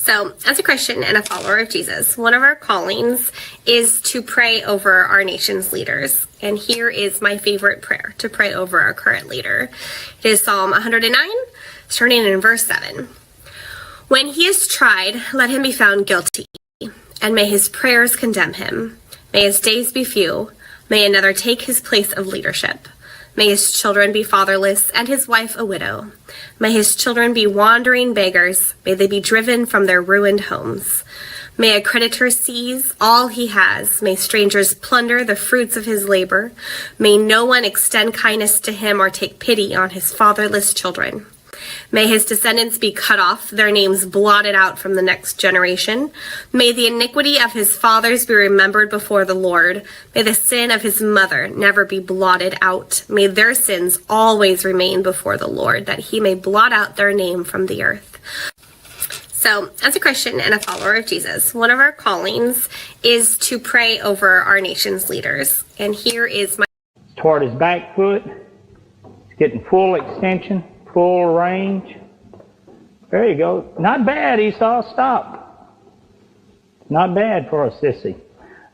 So, as a Christian and a follower of Jesus, one of our callings is to pray over our nation's leaders. And here is my favorite prayer to pray over our current leader. It is Psalm 109, starting in verse 7. When he is tried, let him be found guilty, and may his prayers condemn him. May his days be few. May another take his place of leadership. May his children be fatherless, and his wife a widow. May his children be wandering beggars. May they be driven from their ruined homes. May a creditor seize all he has. May strangers plunder the fruits of his labor. May no one extend kindness to him or take pity on his fatherless children. May his descendants be cut off, their names blotted out from the next generation. May the iniquity of his fathers be remembered before the Lord. May the sin of his mother never be blotted out. May their sins always remain before the Lord, that he may blot out their name from the earth. So, as a Christian and a follower of Jesus, one of our callings is to pray over our nation's leaders. And here is my... Toward his back foot, it's getting full extension. Full range. There you go. Not bad, Esau. Stop. Not bad for a sissy.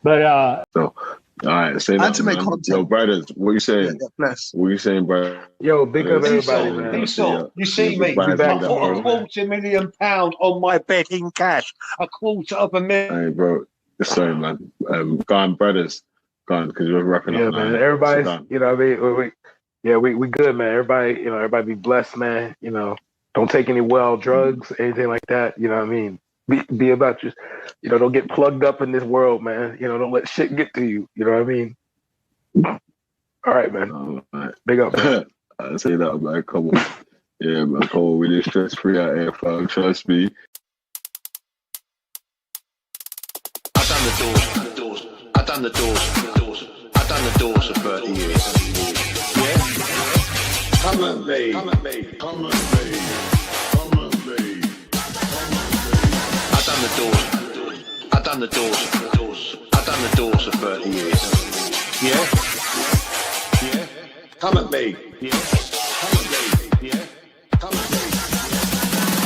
But so, all right. Say that, man. Yo, brothers, what you saying? Bless. What you saying, brother? Yo, big up everybody, man. Esau, you see me? I put £250,000 on my bed in cash. $250,000. Hey, bro. Sorry, man. Go on, brothers. Go on, because we're wrapping up. Yeah, man. Everybody's, you know, we good, man. Everybody be blessed, man. You know, don't take any wild drugs, anything like that. You know what I mean? Be about you. You know, don't get plugged up in this world, man. You know, don't let shit get to you. You know what I mean? All right, man. All right. Big up, man. I say that, man. Come on. Yeah, man. Come on. We live stress free out here, fam. Trust me. I've done the doors. I've done the doors for 30 years. Come at me. Come at me. Come at me. Come at me. I've done the doors. I've done the doors. I've done the doors for 30 years. Yeah. Yeah. Come at me. Yeah. Come at me. Yeah. Come at me.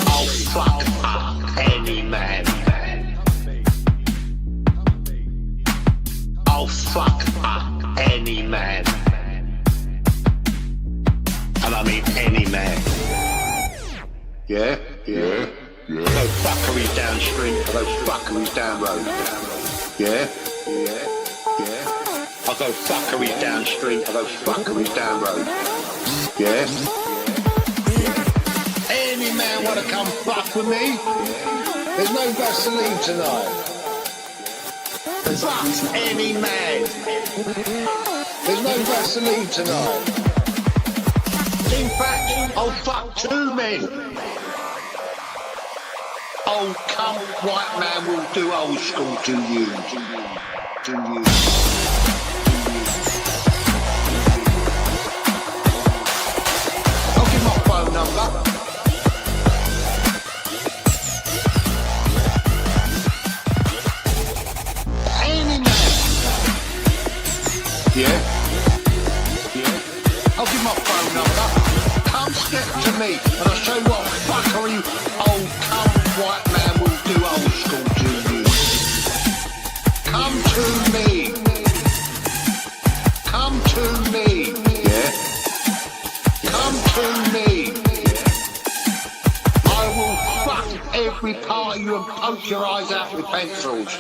I'll fuck up any man. I'll fuck up any man. And I mean any man. Yeah? Yeah? Yeah. No fuckeries downstream, no fuckeries down road. Yeah? Yeah? Yeah? I'll go fuckeries downstream, I'll go fuckeries down road. Yeah? Any man wanna come fuck with me? There's no Vaseline tonight. Fuck any man. There's no Vaseline tonight. In fact, I'll fuck 2 men. Old cunt white man will do old school to you. To you. I'll give my phone number. Any man. Yeah? I'll give my phone number. Come step to me and I'll show you what fuckery old cunt white man will do old school to you. Come to me. Come to me. Yeah? Come to me. I will fuck every part of you and poke your eyes out with pencils.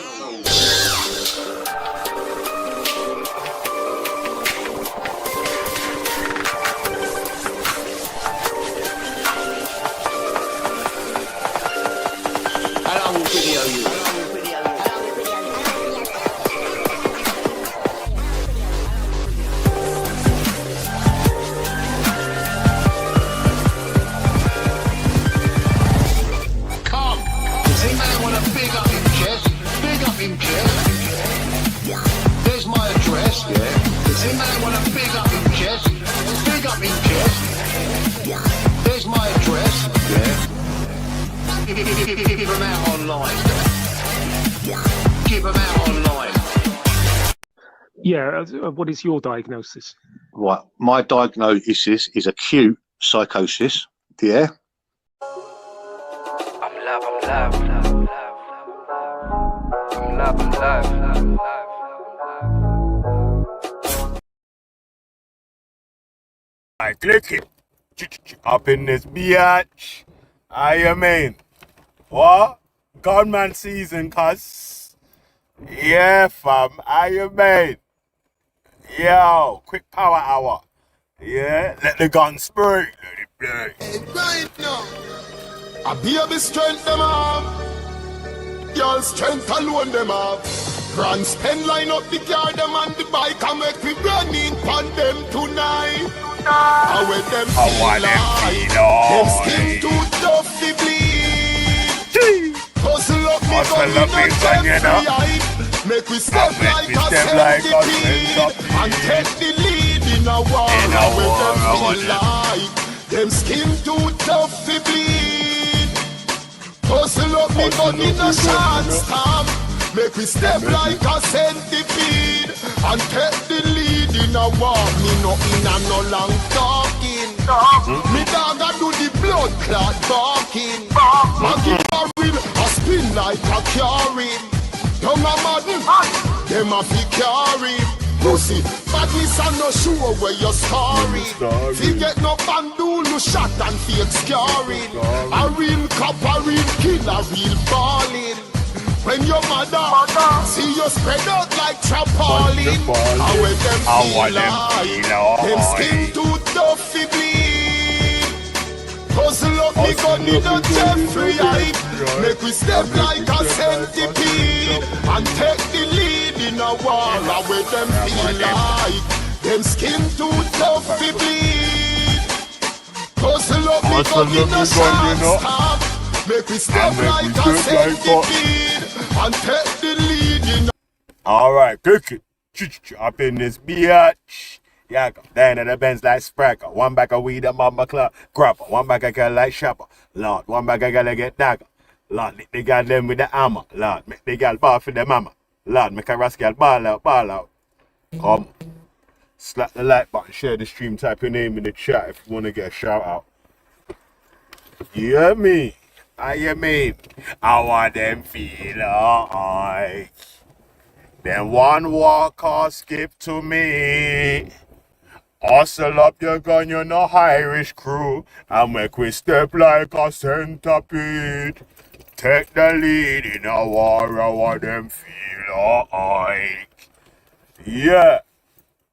Video you. Come. Does any man want to big up him chest? Big up him chest. There's my address. Yeah. Does any man want to big up him chest? Big up him chest. There's my address. Yeah. Give them out online. Give them out online. Yeah, what is your diagnosis? Right, my diagnosis is acute psychosis. Yeah. I'm love. I click it. Up in this biatch. I mean. What? Gunman season, cuz. Yeah, fam. I mean. Yo, quick power hour. Yeah, let the gun spray. Let it play. Right now, I be a strength them up. Y'all strength alone them up. Grand spend line up the car them and the bike and make we running on them tonight. I with them feel like them skin too tough to bleed. Hustle up me gun in a jet. Make we step like a centipede and take the lead in a war. I with them feel like them skin too tough to bleed. Hustle up me gun in a short stamp. Make we step like a centipede and take the lead in a war. Me no in a no long talking. Me dog a do the blood clot barking. Maggie barrel a spin like a carrying. Don't a madden, them a fi carry. Pussy, badness and no sure where you're scarring. Fi get no bandulu shot and fake scarring. A real cop, a real killer, real balling. When your mother see you spread out like trampoline, how with them feel like them skin too tough to bleed. Hustle up me gun in a Jeffrey eye. Make we step like a centipede and take the lead in a war. How with them feel like them skin too tough to bleed. Hustle up me gun in a short stab. Make we step like a centipede and take the lead in a... Alright, cook it. Up in this biatch. Yeah, down at the Benz like Spracker. One bag of weed at Mama Club. Grabber. One bag of girl like Shopper. Lord, one bag of girl get dagger. Lord, make the girl them with the hammer. Lord, make the girl bar for the mama. Lord, make a rascal ball out, ball out. Slap the like button, share the stream, type your name in the chat if you want to get a shout out. You hear me? I mean, I want them feel like then one walk or skip to me. Hustle up your gun, you're no Irish crew, and make we step like a centipede. Take the lead in a war, I want them feel like. Yeah.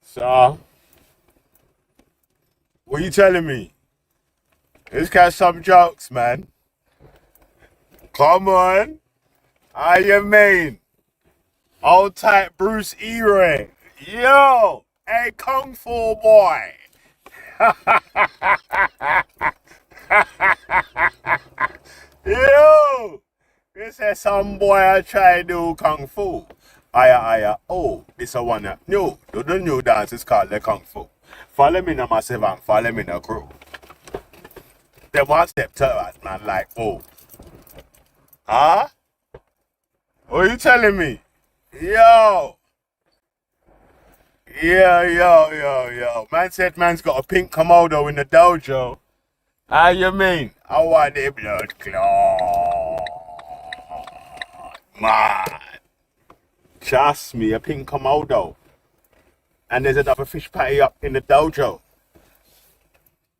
So, what you telling me? Let's catch some jokes, man. Come on. I mean. Old type Bruce E-Ray. Yo. Hey, Kung Fu boy. Yo. This is some boy I try to do Kung Fu. Oh, this a one that new. Do the new dance is called the Kung Fu. Follow me now, massive, and follow me now, crew. Then one step to that, man, like, oh. Huh? What you telling me? Yo. Yo. Man said man's got a pink Komodo in the dojo. How you mean? I want the blood clot. Man. Trust me, a pink Komodo. And there's another fish patty up in the dojo.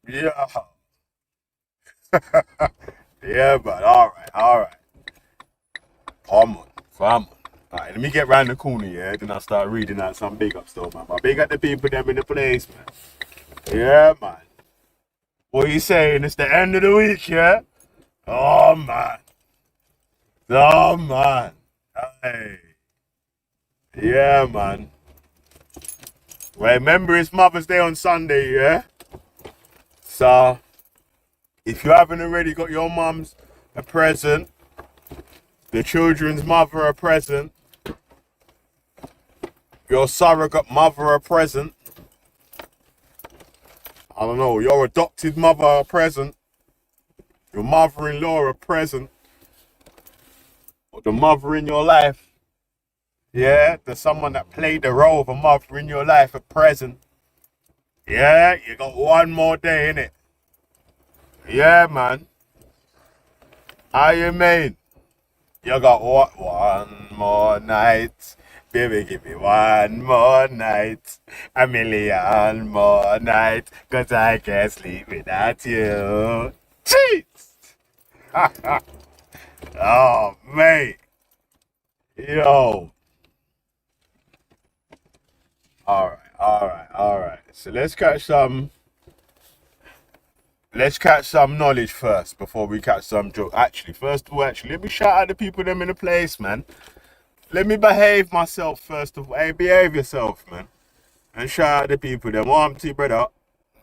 Yeah. Yeah, but alright. Come on. Alright, let me get round the corner, yeah? Then I'll start reading out some big up stuff, man. But big up the people them in the place, man. Yeah, man. What are you saying? It's the end of the week, yeah? Oh, man. Hey. Yeah, man. Well, remember it's Mother's Day on Sunday, yeah? So, if you haven't already got your mums a present, the children's mother a present, your surrogate mother a present, I don't know, your adopted mother a present, your mother-in-law a present, or the mother in your life, yeah, there's someone that played the role of a mother in your life a present. Yeah, you got one more day in it. Yeah, man. How you mean? You got what? One more night. Baby, give me one more night. A million more nights. Cause I can't sleep without you. Jeez! Oh, mate. Yo. Alright. So let's catch some knowledge first before we catch some joke. Actually, first of all, let me shout out the people them in the place, man. Let me behave myself first of all. Hey, behave yourself, man. And shout out the people them. Warmty, brother.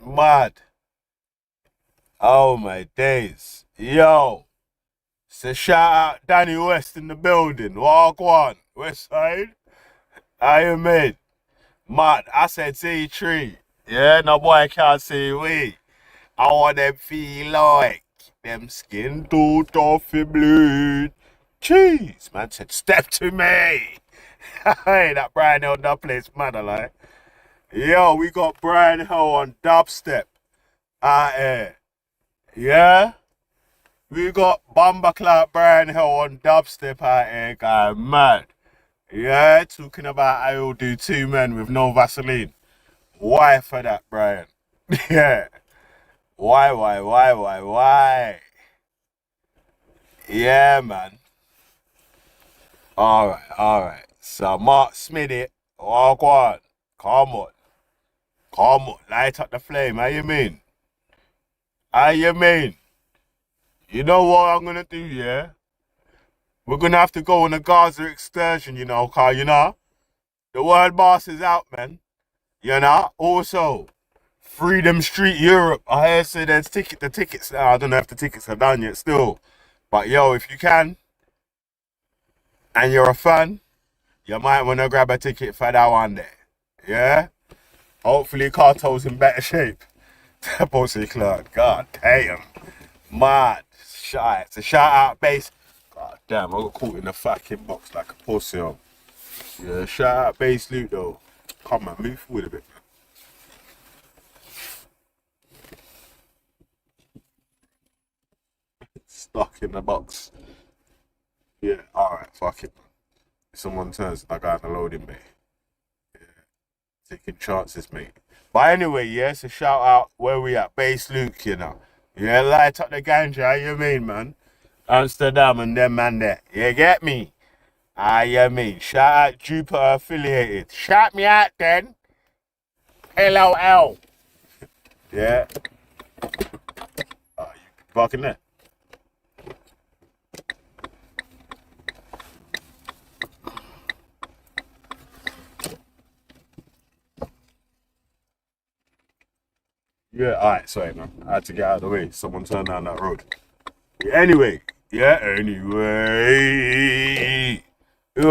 Mad. Oh my days. Yo. So shout out Danny West in the building. Walk one. West side. How you made? Mad. I said C3. Yeah, no boy can't say we. I want them feel like them skin too tough for bleed. Jeez, man said, step to me. Hey, that Brian Hill that place, man, like. Yo, we got Brian Hill on dubstep. Yeah? We got Bomber Cloud Brian Hill on dubstep out here, guy, mad. Yeah, talking about I will do 2 men with no Vaseline. Why for that, Brian? Yeah. Why? Yeah, man. Alright. So, Mark Smitty, walk on. Come on. Light up the flame. How you mean? You know what I'm gonna do, yeah? We're gonna have to go on a Gaza excursion, you know, cause, you know, the world boss is out, man. You know? Also, Freedom Street Europe. I hear say there's the tickets now. I don't know if the tickets are done yet still. But yo, if you can, and you're a fan, you might want to grab a ticket for that one there. Yeah? Hopefully Carto's in better shape. Pussy Clark. God damn. Mad. Shite. It's a shout out base. God damn, I got caught in the fucking box like a pussy. Yeah, shout out base loot though. Come on, move forward a bit. Stuck in the box. Yeah, alright, fuck it. If someone turns, I got in the loading bay. Yeah, taking chances, mate. But anyway, yeah, so shout out where we at, Base Luke, you know. Yeah, light up the ganja, how you mean, man? Amsterdam and them man there. You get me? How you mean? Shout out Jupiter affiliated. Shout me out then. LOL. Yeah. Oh, you fucking there. Yeah, alright, sorry man. I had to get out of the way. Someone turned down that road. Anyway. Who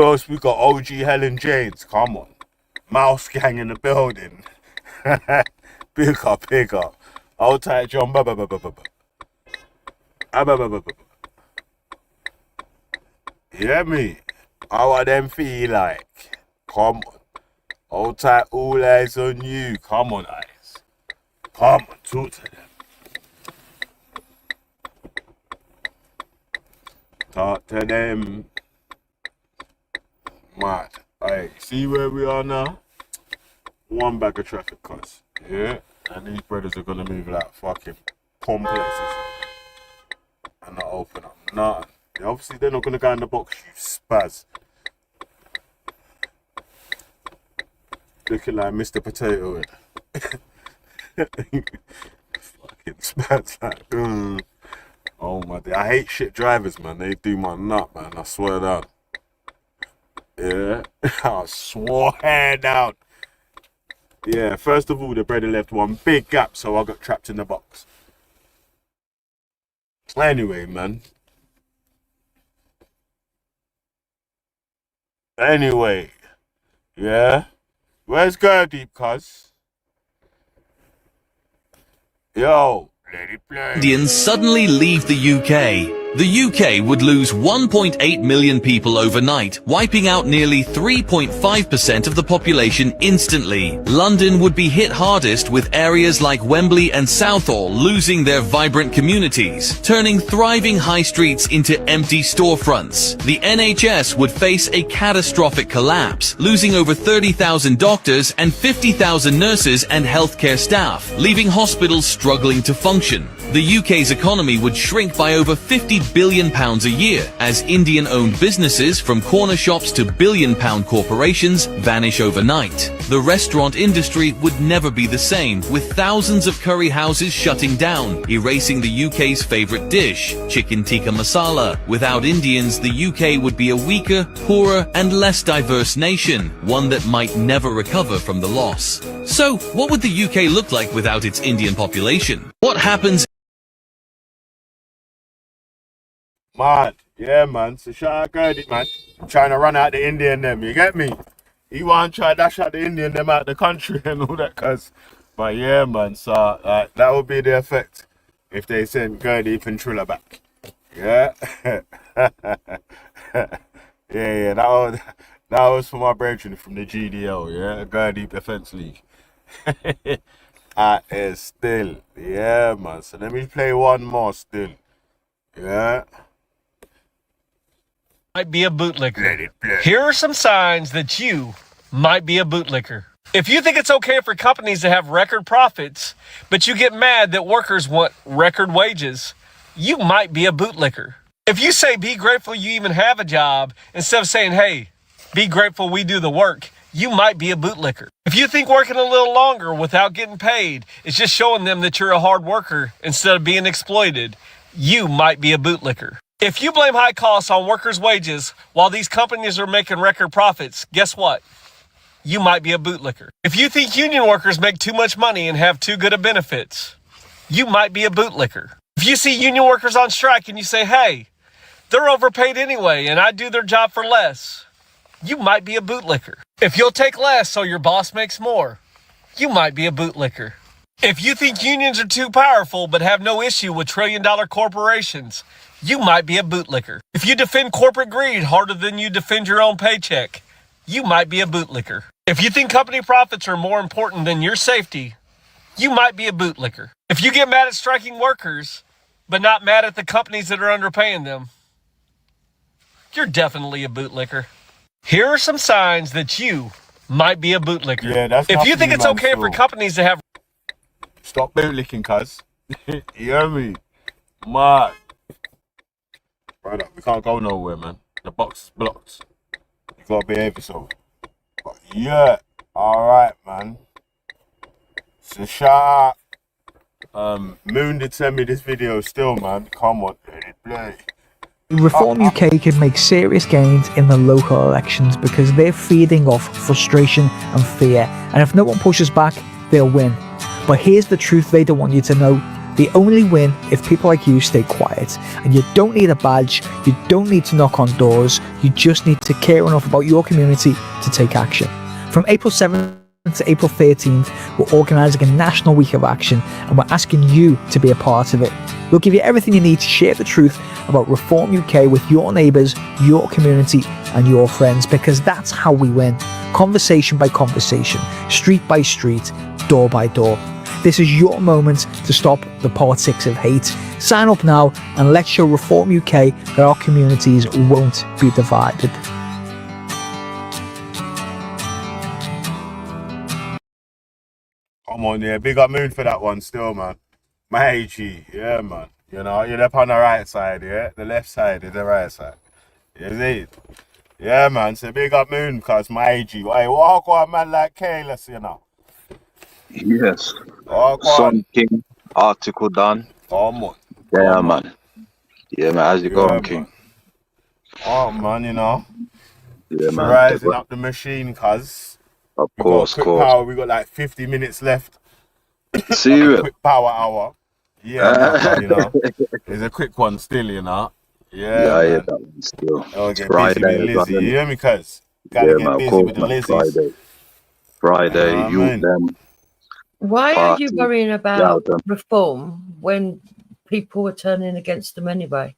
else we got? OG Helen James. Come on. Mouse Gang in the building. Big up. Old tight John. Yeah, me. How are them feel like? Come on. Old tight, all eyes on you. Come on, eyes. Come on, talk to them. Talk to them. Mad. Alright, see where we are now? One bag of traffic cars. Yeah? And these brothers are gonna move like fucking complexes. And not open up nothing. Obviously they're not gonna go in the box, you spaz. Looking like Mr. Potato. Fucking spaz like oh my day. I hate shit drivers, man. They do my nut, man. I swear down. Yeah. I swear down. Yeah, first of all, the brother left one big gap, so I got trapped in the box. Anyway, man. Yeah. Where's Girl Deep, cuz? Yo, let it play. Indians suddenly leave the UK The UK would lose 1.8 million people overnight, wiping out nearly 3.5% of the population instantly. London would be hit hardest, with areas like Wembley and Southall losing their vibrant communities, turning thriving high streets into empty storefronts. The NHS would face a catastrophic collapse, losing over 30,000 doctors and 50,000 nurses and healthcare staff, leaving hospitals struggling to function. The UK's economy would shrink by over £50 billion a year, as Indian-owned businesses, from corner shops to billion-pound corporations, vanish overnight. The restaurant industry would never be the same, with thousands of curry houses shutting down, erasing the UK's favourite dish, chicken tikka masala. Without Indians, the UK would be a weaker, poorer and less diverse nation, one that might never recover from the loss. So, what would the UK look like without its Indian population? What happens? Man, yeah, man. So shout out Gurdy, man. I'm trying to run out the Indian them, you get me? He want to try dash out the Indian them out the country and all that, cuz. But yeah, man, so that would be the effect if they send Gurdy Ventrilla back. Yeah? yeah, that was for my brethren from the GDL, yeah? Gurdy Defense League. Is still, yeah, man. So let me play one more still. Yeah? Might be a bootlicker. Here are some signs that you might be a bootlicker. If you think it's okay for companies to have record profits, but you get mad that workers want record wages, you might be a bootlicker. If you say be grateful you even have a job, instead of saying, hey, be grateful we do the work, you might be a bootlicker. If you think working a little longer without getting paid is just showing them that you're a hard worker instead of being exploited, you might be a bootlicker. If you blame high costs on workers' wages while these companies are making record profits, guess what? You might be a bootlicker. If you think union workers make too much money and have too good of benefits, you might be a bootlicker. If you see union workers on strike and you say, hey, they're overpaid anyway and I do their job for less, you might be a bootlicker. If you'll take less so your boss makes more, you might be a bootlicker. If you think unions are too powerful but have no issue with trillion-dollar corporations, you might be a bootlicker. If you defend corporate greed harder than you defend your own paycheck, you might be a bootlicker. If you think company profits are more important than your safety, you might be a bootlicker. If you get mad at striking workers, but not mad at the companies that are underpaying them, you're definitely a bootlicker. Here are some signs that you might be a bootlicker. Yeah, that's if not you think me, it's man, okay so for companies to have... stop bootlicking, cuz. You hear me? Man. Brother, we can't go nowhere, man. The box is blocked. You gotta behave yourself. But yeah, alright, man. So shout out. Moon did send me this video still, man. Come on, let it play. Reform UK could make serious gains in the local elections because they're feeding off frustration and fear, and if no one pushes back, they'll win. But here's the truth they don't want you to know. They only win if people like you stay quiet. And you don't need a badge, you don't need to knock on doors, you just need to care enough about your community to take action. From April 7th to April 13th, we're organising a national week of action and we're asking you to be a part of it. We'll give you everything you need to share the truth about Reform UK with your neighbours, your community and your friends, because that's how we win. Conversation by conversation, street by street, door by door. This is your moment to stop the politics of hate. Sign up now and let's show Reform UK that our communities won't be divided. Come on, yeah. Big up Moon for that one still, man. My AG, yeah, man. You know, you're up on the right side, yeah? The left side is the right side. You see? Yeah, man. So big up Moon, cause my AG. Hey, walk on man like Kalis, you know. Yes. Walk on. Sun King, article done. Come on. Yeah, man. Yeah, man. How's it going, King? Oh, man, you know. Yeah, man. Rising up the machine, cuz. Of course, quick power. We got like 50 minutes left. Serious? Quick power hour. Yeah, you know. It's a quick one still, you know. Yeah, yeah, that one still. Oh, get Friday, busy with Lizzie. You hear me, cuz? Gotta get busy with the Lizzies. Friday, you, them. Why are you worrying about reform when people are turning against them anyway?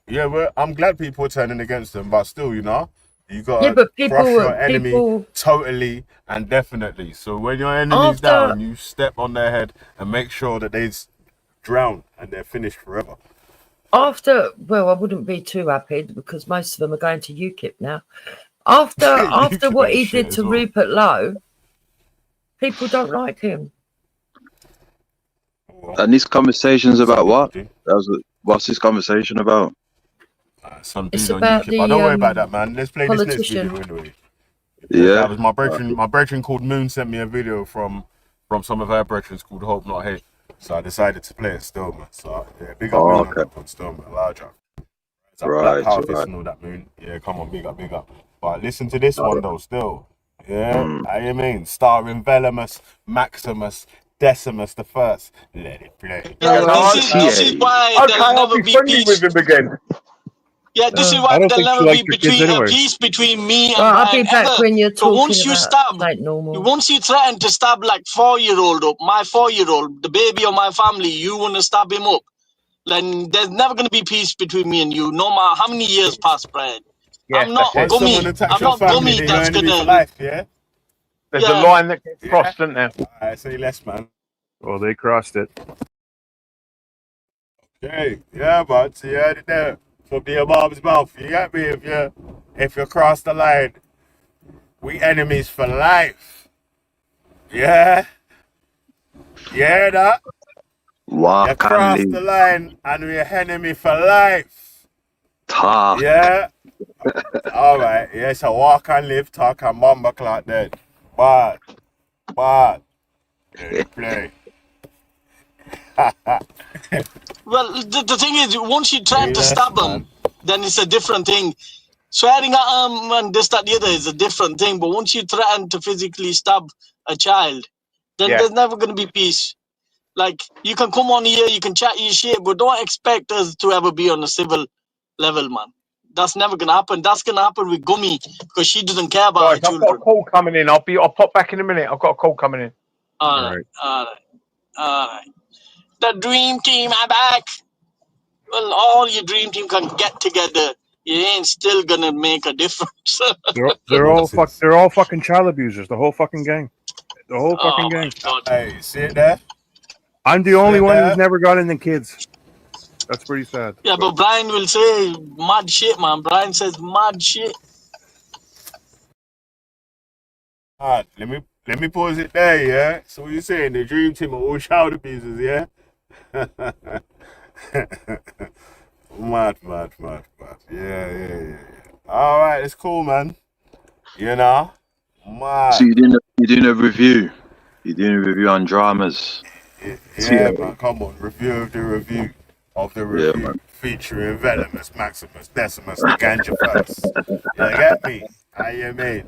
Yeah, well, I'm glad people are turning against them, but still, you know, you Yeah, gotta but crush your enemy people totally and definitely. So when your enemy's after down, you step on their head and make sure that they drown and they're finished forever. well, I wouldn't be too happy because most of them are going to UKIP now. After what he did to Rupert Lowe, people don't like him. And these conversations about what? What's this conversation about? Some It's dude on about YouTube. But don't worry about the that, man. Let's play this next video anyway. Yeah. That was my brethren. My brethren called Moon sent me a video from some of her brethren called Hope Not Hate. So I decided to play it still, man. So yeah, big up Moon on that one still, man. Larger. It's like Black Harvest and all that, Moon. Yeah, come on, big up, big up. But listen to this one though, still. Yeah, I mean, starring Velamus, Maximus, Decimus the First. Let it play. Yeah, this is why there'll never be peace with him again. Yeah, this is why there'll never be peace between me and I'll be Brian back ever. when you're So talking once you about stab, like normal. once you threaten to stab like 4-year-old up, my 4-year-old, the baby of my family, you want to stab him up, then there's never going to be peace between me and you, no matter how many years pass, Brian. Yeah, I'm not Once gummy. someone attacks I'm your not family, gummy. then That's you're enemy for gonna. life, yeah? There's a line that gets crossed, isn't there? Alright, say less, man. Well, they crossed it. Okay, yeah, but you heard it there. From the above mouth. You get me? If you cross the line, we enemies for life. Yeah? You hear that? You cross the line and we're enemy for life. Talk. Yeah? Alright, yeah, so walk and live, talk and bomber clock dead. But, play. Well, the thing is, once you try to stab them, then it's a different thing. Swearing at them and this, that, the other is a different thing. But once you threaten to physically stab a child, then there's never going to be peace. Like, you can come on here, you can chat your shit, but don't expect us to ever be on a civil level, man. That's never going to happen. That's going to happen with Gummy because she doesn't care about her children. I've got a call coming in. I'll pop back in a minute. I've got a call coming in. All right. The dream team are back. Well, all your dream team can get together. You ain't still gonna make a difference. They're all fucking child abusers. The whole fucking gang. The whole fucking gang. Hey, see it there? I'm the only one who's never got into kids. That's pretty sad. Yeah, but Brian will say mad shit, man. Brian says mad shit. Alright, let me pause it there, yeah? So what you saying? The dream team are all child abusers, yeah? Mad. Yeah. Alright, it's cool, man. You know? Mad. So you're doing a review. You're doing a review on dramas. Yeah, man, come on. Review of the review. Yeah, featuring Velamus, Maximus, Decimus, the Ganja first. You get me? I mean.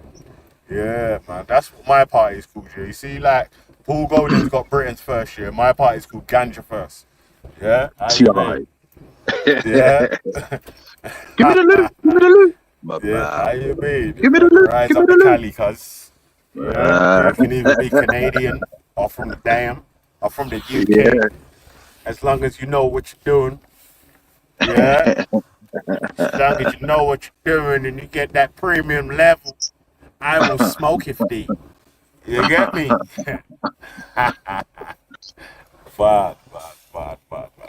Yeah, man. That's what my party's called, yeah. You see, like, Paul Golden's got Britain's first year. My party's called Ganja first. Yeah? Yeah. Give me the loot. Yeah, how you mean? Give me the loot. Rise up the Cali, cuz. Yeah. You can either be Canadian or from the Dam or from the UK. Yeah. As long as you know what you're doing. Yeah. As long as you know what you're doing and you get that premium level, I will smoke it for thee. You get me? Bad.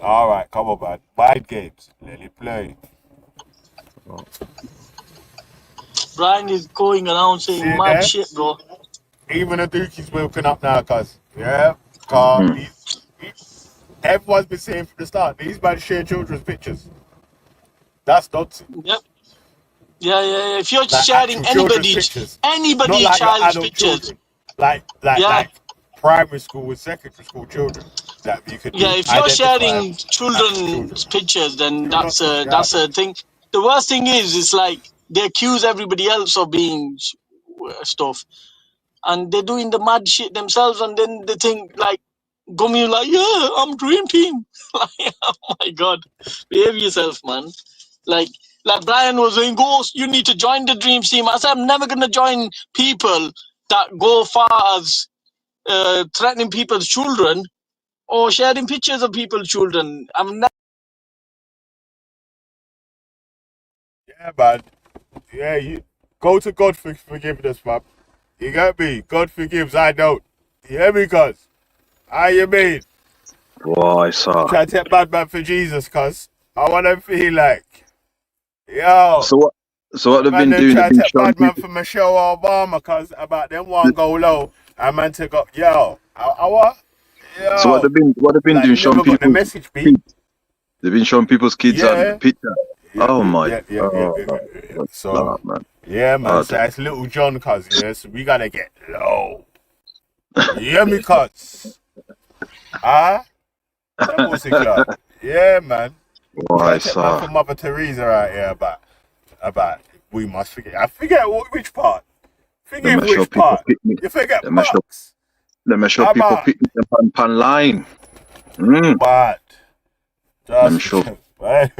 Alright, come on, man. Mind games. Let it play. Brian is going around saying mad shit, bro. Even the Dookie's waking up now, cuz. Yeah? Cause everyone's been saying from the start, these men share children's pictures. That's not. Yep. Yeah. If you're Like sharing anybody's like child's pictures. Children. Like primary school and secondary school children. That you could if you're sharing children's pictures, then that's a thing. The worst thing is like they accuse everybody else of being stuff, and they're doing the mad shit themselves, and then they think like, Gummy, like, yeah, I'm dream team. Like, oh my god, behave yourself, man. Like Brian was saying, Ghost, you need to join the dream team. I said, I'm never gonna join people that go far as threatening people's children or sharing pictures of people's children. I'm not Yeah, man. Yeah, you go to God for forgiveness, man. You get me? God forgives, I don't. You hear me, cuz? How you mean? Boy, sir. Try to take bad man for Jesus, cuz. I want to feel like, yo. So what they've Man, been them doing? They've try to been take showing bad man people. for Michelle Obama, cuz about them one go low. And man take up, yo. I what? So what Yo. they've been Like, doing? you Showing never got the people's message, B. kids. They've been showing people's kids on the Yeah. picture. Yeah, Oh my yeah. God. So, Stop, man. yeah, man. Oh, So it's little John, cuz, yeah. So we gotta get low. You hear me, cuz? Ah? That was a club. Yeah, man. Try boy, to take man sir. for Mother Teresa out here about we must forget. I forget which part. They Forget make sure which people part. pick me. You forget They make sure. Bucks. They make sure How people about pick me up on pan line. but Them just sure. anyway.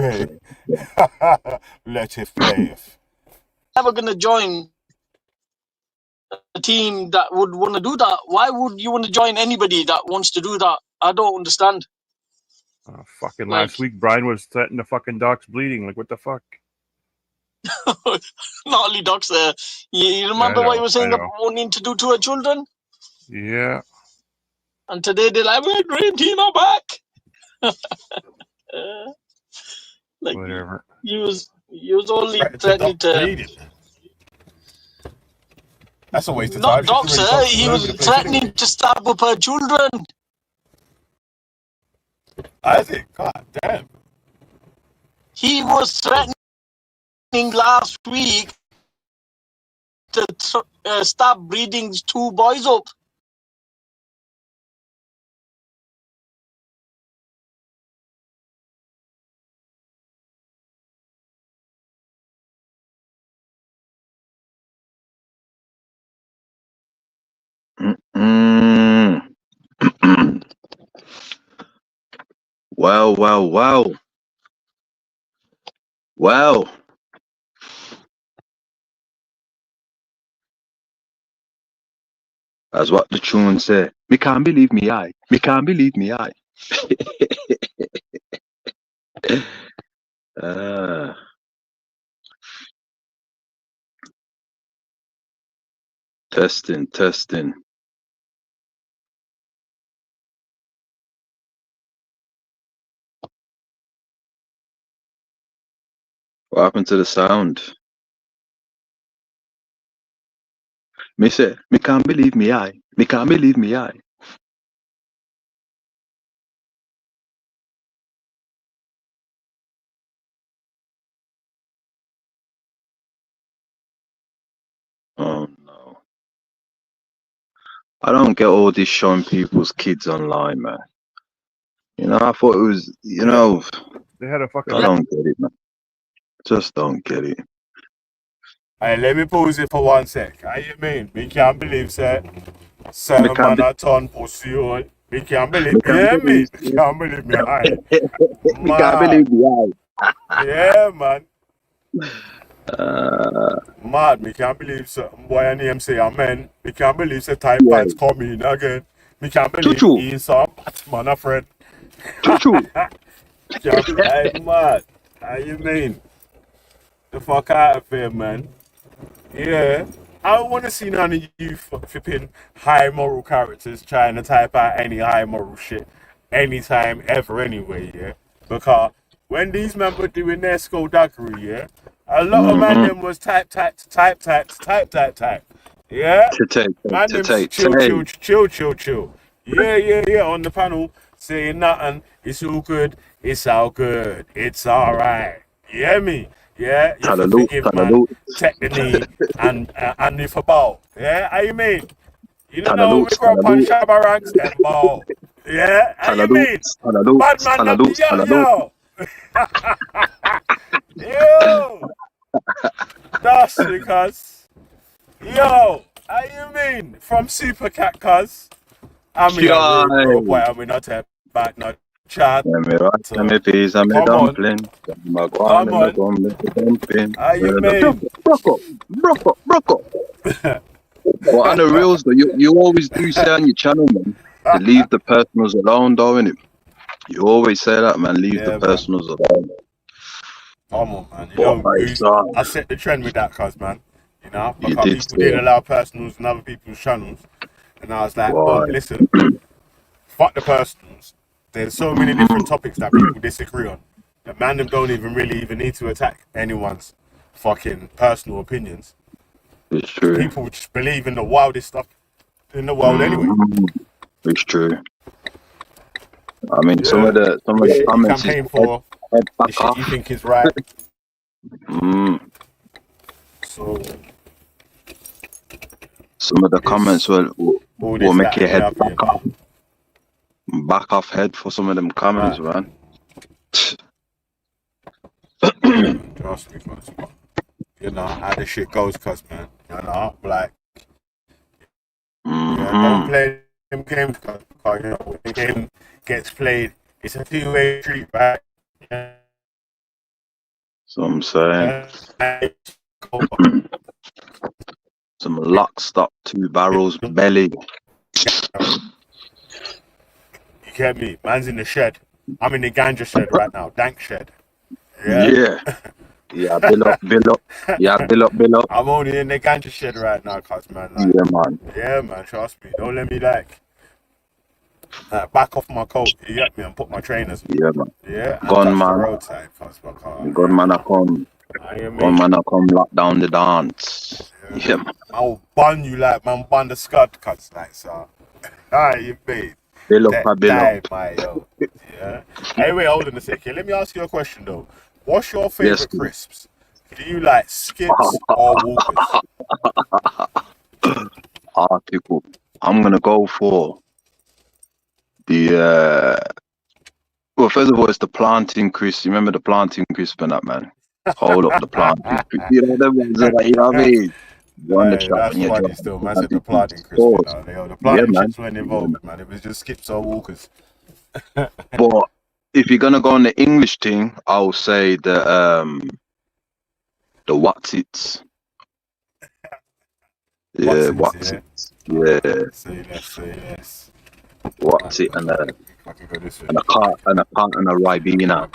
Let it play. Never gonna join a team that would want to do that. Why would you want to join anybody that wants to do that? I don't understand. Fucking Like, last week, Brian was setting the fucking docks bleeding. Like, what the fuck? not only docs. You Yeah, remember what you were I saying about know. wanting to do to her children? Yeah. And today they're like, "We're dream team are back." Like Whatever. you was only Threatened to threatening stop to bleeding. That's a waste of not time. She's docs already her. doxed He all over was the place anyway. threatening to stab up her children. I think, god damn. He was threatening last week to stop breeding 2 boys up. Mm. Well. That's what the tune say. Me can't believe me eye. Me can't believe me eye. Ah. Testing. What happened to the sound? Me say, me can't believe me eye. Me can't believe me eye. Oh no. I don't get all this showing people's kids online, man. You know, I thought it was, you know, They had a fucking. I don't get it, man. Just don't get it. Hey, let me pause it for 1 sec. How you mean? Me can't believe that Me certain can't man a turn pussy on. Me can't believe. Me You can't hear me? believe. Me can't believe me eye. Me can't Mad. believe me Yeah, man. eye. Mad. Me can't believe certain boy and him say amen. Me can't believe say type Yeah. pants come in again. Me can't believe Choo-choo. he saw Batman a friend. Choo-choo. Can't be hey, mad. How you mean? The fuck out of here, man. Yeah. I don't want to see none of you flipping high moral characters trying to type out any high moral shit anytime ever anyway, yeah? Because when these men were doing their skullduggery, yeah, a lot of man them was type. Yeah? Man them chill. Yeah, on the panel saying nothing. It's all good. It's alright. You hear me? Yeah, you have to forgive, man. Take the knee and if a ball. Yeah, how you mean? You don't know we grow up on Shabba ranks and ball. Yeah, how you mean? Bad man not the yo. Yo. That's because yo, how you mean? From Super Cat cuz. I mean a rude boy, I mean not a back not chat. Come on. How you mean? Broke up. Well, on the reals, though, you always do say on your channel, man, to leave the personals alone, though, innit? You always say that, man, leave the personals alone. Come on, man. Son, I set the trend with that, cuz, man. you Because did people did say, allow personals and other people's channels. And I was like, boom, boy. listen, fuck the personals. There's so many different topics that people disagree on. That man them don't even really even need to attack anyone's fucking personal opinions. It's true. People just believe in the wildest stuff in the world anyway. It's true. I mean, Yeah. some of the You comments campaign for head the back shit off. you think is right. So Some of the comments will make your head back off. Back off head for some of them comments, man. Trust me, cuz. How the shit goes, cuz, man. Like, don't play them games, cuz, because, when the game gets played, it's a two-way street, right? So I'm saying. Some lock, stock, two barrels, belly. You get me? Man's in the shed. I'm in the ganja shed right now. Dank shed. Yeah. Yeah, bill up. Yeah, bill up. I'm only in the ganja shed right now, cuz, man. Like, yeah, man, trust me. Don't let me, back off my coat, you get me, and put my trainers. Yeah, man. Yeah, and Gunman. touch the roadside, cuz, my car. Gunman, I come lock down the dance. Yeah, man. I'll bun you like, man, bun the scud, cuz, like, so. Alright, you babe. Bill up. My, yo. Yeah. Hey, wait, hold on a second. Let me ask you a question, though. What's your favorite crisps? Do you like Skips or Walkers? Article. I'm gonna go for the well, first of all, it's the planting crisp. You remember the planting crisp and that, man? Hold up the planting crisp. You know them ones are like, you know what I mean? You're on the shop That's and you're funny dropping still, man. Said the planting crisp, the planting chips weren't involved, man. It was just Skips or Walkers. But if you're gonna go on the English thing, I'll say the what's it's. Yeah, what's it? Yeah. Say less. What's it and a carton of Ribena.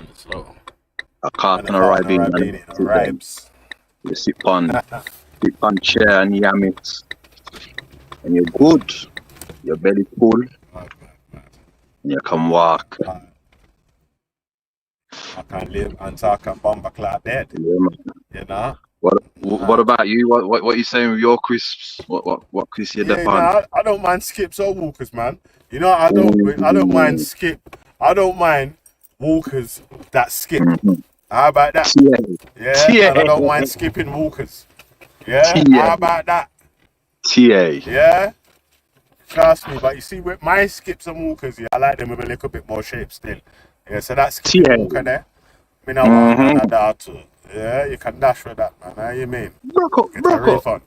A carton of Ribena. You sit on chair and yam it. And you're good. Your belly full. And you can walk. I can live and talk and bomber clock dead. Yeah, man. You know? What about you? What you saying with your crisps? What crisps you depend? I don't mind Skips or Walkers, man. You know, I don't mind skip. I don't mind Walkers that skip. How about that? Yeah. And I don't mind skipping Walkers. Yeah. How about that? Yeah. Trust me, but you see, with my Skips and Walkers, I like them with a little bit more shape still. Yeah. So that's Skip and Walker there. Me now want that too. Yeah, you can dash with that, man. How you mean? It's a refund.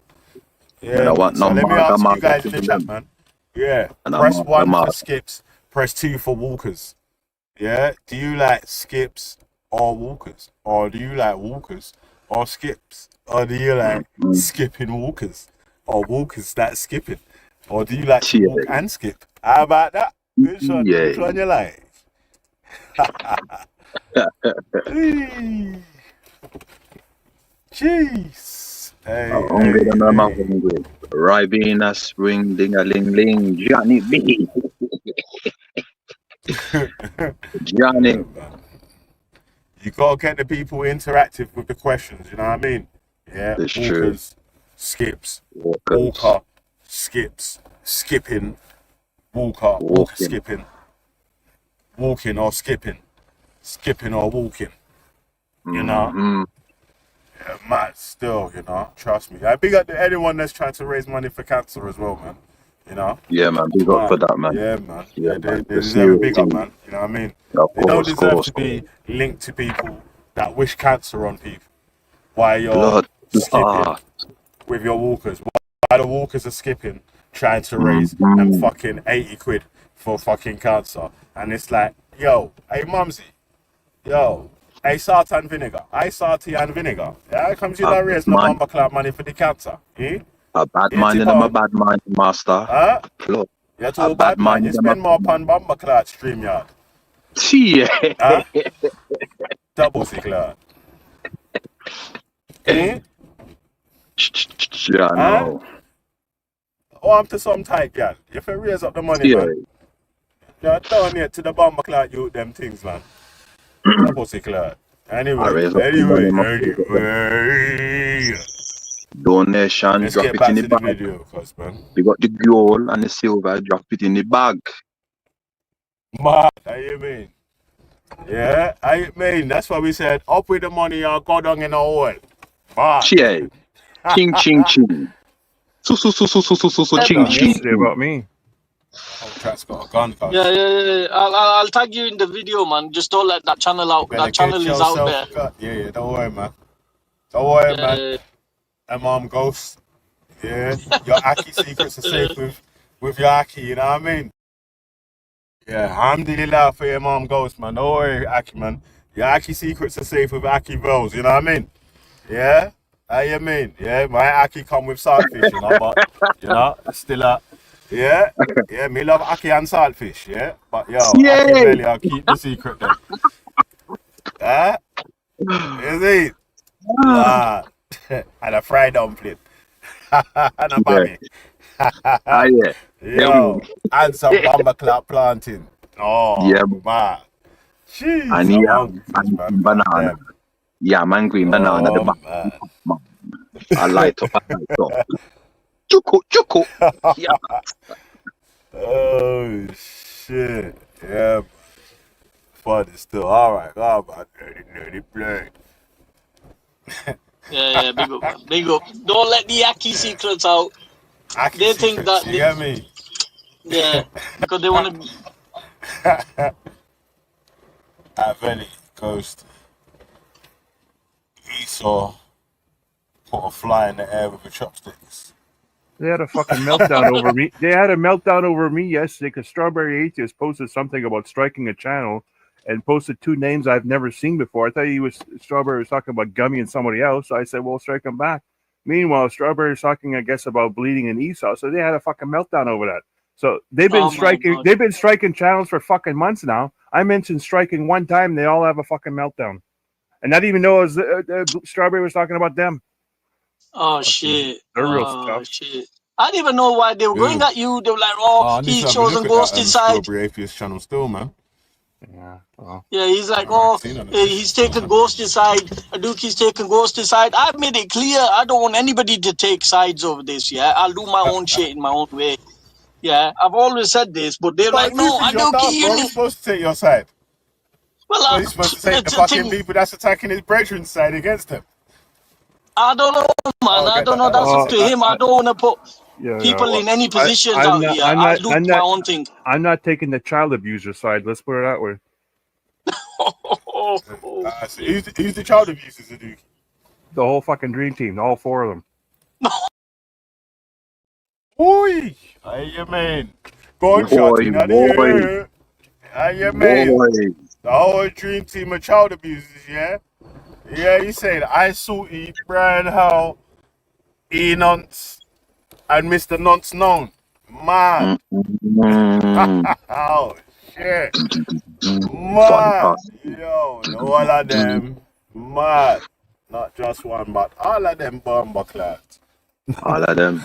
Yeah, so let me ask you guys in the chat, man. Yeah, press 1 for Skips, press 2 for Walkers. Yeah, do you like Skips or Walkers? Or do you like Walkers or Skips? Or do you like skipping Walkers? Or Walkers that skipping? Or do you like to walk and skip? How about that? Which one you like? Jeez. Hungry than I'm hungry. Ribena spring ding a ling ling. Johnny B. Johnny. You gotta get the people interactive with the questions, you know what I mean? Yeah. That's Walkers, true. Skips, Walker, Skips, skipping, Walker, skipping, walking or skipping or walking. You know? Yeah, man, still, you know, trust me. I big up to anyone that's trying to raise money for cancer as well, man. You know? Yeah, man, big up for that, man. Yeah, man. Yeah, they deserve a big up, man. You know what I mean? They don't deserve to be linked to people that wish cancer on people. Why you're skipping with your walkers. Why the walkers are skipping, trying to raise them fucking 80 quid for fucking cancer. And it's like, yo, hey, mumsy, yo, hey, salt and vinegar. Hey, salty and vinegar. Yeah, comes you that raise no bumper club money for the cancer. Eh? A bad mind and I'm a bad mind, master. Huh? Look, you're too bad man. You spend more on bumper club StreamYard. Yeah. Huh? Double sick lad. Eh? Yeah, Huh? no. Or I'm to some tight gal. If you raise up the money, Yeah. man, you're down here to the bomber clock you them things, man. That pussy clock. I Anyway, raise up the money, donation, let's drop get it back in the to the bag. video, cuz, man. We got the gold and the silver, drop it in the bag. Mad, how you mean? Yeah, I mean, that's why we said, up with the money or go down in the hole. Mad. Cheers. Ching, ching, ching. So, ching, ching. Yesterday about me. Oh, Trap's got a gun, cuz. Yeah. I'll tag you in the video, man. Just don't let that channel out. Better That channel get is out yourself there. cut. Yeah, don't worry, man. Don't worry, man. Yeah. And mom ghost. Yeah, your Aki secrets are safe with your Aki, you know what I mean? Yeah, alhamdulillah for your mom ghost, man. Don't worry, Aki, man. Your Aki secrets are safe with Aki bells, you know what I mean? Yeah? How you mean? Yeah, my Aki come with saltfish, you know, but, you know, it's still a... Yeah, me love Aki and saltfish, yeah? But, yo, Aki belly, I'll keep the secret then. Huh? Is it? And a fried dumpling. And a bammy. Yeah. Yo, and some bomber clap planting. Oh, yeah, man. Jeez, and banana. Yeah, man, green banana. The back. I light up. Chuko. Yeah. Oh, shit. Yeah. Funny still. All right. Oh, my dirty play. Yeah, big up, man. Big up. Don't let the Aki secrets out. They think that you get me? Yeah, because they want to. At Valley Coast, Esau put a fly in the air with the chopsticks. They had a fucking meltdown over me. They had a meltdown over me yesterday because Strawberry Atheist posted something about striking a channel and posted two names I've never seen before. I thought Strawberry was talking about Gummy and somebody else. So I said, well, strike him back. Meanwhile, Strawberry was talking, I guess, about bleeding and Esau. So they had a fucking meltdown over that. So they've been striking channels for fucking months now. I mentioned striking one time, they all have a fucking meltdown. And not even know Strawberry was talking about them. Oh shit! They're real Oh tough. shit! I didn't even know why they were going at you. They were like, "Oh, he chosen Ghost's side." Strawberry Atheist channel still, man. Yeah. Well. Yeah, he's like, "Oh, he's taking Ghost's side. Aduki's taking Ghost's side." I've made it clear I don't want anybody to take sides over this. Yeah, I'll do my own shit in my own way. Yeah, I've always said this, but they're like, "No, Aduki, you're supposed to take your side." Well, he's supposed to take the fucking people that's attacking his brethren's side against him. I don't know, man. I don't know. That's up to him. I don't want to put people in any positions out here. I'll do my own thing. I'm not taking the child abuser side. Let's put it that way. So who's the child abusers, Aduki? The whole fucking dream team. All four of them. Oi! How you mean? Gunshot in the air. How you mean? The whole dream team of child abusers, yeah? Yeah, you said I Salty, Brian Howe, E-Nonce, and Mr. Nonce Known. Man. Oh, shit. Man. Yo, all of them. Mad. Not just one, but all of them bomber clads. All of them.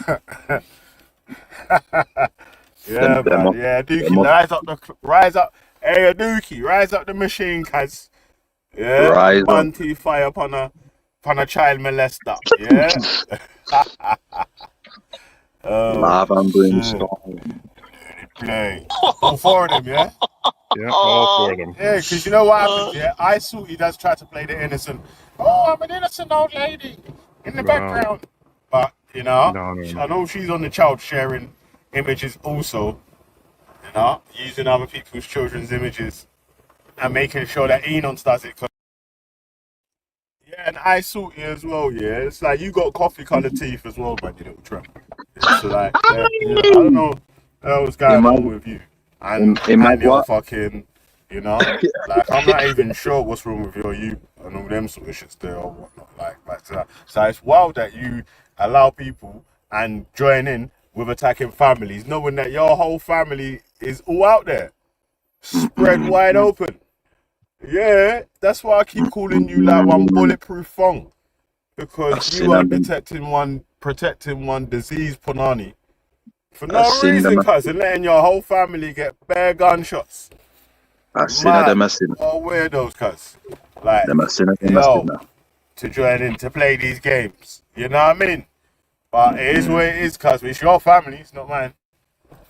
Yeah, man. Yeah, Dookie, rise up. Hey, Dookie, rise up the machine, cuz. Yeah, rise up. Fire upon a child molester. Yeah. Lava and brimstone. Play. All four of them, yeah? Yeah, all four of them. Yeah, because you know what happens, yeah? I saw he does try to play the innocent. Oh, I'm an innocent old lady in the background. But, you know, I know she's on the child sharing images also. You know, using other people's children's images and making sure that Enon does it. Yeah, and I salty as well, yeah. It's like you got coffee colored teeth as well, man, you little tramp. Yeah, so like, I don't know what's going on with you. And you're fucking, you know, like I'm not even sure what's wrong with you and all them sort of shits there or whatnot. Like so it's wild that you allow people and join in with attacking families, knowing that your whole family is all out there, spread wide open. Yeah, that's why I keep calling you like one bulletproof thong. because you are protecting one disease punani for no seen reason, them. cuz, and letting your whole family get bare gunshots. I seen them. I seen What weirdos, cuz. Like, them. I seen them. yo, to join in to play these games. You know what I mean? But it is what it is, cuz. It's your family, it's not mine.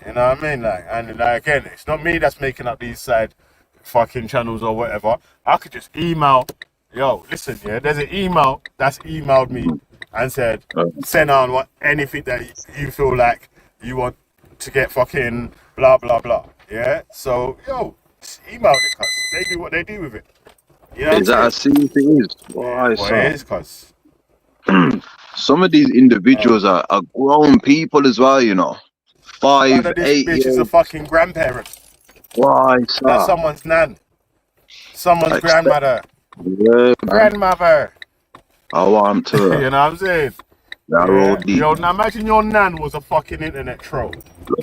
You know what I mean? Like, and like, again, it's not me that's making up these side fucking channels or whatever. I could just email, yo, listen, yeah, there's an email that's emailed me and said, send on anything that you feel like you want to get fucking blah, blah, blah. Yeah? So, yo, just email it, cuz. They do what they do with it. You know Is that as serious it is? Why, it is, cuz. Some of these individuals are grown people as well, you know. 5, 8 Bitch is years. a fucking grandparent. Why, sir? That's someone's nan. Someone's Expect- grandmother. Yeah, man. Grandmother. I want to. You know what I'm saying? Yeah, roll deep. Yo, now imagine your nan was a fucking internet troll.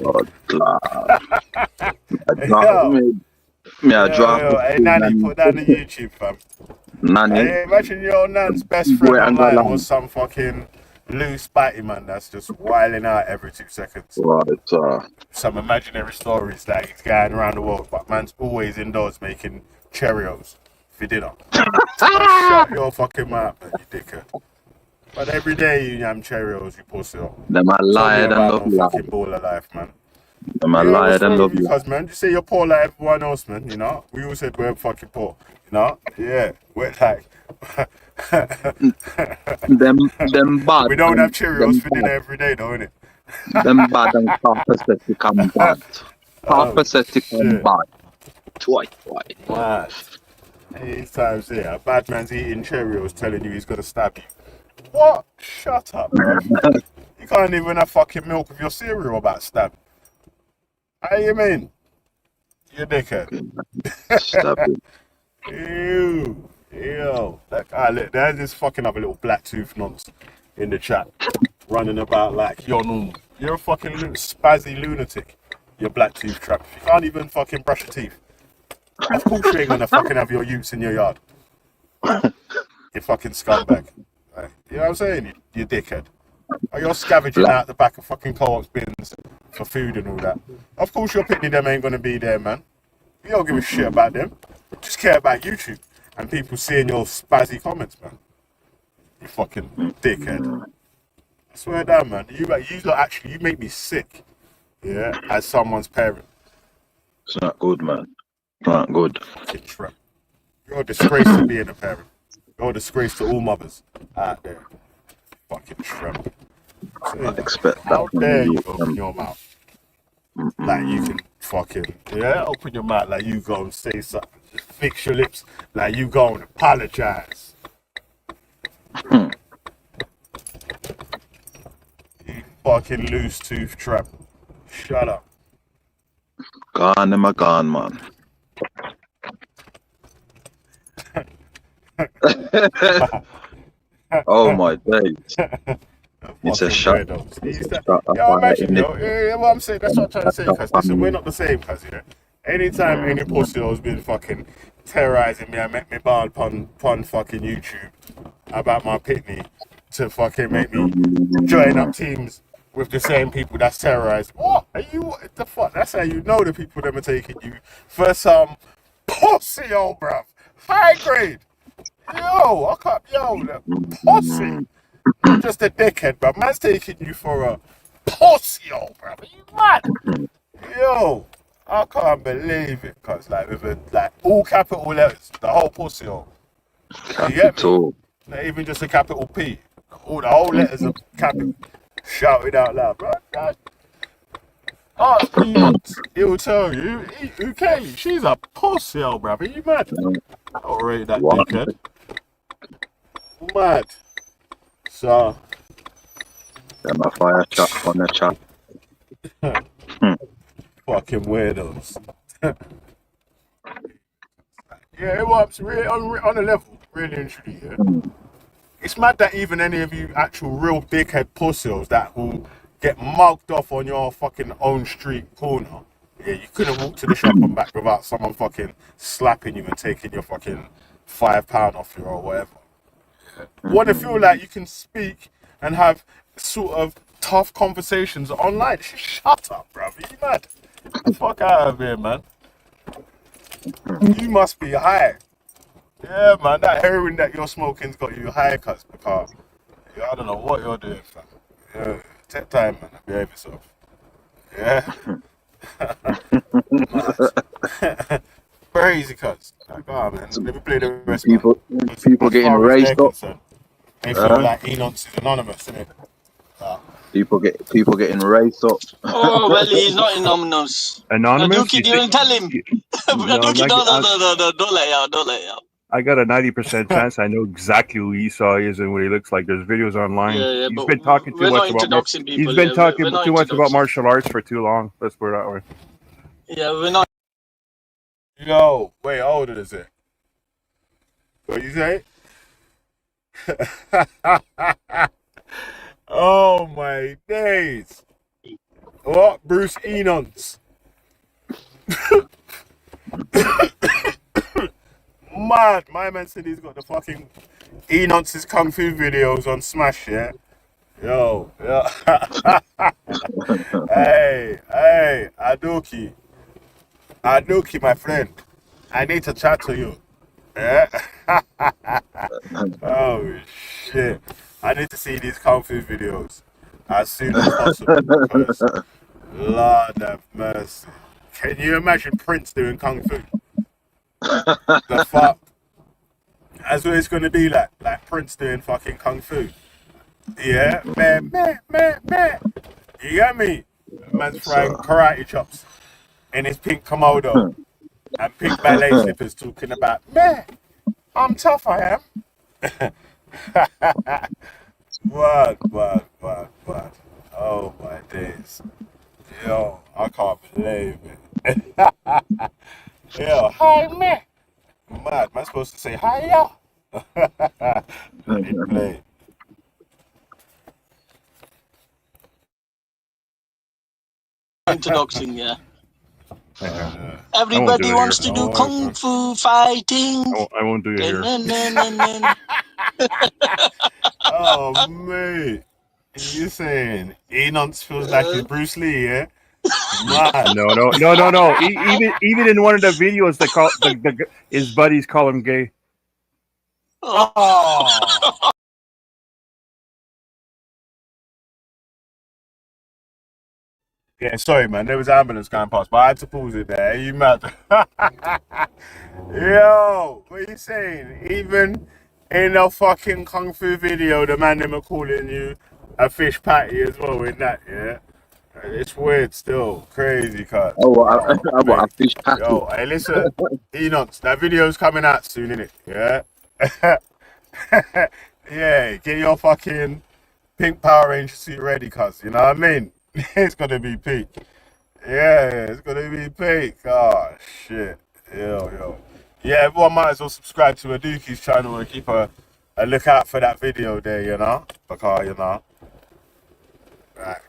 God, Hey, Nanny, put that on the YouTube, fam. Nanny. Hey, imagine your nan's best friend online was some fucking loose spatty man that's just wilding out every 2 seconds. Right, Some imaginary stories that he's going around the world, but man's always indoors making Cheerios for dinner. Shut your fucking mouth, man, you dickhead. But every day you yam Cheerios, you pussy up. Them a liar and love no fucking ball of life, man. Them a liar and love you. Because, man, you say you're poor like everyone else, man, you know? We all said we're fucking poor, you know? Yeah, we're like... them bad. We don't have Cheerios for dinner every day, though, innit? Them bad and pathetic and bad. Pathetic and bad. Twice. Man, these times here, a bad man's eating Cheerios telling you he's gonna stab you. What? Shut up, bro. You can't even have fucking milk with your cereal about stab. How you mean? You dickhead. Stab him. Ew. Look, there's this fucking other little black tooth nonce in the chat running about like you're normal. You're a fucking spazzy lunatic. You're black tooth trap. You can't even fucking brush your teeth. Of course you ain't gonna fucking have your utes in your yard. You fucking scumbag. Right. You know what I'm saying? You dickhead. Or you're scavenging out the back of fucking co-ops bins for food and all that. Of course your pitney them ain't gonna be there, man. You don't give a shit about them. You just care about YouTube and people seeing your spazzy comments, man. You fucking dickhead. I swear down, man. You make me sick. Yeah, as someone's parent. It's not good, man. It's not good. Fucking trap. You're a disgrace to being a parent. You're a disgrace to all mothers out there. Fucking tramp. I expect that. How dare you open your mouth? Like you can fucking, open your mouth like you go and say something. Fix your lips like you go and apologize. You fucking loose tooth trap. Shut up. Gone am I gone, man. Oh my days. It's a shot. Yo, imagine, what I'm saying, that's what I'm trying to say, cuz listen, we're not the same, cuz, yeah. Anytime any pussy has been fucking terrorizing me and make me ball pon fucking YouTube about my pitney to fucking make me join up teams with the same people that's terrorized. What the fuck? That's how you know the people that are taking you for some pussy, bruv. High grade. Yo, I can't, the pussy. You're just a dickhead, bruv. Man's taking you for a pussy, bruv. Are you mad? Yo, I can't believe it, cuz, like all capital letters, the whole pussy, You get me? Not even just a capital P. The whole letters are capital. Shout it out loud, bro. Ask Peanuts, he'll tell you. Okay, she's a pussy, bruv. Are you mad? Don't rate that dickhead. Mad. So. Them a fire chat on the chat. Fucking weirdos. Yeah, it works really on a level, really and truly, yeah. It's mad that even any of you actual real dickhead pussies that will get mugged off on your fucking own street corner. Yeah, you couldn't walk to the shop and back without someone fucking slapping you and taking your fucking £5 off you or whatever. want to feel like you can speak and have sort of tough conversations online. Shut up, bruv. You mad? Get the fuck out of here, man. You must be high. Yeah, man. That heroin that you're smoking's got you high, cuz, because I don't know what you're doing, fam. Yeah, take time, man. Behave yourself. Yeah. Crazy, cuz. Like, oh, man. Let me play the rest, People getting raised up. They feel like Enoch is anonymous, innit? People getting raised up. Oh, well, he's not anonymous. Anonymous? Aduki, you didn't tell him. Aduki, no, don't let it out. Don't let it out. I got a 90% chance I know exactly who Esau is and what he looks like. There's videos online. Yeah, He's but been talking too we're much not about introducing he's people. been Yeah, talking we're not too much about introducing. martial arts for too long. Let's put it that way. Yeah, we're not. Yo, wait, how old is it? What you say? Oh my days. What? Bruce Enons. Mad. My man said he's got the fucking Enons' Kung Fu videos on Smash, yeah? Yo, yo. Hey, Adoki, my friend. I need to chat to you. Yeah? Oh, shit. I need to see these Kung Fu videos as soon as possible because, Lord have mercy. Can you imagine Prince doing Kung Fu? The fuck? That's what it's going to be like Prince doing fucking Kung Fu. Yeah? Man. You get me? Man's frying karate chops in his pink Komodo and pink ballet slippers talking about, man, I'm tough, I am. What? Oh my days. Yo, I can't believe it. Yo, hi, man. Mad, am I supposed to say hi, yo? Let me play. Introducing, yeah. Everybody wants to do kung fu fighting. I won't do it here. Oh, mate. You saying Enons feels like he's Bruce Lee, yeah? Man. No. Even in one of the videos, they call his buddies call him gay. Oh. Yeah, sorry, man. There was an ambulance going past, but I had to pause it there. Are you mad? Yo, what are you saying? Even in a fucking Kung Fu video, the man them are calling you a fish patty as well in that, yeah? It's weird still. Crazy, cut. A fish patty. Yo, hey, listen. Enoch, that video's coming out soon, innit? Yeah? Yeah, get your fucking pink Power Ranger suit ready, cuz. You know what I mean? It's gonna be peak. Yeah, it's gonna be peak. Oh, shit. Yo. Yeah, everyone might as well subscribe to Aduki's channel and keep a lookout for that video there, you know? Because, you know, like,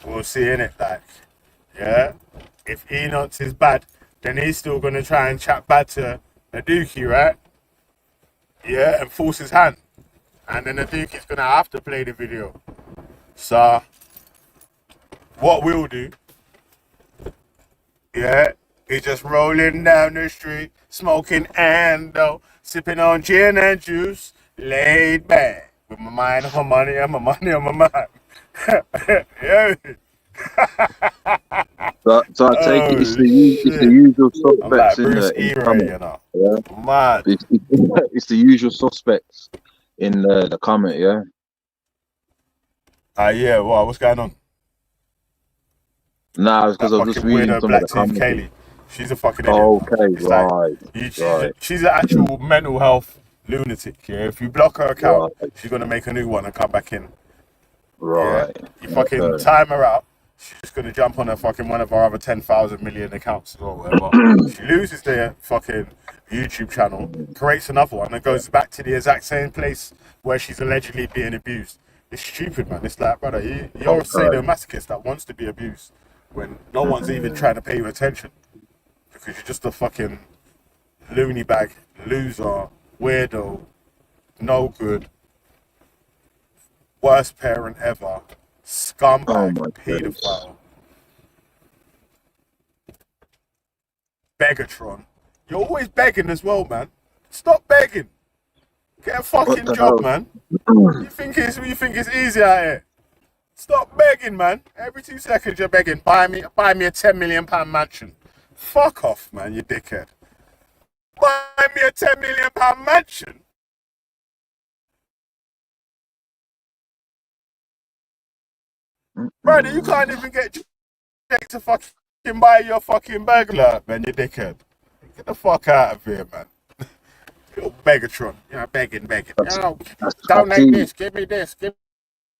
we'll see in it, like, yeah? If Enoch is bad, then he's still gonna try and chat bad to Aduki, right? Yeah, and force his hand. And then Aduki's gonna have to play the video. So, what we'll do, yeah, is just rolling down the street, smoking ando, sipping on gin and juice, laid back, with my mind on my money and my money on my mind. Yeah. So I take it it's the usual suspects I'm like in the comment. you know? Yeah? Mad. It's the usual suspects in the comment, yeah? Yeah, what's going on? Nah, it's because I was just reading some of the comments. Kaylee. She's a fucking idiot. Okay, right. She's an actual mental health lunatic, yeah? If you block her account, she's going to make a new one and come back in. Right. Yeah? You fucking time her out, she's just going to jump on one of our other 10,000 million accounts or whatever. She loses their fucking YouTube channel, creates another one, and goes back to the exact same place where she's allegedly being abused. It's stupid, man. It's like, brother, you're a sadomasochist that wants to be abused when no one's even trying to pay you attention because you're just a fucking loony bag, loser, weirdo, no good, worst parent ever, Oh scumbag, my goodness. pedophile, Begatron. You're always begging as well, man. Stop begging. Get a What fucking the job, hell? man. You think it's easy out here? Stop begging, man. Every 2 seconds you're begging. Buy me a £10 million mansion. Fuck off, man, you dickhead. Buy me a £10 million mansion. Brother, you can't even get checked to fucking buy your fucking burglar, man, you dickhead. Get the fuck out of here, man. You're Begatron. You're begging. That's, You know, I donate see. this, give me this,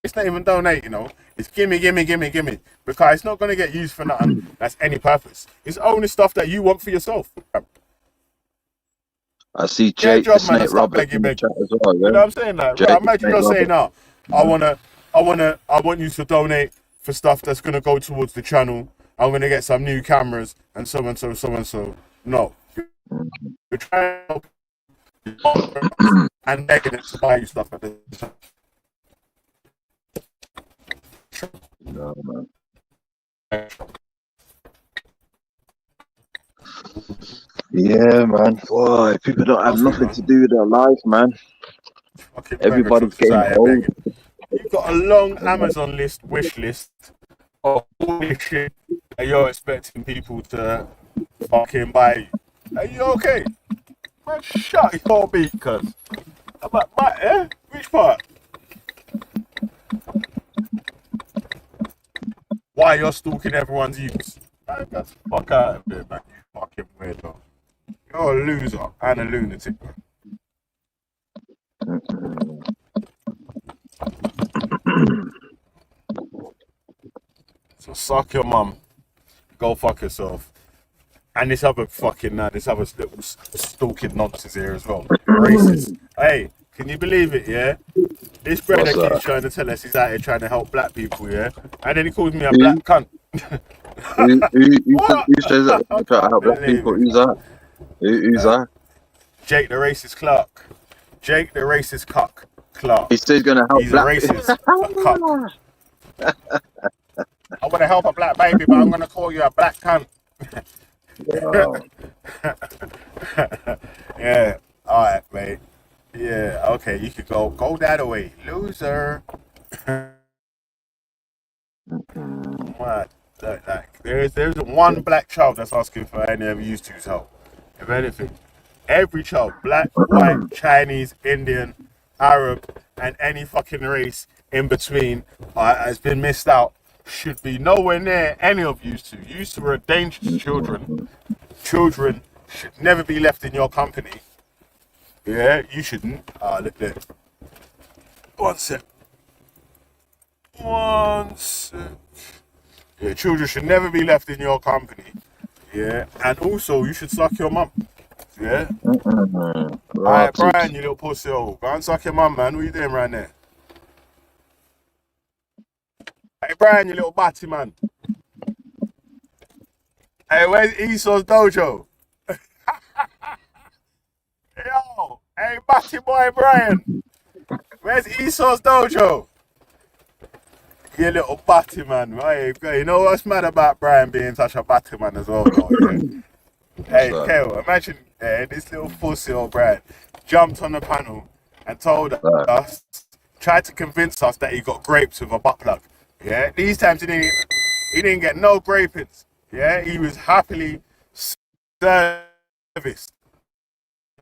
It's not even donate, you know. It's gimme. Because it's not going to get used for nothing that's any purpose. It's only stuff that you want for yourself. I see Get a Jake the job, man, and Snake stop Roberts begging. in the chat as well. You know Yeah, what I'm saying? Like, Jake right, the imagine Snake you're saying, Roberts. I want you to donate for stuff that's going to go towards the channel. I'm going to get some new cameras and so and so. No. You're trying to and begging it to buy you stuff at the time. No, man. Yeah, man. Boy, people don't have nothing to do with their life, man. Fucking Everybody's Begatrons getting out here old. begging. You've got a long Amazon wish list of all this shit that you're expecting people to fucking buy you. Are you okay? Man, shut your beak, cuz. Which part? Why you're stalking everyone's use? Man, get the fuck out of here, man. You fucking weirdo. You're a loser and a lunatic, man. So suck your mum. Go fuck yourself. And this other little stalking nonsense here as well. Racist. Hey, can you believe it, yeah? This brother What's that? keeps trying to tell us he's out here trying to help black people, yeah? And then he calls me a black cunt. Who says that? Try to help black people. Who's that? Who's that? Jake the racist Clark. Jake the racist cuck Clark. He says he's gonna help He's black a racist cuck. I want to help a black baby, but I'm going to call you a black cunt. Wow. Yeah, alright, mate. Yeah, okay, you could go that way, loser. What? Like, there's one black child that's asking for any of you two's help. If anything, every child, black, white, Chinese, Indian, Arab, and any fucking race in between has been missed out. Should be nowhere near any of you two. You two are dangerous children. Children should never be left in your company. Yeah, you shouldn't. Look there. One sec. Yeah, children should never be left in your company. Yeah, and also you should suck your mum. Yeah. Alright, Brian, you little pussy hole. Go and suck your mum, man. What are you doing right there? Hey, Brian, you little batty man. Hey, where's Esau's dojo? Yo, hey, batty boy Brian. Where's Esau's dojo? You little batty man. Hey, you know what's mad about Brian being such a batty man as well, though, yeah? Hey, Kale, imagine this little pussy old Brian jumped on the panel and told us, tried to convince us that he got grapes with a butt plug. Yeah, these times he didn't get no grapings. Yeah, he was happily serviced.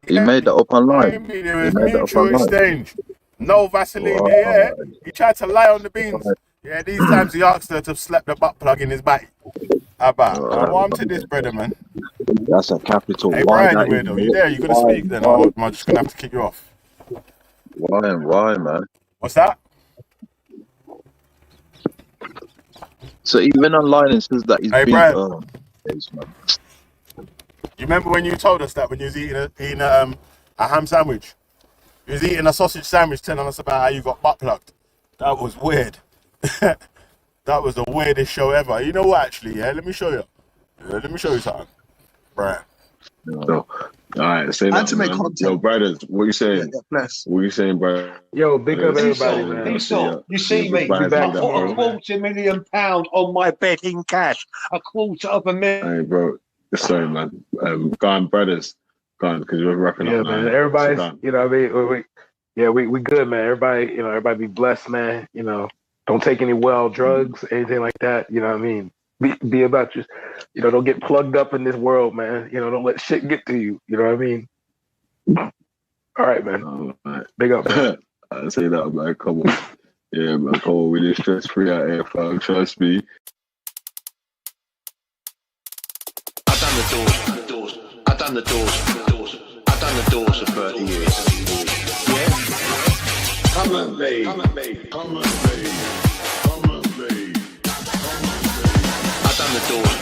He made that up online. It was mutual exchange. No Vaseline. Wow. Yeah, he tried to lie on the beans. Yeah, these times he asked her to slap the butt plug in his back. What happened to this, brother, man? That's a capital. Hey, Brian, you weirdo. You there? You gonna speak then? Or am I just gonna have to kick you off? Why, man? What's that? So even online it says that he's Hey, been. Brian. Oh, geez, man. You remember when you told us that when you was eating a ham sandwich? You was eating a sausage sandwich telling us about how you got butt plugged. That was weird. That was the weirdest show ever. You know what, actually, yeah? Let me show you. Yeah, let me show you something. Brian. So, All right, say And that, to make man. content. Yo, brothers, what you saying? Yeah, bless. What you saying, bro? Yo, big up everybody, man. Esau, you see me? Be I back put tomorrow, a man. £250,000 on my bet in cash. £250,000. Hey, bro. Sorry, man. Go on, brothers. Go on, because we're wrapping Yeah, up now. man. So Everybody's, go on. you know, what I mean, we good, man. Everybody be blessed, man. You know, don't take any wild drugs, anything like that. You know what I mean? Be about you. You know, don't get plugged up in this world, man. You know, don't let shit get to you. You know what I mean? All right, man. All right. Big up, man. I say that, man. Come on. Yeah, man. Come on. We live stress free out here, fam. Trust me. I've done the doors. I've done the doors. I've done the doors for 30 years. Yeah. Come at me. Come at me. Come at me. Come at me. I've done the doors.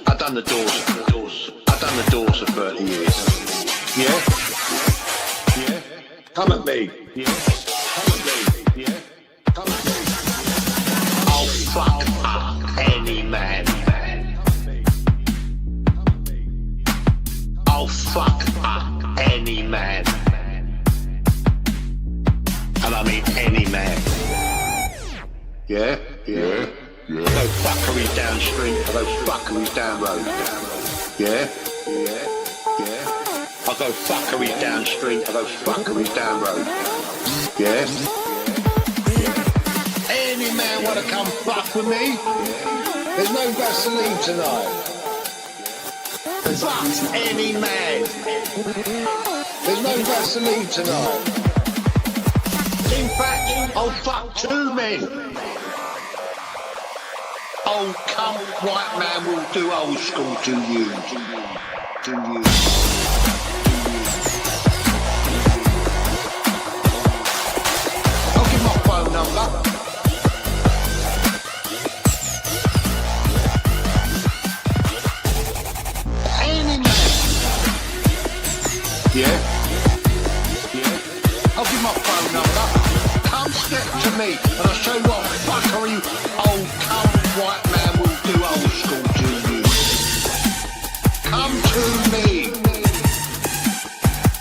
I've done the doors. I've done the doors for 30 years. Yeah. Yeah. Come at me. Yeah. Come at me. Yeah. Come at me. I'll fuck up any man. I'll fuck up any man. And I mean any man. Yeah? Yeah? Yeah. I go fuckeries down street, I go fuckeries down road. Yeah? Yeah? Yeah? I go fuckeries down street, I go fuckeries down road. Yeah? Any man wanna come fuck with me? There's no Vaseline tonight. Fuck any man. There's no Vaseline tonight. In fact, I'll fuck two men. Old cunt white man will do old school to you. To you. I'll give my phone number. Yeah? Yeah? I'll give my phone number. Come step to me and I'll show you what fuckery old cunt white man will do old school to you. Come to me.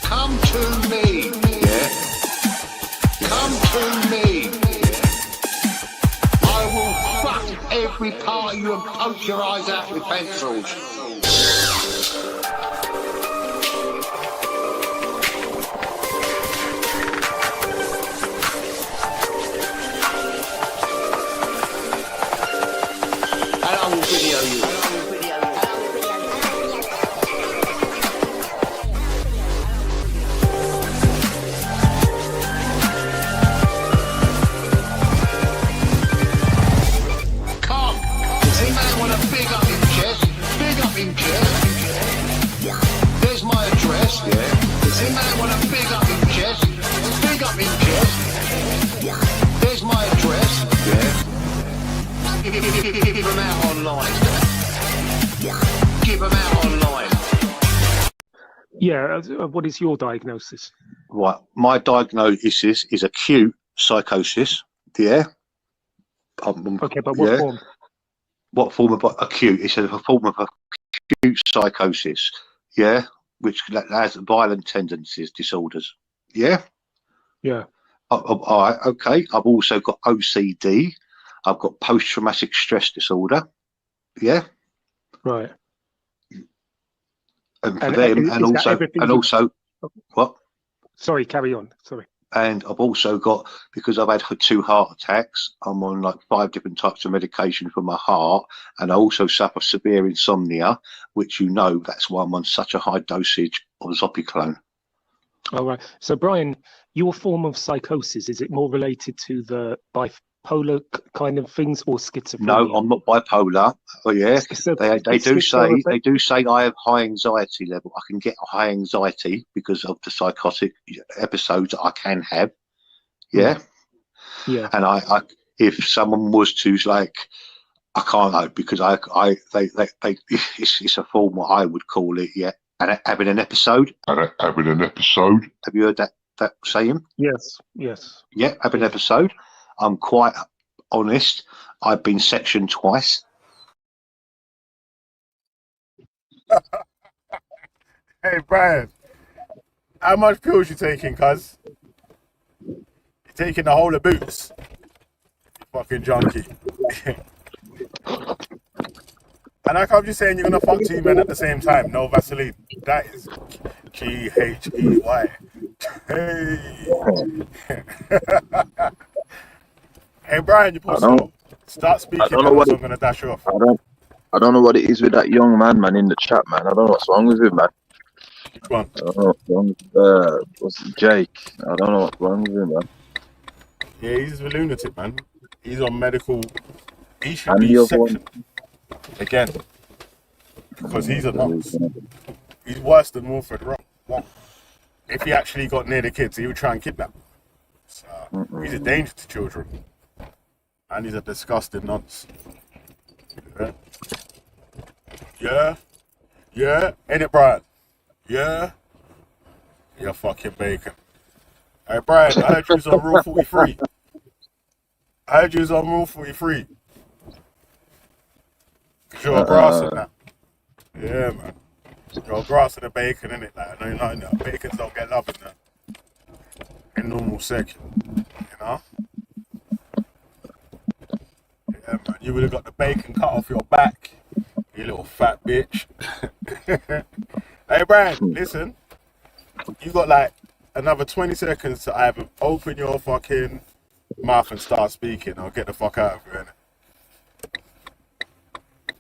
Come to me. Yeah? Come to me. I will fuck every part of you and poke your eyes out with pencils. Video you. Come, does any man want to big up him chest? Big up him chest. There's my address. Yeah. Does any man want to big up him chest? Big up him chest. There's my address. Yeah. Give them out online. Give them out online. Yeah, what is your diagnosis? Right, my diagnosis is acute psychosis. Yeah. Okay, but what form? What form of acute? It's a form of acute psychosis. Yeah, which has violent tendencies, disorders. Yeah. Yeah. All right. Okay. I've also got OCD. I've got post-traumatic stress disorder. Yeah. Right. And for them, and also, what? Sorry, carry on. Sorry. And I've also got, because I've had 2 heart attacks, I'm on like 5 different types of medication for my heart, and I also suffer severe insomnia, which that's why I'm on such a high dosage of Zopiclone. All right. So, Brian, your form of psychosis, is it more related to the bipolar kind of things or schizophrenia? No, I'm not bipolar. Oh yeah, they do say I have high anxiety level. I can get high anxiety because of the psychotic episodes that I can have. Yeah, yeah. And I if someone was to like, I can't know because it's a form what I would call it. Yeah, and having an episode. Having an episode. Have you heard that saying? Yes. Yes. Yeah, having an episode. I'm quite honest. I've been sectioned twice. Hey, Brian, how much pills you taking, cuz? You taking the whole of boots? Fucking junkie. And I can't just saying you're gonna fuck two men at the same time. No Vaseline. That is GHEY. Hey. Hey, Brian, you I pussy. don't. Start I speaking, don't know man, or what so it. I'm gonna dash you off. I don't know what it is with that young man in the chat, man. I don't know what's wrong with him, man. Which one? I don't know what's wrong with, what's it, Jake? I don't know what's wrong with him, man. Yeah, he's a lunatic, man. He's on medical. He should And be the other one. sectioned again because he's a nonce. He's worse than Wilfred Wong. If he actually got near the kids, he would try and kidnap them. So, he's a danger to children, and he's a disgusting nonce. Yeah, ain't it, Brian? Yeah, you're fucking bacon. Hey, Brian, I heard you was on Rule 43. I heard you was on Rule 43. Cause you're a grass and that. Yeah, man. You're a grass and a bacon, innit? Like, no. Bacons don't get love in normal section. You know? Yeah, man. You would have got the bacon cut off your back. You little fat bitch. Hey, Brian, listen. You got like another 20 seconds to either open your fucking mouth and start speaking or get the fuck out of here, innit?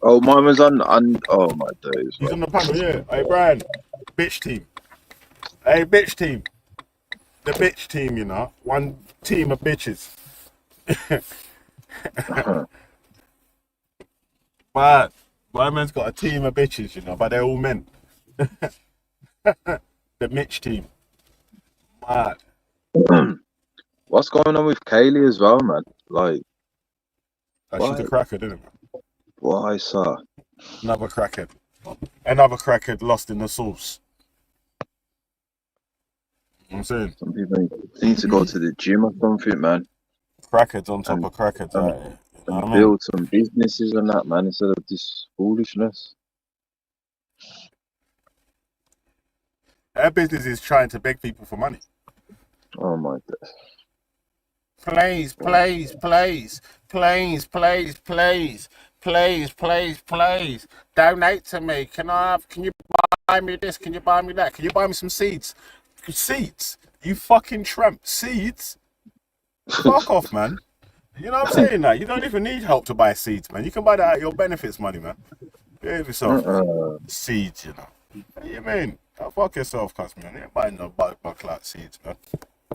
Oh, mine was on. Oh my days. He's on the panel, yeah. Hey, Brian, bitch team. Hey, bitch team. The bitch team, you know. One team of bitches. Man, my man's got a team of bitches, you know, but they're all men. The Mitch team. Mad. What's going on with Kaylee as well, man? Like, she's a crackhead, isn't it, man? Why, sir? Another crackhead. Another crackhead lost in the sauce. You know what I'm saying? Some people need to go to the gym or something, man. Crackheads on top of crackheads, right? And build some businesses and that, man, instead of this foolishness. Her business is trying to beg people for money. Oh my God. Please, donate to me. Can you buy me this? Can you buy me that? Can you buy me some seeds? Seeds? You fucking tramp. Seeds? Fuck off, man. You know what I'm saying? That you don't even need help to buy seeds, man. You can buy that out of your benefits money, man. Give yourself seeds, you know. What do you mean? Fuck yourself, cuz, man. You ain't buying no buckler seeds, man.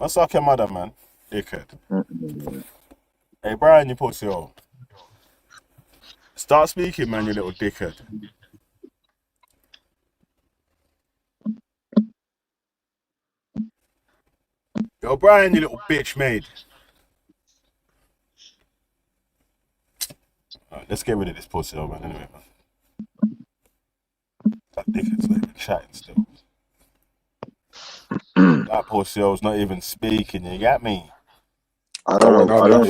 I'll suck your mother, man. Dickhead. Hey, Brian, you pussy hole. Start speaking, man, you little dickhead. Yo, Brian, you little bitch maid. Alright, let's get rid of this pussy hole, man, anyway, man. That dickhead's not even chatting still. That pussy hole's not even speaking, you get me? I don't know. I don't know what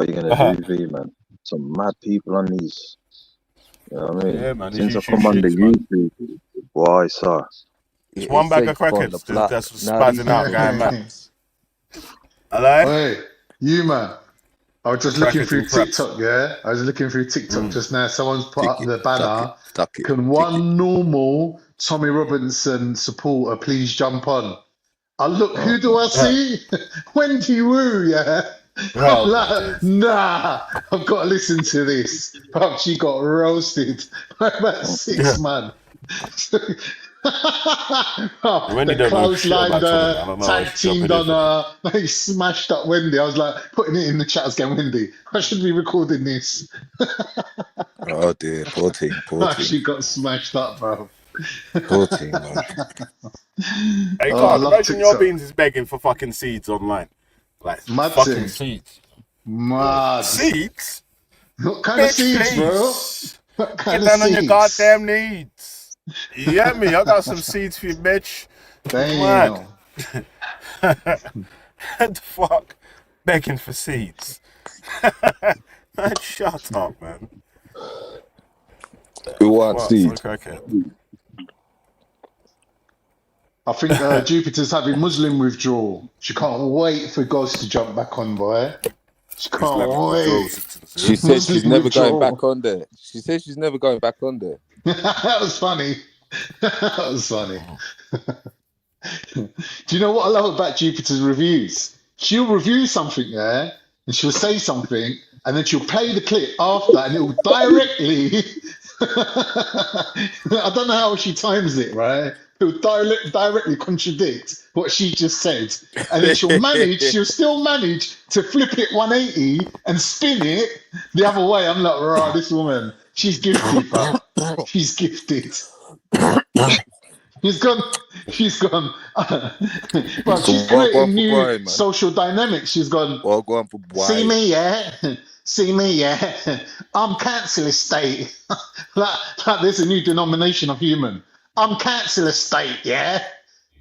you're gonna do, V, man. Some mad people on these. You know what I mean? Yeah, man. Since I come on the YouTube, why, sir? It's one bag of crackheads that's spazzing out, going mad. Hello? Hey, you man. I was just looking through TikTok, yeah? I was looking through TikTok just now. Someone's put up the banner. Can one normal Tommy Robinson supporter please jump on? I look, who do I see? Wendy Wu, yeah? I'm like, nah, I've got to listen to this. But she got roasted by about 6 man. Wendy The don't know shit clothesline, about Tommy, I don't know why tag she's teamed jumping on her. They smashed up Wendy. I was like, putting it in the chat again, Wendy. I should be recording this. Oh dear, poor team. She got smashed up, bro. Poor team, man. Hey, I Clark, love imagine your TikTok. beans is begging for fucking seeds online. Like, Mad fucking thing. seeds. Mad. Seeds? What kind of seeds, please. bro? What kind Get down of on your seeds? goddamn knees. You get me? I got some seeds for you, bitch. Damn. What the fuck? Begging for seeds. Man, shut up, man. Who wants What? seed? So crackhead. I think Jupiter's having Muslim withdrawal. She can't wait for Ghost to jump back on, boy. She can't wait. She said she's Muslim never going withdrawal. back on there. She said she's never going back on there. That was funny. That was funny. Do you know what I love about Jupiter's reviews? She'll review something there, and she'll say something, and then she'll play the clip after, and it'll directly. I don't know how she times it, right? It'll directly contradict what she just said, and then she'll still manage to flip it 180 and spin it the other way. I'm like, rah, this woman, she's gifted, bro. She's gifted. She's gone. Bro, she's creating new social dynamics. She's gone. See me, yeah. See me, yeah. I'm cancel estate. like there's a new denomination of human. I'm cancel estate, yeah.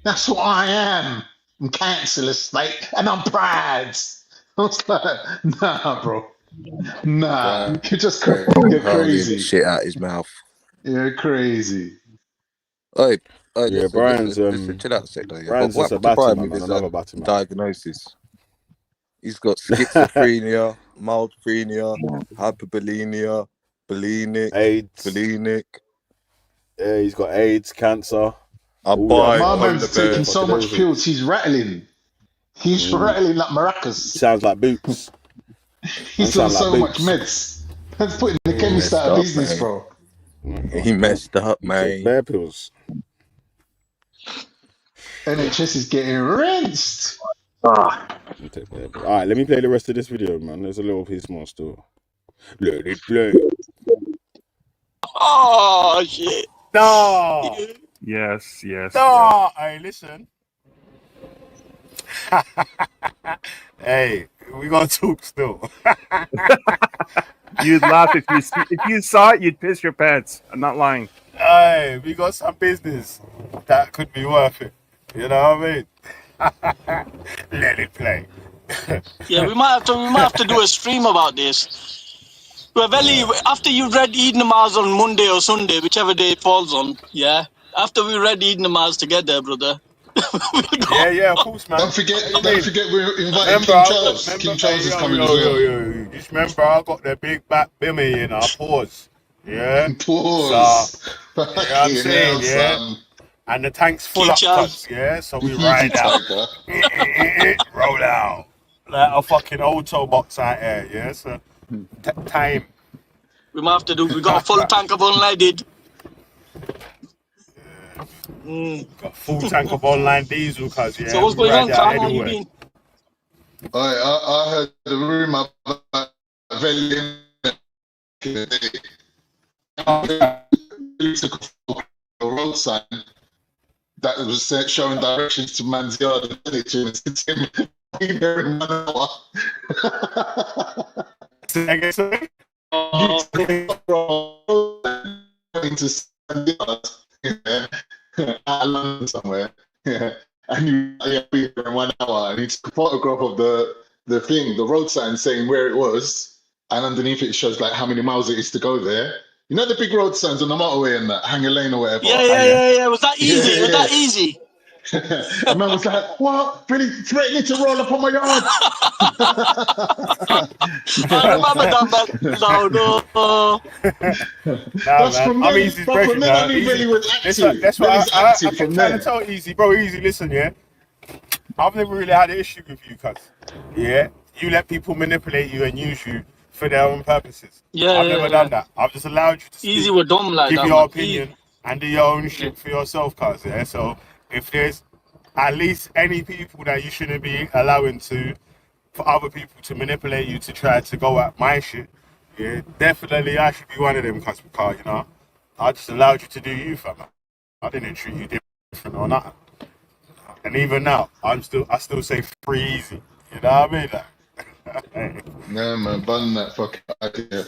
That's what I am. I'm cancel estate, and I'm proud. I was like, nah, bro. Nah, you're just you're crazy. Shit out his mouth. You're crazy. Oi, Yeah, listen, Brian's listen, chill out a sec though. Yeah. Brian's What just a happened to batty Brian man, with his another batty man. diagnosis? He's got schizophrenia, mild phrenia, hyperbulimia, bulimic. Yeah, he's got AIDS, cancer. My man's taking so much pills, he's rattling. He's rattling like maracas. Sounds like Boots. He's on so much meds. That's putting the chemist out of business, man. bro. He messed up, man. Bear pills. NHS is getting rinsed. Alright, let me play the rest of this video, man. There's a little piece more still. Let it play. Oh shit. No. Yes. No. Hey, listen. Hey, we gotta talk still. You'd laugh if you saw it. You'd piss your pants. I'm not lying. Hey, we got some business that could be worth it. You know what I mean? Let it play. Yeah, we might have to do a stream about this. Well, after you read Eid Namaz on Monday or Sunday, whichever day it falls on, yeah. After we read Eid Namaz together, brother. Yeah, of course, man. Don't forget we're inviting King Charles. King Charles is coming as well. Yo. Just remember, I got the big back bimmy, you know. Pause. Yeah. Pause. So, you know what I'm saying, yeah. Son. And the tank's full up cuts, yeah. So we ride out, roll out like a fucking auto box out here, yeah. So time. We might have to do. We got a full tank of unleaded. Got full tank of online diesel, cuz yeah. So what's going on, Cam? How you been? I heard the rumor about Velian took a road sign that was showing directions to man's yard and it's him being there in 1 hour. Into yard, out of London somewhere, and you be there in 1 hour, and he took a photograph of the thing, the road sign saying where it was, and underneath it shows like how many miles it is to go there. You know the big road signs on the motorway and that, Hanger Lane or whatever. Yeah. Was that easy? Was that easy? And man was like, what? Really threatening to roll up on my yard? I remember that, man. No. That's man. from I'm then. Easy's But break from then now. I knew really was active. That's what Really I active kept from trying then. to tell Easy, bro. Easy, listen, yeah. I've never really had an issue with you, cuz. Yeah, you let people manipulate you and use you for their own purposes. I've never done that. I've just allowed you to speak, Easy with dumb like give that, your man. opinion and do your own shit for yourself, cuz. Yeah. So if there's at least any people that you shouldn't be allowing for other people to manipulate you to try to go at my shit, yeah, definitely I should be one of them, cuz, because you know, I just allowed you to do you, fam. I didn't treat you different or nothing. And even now, I still say free easy. You know what I mean? Like, No man, bun that fucking idea.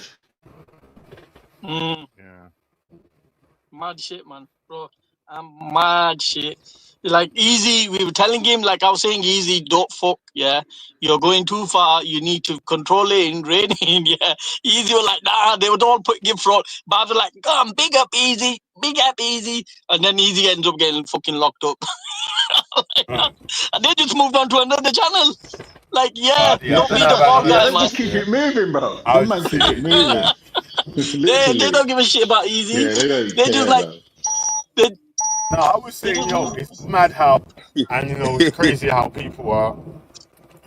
Yeah. Mad shit, man, bro. I'm mad shit. Like Easy, we were telling him, like I was saying, Easy, don't fuck, yeah. You're going too far. You need to control it and rein in, yeah. Easy was like, nah, they would all put him front. But they're like, come, big up Easy. And then Easy ends up getting fucking locked up. And they just moved on to another channel. Like, yeah, don't beat up all Yeah, guys, they man. just keep it moving, bro. The man keep it moving. They don't give a shit about Easy. Yeah, they don't They care, just like, man. No, I was saying, yo, it's mad how, and you know, it's crazy how people are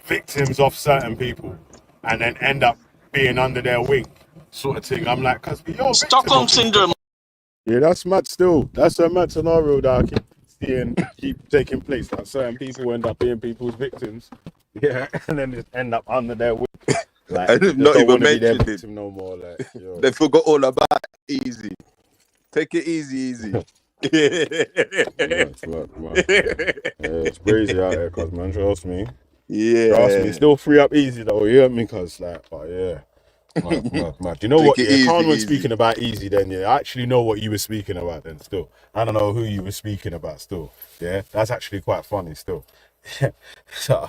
victims of certain people and then end up being under their wing, sort of thing. I'm like, cause you're Stockholm syndrome. Yeah, that's mad still. That's a mad scenario that I keep seeing keep taking place. Like certain people end up being people's victims. Yeah, and then just end up under their wing. Like, I they did not don't even want to be their mention victim no more. Like, yo. They forgot all about Easy. Take it easy. It's crazy out there, cause man, trust me. Yeah. Trust me, still free up easy though, you hear me? Cause like, but yeah. Mad. You know what? Yeah, Khan was speaking about Easy then, yeah. I actually know what you were speaking about then still. I don't know who you were speaking about still. Yeah, that's actually quite funny still. So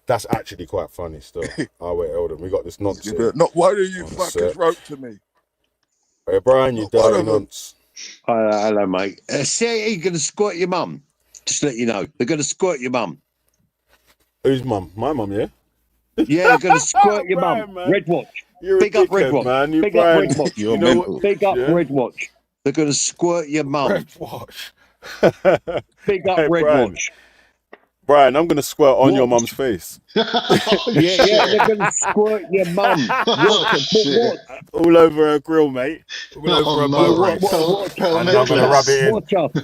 that's actually quite funny still. Oh wait, hold on, we got this nonsense. Not one of you fuckers wrote to me. Hey Brian, you dirty nonce. Hello, mate. See, you're going to squirt your mum. Just to let you know, they're going to squirt your mum. Whose mum? My mum, yeah. Yeah, they're going to squirt your mum. Red Watch. Big up Red Watch. Man. Big up Red Watch. You know what? Big up Red Watch. They're going to squirt your mum. Red Watch. Big up Red Watch. Brian, I'm going to squirt on your mum's face. Yeah, they're going to squirt your mum. What? All over her grill, mate. All over her boat. And I'm going to rub it in.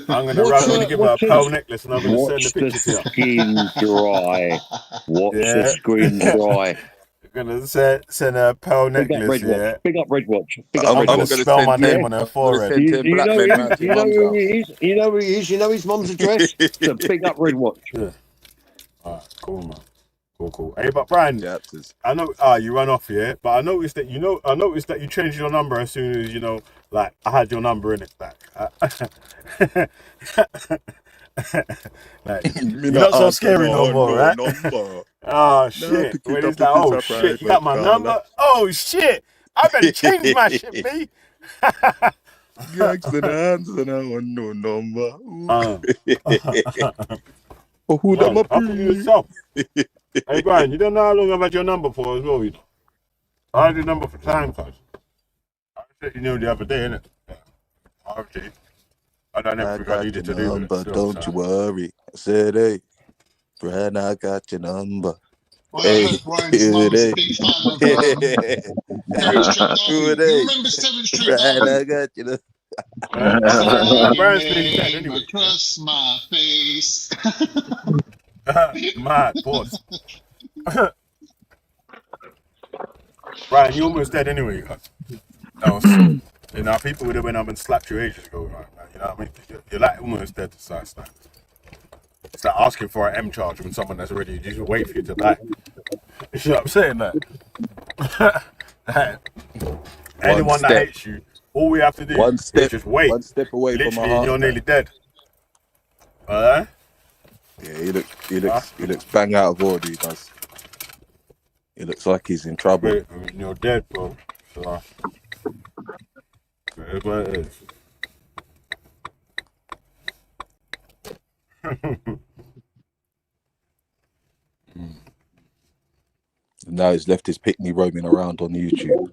I'm going to give her a pearl necklace and I'm going to send the picture to her. Skin dry. Watch the screen dry. I'm going to send her a pearl necklace, yeah. Big up Red Watch. I'm going to spell my name on her forehead. You know who he is? You know who he is? You know his mum's address? So big up Red Watch. Yeah. Alright, cool, man. Cool. Hey, but Brian, I know you run off here, but I noticed that you changed your number as soon as like I had your number in it back. Like, you're not so scary no more, right? Oh shit! When it's like, oh shit, you got my number? Oh shit! I better change my shit, B. Gangster hands and I want no number. Who them up yourself? Hey Brian, you don't know how long I've had your number for as well, you know. I had your number for time, cuz. I said the other day, innit? Yeah. I don't think I needed to do it. But don't you worry. I said, hey, Brian, I got your number. Hey, who it is? Who it is? Brian, I got you number. Brian's nearly dead anyway. Across my face. Mad, pause. Brian, you almost dead anyway, cuz. People would have went up and slapped you ages ago, right, man? You know what I mean? You're like almost dead to side stand. It's like asking for an M charge from someone that's already just wait for you to die. You know what I'm saying? That anyone that hates you, all we have to do is just wait. One step away literally, from my heart. You're nearly dead. Alright? Yeah, he looks bang out of order, he does. He looks like he's in trouble. I mean, you're dead, bro. So, it is what it is. Now he's left his picnic roaming around on YouTube.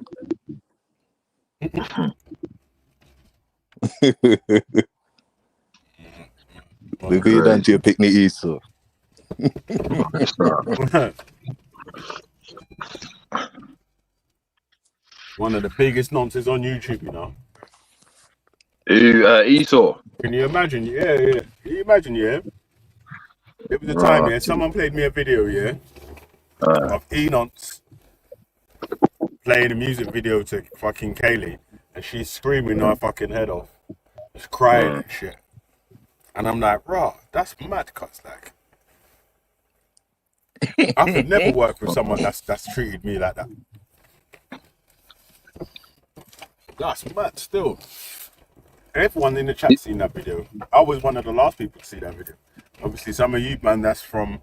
Look at you done to your picnic, Esau. One of the biggest nonsense on YouTube, you know. Esau. Can you imagine? Yeah. Can you imagine, yeah? There was a time, yeah, someone played me a video, yeah, of Enonce playing a music video to fucking Kaylee, and she's screaming her fucking head off. Just crying and shit. And I'm like, raw, that's mad, cuz, like. I could never work with someone that's treated me like that. That's mad still. Everyone in the chat seen that video. I was one of the last people to see that video. Obviously, some of you, man, that's from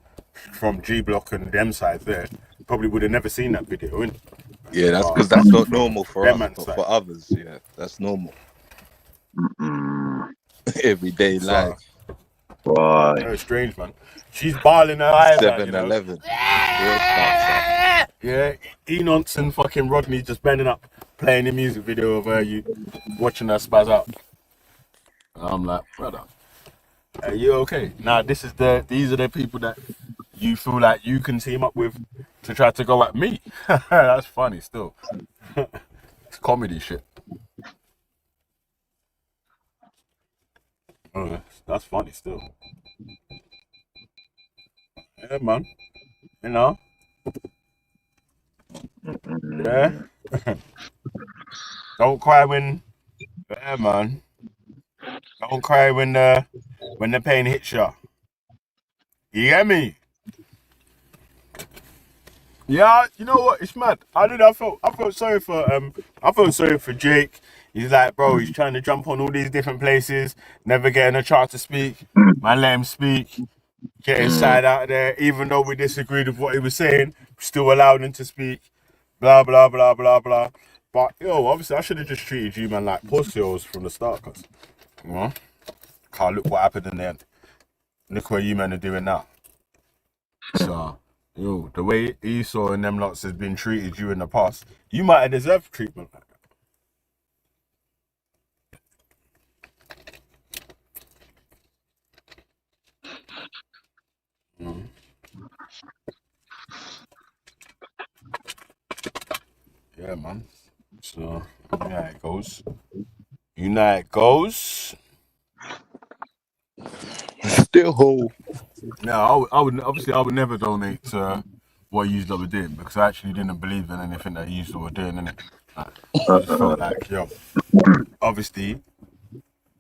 G Block and them sides there, probably would have never seen that video, innit? Yeah, that's because that's not normal for them us, man's but side. for others, yeah, that's normal. Everyday So, life. Why? very strange, man. She's bawling her eyes out, you know. 7-Eleven. Yeah, Enonce and fucking Rodney just bending up, playing the music video of you watching her spaz out. And I'm like, brother, are you okay? Now these are the people that you feel like you can team up with to try to go at me. That's funny still. It's comedy shit. That's funny still. Yeah, man. You know? Yeah. Don't cry when. Yeah, man. Don't cry when the pain hits you. You get me? Yeah, you know what? It's mad. I felt sorry for Jake. He's like, bro, he's trying to jump on all these different places, never getting a chance to speak. Man, let him speak. Get his side out there. Even though we disagreed with what he was saying, still allowed him to speak. Blah blah blah blah blah. But yo, obviously I should have just treated you, man, like pussies from the start, cause you know, can't look what happened in the end. Look what you men are doing now. So, yo, the way Esau and them lots has been treated you in the past, you might have deserved treatment like that. Yeah, man. So, yeah, it goes. You know how it goes. Still whole. No, I would never donate to what you were doing because I actually didn't believe in anything that you were doing, innit? I just felt like, yo, obviously,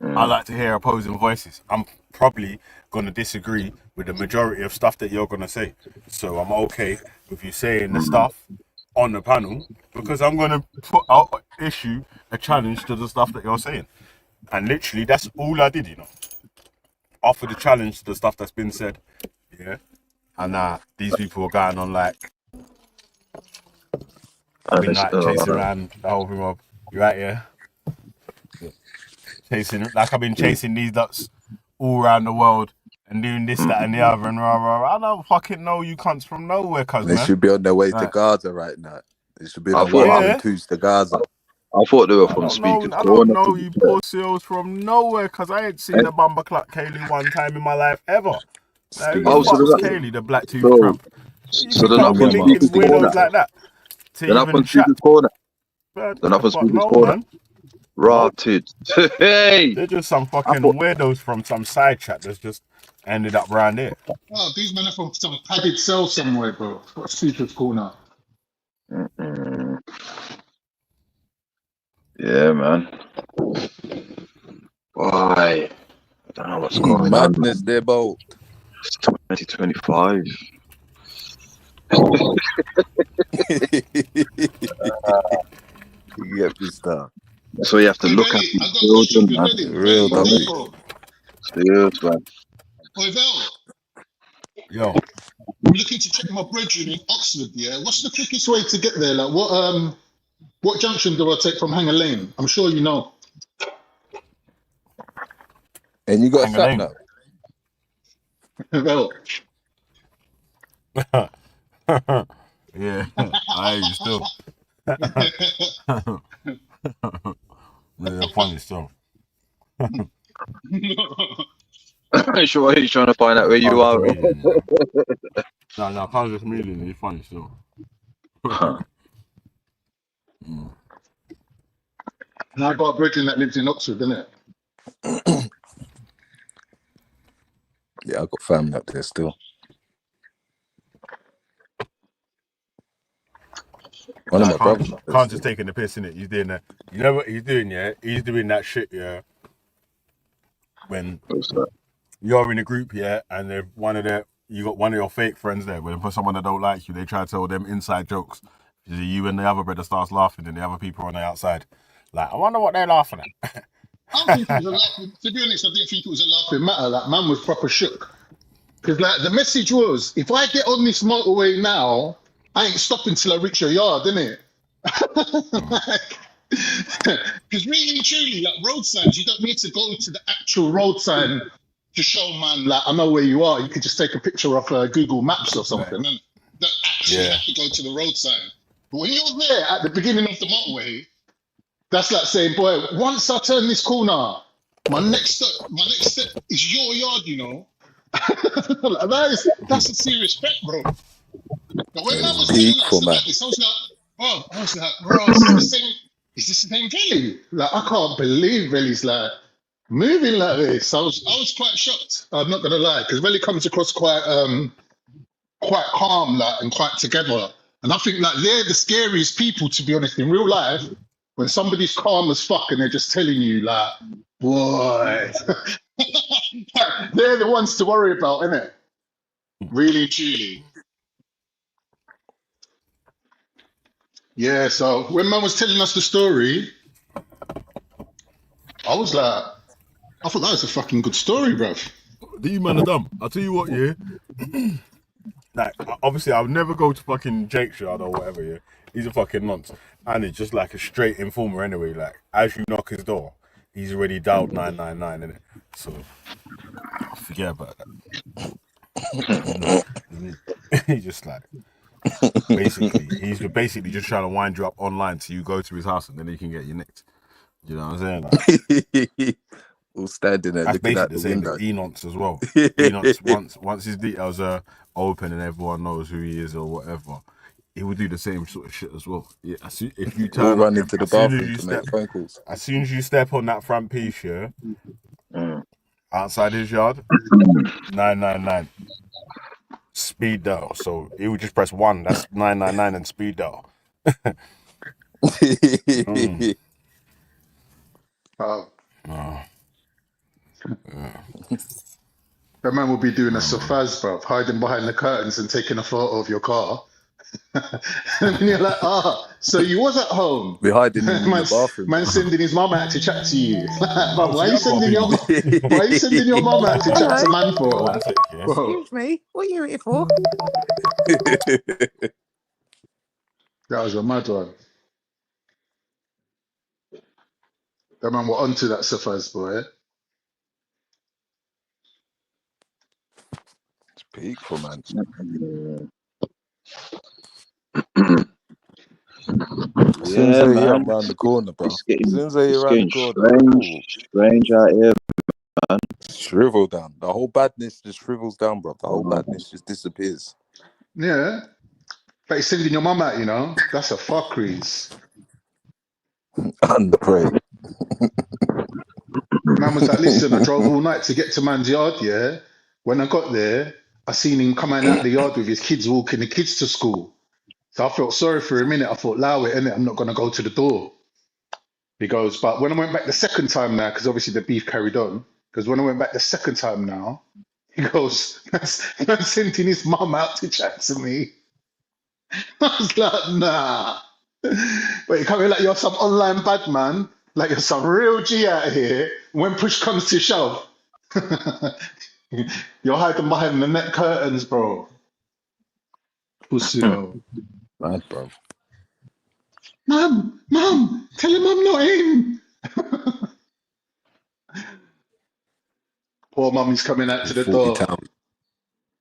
I like to hear opposing voices. I'm probably going to disagree with the majority of stuff that you're going to say. So I'm okay with you saying the stuff on the panel because I'm going to issue a challenge to the stuff that you're saying. And literally, that's all I did, you know. Offer the challenge to the stuff that's been said. Yeah. And these people are going on like, I've been like chasing around the whole thing of, you right here? Chasing, like I've been chasing these ducks all around the world and doing this, that, and the other, and rah, rah, rah. I don't fucking know you cunts from nowhere, cuz, They man. should be on their way to Gaza right now. They should be on 1-2s to Gaza. I thought they were from Speaker's I don't know you poor seals from nowhere, cuz I ain't seen a bumper clock Kaylee one time in my life ever. Like, who the fuck's Kaylee, the black tooth tramp? So they're not from linking Speaker's Corner. weirdos like that to They're not even from chat. Speaker's Corner. But They're not from Speaker's no, Corner. man. Rotted. Hey! They're just some fucking weirdos from some side chat that's just ended up around here. Oh, these men are from some padded cell somewhere, bro. What Speaker's Corner? Yeah, man. Why? I don't know what's going Madness, they're both. It's 2025. You get pissed off. So you have to look at these children, man. Real dummy. Serious, man. Oi, Vel. Yo. I'm looking to check my brethren in Oxford, yeah? What's the quickest way to get there? Like, what junction do I take from Hanger Lane? I'm sure you know. And you got a sat nav? Vel. Yeah, I you still. Really funny still. Sure, he's trying to find out where you are. No, can't just comedian. He's funny still. And I got a brethren that lives in Oxford, innit? Yeah, I got family up there still. One of my brothers. Can't just taking the piss in it. He's doing that. You know what he's doing, yeah? He's doing that shit, yeah. When you're in a group, yeah, and you got one of your fake friends there. When for someone that don't like you, they try to tell them inside jokes. You and the other brother starts laughing, and the other people are on the outside. Like, I wonder what they're laughing at. I don't think it was a laughing. To be honest, I didn't think it was a laughing matter. Like, man was proper shook. Because like the message was, if I get on this motorway now, I ain't stopping till I reach your yard, innit? Because really and truly, like road signs, you don't need to go to the actual road sign to show man, like I know where you are. You could just take a picture of Google Maps or something, and don't actually have to go to the road sign. But when you're there at the beginning of the motorway, that's like saying, boy, once I turn this corner, my next step is your yard, you know. Like, that's a serious bet, bro. But when I was telling us about this, I was like, bro, is this the same Kelly? Like, I can't believe Relly's like moving like this. I was quite shocked. I'm not gonna lie, because Relly comes across quite calm, like, and quite together. And I think like they're the scariest people, to be honest, in real life. When somebody's calm as fuck and they're just telling you, like, boy, they're the ones to worry about, innit? Really, truly. Yeah, so when man was telling us the story, I was like, I thought that was a fucking good story, bruv. These man are dumb. I'll tell you what, yeah. Like, obviously, I'll never go to fucking Jake's yard or whatever, yeah. He's a fucking nonce. And he's just like a straight informer anyway. Like, as you knock his door, he's already dialed 999, innit? So, forget about that. He's just like, he's basically just trying to wind you up online till you go to his house and then he can get you nicked. You know what I'm saying? Like, all standing there that's looking out the basically the same window. as Enonce as well. Enonce, once his details are open and everyone knows who he is or whatever, he would do the same sort of shit as well. Yeah, if you turn run into the bathroom to make phone calls. As soon as you step on that front piece, yeah, outside his yard, 999. Speed dial. So he would just press 1. That's 999 and speed dial. Oh. That man will be doing a safaz, bruv, hiding behind the curtains and taking a photo of your car. And you're like, so you was at home. We're hiding in the bathroom. Man sending his mum out to chat to you. But why are you sending your mum out to chat to man for? Excuse me, what are you here for? That was a mad one. That man were onto that safaz, boy. It's peaceful, man. As soon as they're around the corner, bro. As soon as they're around the corner, strange out here, man. Shrivel down. The whole badness just shrivels down, bro. The whole badness just disappears. Yeah. But he's sending your mum out, you know? That's a fuckeries. Unprayed. Man was like, listen, I drove all night to get to man's yard, yeah? When I got there, I seen him coming out the yard with his kids, walking the kids to school. So I felt sorry for a minute. I thought, allow it, innit? I'm not going to go to the door. He goes, but when I went back the second time now, because obviously the beef carried on, because when I went back the second time now, he goes, man sending his mum out to chat to me. I was like, nah. But you coming like you're some online bad man, like you're some real G out here. When push comes to shove, you're hiding behind the net curtains, bro. Pussy, yo. Mad, bro. Mum, tell him I'm not in. Poor mummy's coming out to the door.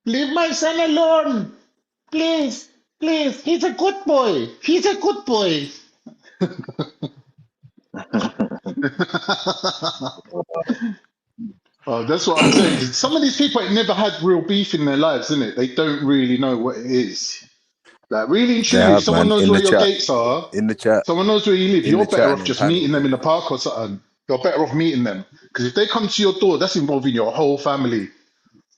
Leave my son alone. Please, he's a good boy. He's a good boy. Oh, that's what I'm saying. Some of these people ain't never had real beef in their lives, innit? They don't really know what it is. Like, really and truly, if someone knows where your gates are, in the chat, someone knows where you live, you're better off just panel. meeting them in the park or something. You're better off meeting them. Because if they come to your door, that's involving your whole family.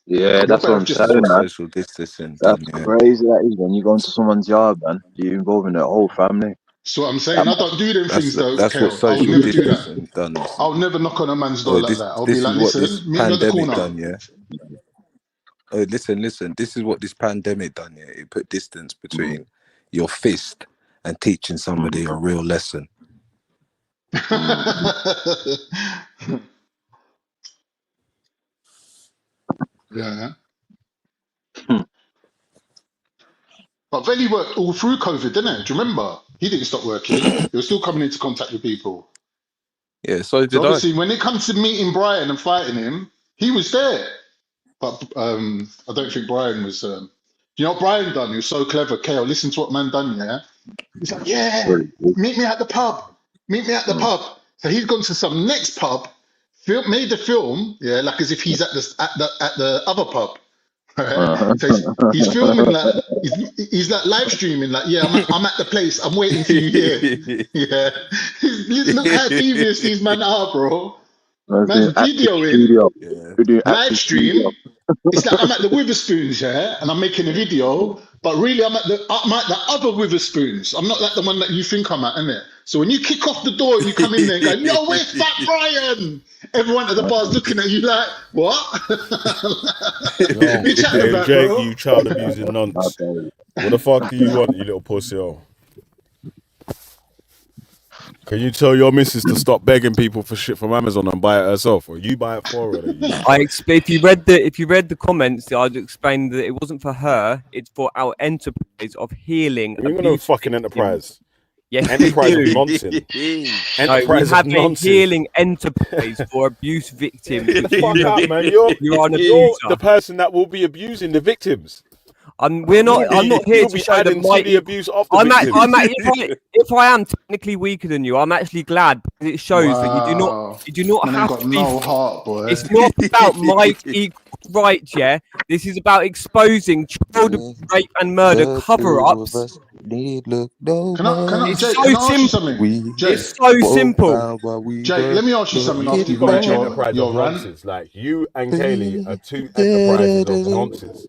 Yeah, that's what I'm saying, man. Social distancing. That's crazy, that is. When you go into someone's yard, man, you're involving their whole family. So what I'm saying, I don't do them things though. That's what I'll social never do that. distancing done. I'll never knock on a man's door like that. I'll be like, listen, meet me at the corner. Done, yeah. Oh, listen. This is what this pandemic done, yeah. It put distance between your fist and teaching somebody a real lesson. Yeah. But Veli worked all through COVID, didn't it? Do you remember? He didn't stop working. He was still coming into contact with people. Yeah, so So did I. obviously, when it comes to meeting Brian and fighting him, he was there. But I don't think Brian was. You know what Brian done? He was so clever. Kale, listen to what man done, yeah? He's like, yeah, meet me at the pub. Meet me at the pub. So he's gone to some next pub, made the film, yeah, like as if he's at the other pub. Right? So he's filming like he's like live streaming, like, yeah, I'm at the place, I'm waiting for you here. Yeah. Look how devious these men are, bro. Man's videoing, live stream. It's like I'm at the Witherspoons, yeah, and I'm making a video, but really I'm at the other Witherspoons. I'm not like the one that you think I'm at, innit? So when you kick off the door and you come in there and go, yo, where's Fat Brian? Everyone at the bar's looking at you like, what? Hey, Jake, you child abusing nonce. What the fuck do you want, you little pussy hole? Can you tell your missus to stop begging people for shit from Amazon and buy it herself, or you buy it for her? If you read the comments, I'd explain that it wasn't for her; it's for our enterprise of healing. You know, fucking enterprise. Yes, enterprise of nonsense. Enterprise we have of a nonsense. healing enterprise for abuse victims. Fuck up, man. You're an you're abuser. the person that will be abusing the victims. I'm not here to show that my the abuse of the victims. if I am technically weaker than you, I'm actually glad because it shows that you do not Man, have got to be. no heart, boy. It's not about my equal rights, yeah. This is about exposing child rape and murder cover-ups. Can I It's Jake, so can I ask you simple. something? Jake, It's so simple. Jake, let me ask you something after you got your rant. Nonsense. Like you and Kaylee are two enterprises of nonsense.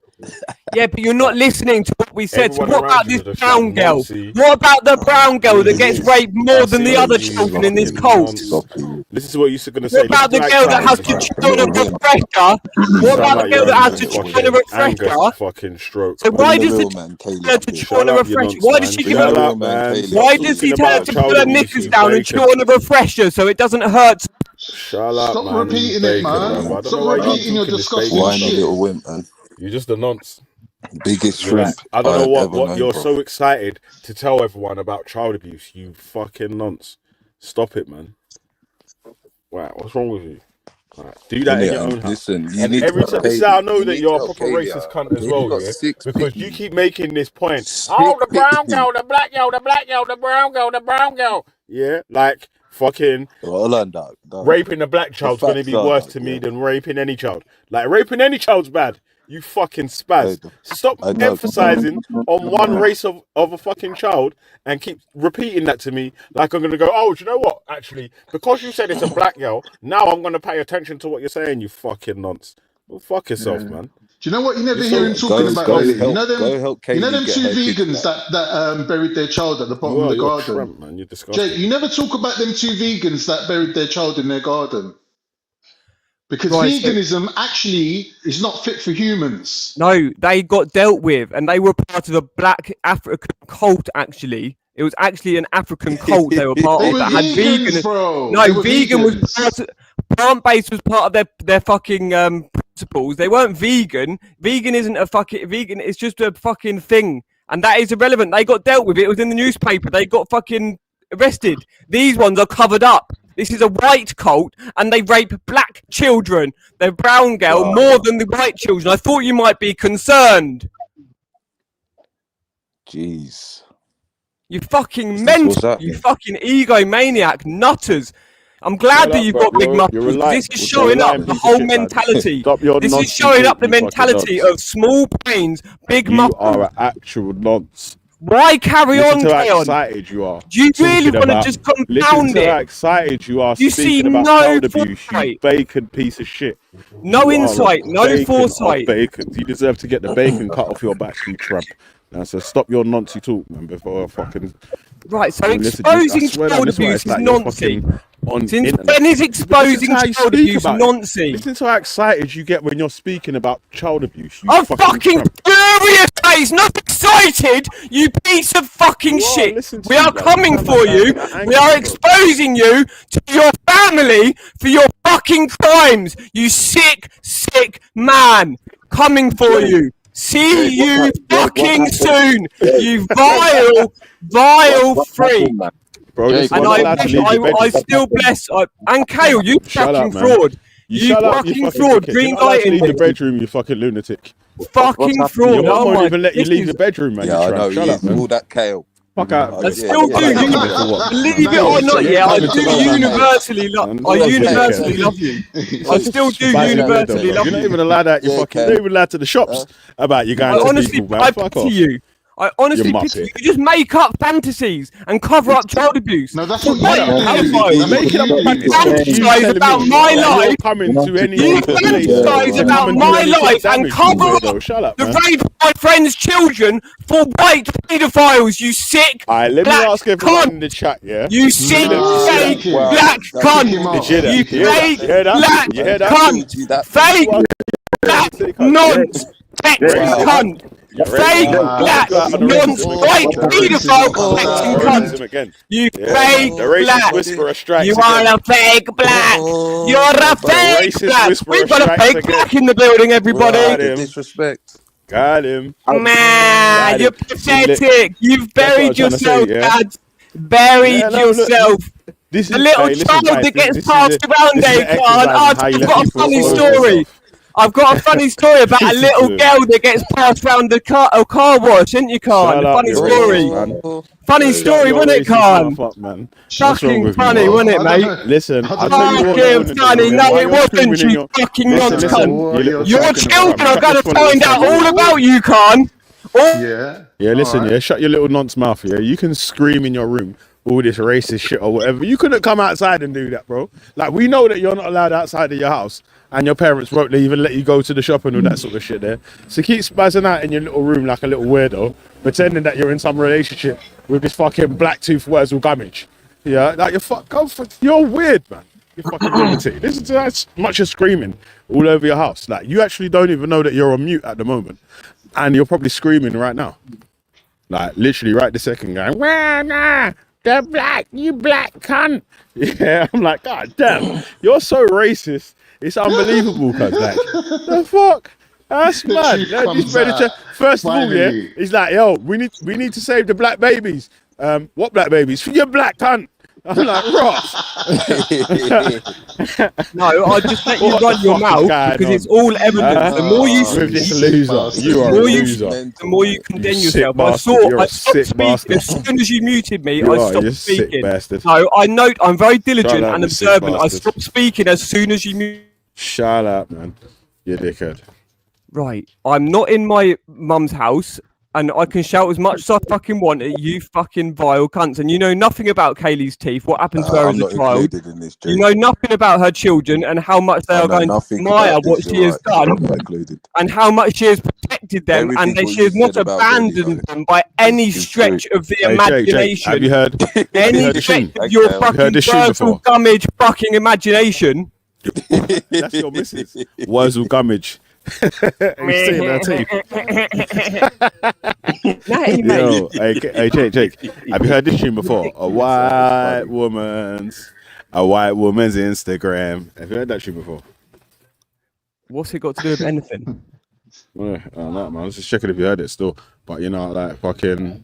Yeah, but you're not listening to what we said. So Everyone what about around you this is a brown girl? Nazi. What about the brown girl that gets raped more than the other children in this cult? Listen to what you're going to say. What about the girl that has to chew on a refresher? What about the girl that has to chew on a refresher? Fucking stroke. So why does it tell her to chew on a refresher? Why does she give her? Why does he tell her to put her knickers down and chew on a refresher so it doesn't hurt? Shut up, Stop man. repeating it, man. Stop repeating your disgusting Why not shit. little wimp, man? You're just a nonce. Biggest You're shrimp. I don't know I've what ever you're known, so excited to tell everyone about child abuse. You fucking nonce. Stop it, man. Wow, what's wrong with you? Right, do that in your own house. Listen, you And need every to time, pay- this is how I know you that need you're a to proper pay, racist cunt as you well, got yeah? six Because people. you keep making this point. Oh, the brown girl, the black girl, the black girl, the brown girl, the brown girl. Yeah, like fucking Hold on, dog. raping a black child's going to be facts are, worse dog, to me yeah. than raping any child. Like raping any child's bad. You fucking spaz. Stop I know. emphasizing on one race of a fucking child and keep repeating that to me like I'm going to go, oh, do you know what? Actually, because you said it's a black girl, now I'm going to pay attention to what you're saying, you fucking nonce. Well, fuck yourself, man. Do you know what you never You're hear him so- talking about? Really? help- You know them, go help you know Kaylee them get two her kids vegans that buried their child at the bottom of the You're a garden. tramp, man. You're disgusting. Jake, you never talk about them two vegans that buried their child in their garden. Because Right, so- veganism actually is not fit for humans. No, they got dealt with, and they were part of a black African cult. Actually, it was actually an African cult they were part They of were that had vegans, vegan. bro. No, They were vegan was vegans. part of, plant-based was part of their fucking principles. They weren't vegan. Vegan isn't a fucking vegan. It's just a fucking thing, and that is irrelevant. They got dealt with. It was in the newspaper. They got fucking arrested. These ones are covered up. This is a white cult, and they rape black children. The brown girl more than the white children. I thought you might be concerned. Jeez. You fucking what's mental. that You then? fucking egomaniac nutters. I'm glad Shut that up, you've bro. got big You're muscles. a This is you're a showing lying up the piece of whole shit, man. mentality. Stop your This is nonsense showing up talk, the you fucking mentality nonce. of small brains, big You muscles. are an actual nonce. Why carry Listen on, to how Keon? excited you are. Do you really talking want to about- just Listen compound to how it? excited you are You see speaking about no child abuse, you foresight. bacon piece of shit. No You are a insight, no bacon of foresight. Bacon. You deserve to get the bacon cut off your back, you tramp. Now, so stop your noncy talk, man, before I fucking... Right, so Listen, exposing I swear, man, child this is why abuse it's is like you're noncy. fucking on Since internet. when is Listen exposing to how you child speak abuse about it. noncy? Listen to how excited you get when you're speaking about child abuse. You I'm fucking fucking tramp. furious, mate. Not excited, you piece of fucking shit. We are coming for you. We are exposing you to your family for your fucking crimes. You sick, sick man. Coming for you. See you fucking soon, you vile freak. Bro, listen, And you're not allowed to leave your I bedroom. still bless. And Kale, you Shut fucking up, man. fraud. You You shut up, you fucking fucking fraud. dickhead. Green You're not allowed light to leave in the bedroom, you fucking lunatic. fucking fraud. Your mum Oh won't my, even let you this leave is- your bedroom, man. Yeah, you I know. tramp. Shut He up, is. man. All that kale. Fuck out. I still do. Believe it No, or not, you yeah, I ain't do coming to my universally love. man. I You're a universally dickhead. love you. I still do Spicy universally weirdo, bro. love You're not you. even allowed out. You Yeah, fucking. Kev. You're not even allowed to the shops about you going I to honestly, people, man. I Fuck pity off. you. I honestly You pity you. muppet. You just make up fantasies and cover up child abuse. No, that's For what you white do. How is pedophiles. he making up a You fantasy? You fantasize telling about me my that life. you're coming to any You place fantasize to about come and do my any sort of life and damage, you cover weirdo. up Shut up, the man. rape of my friends' children for white pedophiles. You sick Alright, let me black ask everyone cunt. in the chat, yeah? You sick fake kick him. black Kick cunt. him off. Did you hear You that? You hear that? fake You hear that? black You hear that? cunt. Fake black nonce. Texting cunt. Fake black nonce white paedophile texting cunt. Again. You Yeah, fake the racist black. whisperer strikes You again. are a fake black. You're a fake racist black. whisperer We've got a strikes fake again. black in the building, everybody. Got him. Disrespect. Got him. Man, Got you're him. pathetic. You've That's what I'm buried trying to say, yourself, yeah? Dad. Buried Yeah, no, look, yourself. This The is little hey, listen, child guys, that gets this passed is around, this is they an can't. exercise in how you I've let got a people funny expose story. yourself. I've got a funny story about a Listen little to him. girl that gets passed around the car wash, isn't you, Khan? Shut A up, funny you story. racist, man. Funny Shut story, your wasn't it, racist Khan? mouth up, man. What's wrong Fucking with funny, you? wasn't it, mate? Listen, I'll tell you what Fucking you're gonna funny. do. No, While it you're wasn't, screaming in you your fucking listen, nonce listen, cunt. you Your children are going to find out all about about you, Khan. Yeah. Yeah, listen, Alright. yeah, shut your little nonce mouth, yeah. You can scream in your room all this racist shit or whatever. You couldn't come outside and do that, bro. Like, we know that you're not allowed outside of your house, and your parents won't even let you go to the shop and all that sort of shit there. So keep spazzing out in your little room like a little weirdo, pretending that you're in some relationship with this fucking black tooth Wurzel Gummidge. Yeah, like you're weird, man. You're fucking lunatic. This is as much as screaming all over your house. Like, you actually don't even know that you're on mute at the moment, and you're probably screaming right now. Like, literally right this second going, "Wah, nah, they're black, you black cunt." Yeah, I'm like, God damn, you're so racist. It's unbelievable, cuz. Like, the fuck? That's mad. truth No, this comes predator, out, first of all, yeah, finally. he's like, yo, we need to save the black babies. What black babies? For your black cunt. I'm like, Ross. No, I just let you What run the your fuck is mouth going because on? it's all evidence. The more you with this speak, loser, you are a loser. the more you condemn You sick yourself. bastard. You're I a stopped sick speaking bastard. as soon as you muted me. You I are, stopped you're sick speaking. bastard. No, I know I'm very diligent Shut up, and you sick observant. I bastard. stopped speaking as soon as you muted. Shut up, man. You dickhead. Right, I'm not in my mum's house, and I can shout as much as I fucking want at you fucking vile cunts. And you know nothing about Kaylee's teeth, what happened to her I'm as a not child. included in this, Jake. You know nothing about her children and how much they I are know going to nothing admire about what this, she you're has right. done, I'm not included. and how much she has protected them, Everything and that what she has you not said about Benny, abandoned though, them by any is stretch true. of the Hey, imagination. Jake, have you heard Any the stretch tune? of your Have you fucking heard this tune Wurzel before? Gummidge fucking imagination? That's your missus. Wurzel Gummidge. He's sitting her teeth. Natty, Yo, mate. hey, Jake, have you heard this tune before? A white woman's Instagram. Have you heard that tune before? What's it got to do with anything? Well, I don't know, man. I was just checking if you heard it still. But you know, like fucking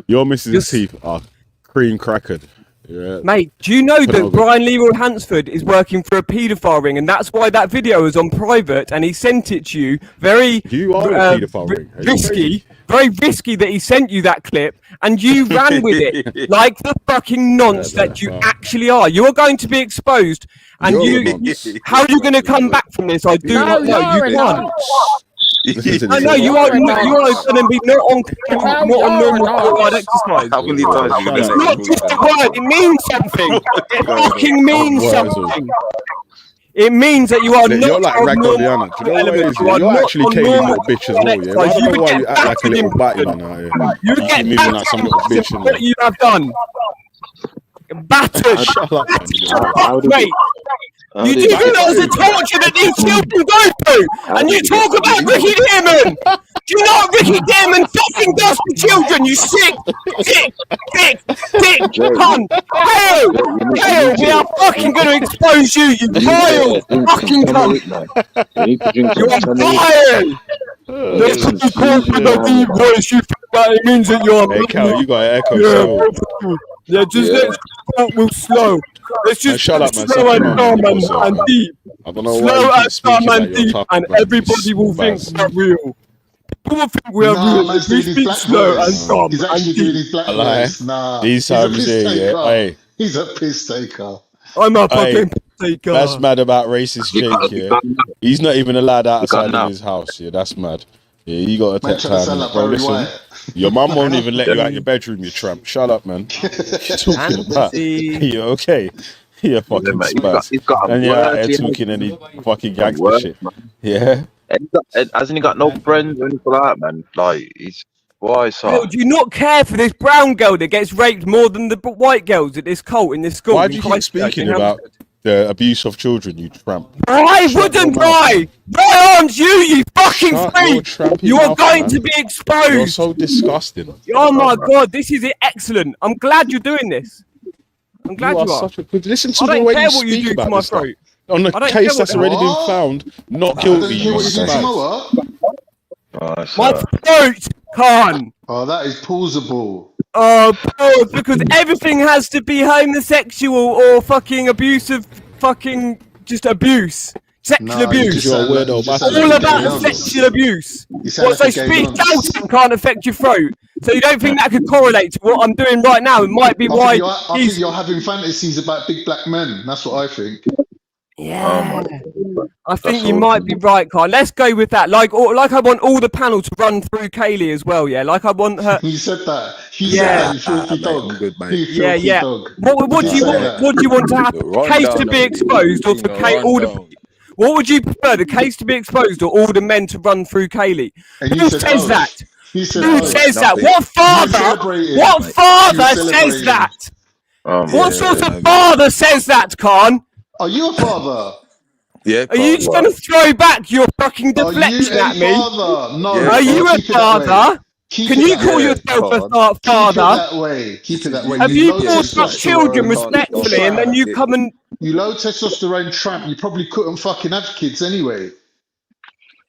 your missus' teeth are cream crackered. Yeah. Mate, do you know that Phenomenal. Brian Leroy Hansford is working for a paedophile ring, and that's why that video is on private, and he sent it to you. Very You are a paedophile ring. Are you risky, crazy? very risky that he sent you that clip, and you ran with it like the fucking nonce that you actually are. You are going to be exposed, and You're a you nonce. how are you going to come back from this? I do not know. You can't. Listen, I know you are. You are going to be not on normal right exercise. How many times are you going to It's say not just a word. It means something. It fucking means Wurzel. something. It means that you are Look, not you're like on Ragdoliana. Do you know what it elements. is? You are You're not actually on Kaylee's normal little bitch as well, yeah? exercise. I don't You know why get you act like a battered little in batty prison. man out here. You You get keep moving like some little battered bitch in for what there. you have done. Battered. Shut up, Wait. You do know the torture that these children go through, and you talk about Ricky Dearman. Do you know what Ricky Dearman fucking does to children? You sick cunt. Hale, we are fucking going to expose you, you vile fucking cunt. You are vile. Let's be confident that the voice you think that it means that you're. Hey, Cal, you got an echo Yeah, still. yeah, just let's go real slow. Let's just shut up, man. slow Suck and your mum, calm man, and, yourself, and man. deep. I don't know why Slow you and keep speaking calm like and you're deep, tough, and man. everybody will think we're real. People will think we're Nah, real man's if we doing his speak black slow and voice. calm He's and actually doing deep. his black I lie. voice. Nah, These he's a times piss here, yeah. taker. Hey, He's a piss taker. I'm a hey, fucking taker. that's mad about racist Jake, yeah. He's not even allowed outside of his house, yeah. That's mad. Yeah, you got to Man take trying to time, sound innit, like bro. Barry Listen, White. your mum won't even let you out your bedroom, you tramp. Shut up, man. What you talking about? Fantasy. You okay? You fucking mate, spaz. he's got a And you're out word, here yeah. talking any fucking Got gangster words, shit. man. Yeah. Hasn't he got no friends or anything like that, man? Like, he's why so? Hell, do you not care for this brown girl that gets raped more than the white girls at this cult in this school? Why in do you keep Christchurch, speaking in about the abuse of children, you tramp? Why Shut your wouldn't mouth, I? man. Why aren't you, you fucking Shut your freak? trampy You are mouth, going man. to be You're exposed. so disgusting. Oh my god, this is excellent. I'm glad you're doing this. I'm glad You are you are. such a good. Listen to I the don't way care you what you speak do to about my this stuff. throat. On a I don't case care that's what- already been What? found, not I guilty. don't You hear what you do to my spaz. what? My throat, Khan. Oh, that is plausible. Oh, pause, because everything has to be homosexual or fucking abusive, fucking just abuse. Sexual Nah, you abuse. just sound like you just sound All like a about gay the nonce. sexual abuse. You sound What, like so a gay nonce. shouting can't affect your throat. So you don't think that could correlate to what I'm doing right now? It might be why I think you're having fantasies about big black men. That's what I think. Yeah. I think you might be right, Carl. Let's go with that. Like I want all the panel to run through Kaylee as well, yeah? Like I want her... You said that. You said that, you filthy dog. I'm good, mate. You Yeah, filthy yeah. dog. What do you want? that? What do you want to happen? The Run case down to be already. exposed, or for Bingo, Kay, run all down. the? What would you prefer? The case to be exposed, or all the men to run through Kaylee? And you Who said says both. that? You said Who both. says that? Nothing. What You father? celebrating. What You father says celebrating. that? What Yeah, sort of man. father says that, Khan? Are you a father? Yeah, Are you just going to throw back your fucking Are you deflection a at me? father? No. Yeah, Are you a Keep it that way. father? Keep Can it you that call way. yourself a Khan. Keep it father? that way. Keep it that way. Have You you low brought up children testosterone. respectfully, and then you come and... You low testosterone tramp. You probably couldn't fucking have kids anyway.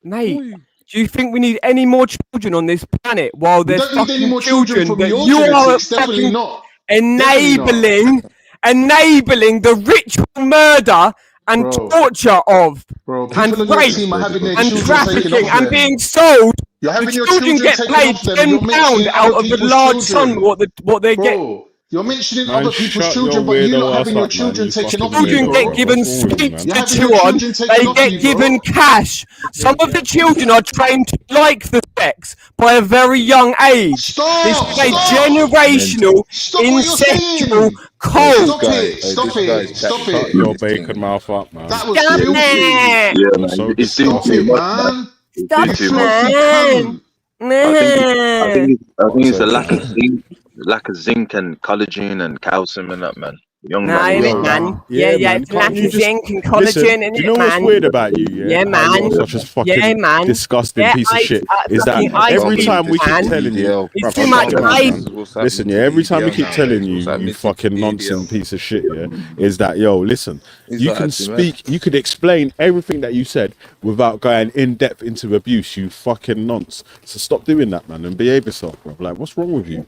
Mate, do you think we need any more children on this planet while We there's don't need any fucking more children from that your you are genetics. Definitely fucking not. Definitely not. enabling the ritual murder and Bro. torture of Bro, and people on your rape team are having their and children taken trafficking off and them. being sold. You're having The your children children get taken paid off them and you're £10 mentioning out other of the people's large children. sum what they get. Bro, you're mentioning Man, other people's shut children, your but you weirdo lot ass having your up, man. children You taken fucking off you, Children weirdo, bro. get bro. given What's wrong with you, sweets man? You're to having chew your on. children taken They off get you, given bro. cash. Some of the children are trained to like the sex by a very young age. This is a generational, Stop what you're incestual saying. code. Stop it. Stop it. Stop Shut it. your bacon mouth up, man. That was Stop filthy. it! Yeah, I'm man. so He's doing Stop too it, much, man. man. He's Stop doing You too much. filthy man! cunt. I think it's a lack of zinc and collagen and calcium and that, man. Young Nah, man. innit, man? Yeah, man. it's lack Can't you of just zinc and listen? collagen, Do innit, you know what's man? weird about you? Yeah, Yeah, How man. you're such a fucking Yeah, man. disgusting Yeah, piece of shit. Is fucking that every ice time we keep man. telling you? It's Bro, too shut much your mouth, ice. man. Listen, yeah, every time we keep telling you, you fucking nonsense piece of shit, yeah, is that, yo, listen, you can speak, you could explain everything that you said without going in depth into abuse, you fucking nonce. So stop doing that, man, and behave yourself, bro. Like, what's wrong with you?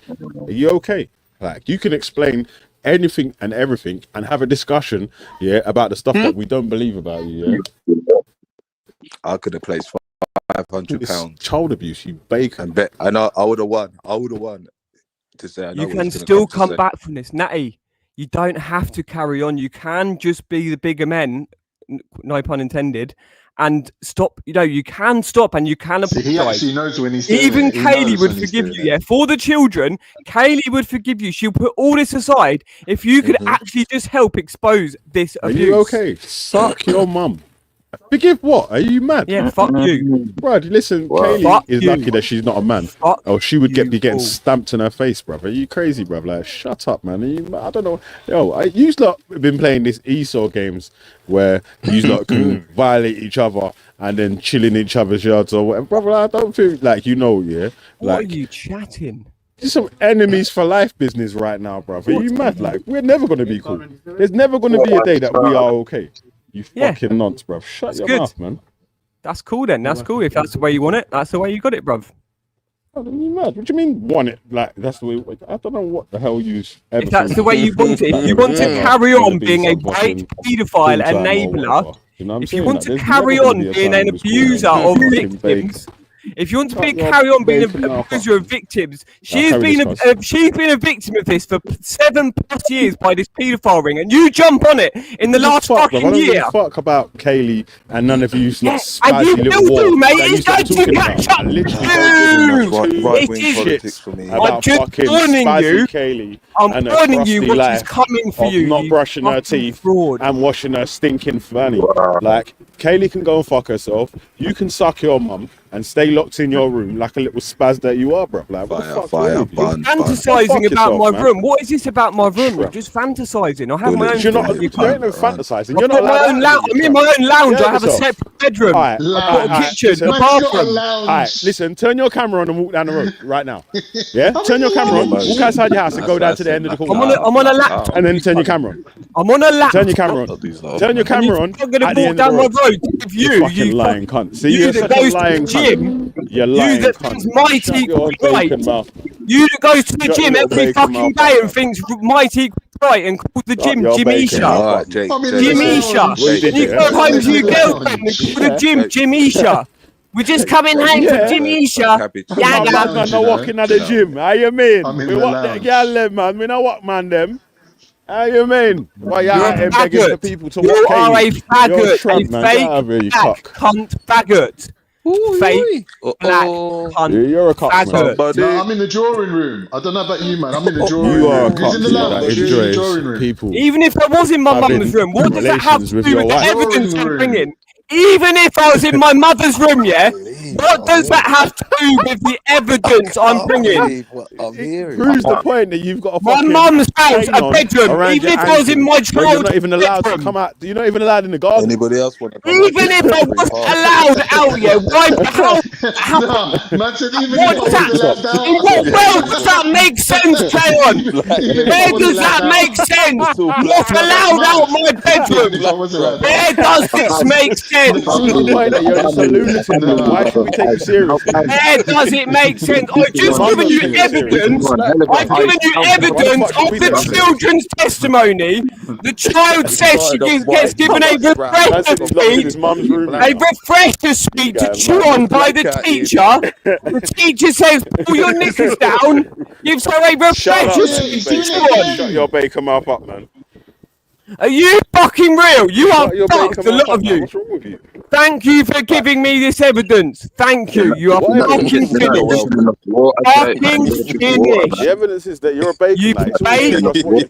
Are you okay? Like, you can explain anything and everything and have a discussion, yeah, about the stuff that we don't believe about you, yeah. I could have placed £500. Child abuse, you bacon. And bet, and I would have won. I would have won. To say I know You what can he's gonna still to come say. back from this, Natty. You don't have to carry on. You can just be the bigger men, no pun intended, and stop. You know, you can stop and you can See, he apologize. actually knows when he's doing Even it. He Kaylee knows would when he's forgive doing you, it. yeah. For the children, Kaylee would forgive you. She'll put all this aside if you could actually just help expose this Are abuse. you okay? Suck your mum. Forgive what? Are you mad? Yeah, fuck you. Bro, listen, Kaylee Fuck is you. lucky that she's not a man. Fuck Or she would be getting fool. stamped in her face, bruv. Are you crazy, bruv? Like, shut up, man. Are you, I don't know. Yo, you lot have been playing these Esau games where you lot can violate each other and then chill in each other's yards or whatever. Brother, I don't feel like, you know, yeah. What Like, are you chatting? this is some enemies for life business right now, bruv. Are you mad? Like, we're never going to be cool. There's never going to be a day that we are okay. You fucking nonce, bruv. Shut your good. mouth, man. That's cool then. That's cool. If that's the way you want it, that's the way you got it, bruv. What do you mean want it? Like that's the way. I don't know what the hell you. If that's the way you want it, if you want to carry on being a white paedophile enabler, if you want to carry on being an abuser of victims, if you want to carry on being an abuser of victims, she's been a victim of this for 7+ years by this paedophile ring, and you jump on it in the last fucking year. I don't give a fuck about Kaylee and none of you lot spicy and you little will do, war mate. that It's going to catch up. I'm just warning you. Kaylee I'm warning you what is coming for you. Not brushing her teeth and washing her stinking fanny. Like Kaylee can go and fuck herself. You can suck your mum and stay locked in your room like a little spaz that you are, bro. Like, what the fuck? Fantasizing about my room. What is this about my room? I'm just fantasizing. I have my own. You ain't no fantasizing. You're not I'm in my own lounge. I have a separate bedroom. I've got a kitchen, a bathroom. Alright, listen. Turn your camera on and walk down the road right now. Yeah, turn your camera on. Walk outside your house and go down to the end of the corner. I'm on a laptop. And then turn your camra on. I'm on a laptop. Turn your camera on. Turn your camera on. I'm gonna walk down my road with you. Fucking lying cunt. See, you're such a lying cunt. You're lying you that cunt. thinks might equals right. You that goes to the gym every fucking day and thinks might equals right and calls the gym Jimisha. Jimisha. You go home to your girlfriend and call the gym Jimisha. We're just coming home from Jimisha. I'm not walking at the gym. How you mean? We walk the girl, man. We not walk, man, them. How you mean? Why you out here begging for people to walk? You are a faggot. A fake cunt faggot. Fake black cunt. You're a cock. No, I'm in the drawing room. I don't know about you, man. I'm in the drawing room. You are a He's in the lounge. He's in the drawing room. People. Even if I was in my mum's room, what does that have to do with the evidence I'm bringing? Even if I was in my mother's room, yeah, what does that have to do with the evidence I'm bringing? Proves the point that you've got a my mum's house, a bedroom. Even if I was in my child's you're not even allowed to come out. You're not even allowed in the garden. Anybody else want to? Even if I was allowed out, yeah, why? In what world does that make sense, Trayon? Where does that make sense? Not allowed out my bedroom. Where does this make sense? You're just a lunatic. Why should we take you seriously? Where does it make sense? I've just given you evidence. I've given you evidence of the children's testimony. The child says she gets given a refresher speech to chew on by the teacher. The teacher says, pull your knickers down, gives her a refresher speech to chew on. Shut your bacon mouth up, man. Are you fucking real? You are fucked, a lot of you. What's wrong with you? Thank you for giving me this evidence. Thank you. You are fucking finished. Fucking finished. The evidence is that you're a bacon. You fake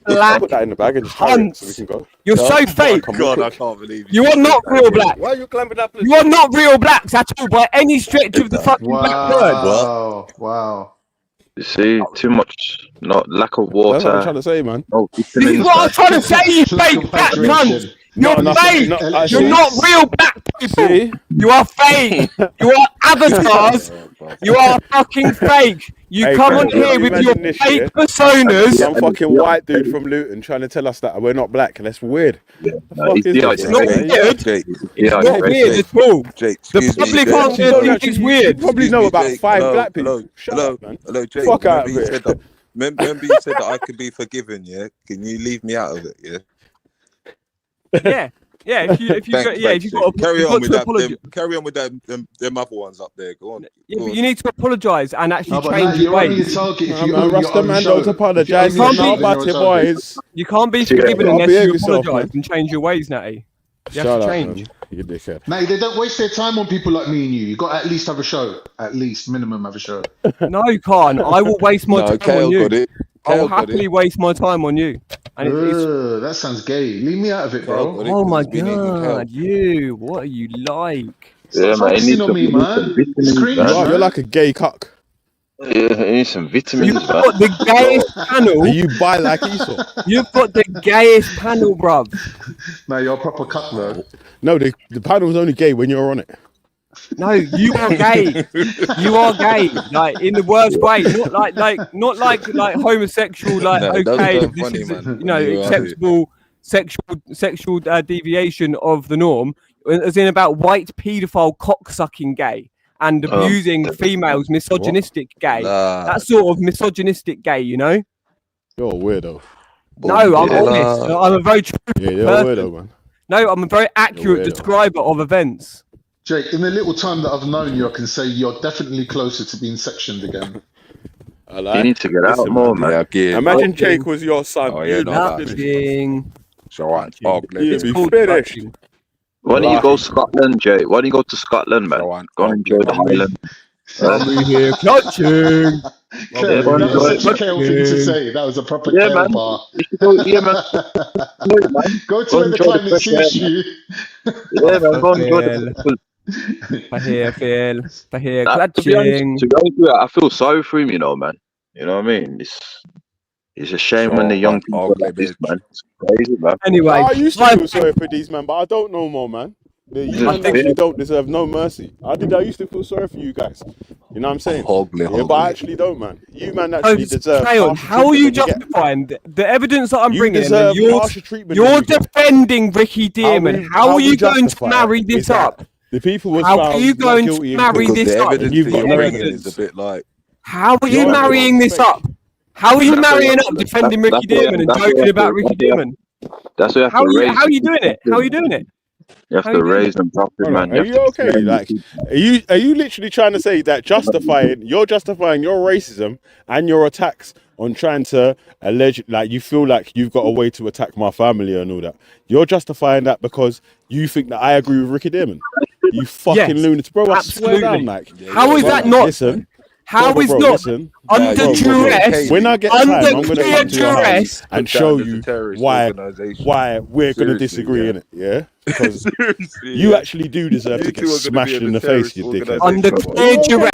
black put that in the bag and just carry it so we can go. You're so fake. God, I can't believe you are not real black. Why are you clamping up? You are not real blacks at all by any stretch of the fucking black word. Wow. You see, too much, lack of water. That's what I'm trying to say, man. This is what I'm trying to say, you fake black cunt. You're fake. You're not real black people. You are fake. You are avatars. You are fucking fake. You come on here with your fake personas. Some fucking white dude from Luton trying to tell us that we're not black, and that's weird. It's not weird. It's not weird at all. The public aren't going to think it's weird. You probably know about 5 black people. Shut up, man. Hello, Jake. Fuck out of it. Remember you said that I could be forgiven, yeah? Can you leave me out of it, yeah? Yeah, if you got carry on with them other ones up there. Go on. Yeah, but you need to apologise and actually change you're your only ways. a target if you own your Rasta own man show. don't apologise. You can't Not be- about it, boys. You can't be forgiven unless you apologise and change your ways, Natty. You have to change. You dickhead. Mate, they don't waste their time on people like me and you. You got to at least have a show. At least, minimum, have a show. No, you can't. I will waste my time on you. I will got happily waste my time on you. And that sounds gay. Leave me out of it, bro. oh my god, you! What are you like? Yeah, Stop focusing on me, man. You're like a gay cock. Yeah, I need some vitamins. You've got the gayest panel. Are you bi like Esau? You've got the gayest panel, bruv. No, you're a proper cuck, though. No, the panel's only gay when you're on it. No, you are gay. You are gay, like in the worst way. Not like homosexual. Like No, okay, those are this funny, is man. you know You are acceptable sexual deviation of the norm. as in about white paedophile cocksucking gay and abusing females, misogynistic gay. That's sort of misogynistic gay, you know. You're a weirdo. No, I'm honest. I'm a very true Yeah, you're person. a weirdo, man. No, I'm a very accurate describer of events. Jake, in the little time that I've known you, I can say you're definitely closer to being sectioned again. You need to get out more, man. Imagine Jake was your son. Oh, yeah, You'd no, be that finished. So I'm ugly. You'd be finished. Why don't you go Scotland, Jay? Why don't you go to Scotland, man? Go and enjoy the Highland. I'll be here clutching. Kev, that was such a Kale thing to say. That was a proper Kale bar. Go to where the climate suits you. Yeah, man, go and enjoy the To be honest with you, I feel sorry for him, you know, man. You know what I mean? It's a shame when the young people like this, man. It's crazy, man. Anyway, I used to feel sorry for these men, but I don't know more, man. You man actually don't deserve no mercy. I used to feel sorry for you guys. You know what I'm saying? But I actually don't, man. You man actually deserve. How are you justifying the evidence that I'm bringing? Deserve harsher treatment. You're defending Ricky Dearman. How are you going to marry this up? The people was How are you going to marry this up? You've got no evidence. Is a bit like. How are you marrying this up? How are you marrying up defending Ricky Dearman and joking about Ricky Dearman? That's what How are you doing it? How are you doing it? You have to raise them properly, man. Are you okay? Like, are you literally trying to say that you're justifying your racism and your attacks on trying to allege, like, you feel like you've got a way to attack my family and all that? You're justifying that because you think that I agree with Ricky Dearman? You fucking lunatic, bro! I swear down, like, how is that not? Listen. How is not under duress? When I get time, I'm going to come to your house duress and show you why we're going to disagree in it. Yeah, because you actually do deserve to get smashed in the face, you dickhead. Under clear duress,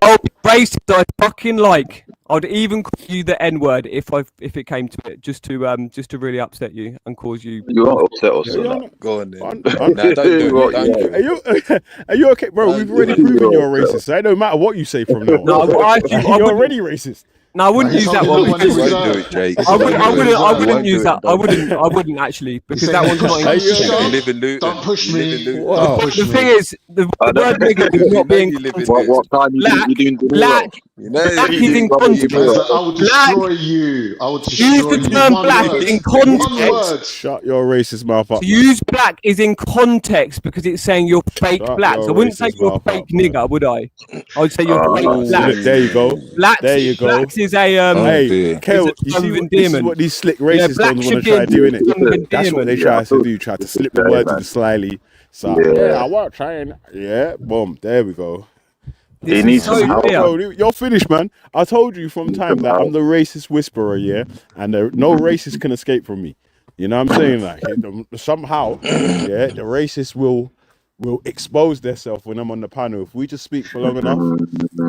I'll be racist. I fucking like. I'd even call you the N-word if it came to it, just to really upset you and cause you. You won't upset us, so go on then. Don't do it. Are you okay, bro? We've already proven you're a racist. So it don't matter what you say from now on. No, you're already racist. No, I wouldn't use that one. I wouldn't use that. I wouldn't actually, because that one's not in. Don't push me. The thing is, the word nigger is not being. What time you doing? Black is in context. I will destroy you. I will destroy you. Use the term black in context. Shut your racist mouth up. To use black is in context because it's saying you're fake black. So I wouldn't say you're a fake nigger, would I? I would say you're fake black. There you go. There you go. Blacks is a hey, Kel, you see this is what these slick racist ones want to try doing it. That's what they try to do. Try to slip the words in slyly. So I won't try and boom. There we go. He needs some help. You're finished, man. I told you from time that I'm the racist whisperer, and no racist can escape from me. You know what I'm saying? Like somehow, the racists will expose themselves when I'm on the panel. If we just speak for long enough,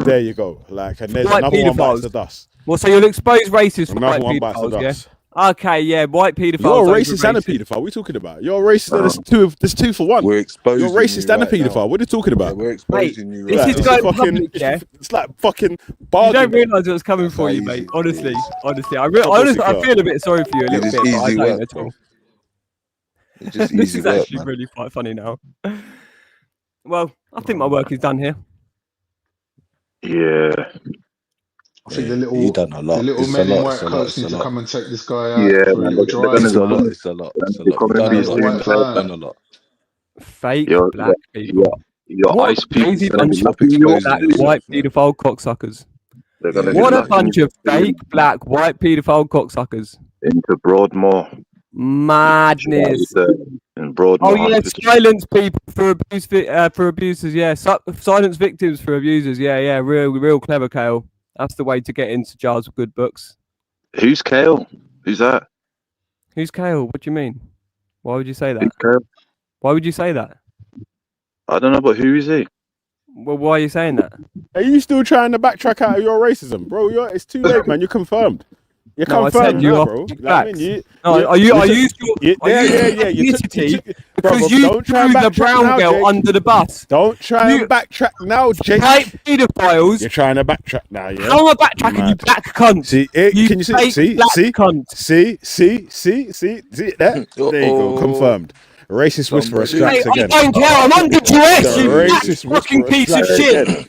there you go. Like, and there's another one bites the dust. Well, so you'll expose racists for Another white one bites the pedophiles, dust. Okay, yeah, white pedophiles. You're a racist and a paedophile. What are we talking about? You're a racist. There's two for one. We're exposing. You're racist and a paedophile. What are you talking about? We're exposing you. This is going public, yeah. It's like fucking bargain. You don't realise what's coming for you, mate. Honestly, I feel a bit sorry for you a little bit. But I don't at all. It's just This easy is work, actually man. really quite funny now. Well, I think my work is done here. Yeah. I think the You've done a lot. the little It's a men in lot, white it's a lot, coats it's need a to lot. come and take this guy out Yeah, for a man, little they're drive. It's a lot. It's a lot. It's a lot. You've done a lot. Fake You're- black people. Your What ice a crazy people bunch of exposing black, yourself, white man. paedophile cocksuckers. They're gonna What be a like bunch of fake black, white paedophile cocksuckers. into Broadmoor. Madness. In Broadmoor. Oh yeah, Hospital. silence people for abusers. Yeah, silence victims for abusers. Yeah, real clever, Kale. That's the way to get into jars of good books. Who's Kale? Who's that? Who's Kale? What do you mean? Why would you say that? Who's Kale? Why would you say that? I don't know, but who is he? Well, why are you saying that? Are you still trying to backtrack out of your racism, bro? It's too late, man. You're confirmed. You're No, I confirmed said you now, are bro. fake You know what I blacks. mean? No, are you used your ethnicity because you threw the brown girl under the bus. Don't try and backtrack now, Jake. White pedophiles. You're trying to backtrack now, yeah? How am I backtracking, you black cunt? See, can you see? fake See, black see, cunt. see, there you go, confirmed. Racist whisperer Hey, strikes I again. don't care. I'm under duress, The you racist fucking whisperer piece of strikes shit. again.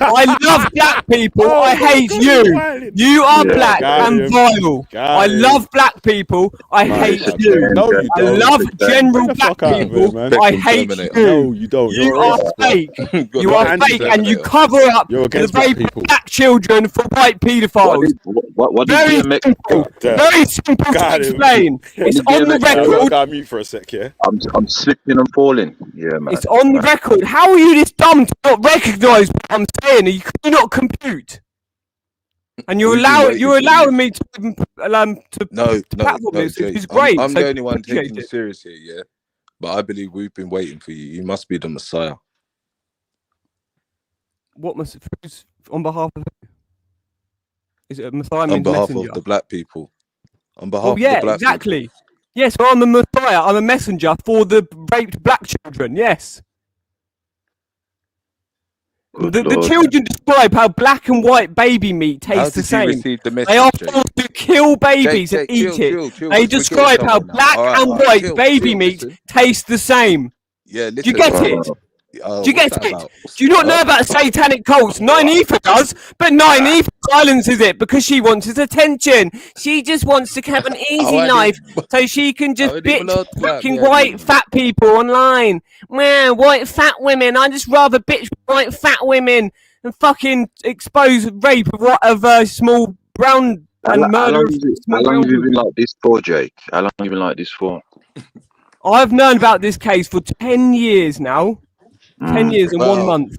I love black people. Oh I my hate God, you. you're wilding. You are Yeah, black got and him. vile. Got I him. love black people. I Man, hate it's a you. shame, No, you I don't. love Get general the black fuck out of people. here, man. I Spectrum hate Terminator. you. No, you don't. You You're a are racist, bro. fake. Got You You're are anti fake, black. and you cover up You're the against black rape of people. black children for white paedophiles. What did Very DMX? simple. Damn. Very simple to Got him. explain. What It's did on the DMX say? I record. got mute for a sec, yeah? I'm slipping and falling. Yeah, man. It's on the record. How are you this dumb to not recognise what I'm saying? You cannot compute. And you're We've been allowing waiting for me you. to No, platform this, which Jake. is great. I'm so the only one appreciate taking you it. serious here, yeah? But I believe we've been waiting for you. You must be the Messiah. What must on behalf of who? Is it a Messiah On means behalf messenger? of the black people. On behalf Oh of yeah, the black exactly. people. Yes, well, I'm a Messiah. I'm a messenger for the raped black children. Yes. The children describe how black and white baby meat How tastes the did you same. receive the They are message, Jake? forced to kill babies and eat it. Chill. They We're describe getting how somewhere now. black All right, and white baby meat listen. tastes the same. Yeah, Do you listen. get it? Do you What's get that it? about? Do you not know about satanic cults? Nynaeve does, but Nynaeve silences it because she wants his attention. She just wants to have an easy life so she can just bitch fucking white fat people online. Man, white fat women. I just rather bitch white fat women and fucking expose rape of small brown and murder of How small long brown have you people. been like this for, Jake? How long have you been like this for? I've known about this case for 10 years now. 10 years and 1 month.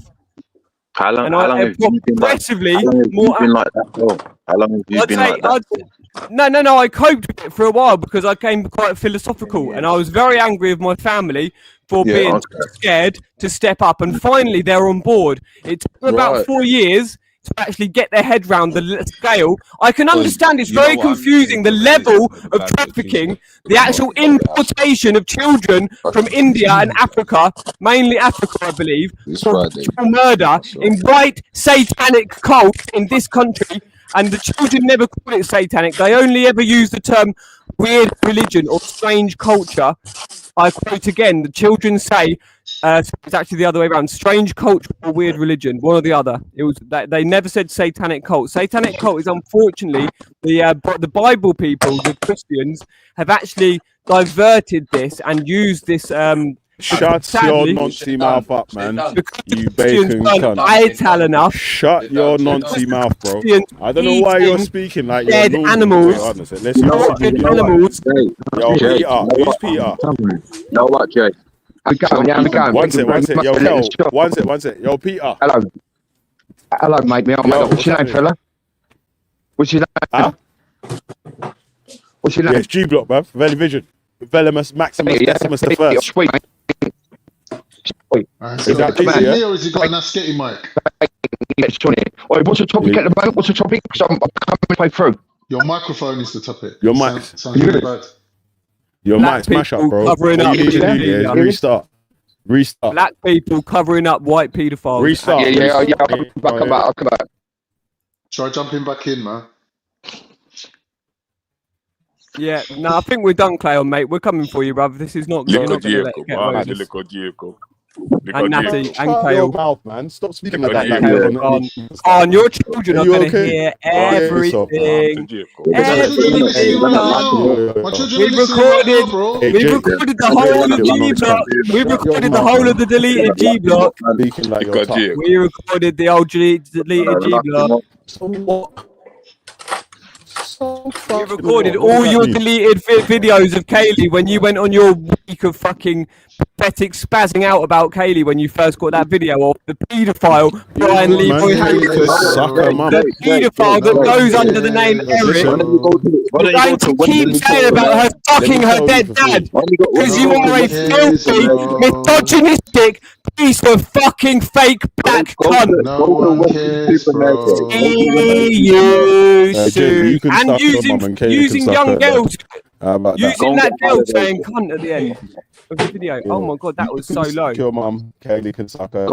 How long? And How long have you been like? progressively How long have you more. been like that for? How long have you been like that? No, I coped with it for a while because I came quite philosophical and I was very angry with my family for being scared to step up. And finally, they're on board. It took about 4 years to actually get their head round the scale. I can understand it's very confusing, the level of trafficking, the actual importation of children from India and Africa, mainly Africa, I believe, for ritual murder in white satanic cults in this country. And the children never call it satanic. They only ever use the term weird religion or strange culture. I quote again, the children say, it's actually the other way around, strange culture or weird religion, one or the other. It was they never said satanic cult. Satanic cult is unfortunately the Bible people, the Christians, have actually diverted this and used this Shut your noncy mouth up, man. You bacon cunt. Vital enough. Shut your noncy mouth, bro. I don't know why you're speaking like you're dead normal. animals. Wait, honestly, let's you know what? Dead animals. Yo, Peter. Who's Peter? No, what, Jake? One sec. Yo, Kel. One sec. Yo, Peter. Hello, mate. What's your name, fella? What's your name? Huh? What's your name? Yeah, it's G Block, bruv. Velivision. Velimus Maximus Decimus the First. Sweet, mate. Is that Peter, yeah? Me or has he got a skitty mic? Yes, Johnny. Wait, what's the topic at the moment? What's the topic? Because I'm coming play through. Your microphone is the topic. Your mic. Sounds really bad. Your mic smash up, bro. Covering What up you need to do, yeah, is restart. Black people covering up white paedophiles. Restart. I'll come back. Try jumping back in, man. Yeah, no, I think we're done, Cleon, mate. We're coming for you, bruv. This is not. You're not going to let it get away with this. And Natty and Shut your Kale. mouth, man. Stop speaking like And that. Kale, on your children are going to hear everything. Everything. We've recorded the whole of G Block. We've recorded the whole of the deleted G Block. We recorded the old deleted G Block. You recorded all your deleted videos of Kaylee when you went on your week of fucking pathetic spazzing out about Kaylee when you first got that video of the paedophile Brian Leroy Hampton. The paedophile that goes under the name Eric. You're going to keep saying about her fucking her dead dad because you are a filthy, misogynistic piece of fucking fake black cunt. No one cares, bro. You can And suck your mum and Kaylee using can suck young her, girls, man. using that girl saying cunt at the end of the video. Oh my god, that was so low. Your mum, Kaylee can suck her.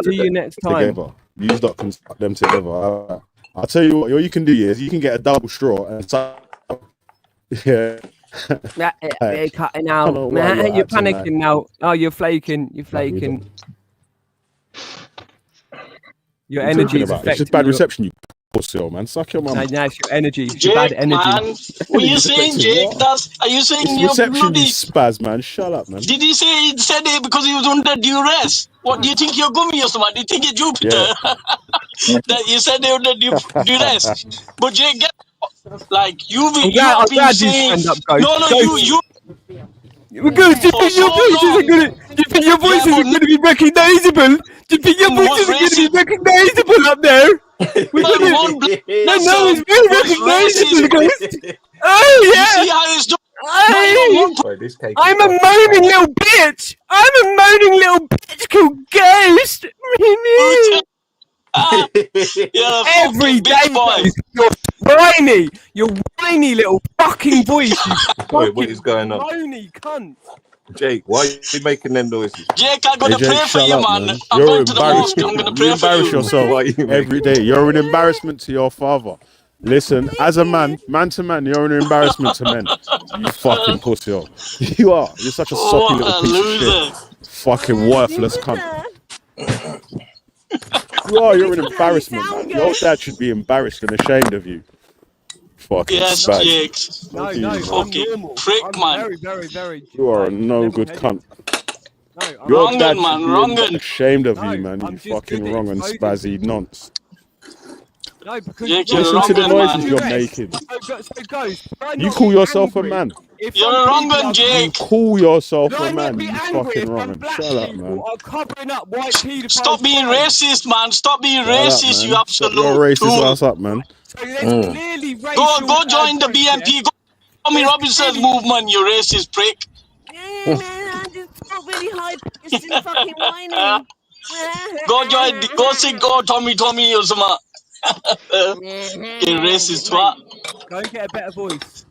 See you next time. Together. You lot can suck them together. I'll tell you what you can do is you can get a double straw and suck. Yeah. They're cutting out. know why you're You're acting like- panicking now. Oh, you're flaking. You're flaking. Your What are you energy talking is about? It's affecting just bad your- reception, you pussy, man. Suck your mum. No, it's your energy. It's your bad Jake, energy. man, what you saying, Expecting Jake? what? Are you saying It's you're reception, bloody? you spaz, man. Shut up, man. Did he say he said it because he was under duress? What do you think you're gummy or something? Do you think you're Jupiter? That you said they under duress. But Jake, like you I'm have been glad you saying stand up, guys. no, you. Because do you think your voices are gonna? Do you think your voices are gonna be recognizable? Do you think your voices are gonna be recognizable up there? No, it's very recognizable, guys. Oh yeah. You see how it's done? Hey, I'm a moaning little bitch. I'm a moaning little bitch called Ghost. Every day, guys. You're whiny little fucking voice. You Wait, what is going on? moany cunt. Jake, why are you making them noises? Jake, I'm gonna Jake, pray for shut you, up, man. man. I'm You're going to the mosque. I'm gonna embarrassment. pray You for embarrass you. yourself Why are you every day. You're an embarrassment to your father. Listen, as a man to man, you're an embarrassment to men. You fucking pussy. You are. You're such a soppy What little a piece loser. of shit. Fucking worthless cunt. You are. You're an embarrassment, man. Your dad should be embarrassed and ashamed of you. Fucking Yes, spaz. Jake. No, I'm fucking normal. prick, I'm man. very. You are a no good cunt. No, Your wrong dad man, should wrong be un. ashamed of you, man. I'm You just fucking good at wrong and exposing spazzy nonce. No, because Jake, you're Listen wrong to the un, noises man. you're making. So guys, You call yourself a man. You're a wrong un, You Jake. call yourself Could I a not man. be You angry fucking if wrong some and black shut up, people man. are covering up white pedophiles? Stop being racist, man. Stop being Shut up, racist, man. you Stop your absolute racist tool. ass up, man. So there's clearly racial. Go join the groups, BNP. yeah? Go Tommy Robinson's movement, you racist prick. Yeah, man, I just talk really high pitched and fucking whiny. Go Tommy or something. You racist twat. Go and get a better voice.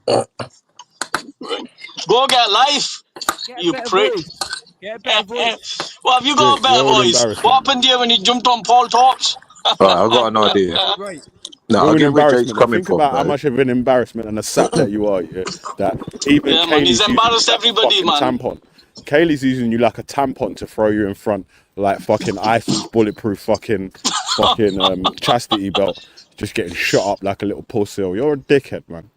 Go get life, Get a you better prick. voice. Get a better voice. Well, have you got a Jake, better you're an voice? embarrassment. What happened to you when you jumped on Paul Tops? Right, I've got an idea. Great. No, I You're an get where Jake's embarrassment. And coming think from, about how though. much of an embarrassment and a sap that you are. Yeah? That even Yeah, man, he's Kaylee's using you embarrassed like everybody, a man. fucking tampon. Kaylee's using you like a tampon to throw you in front, like fucking Eiffel's bulletproof fucking chastity belt, just getting shot up like a little pussy. You're a dickhead, man.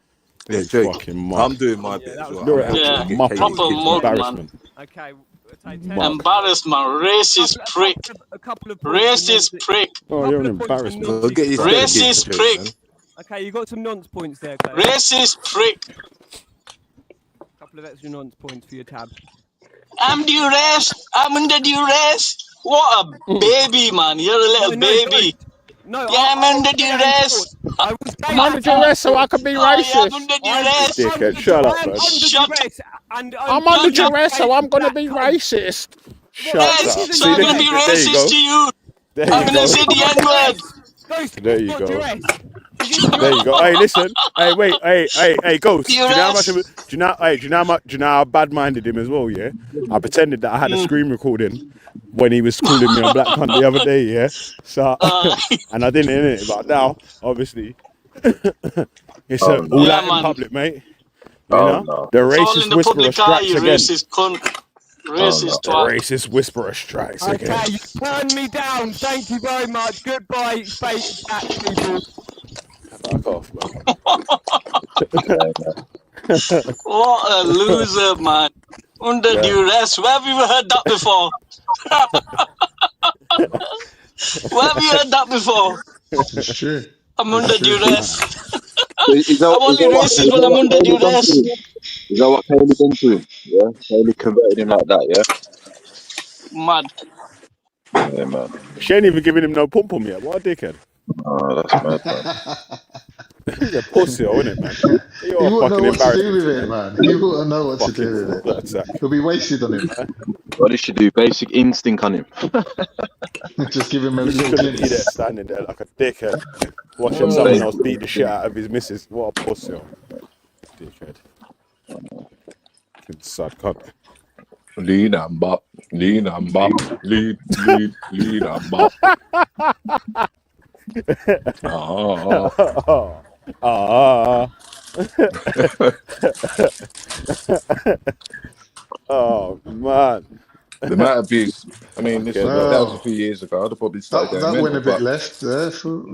Yeah, Jake, fucking mutt. I'm doing my bit as well. You're I'm a helping get muppet. Kaylee's Proper kids mug, back. Embarrassment. Okay. Embarrassment, racist prick. A couple of points Racist prick. Oh, you're an embarrassment. Go get your spelling bee Racist for Jake, prick. man. Okay, you got some nonce points there, guys. Racist prick. A couple of extra nonce points for your tab. I'm duress. I'm under duress. What a baby, man. You're a little baby. No, yeah, I'm under duress. I'm under duress so I can be racist. I'm under duress. Dickhead, shut up, man. I'm under duress so I'm gonna be racist. Shut up. Yes, so I'm gonna be There you go. racist to you. There I'm you gonna go. say the N-word. There you go. There you go. Hey, listen. Hey, wait. Hey, Ghost. Do you know how much of it? Do you know how bad-minded him as well? Yeah. I pretended that I had a screen recording when he was calling me a black cunt the other day. Yeah. So and I didn't in it, but now obviously it's all out in public, mate. You know? The racist whisperer strikes again. Racist cunt. Racist The twat. racist whisperer strikes again. Okay, you turned me down. Thank you very much. Goodbye, fake black people. Fuck off, man. What a loser, man. Under duress. Where have you heard that before? Where have you heard that before? It's true. I'm under duress. Is that, I'm only racist when I'm under duress. Is that what Kaylee done to him? Yeah, Kaylee converted him like that. Yeah. Mad. Yeah, man. She ain't even giving him no pum pum yet. What a dickhead. Oh, that's mad, man. He's a pussy, isn't it, man? He wouldn't know what to do with it, man. He wouldn't know what to do with it. Man. He'll be wasted on him. What did she do? Basic instinct on him. Just give him a He's little gonna be there glimpse. standing there like a dickhead, watching someone else beat the shit out of his missus. What a pussy, dickhead. Good sad cunt. Lean and bop, lean and bop, lean and bop. Oh man. The amount of abuse. I mean, listen, that was a Well, few years ago. I'd have probably started going that went mental, a bit but left there for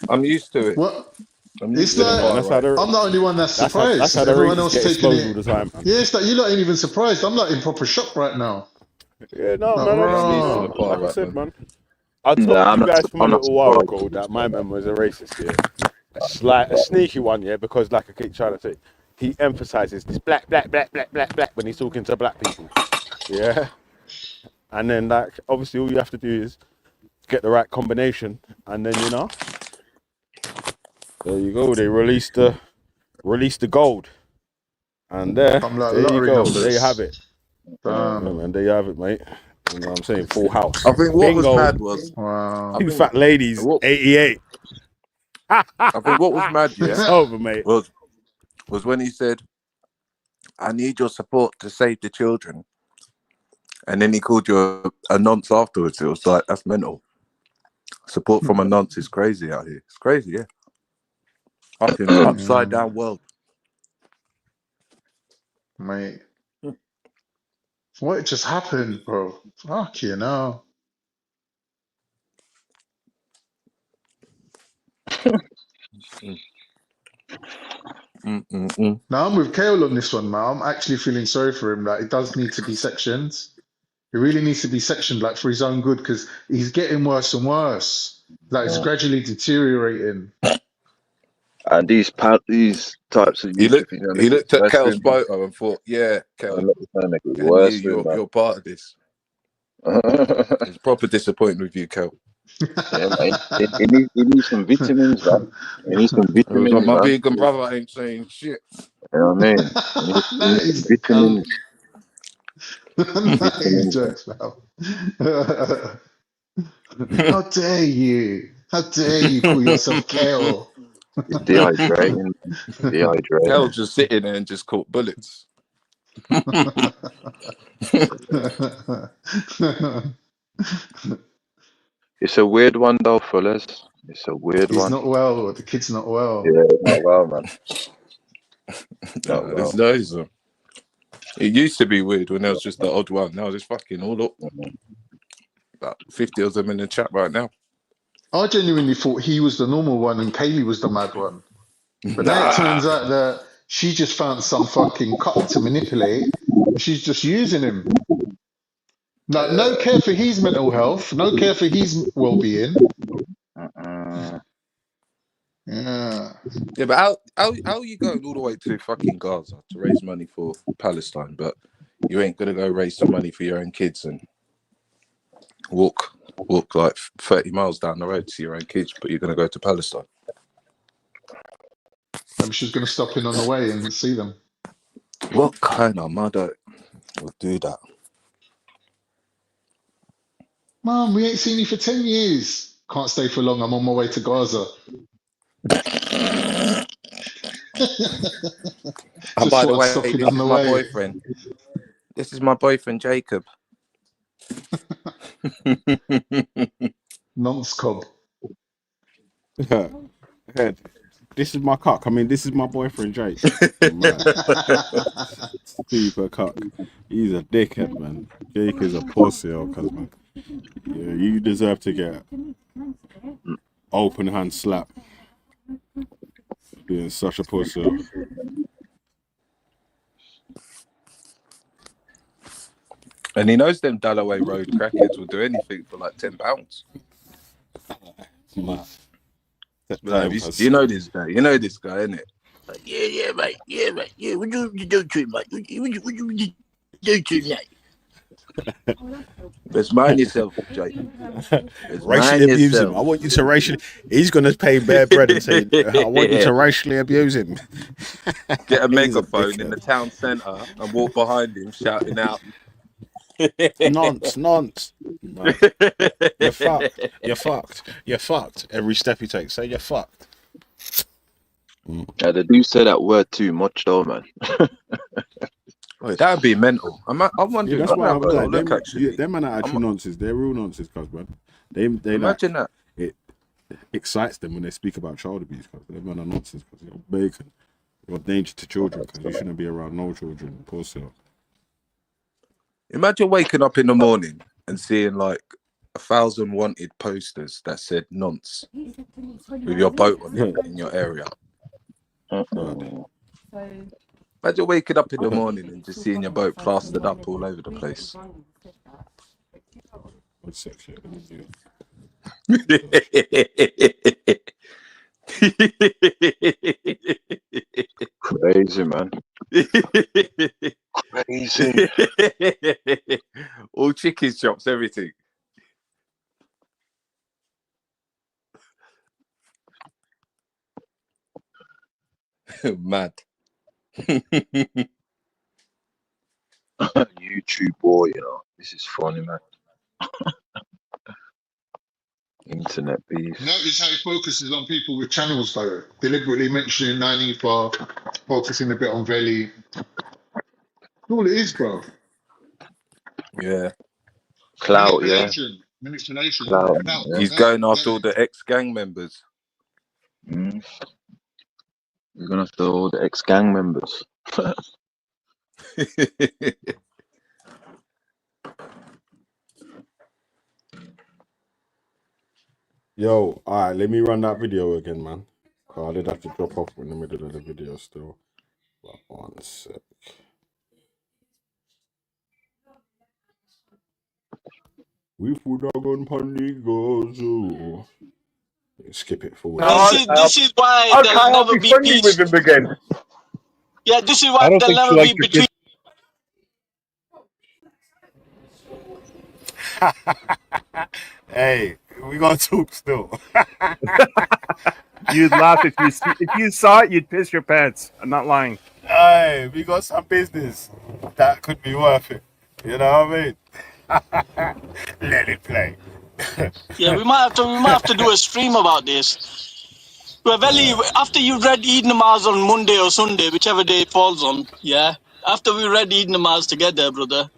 I'm used to it. What? I'm It's used to the like Man, far that's how right. the I'm the only one that's that's surprised. how the Everyone racists else get taking exposed it. all the time, man. Yeah, it's like you're not even surprised. I'm like in proper shock right now. Yeah, no, Like, man. Yeah, I'm used to the raw. far Like I right, said, man. man. I Nah, told you guys from a I'm not little while surprised. ago that my man was a racist, yeah. A sneaky one, yeah, because like I keep trying to say, he emphasizes this black, black, black, black, black, black when he's talking to black people. Yeah. And then like obviously all you have to do is get the right combination and then there you go. They release the gold. And I'm like there you lottery go. There you have numbers. it. Yeah, Damn. man, there you have it, mate. You know what I'm saying? Full house. I think what was Bingo. mad was Wow. I Two think fat ladies, what 88. I think what was mad, yeah, It's over, mate. was when he said, "I need your support to save the children," and then he called you a nonce afterwards. It was like that's mental. Support from a nonce is crazy out here. It's crazy, yeah. Fucking upside down world. Mate. What just happened, bro? Fuck you know. Now I'm with Kale on this one, man. I'm actually feeling sorry for him. Like it does need to be sections. It really needs to be sectioned, like for his own good, because he's getting worse and worse. Like it's gradually deteriorating. And these types of He youth, looked. if you know, He make it looked at worse for Kel's him. photo and thought, "Yeah, Kel, Make it and worse for him, man. you're part of this." It's proper disappointing with you, Kel. Yeah, man. It needs some vitamins, man. It needs some It was like vitamins, my man. vegan brother ain't saying shit. You know what I mean? It That needs some is vitamins. that is Vitamins, man. jokes, man. How dare you? How dare you call yourself Kale? It's dehydrating. Kel Dehydrating. just sitting there and just caught bullets. It's a weird one, though, fellas. It's a weird He's one. not well. The kid's not well. Yeah, not well, man. Not It's well. nice. It used to be weird when there was just the odd one. Now it's fucking all up. About 50 of them in the chat right now. I genuinely thought he was the normal one and Kaylee was the mad one. But now it Nah. turns out that she just found some fucking cock to manipulate. And she's just using him. Like, no care for his mental health, no care for his well-being. Yeah. Yeah, but how are you going all the way to fucking Gaza to raise money for Palestine, but you ain't gonna go raise some money for your own kids and walk like 30 miles down the road to see your own kids, but you're gonna go to Palestine? Maybe she's going to stop in on the way and see them. What kind of mother would do that? Mom, we ain't seen you for 10 years. Can't stay for long. I'm on my way to Gaza. Oh, Just by the thought I'd way, stop in this on is the my way. boyfriend. This is my boyfriend, Jacob. Nonce cob. Head. This is my cock. I mean, this is my boyfriend, Jake. Man. Super cock. He's a dickhead, man. Jake is a pussy, cuz, man. Yeah, you deserve to get open hand slap. Being such a pussy. And he knows them Dalloway Road crackheads will do anything for like £10. Man. You know this guy. You know this guy, innit? Like, yeah, mate. Yeah. What you do to him, mate? What you do to him, mate? Let's mind yourself, Jake. Racially abuse him. I want you to racially. He's gonna pay bare bread and say, "I want you to racially abuse him." Get a megaphone in the town centre and walk behind him, shouting out, "Nonce! Man. You're fucked. You're fucked. You're fucked." Every step he takes, say, "You're fucked." Yeah, they do say that word too much, though, man. Wait, that would be mental. I'm wondering. Yeah, that's why I'm like, look, actually. them man are actually nonsense. They're real nonsense, cuz, man. They imagine like, that. It excites them when they speak about child abuse, cuz. Them man are nonsense, cuz. Bacon. Or danger to children, because you shouldn't be around no children. Poor self. Imagine waking up in the morning and seeing like 1,000 wanted posters that said nonce with your boat on it in your area. Imagine waking up in the morning and just seeing your boat plastered up all over the place. What's section? Crazy, man. Crazy. All chicken shops, everything. Mad. YouTube boy, you know. This is funny, man. Internet beef. Notice how he focuses on people with channels, though. Deliberately mentioning Nanifa, focusing a bit on Veli. All it is, bro. Yeah. Clout, yeah. Manipulation. Clout, Clout. He's going after all the ex-gang members. Mm. We're going after all the ex-gang members. Yo, alright, let me run that video again, man. I did have to drop off in the middle of the video still. But 1 sec. We put our gun pandigos. Skip it forward. This is why there'll never be peace with him again. Yeah, this is why there'll never be between. Hey, we gonna talk still. You'd laugh if you saw it. You'd piss your pants. I'm not lying. Hey, we got some business that could be worth it. You know what I mean? Let it play. Yeah, we might have to do a stream about this. Well, Veli, after you read Eid Namaz on Monday or Sunday, whichever day it falls on, yeah. After we read Eid Namaz together, brother.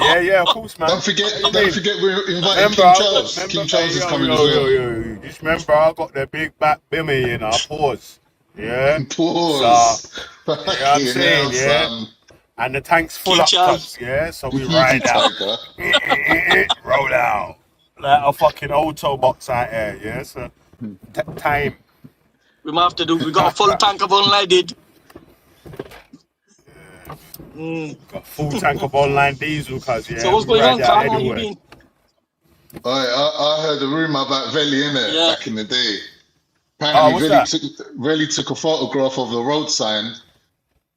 Yeah, of course, man. Don't forget we're inviting King Charles. King Charles is coming as well. Just remember, I got the big back bimmy, you know. Pause. Yeah. Pause. So, you know what I'm saying, yeah. And the tank's full up cuts, yeah. So we ride out, roll out like a fucking Autobots out here, yeah. So time. We might have to do. We got a full tank of unleaded. Got full tank of online diesel, cause yeah. So what's going on, Khan? How you been? I heard a rumor about Veli, innit, back in the day. Apparently, Veli took a photograph of the road sign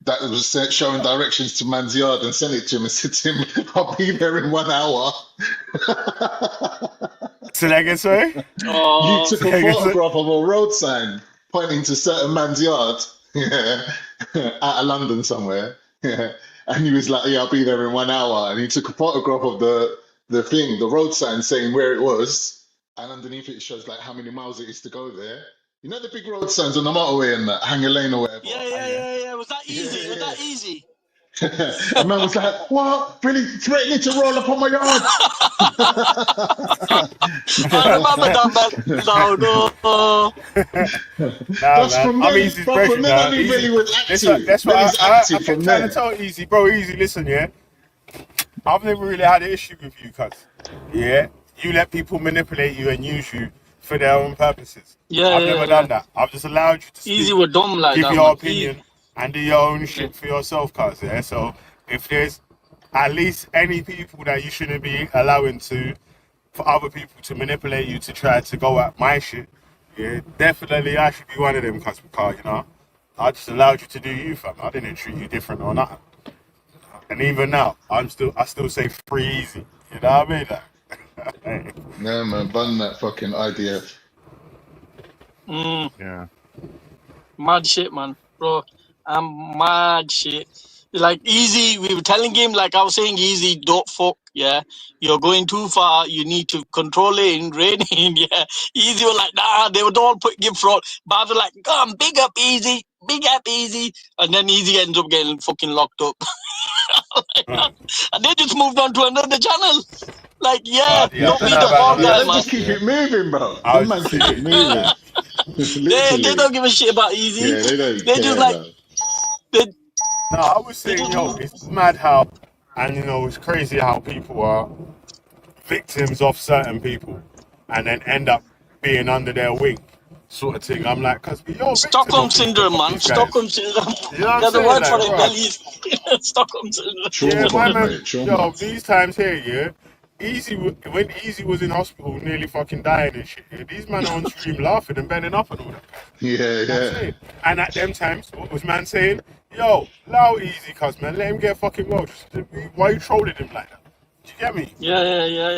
that was showing directions to man's yard and sent it to him and said to him, "I'll be there in 1 hour." Say that again, sorry? You took a photograph of a road sign pointing to certain man's yard, out of London somewhere. And he was like, "Yeah, I'll be there in 1 hour." And he took a photograph of the road sign saying where it was, and underneath it shows like how many miles it is to go there. You know the big road signs on the motorway and that, Hanger Lane or whatever. Yeah. Was that easy? Was that easy? A man was like, "What? Really threatening to roll up on my yard?" I remember that, man. No. That's man. from I'm then. Easy's From version then now. on, he really was active. That's what Veli's I active kept trying to tell Easy, bro. Easy, listen, yeah. I've never really had an issue with you, cuz. Yeah, you let people manipulate you and use you for their own purposes. I've never done that. I've just allowed you to speak, Easy with dumb like give that, your man. opinion and do your own shit for yourself, cuz. Yeah. So if there's at least any people that you shouldn't be allowing for other people to manipulate you to try to go at my shit, yeah, definitely I should be one of them, because you know, I just allowed you to do you, fam. I didn't treat you different or nothing. And even now, I still say free easy. You know what I mean? Like, Yeah, man, bun that fucking IDF. Yeah. Mad shit, man, bro. I'm mad shit. Like Easy, we were telling him, like I was saying, Easy, don't fuck, yeah. You're going too far. You need to control it and rein in, yeah. Easy was like, nah, they would all put him front. But I was like, come, big up Easy. And then Easy ends up getting fucking locked up. And they just moved on to another channel. Like, don't be the fall guy, Let's man. just keep it moving, bro. The man keep it moving. They don't give a shit about easy. Yeah, they don't They care, just like man. No, I was saying, yo, it's mad how, and it's crazy how people are victims of certain people, and then end up being under their wing, sort of thing. I'm like, cause you're Stockholm syndrome, man. Stockholm syndrome. You know what I'm There's a saying? word Like, for it. bro. Belly Stockholm syndrome. Yeah, my man. Yo, these times here, yeah. When Easy was in hospital, nearly fucking dying and shit. Yeah, these men are on stream laughing and bending up and all that. Yeah. And at them times, what was man saying? Yo, allow Easy, cuz man, let him get fucking well. Why you trolling him like that? Do you get me? Yeah.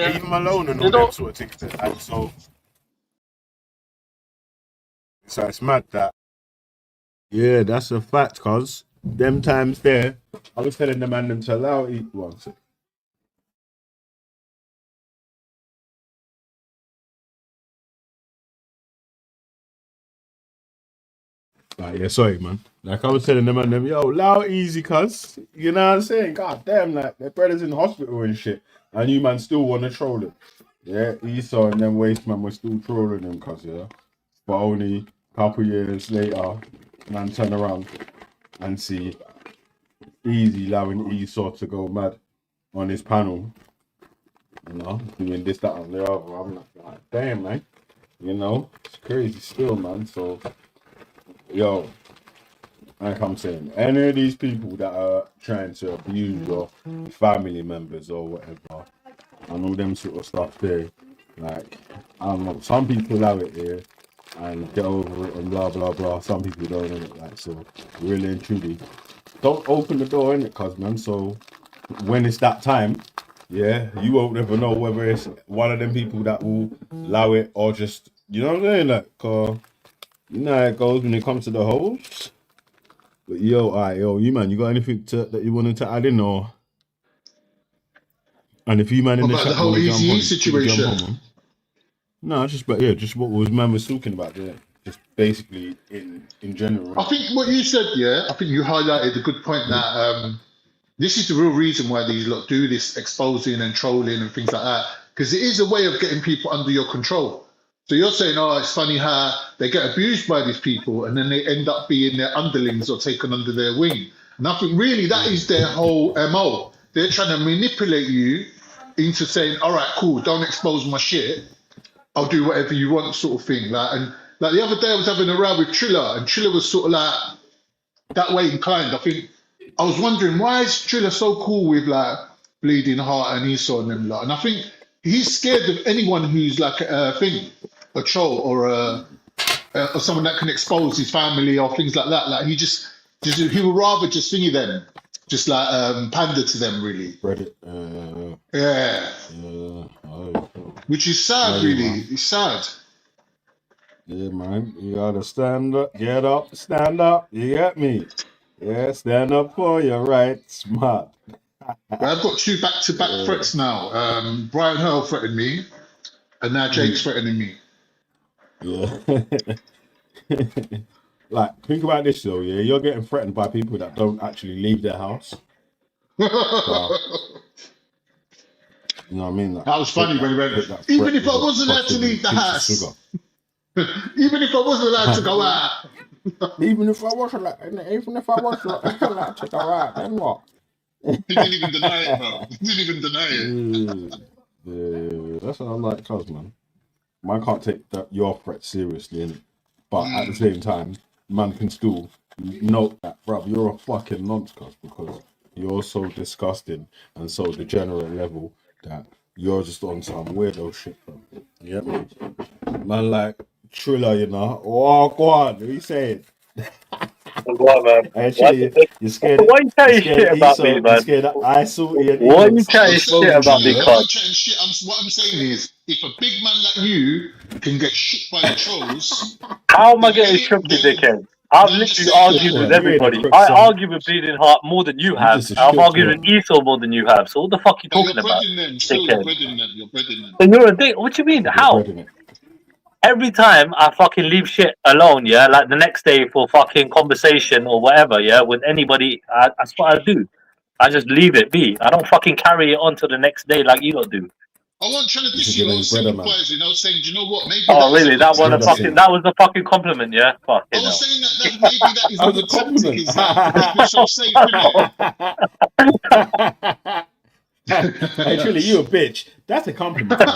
Leave him alone and all them sort of things. Like, so it's mad that. Yeah, that's a fact, cuz them times there, I was telling the man them to allow eat once. Like, yeah, sorry, man. Like I was telling them and them, yo, allow Easy, cuz. You know what I'm saying? God damn, like their brother's in hospital and shit. And you man still wanna troll him. Yeah, Esau and them waste man were still trolling him, cuz, yeah. But only a couple years later, man turn around and see Easy allowing Esau to go mad on his panel. Doing this, that, and the other. I'm like, damn, man. It's crazy still, man. So, yo, like I'm saying, any of these people that are trying to abuse your family members or whatever, and all them sort of stuff there, like, I don't know, some people allow it here and get over it and blah, blah, blah. Some people don't, innit? Like, so, really and truly, don't open the door, innit, cuz, man. So, when it's that time, yeah, you won't ever know whether it's one of them people that will allow it or just, you know what I'm saying? Like, you know how it goes when it comes to the hoes. But yo, alright, you man, you got anything that you wanted to add in, or? And if you man in the About the chat whole want to jump Easy on, situation. jump on, man. No, just what was man was talking about there. Just basically in general. I think what you said, I think you highlighted a good point that this is the real reason why these lot do this exposing and trolling and things like that, because it is a way of getting people under your control. So you're saying, oh, it's funny how they get abused by these people and then they end up being their underlings or taken under their wing. And I think really that is their whole MO. They're trying to manipulate you into saying, all right, cool, don't expose my shit. I'll do whatever you want, sort of thing. And the other day I was having a row with Triller, and Triller was sort of like that way inclined. I think I was wondering, why is Triller so cool with like Bleeding Heart and Esau and them lot? And I think he's scared of anyone who's like a troll or someone that can expose his family or things like that. Like he would rather just thingy them, just like pander to them, really. Reddit. Which is sad, really. It's sad. Yeah, man. You gotta stand up, get up, stand up. You get me? Yeah, stand up for your rights, smart. Well, I've got 2 back-to-back threats now. Brian Hurl threatened me, and now Jake's threatening me. Yeah. Like, think about this though, yeah? You're getting threatened by people that don't actually leave their house. So, you know what I mean? Like, that was funny when he went, even if I wasn't allowed to leave the house. Even if I wasn't allowed to go out. Even if I wasn't allowed to go out, then what? He didn't even deny it, bro. He didn't even deny it. Yeah, that's what I'm like, cuz, man. Man can't take your threat seriously, innit? But at the same time, man can still note that, bruv, you're a fucking nonce, cuz, because you're so disgusting and so degenerate level that you're just on some weirdo shit, bro. You get me? Man, like, Triller, you know? Oh, go on, what are you saying? What, man? Actually, you're scared. Why you chatting shit about me, man? You're scared that I saw you. Why you chatting shit about me, cuz? What I'm saying is, if a big man like you can get shit by the trolls, how am I getting shook, you dickhead? I've literally argued with everybody. I argue with Bleeding Heart more than you have. I've argued with Esau more than you have. So what the fuck are you talking about? You're breading them. And you're a dick. What do you mean? How? Every time I fucking leave shit alone, yeah, like the next day for fucking conversation or whatever, yeah, with anybody, that's what I do. I just leave it be. I don't fucking carry it on to the next day like you lot do. I wasn't trying to You should diss give you. I him was brother, man. sympathizing. I was saying, do you know what? Maybe Oh, that is a really? good tactic. That was a fucking compliment, yeah? Fucking I hell. was saying that maybe that is That a was a good tactic. compliment. Is that to keep yourself safe, innit? Hey, truly, you a bitch. That's a compliment, man.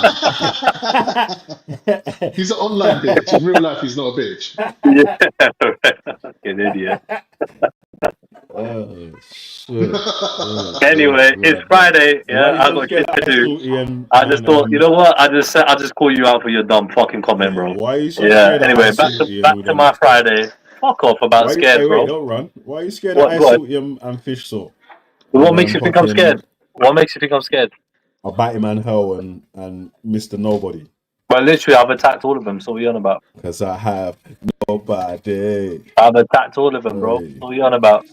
He's an online bitch. In real life, he's not a bitch. Yeah, fucking idiot. Oh shit. Oh, Anyway, it's God. Friday. So why Yeah, you I so got scared shit of to do. Salty and I just thought, you know what? I just call you out for your dumb fucking comment, yeah, bro. why are you so Yeah. scared of Anyway, Ice Salty and back all to them my lot still? Friday. Fuck off about Why you scared, hey wait, bro. don't run. Why are you scared of What? Ice Go on. Salty and Fish Salt? What And makes you think I'm fucking scared? What makes you think I'm scared? a Batman Hell and Mr. Nobody. Well, literally, I've attacked all of them. So what are you on about? Because I have nobody. I've attacked all of them, bro. Hey. What are you on about?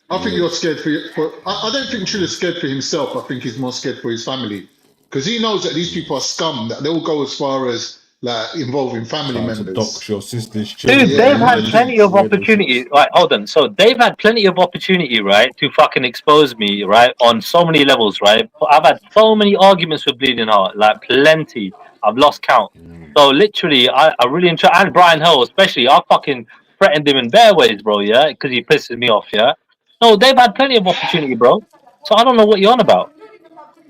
I think Yeah. you're scared I don't think Trilla's scared for himself. I think he's more scared for his family because he knows that these people are scum. That they'll go as far as like involving family Trying to members. dox your sister's Dude, children they've and all had them plenty things. of Weirdo opportunity. shits. Right, hold on. So they've had plenty of opportunity, right, to fucking expose me, right, on so many levels, right. I've had so many arguments with Bleeding Heart, like plenty. I've lost count. So literally, I really enjoy, and Brian Hill especially. I fucking threatened him in bare ways, bro. Yeah, because he pisses me off. Yeah. So they've had plenty of opportunity, bro. So I don't know what you're on about.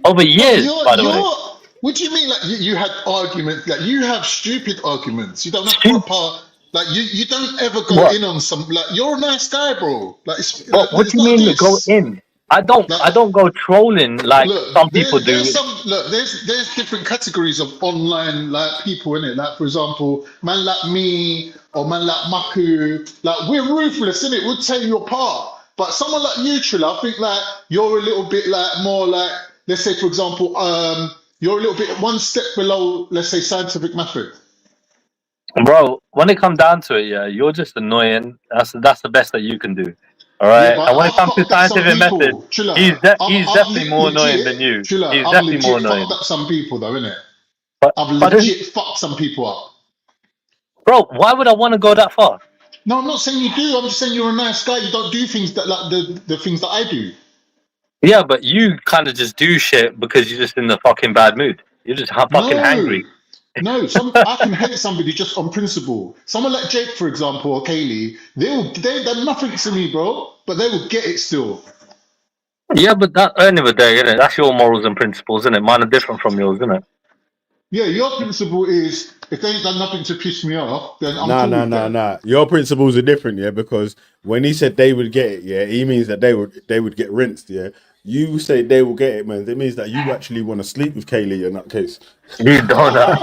Over No, but years, by the way. you're. What do you mean? Like you had arguments? Like you have stupid arguments. You don't have Stu- proper. Like you don't ever go What? in on some. Like you're a nice guy, bro. What It's do you not a mean go diss. in? I don't. Like I don't go trolling like some look, people there's do. some look. There's different categories of online like people in it. Like for example, man like me or man like Maku. Like we're ruthless in it. We'll tear you apart. But someone like you, Trilla, I think like you're a little bit like more like let's say for example, you're a little bit one step below let's say scientific method. Bro, when it comes down to it, yeah, you're just annoying. That's the best that you can do. All Yeah, right. but And when it I've comes to fucked up some scientific method, people, Trilla. he's I've definitely more annoying than you. Trilla. He's I've definitely more legit fucked annoying. up some people though, innit? But I've pardon, legit fucked some people up. bro, why would I want to go that far? No, I'm not saying you do. I'm just saying you're a nice guy. You don't do things that like the things that I do. Yeah, but you kind of just do shit because you're just in the fucking bad mood. You're just fucking No, hangry. no. I can hate somebody just on principle. Someone like Jake, for example, or Kaylee, they're nothing to me, bro. But they will get it still. Yeah, but that end of the day, innit? That's your morals and principles, isn't it? Mine are different from yours, isn't it? Yeah, your principle is if they ain't done nothing to piss me off, then I'm cool with that. Nah. Your principles are different, yeah, because when he said they would get it, yeah, he means that they would get rinsed, yeah. You say they will get it, man. It means that you actually want to sleep with Kaylee in that case. You don't know.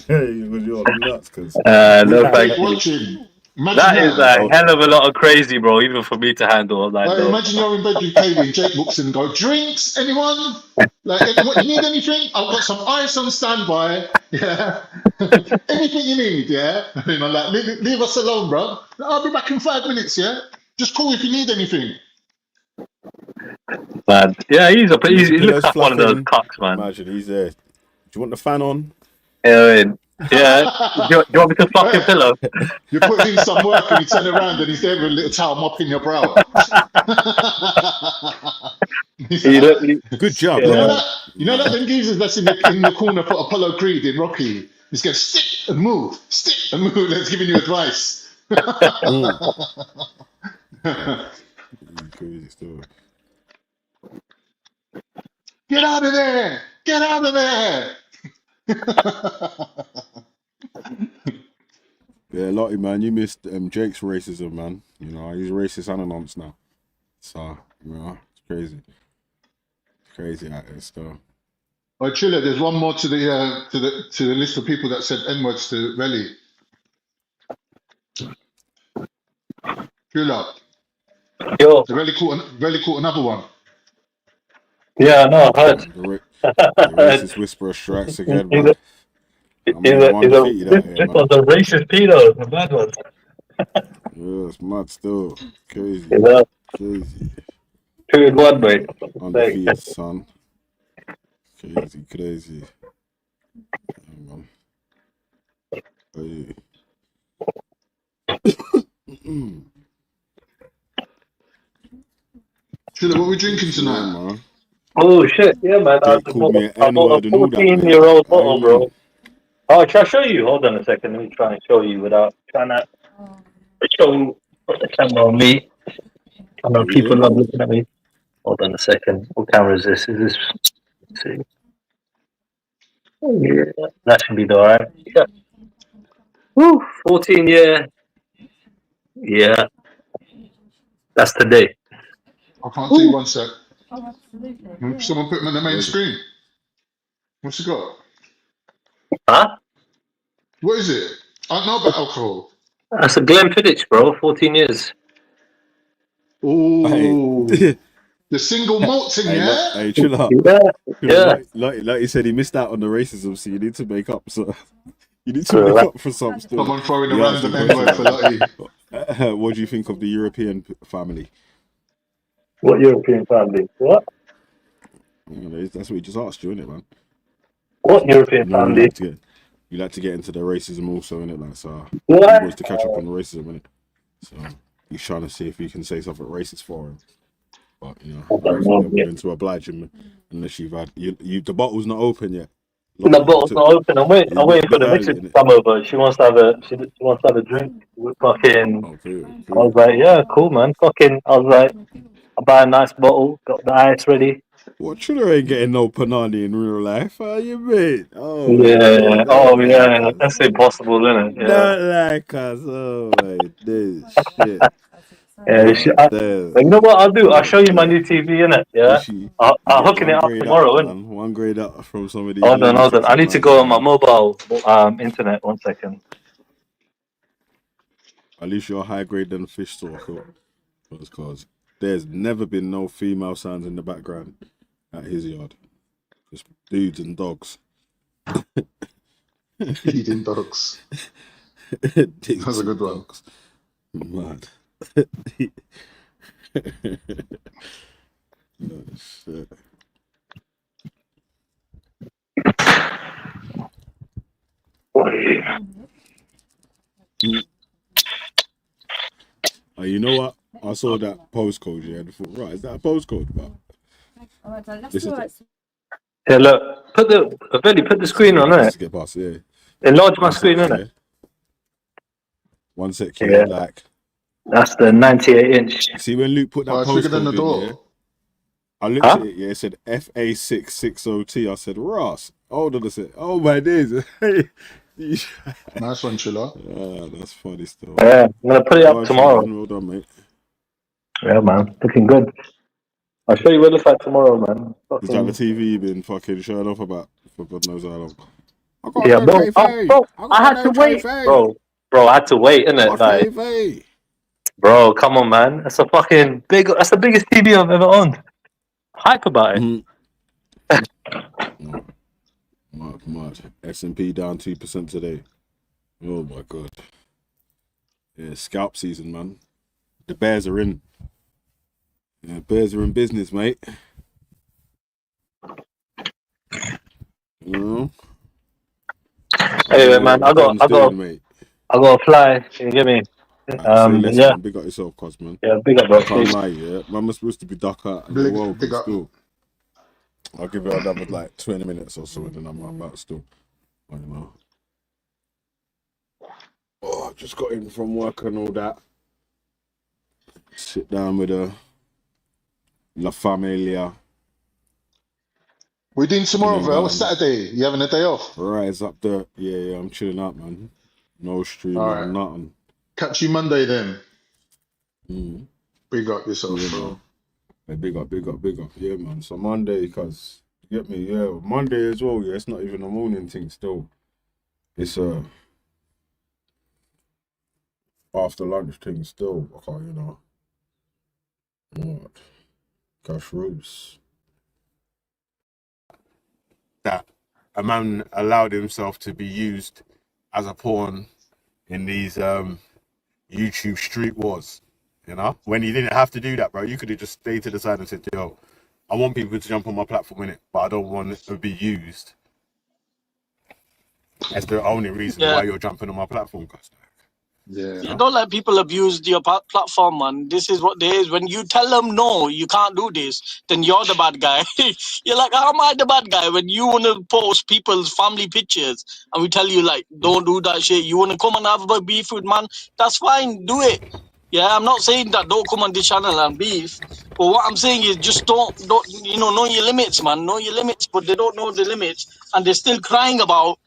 You're nuts, cause No, Jake thank you. watching. Imagine That is that. a hell of a lot of crazy, bro, even for me to handle. I'm like, Like, no. imagine you're in bed with Kaylee and Jake books and go, drinks, anyone? Like, what, you need anything? I've got some ice on standby. Yeah. Anything you need, yeah? You know, like, leave us alone, bro. I'll be back in 5 minutes, yeah? Just call if you need anything. Man. Yeah, he looks pillows like one of those fluffing. cocks, man. Imagine he's there. Do you want the fan on? Yeah. Do you want me to fluff your pillow? You put in some work and you turn around and he's there with a little towel mopping your brow. Good job. You know that them geezers that's in the corner for Apollo Creed in Rocky? He's going, stick and move, that's giving you advice. Crazy story. Get out of there! Get out of there! Yeah, Lottie, man, you missed Jake's racism, man. You know, he's racist and a nonce now. So, you know, it's crazy. It's crazy out there still. Oh, Chilla, there's one more to the list of people that said N-words to Relly. Chilla. Yo. Relly caught another one. Yeah, no, I heard. The racist whisperer strikes again, man. I'm in one defeated out here, This man. was a racist pedo, the bad one. Yeah, it's mad still. Crazy. Yeah. Crazy. 2 in 1, mate. Undefeated, son. Crazy. Hang on. Hey. Chilla, what are we drinking tonight? man. Oh shit, yeah, man. Jake called me an I bought N-word a and all that, mate. 14-year-old How you bottle, mean? bro. Oh, try to show you. Hold on a second. Let me try and show you without trying to show put the camera on me. I know Yeah, people love man. looking at me. Hold on a second. What camera is this? Is this? Let's see. Oh, yeah, that should be alright. Yeah. Woo, 14 year. Yeah, that's today. I can't see 1 sec. Someone put him on the main screen. What's he got? Huh? What is it? I don't know about alcohol. That's a Glenfiddich, bro. 14 years. Hey, Ooh. The single malt thing, yeah? hey, chill out. Yeah. Like you said, he missed out on the racism, so you need to make up. So you need to make Correct. up for some still. Someone throwing a You asked random the question, N-word for Lottie. what do you think of the European family? What European family? What? That's what he just asked you, innit, man? What European You know, family? you like to get into the racism also, innit? Like, so What? he wants to catch up on the racism, innit? So he's trying to see if he can say something racist for him. But you know, I don't think they're willing to oblige him unless you've had the bottle's not open yet. The bottle's not open. I'm waiting for the missus to come over. She wants to have a drink with fucking. I was like, yeah, cool, man. Fucking. I was like, I buy a nice bottle, got the ice ready. What Triller ain't getting no panani in real life? How you mean? Oh Yeah. Oh yeah. That's impossible, isn't it? Yeah. Not like us. Oh my this shit. Yeah, you know what I'll do? I'll show you my new TV, innit? Yeah, I'll hooking it up tomorrow, innit? One grade up from some of these. Hold on. I need to go on my mobile internet. 1 second. At least you're high grade than fish store, because there's never been no female sounds in the background at his yard. Just dudes and dogs. Eating dogs. That's a good one. Mad. Oh, shit. Oh, you know what? I saw that postcode, yeah, and I thought, right, is that a postcode? But Yeah, look, put the screen on it. Get past, yeah. Enlarge my screen, innit? 1 sec, Yeah. like that's the 98-inch. See when Luke put that postcode in the door. Yeah? I looked at it, yeah, it said FA660T. I said, Ross. Hold on a sec. Oh my days. Nice one, Chilla. That's funny stuff. Yeah, I'm gonna put it up tomorrow. Well done, mate. Yeah, man, looking good. I'll show you what it looks like tomorrow, man. Is that the TV you've been fucking showing off about for God knows how long? Yeah, bro. I had to wait, bro. I had to wait, innit? Like, bro, come on, man. That's a fucking big. That's the biggest TV I've ever owned. Hype about it. Mad. S&P down 2% today. Oh my god. Yeah, scalp season, man. The bears are in. Yeah, bears are in business, mate. You know? Anyway, man, I got to fly. Can you get me? Yeah. Man, big up yourself, cos, man. Yeah, big up, bro. I can't lie, yeah. Man was supposed to be duck out in the world, but still. I'll give it another like 20 minutes or so, and then I'm about still. I don't know. Oh, I just got in from work and all that. Sit down with La Familia. We're doing tomorrow, bro. It's Saturday. You having a day off? Rise up there. Yeah, I'm chilling out, man. No stream, Alright. nothing. Catch you Monday then. Big up yourself, bro. Hey, big up. Yeah, man. So Monday, cause you get me, yeah. Monday as well, yeah. It's not even a morning thing still. It's after lunch thing still. Okay, you know. What? Gosh, Roots. That a man allowed himself to be used as a pawn in these YouTube street wars. You know, when you didn't have to do that, bro, you could have just stayed to the side and said, yo, I want people to jump on my platform in it, but I don't want it to be used as the only reason why you're jumping on my platform, cuz. Yeah. Don't let people abuse your platform, man. This is what there is. When you tell them no, you can't do this, then you're the bad guy. You're like, how am I the bad guy when you want to post people's family pictures and we tell you like, don't do that shit. You want to come and have a beef with man? That's fine. Do it. Yeah, I'm not saying that don't come on this channel and beef. But what I'm saying is just don't know your limits, man. Know your limits, but they don't know the limits and they're still crying about.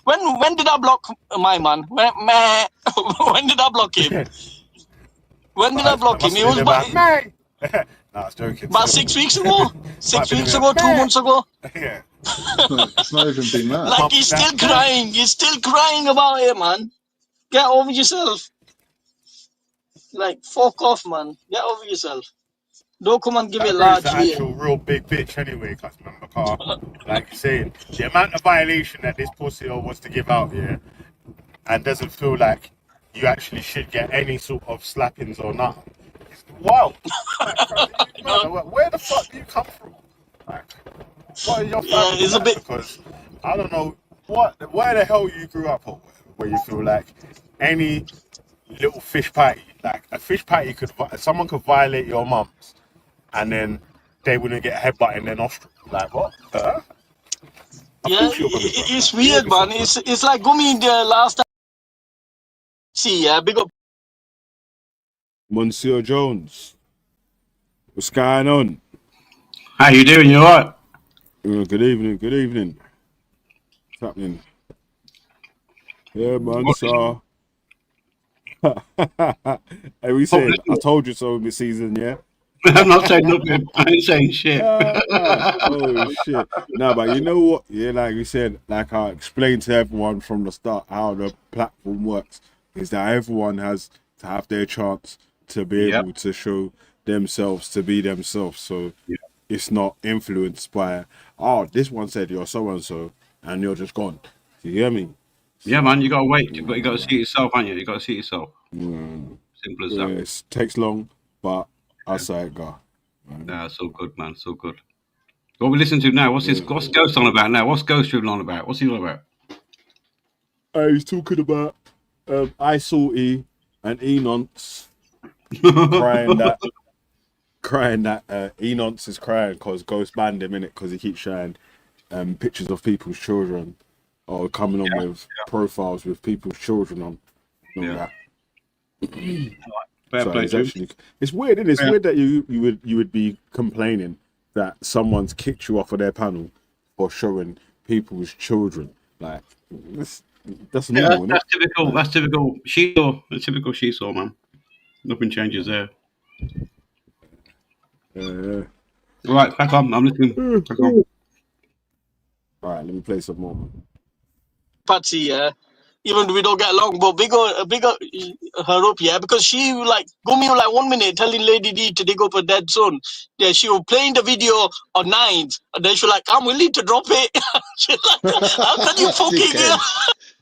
When did I block my man? When did I block him? When did I block him? It was about May. No, I was joking. about 6 weeks ago. 6 weeks ago, 2 months ago. Yeah. It's not even been that. Like he's still crying. He's still crying about it, man. Get over yourself. Like fuck off, man. Get over yourself. Don't come and give it That large the here. actual real big bitch anyway, cause remember, like you're saying, the amount of violation that this pussy wants to give out here, and doesn't feel like you actually should get any sort of slappings or not. It's wild. Like, where the fuck do you come from? Like, what are your family it's a bit. Because I don't know where the hell you grew up, or where you feel like any little fish patty, like a fish patty someone could violate your mum's, and then they wouldn't get headbutt in their nostril. Like what? Yeah, it's weird, man. It's like Gummy the last time. See, yeah, big up. Monsieur Jones, what's going on? How you doing? You alright? Good evening. Good evening. What's happening? Yeah, man. So, hey, we saying I told you so this season, yeah. I'm not saying nothing. I ain't saying shit. Oh shit! No, but you know what? Yeah, like we said, like I explained to everyone from the start how the platform works is that everyone has to have their chance to be able to show themselves, to be themselves. So it's not influenced by this one said you're so and so, and you're just gone. Do you hear me? Yeah, man. You gotta wait. You gotta see it yourself, haven't you? You gotta see it yourself. Simple as that. It takes long, but I say it go. No, so good, man. So good. What we listen to now? What's Ghost on about now? What's Ghost dribbling on about? What's he on about? He's talking about Isalty and Enonce crying that Enonce is crying because Ghost banned him in it because he keeps showing pictures of people's children or coming on with profiles with people's children on. That. Fair play to him. It's weird, isn't it? It's weird that you would be complaining that someone's kicked you off of their panel for showing people's children. Like that's normal. That's typical. That's typical. A typical Sheesaw, man. Nothing changes there. Right, back on. I'm listening. Back on. All right, let me play some more. Patsy, yeah. Even though we don't get along, but big up her up, yeah, because she like Gumi like 1 minute telling Lady D to dig up her dead son. Yeah, she was playing the video on 9s, and then she was like, I'm willing to drop it. She's like, how can you fucking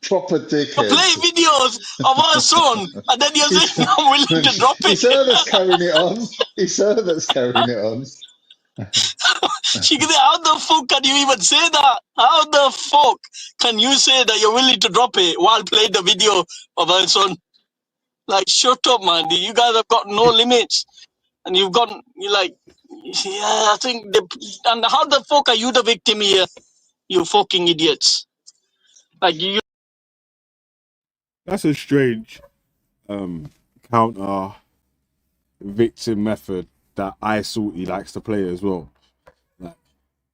proper dickhead play videos of her son, and then you're saying I'm willing to drop it? It's her that's carrying it on. It's her that's carrying it on. She can say, how the fuck can you even say that? How the fuck can you say that you're willing to drop it while playing the video of her son? Like, shut up, man. You guys have got no limits. And you're like, yeah, I think, and how the fuck are you the victim here? You fucking idiots. Like, you. That's a strange counter victim method that Isalty likes to play as well. Like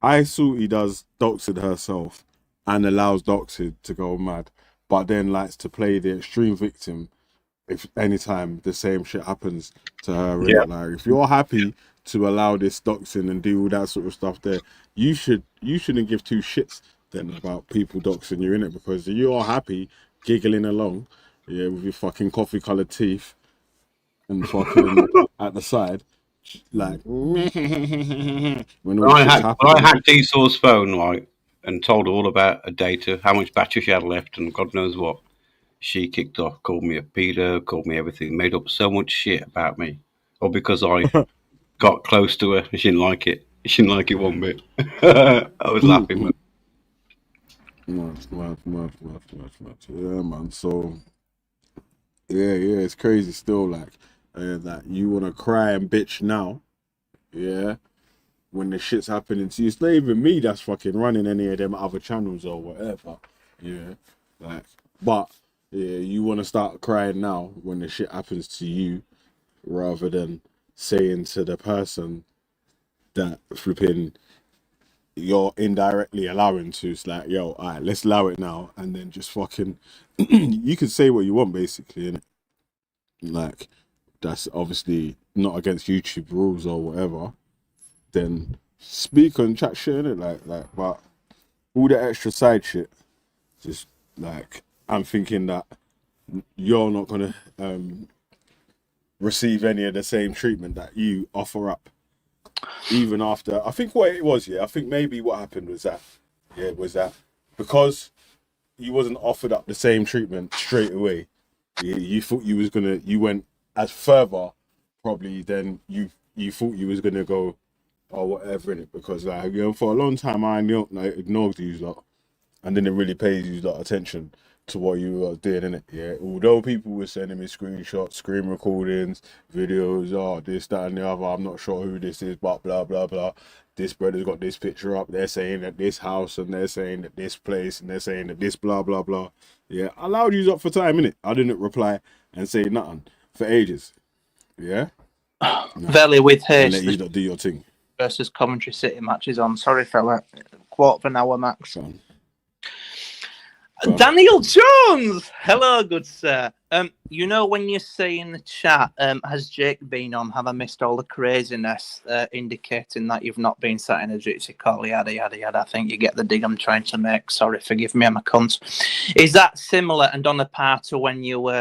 Isalty does doxing herself and allows doxing to go mad, but then likes to play the extreme victim if anytime the same shit happens to her. Right? Like if you're happy to allow this doxing and do all that sort of stuff there, you shouldn't give two shits then about people doxing you, in it, because you're happy giggling along, with your fucking coffee coloured teeth and fucking at the side, like when all I shit's happening. hacked Esau's phone, right, and told her all about her data, how much battery she had left, and God knows what. She kicked off, called me a pedo, called me everything, made up so much shit about me, all because I got close to her. She didn't like it. She didn't like it one bit. I was laughing, man. Mad. Yeah, man. So yeah, it's crazy still. Like, that you want to cry and bitch now, yeah, when the shit's happening to you. It's not even me that's fucking running any of them other channels or whatever, yeah. Like, but yeah, you want to start crying now when the shit happens to you, rather than saying to the person that flipping you're indirectly allowing to. It's like, yo, all right, let's allow it now, and then just fucking you can say what you want basically, innit? Like, that's obviously not against YouTube rules or whatever. Then speak and chat shit, innit? Like, but all the extra side shit, just like, I'm thinking that you're not gonna receive any of the same treatment that you offer up, even after. I think what it was, I think maybe what happened was that, because you wasn't offered up the same treatment straight away, you thought you went as further probably than you thought you was gonna go or whatever in it, because like, for a long time I ignored you lot and didn't really pay you lot attention to what you were doing, innit? Yeah. Although people were sending me screenshots, screen recordings, videos, this, that, and the other. I'm not sure who this is, but blah blah blah. This brother's got this picture up. They're saying that this house, and they're saying that this place, and they're saying that this blah blah blah. Yeah. I allowed you up for time, innit? I didn't reply and say nothing for ages. Yeah. Velly with haste. Let you lot do your thing. Versus Coventry City matches on. Sorry, fella. Quarter of an hour max. Daniel Jones! Hello, good sir. You know when you say in the chat, has Jake been on? Have I missed all the craziness indicating that you've not been sat in a jitsi call? Yada, yada, yada. I think you get the dig I'm trying to make. Sorry, forgive me, I'm a cunt. Is that similar and on a par to when you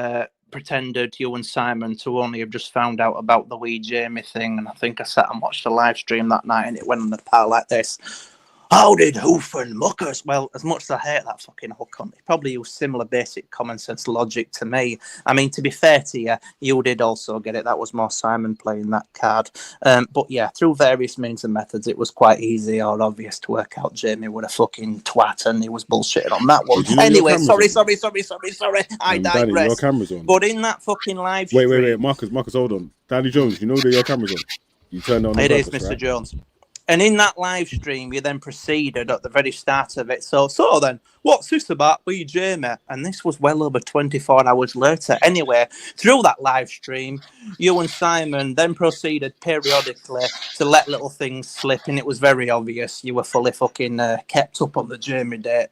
pretended, you and Simon, to only have just found out about the wee Jamie thing? And I think I sat and watched a live stream that night and it went on the par like this. How did Hoof and Muckers? Well, as much as I hate that fucking hook on, he probably used similar basic common sense logic to me. I mean, to be fair to you, you did also get it. That was more Simon playing that card. But yeah, through various means and methods, it was quite easy or obvious to work out Jamie with a fucking twat and he was bullshitting on that one. Anyway, sorry. I digress. Danny, your camera's on. But in that fucking live stream... Wait, Marcus, hold on. Danny Jones, you know that your camera's on. You turned on. It is, Mr. Right? Jones. And in that live stream, you then proceeded at the very start of it. So then, what's this about wee Jamie? And this was well over 24 hours later. Anyway, through that live stream, you and Simon then proceeded periodically to let little things slip. And it was very obvious you were fully fucking kept up on the Jamie date.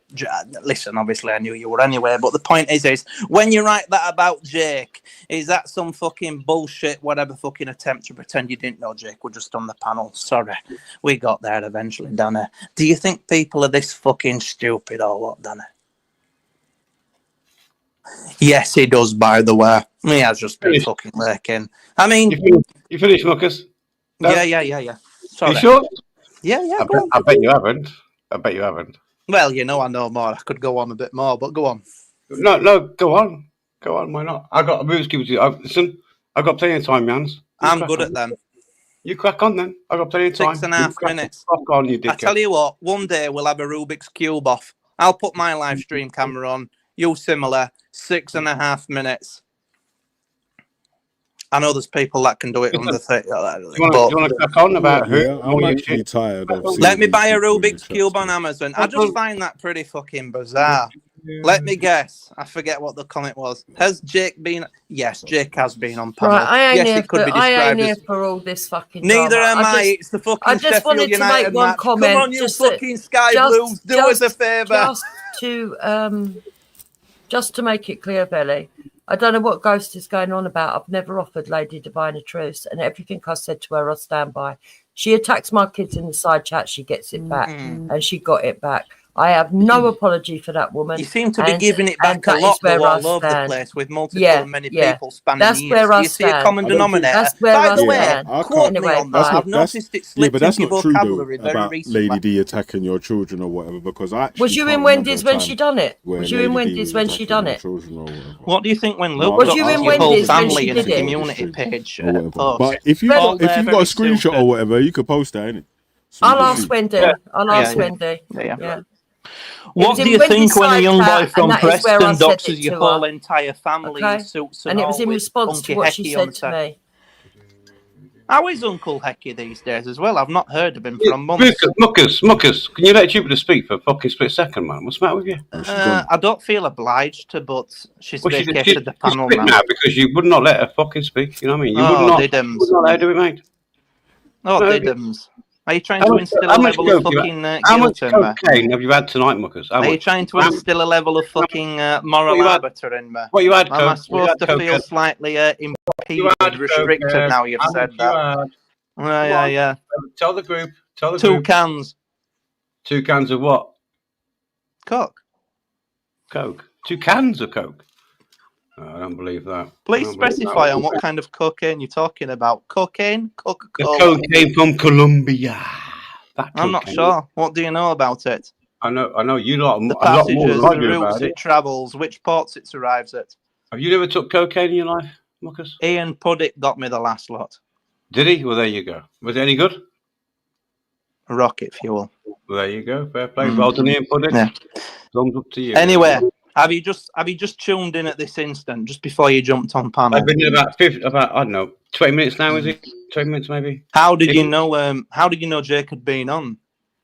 Listen, obviously I knew you were anyway. But the point is when you write that about Jake, is that some fucking bullshit, whatever fucking attempt to pretend you didn't know Jake? We're just on the panel. Sorry. We got there eventually, Danny. Do you think people are this fucking stupid or what, Danny? Yes, he does, by the way. He has just been fucking lurking. I mean... You finished, Marcus? No? Yeah. Sorry. You sure? Yeah, I bet you haven't. Well, you know I know more. I could go on a bit more, but go on. No, go on. Go on, why not? I've got a moves to give you. Listen, I've got plenty of time, Jans. I'm good at them. You crack on then. I've got plenty of time. 6.5 minutes. Fuck on, you dickhead. I tell you what, one day we'll have a Rubik's Cube off. I'll put my live stream camera on. You similar. 6.5 minutes. I know there's people that can do it under 30. Do you want to crack on about who? I'm actually tired of Let me buy a Rubik's Cube on Amazon. I just find that pretty fucking bizarre. Let me guess. I forget what the comment was. Has Jake been? Yes, Jake has been on panel. Right, I ain't yes, here for all this fucking. Neither drama. am I. It's the fucking. I just Sheffield wanted United to make one match. comment. Come on, you fucking Sky Blues, do us a favour. Just to make it clear, Belly, I don't know what Ghost is going on about. I've never offered Lady Divine a truce, and everything I said to her, I stand by. She attacks my kids in the side chat, she gets it back, and she got it back. I have no apology for that woman. You seem to be giving it back a lot all over the place with multiple many people spanning that's years. Where I you see a common denominator? That's where By the I way, stand. quote me on that. I've noticed it slipped into your vocabulary very about recently. Lady D attacking your children or whatever, because I actually was you in Wendy's when she done it? Was you in Wendy's when she done it? What do you think when Luke was you in Wendy's when she did it? Community page but if you've got a screenshot or whatever, you could post that, innit? I'll ask Wendy. I'll ask Wendy. Yeah. What do you think when a young boy from Preston doxes your whole entire family in suits and it all was in with response to Unky what she Hecky said on to set? me. How is Uncle Hecky these days as well? I've not heard of him for a month. Muckers, can you let Jupiter speak for a fucking split second, man? What's the matter with you? I don't feel obliged to, but she's vacated the panel split now. because you would not let her fucking speak. You know what I mean? You Oh, would not let her do it, mate. Oh, No, diddums. Are you trying to instill a level of fucking how much guilt in me? cocaine have you had tonight, Muckers? Are you trying to instill a level of fucking moral arbiter in me? What you had, Am I Coke? supposed to feel slightly impeded, restricted now you've said that? Yeah. Tell the group. Two cans. 2 cans of what? Coke. 2 cans of Coke. I don't believe that. Please specify on what kind of cocaine you're talking about. Cocaine? Coca-Cola? The cocaine from Colombia. I'm not sure. What do you know about it? I know you lot The a lot more passages, than I the do routes about it travels, which ports it arrives at. Have you never took cocaine in your life, Muckers? Ian Puddick got me the last lot. Did he? Well, there you go. Was it any good? Rocket fuel. Well, there you go. Fair play. Well done, Ian Puddick. Yeah. Thumbs up to you. Anyway, have you just tuned in at this instant, just before you jumped on panel? I've been in about I don't know, 20 minutes now. Is it 20 minutes maybe? How did you know? How did you know Jake had been on?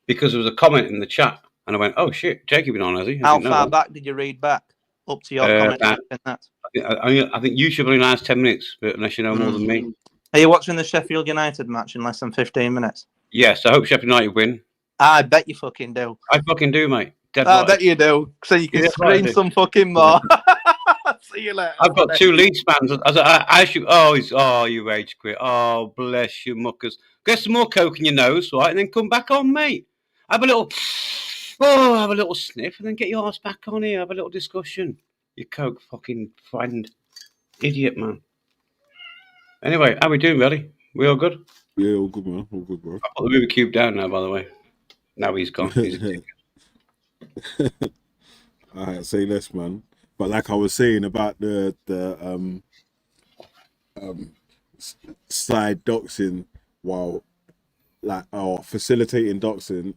Because there was a comment in the chat, and I went, "Oh shit, Jake had been on, has he?" How far back did you read back? Up to your comment in that. I think you should only last 10 minutes, but unless you know more than me. Are you watching the Sheffield United match in less than 15 minutes? Yes, I hope Sheffield United win. I bet you fucking do. I fucking do, mate. I bet you do. So you can scream some fucking more. See you later. I've got 2 Leeds fans. I should. Oh, you rage quit. Oh, bless you, Muckers. Get some more coke in your nose, right, and then come back on, mate. Have a little sniff, and then get your ass back on here. Have a little discussion. You coke fucking friend, idiot man. Anyway, how we doing, buddy? We all good? Yeah, all good, man. All good, bro. I put the Rubik's Cube down now, by the way. Now he's gone. He's a Alright, say less, man. But like I was saying about the side doxing while or facilitating doxing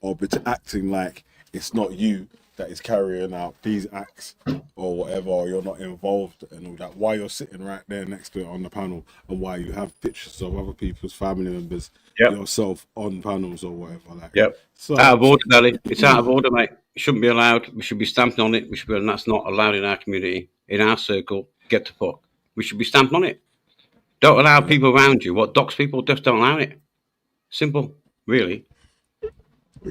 or acting like it's not you that is carrying out these acts or whatever, or you're not involved and all that, while you're sitting right there next to it on the panel, and why you have pictures of other people's family members, yourself on panels or whatever. So out of order, Belly. It's out of order, mate. It shouldn't be allowed. We should be stamping on it. And that's not allowed in our community, in our circle. Get the fuck. We should be stamped on it. Don't allow people around you. What dox people just don't allow it. Simple, really.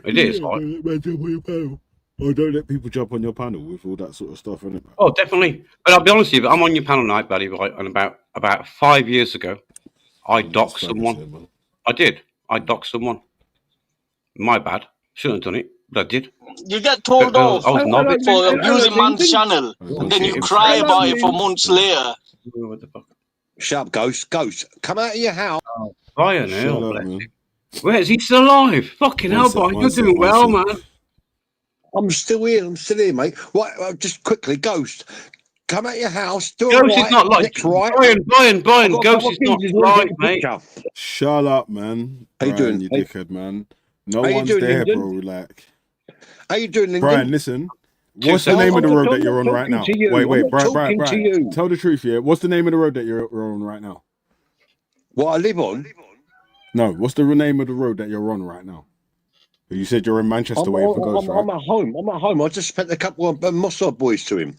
It is. Or don't let people jump on your panel with all that sort of stuff, innit? Oh, definitely. But I'll be honest with you, I'm on your panel night, buddy, right? And about 5 years ago, I doxed someone. I did. I doxed someone. My bad. Shouldn't have done it, but I did. You get told off for abusing man's channel, and then you cry about it for months later. What the fuck? Shut up, Ghost. Ghost, come out of your house. Brian, where is he still alive? Fucking hell, Brian, you're doing well, man. I'm still here, mate. Right, just quickly, Ghost, come out of your house, do Ghost it right, is not like next right. Brian, Ghost is not right, mate. Shut up, man. How you doing? You dickhead, man. No one's there, bro. Like, how you doing, Lyndon? Brian, listen. What's the name of the road that you're on right now? Wait, Brian. Tell the truth, yeah. What's the name of the road that you're on right now? What I live on? No, what's the name of the road that you're on right now? You said you're in Manchester waiting for Ghost, right? I'm at home. I just spent a couple of Mossad boys to him.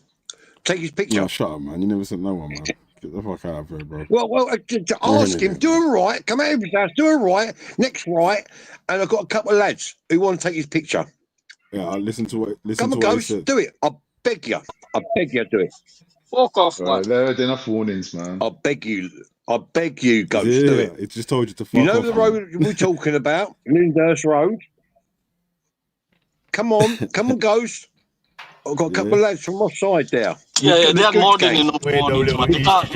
Take his picture. No, shut up, man. You never sent no one, man. Get the fuck out of here, bro. Well, ask him, do it right. Come out of his house, do it right. Next right. And I've got a couple of lads who want to take his picture. Yeah, I'll listen to what Come on, Ghost, do it. I beg you, do it. Fuck off, man. There are enough warnings, man. I beg you, Ghost, yeah, do it. It just told you to fuck off. You know off, the road we're talking about? Lyndhurst Road? Come on, Ghost. I've got a couple of lads from my side there. Yeah, they had more than enough warnings, but they can't.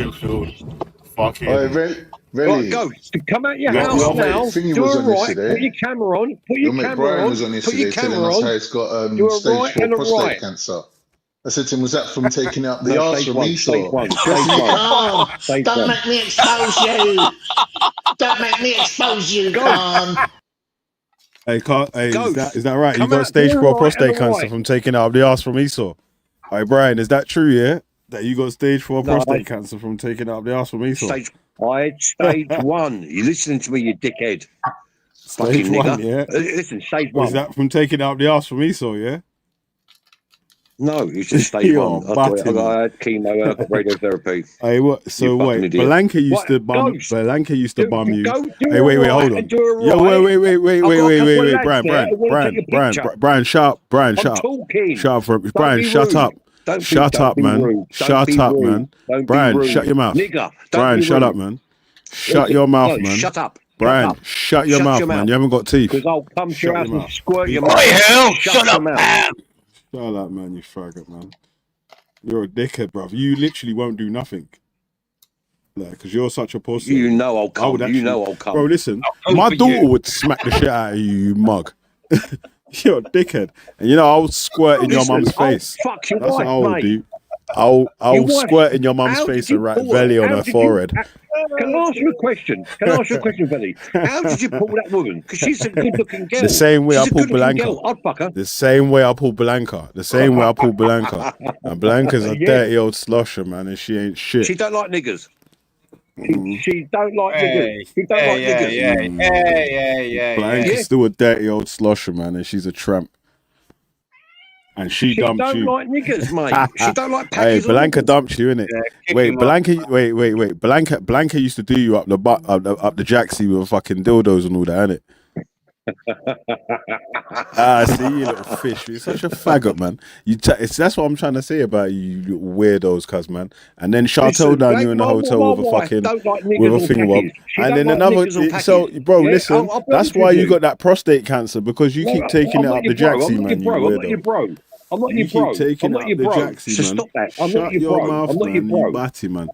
Really? Right, Ghost, come out your house now. Do it right. Put your camera on. Put your camera on. Was on yesterday telling us how he's got stage 4 prostate cancer. I said to him, was that from taking out the arse from Esau? Don't make me expose you. Don't make me expose you, Khan. Hey, Ghost, is that right? You come got out stage to the 4 right prostate and the cancer right. from taking it up the ass from Esau. Hey, Brian, is that true? Yeah, that you got stage 4 prostate cancer from taking it up the ass from Esau. Stage 1. You listening to me, you dickhead? Stage Fucking 1, nigger. yeah. Listen, stage 1. Is that from taking it up the ass from Esau? Yeah. No, it's just stage You're 1. I butting, had chemo and I got radiotherapy. Hey, what? So You fucking wait, idiot. Blanca used to bum. Ghost, Blanca used to bum you. Go do Hey, wait, a hold right on. and do a Yo, right. wait, Brian, shut up, I'm talking. Brian, shut up. Shut up, man. Shut up, man. Brian, shut your mouth. Nigger, Brian, shut up, man. Shut your mouth, man. Shut up. Brian, shut your mouth, man. You haven't got teeth. Because I'll come to your house and squirt your Oi, mouth. hell, Shut up, man. Shut up, man, you faggot, man. You're a dickhead, bruv. You literally won't do nothing. Like, because you're such a pussy. You know I'll come. You know I'll come. Bro, listen, my daughter would smack the shit out of you, you mug. You're a dickhead. And you know, I'll squirt in your mum's face. Fuck your That's wife, what I'll mate. do. I'll squirt in your mum's face and write Velly on her forehead. Can I ask you a question? Velly? How did you pull that woman? Because she's a good-looking girl. The same way I She's a pulled good-looking Blanca. girl. I'd fuck her. The same way I pulled Blanca. The same way I pulled Blanca. And Blanca's a dirty old slosher, man, and she ain't shit. She don't like niggers. She don't like niggers. She don't like niggers. Blanca's still a dirty old slosher, man, and she's a tramp. And she dumped don't you. like niggers, mate. She don't like Hey, packies. Blanca dumped you, innit? Wait, Blanca used to do you up the butt, up the jacksie with fucking dildos and all that, innit? See, you little fish. You're such a faggot, man. That's what I'm trying to say about you weirdos, cuz, man. And then Chantal down you in the hotel with a fucking with a finger up. And then another. So, bro, listen. That's why you got that prostate cancer, because you keep taking it up the jacksie, man. You weirdo. I'm not your bro. You keep taking it up the jacksie, So man. stop that. I'm not your your bro. mouth, I'm not your man. bro. You batty, man.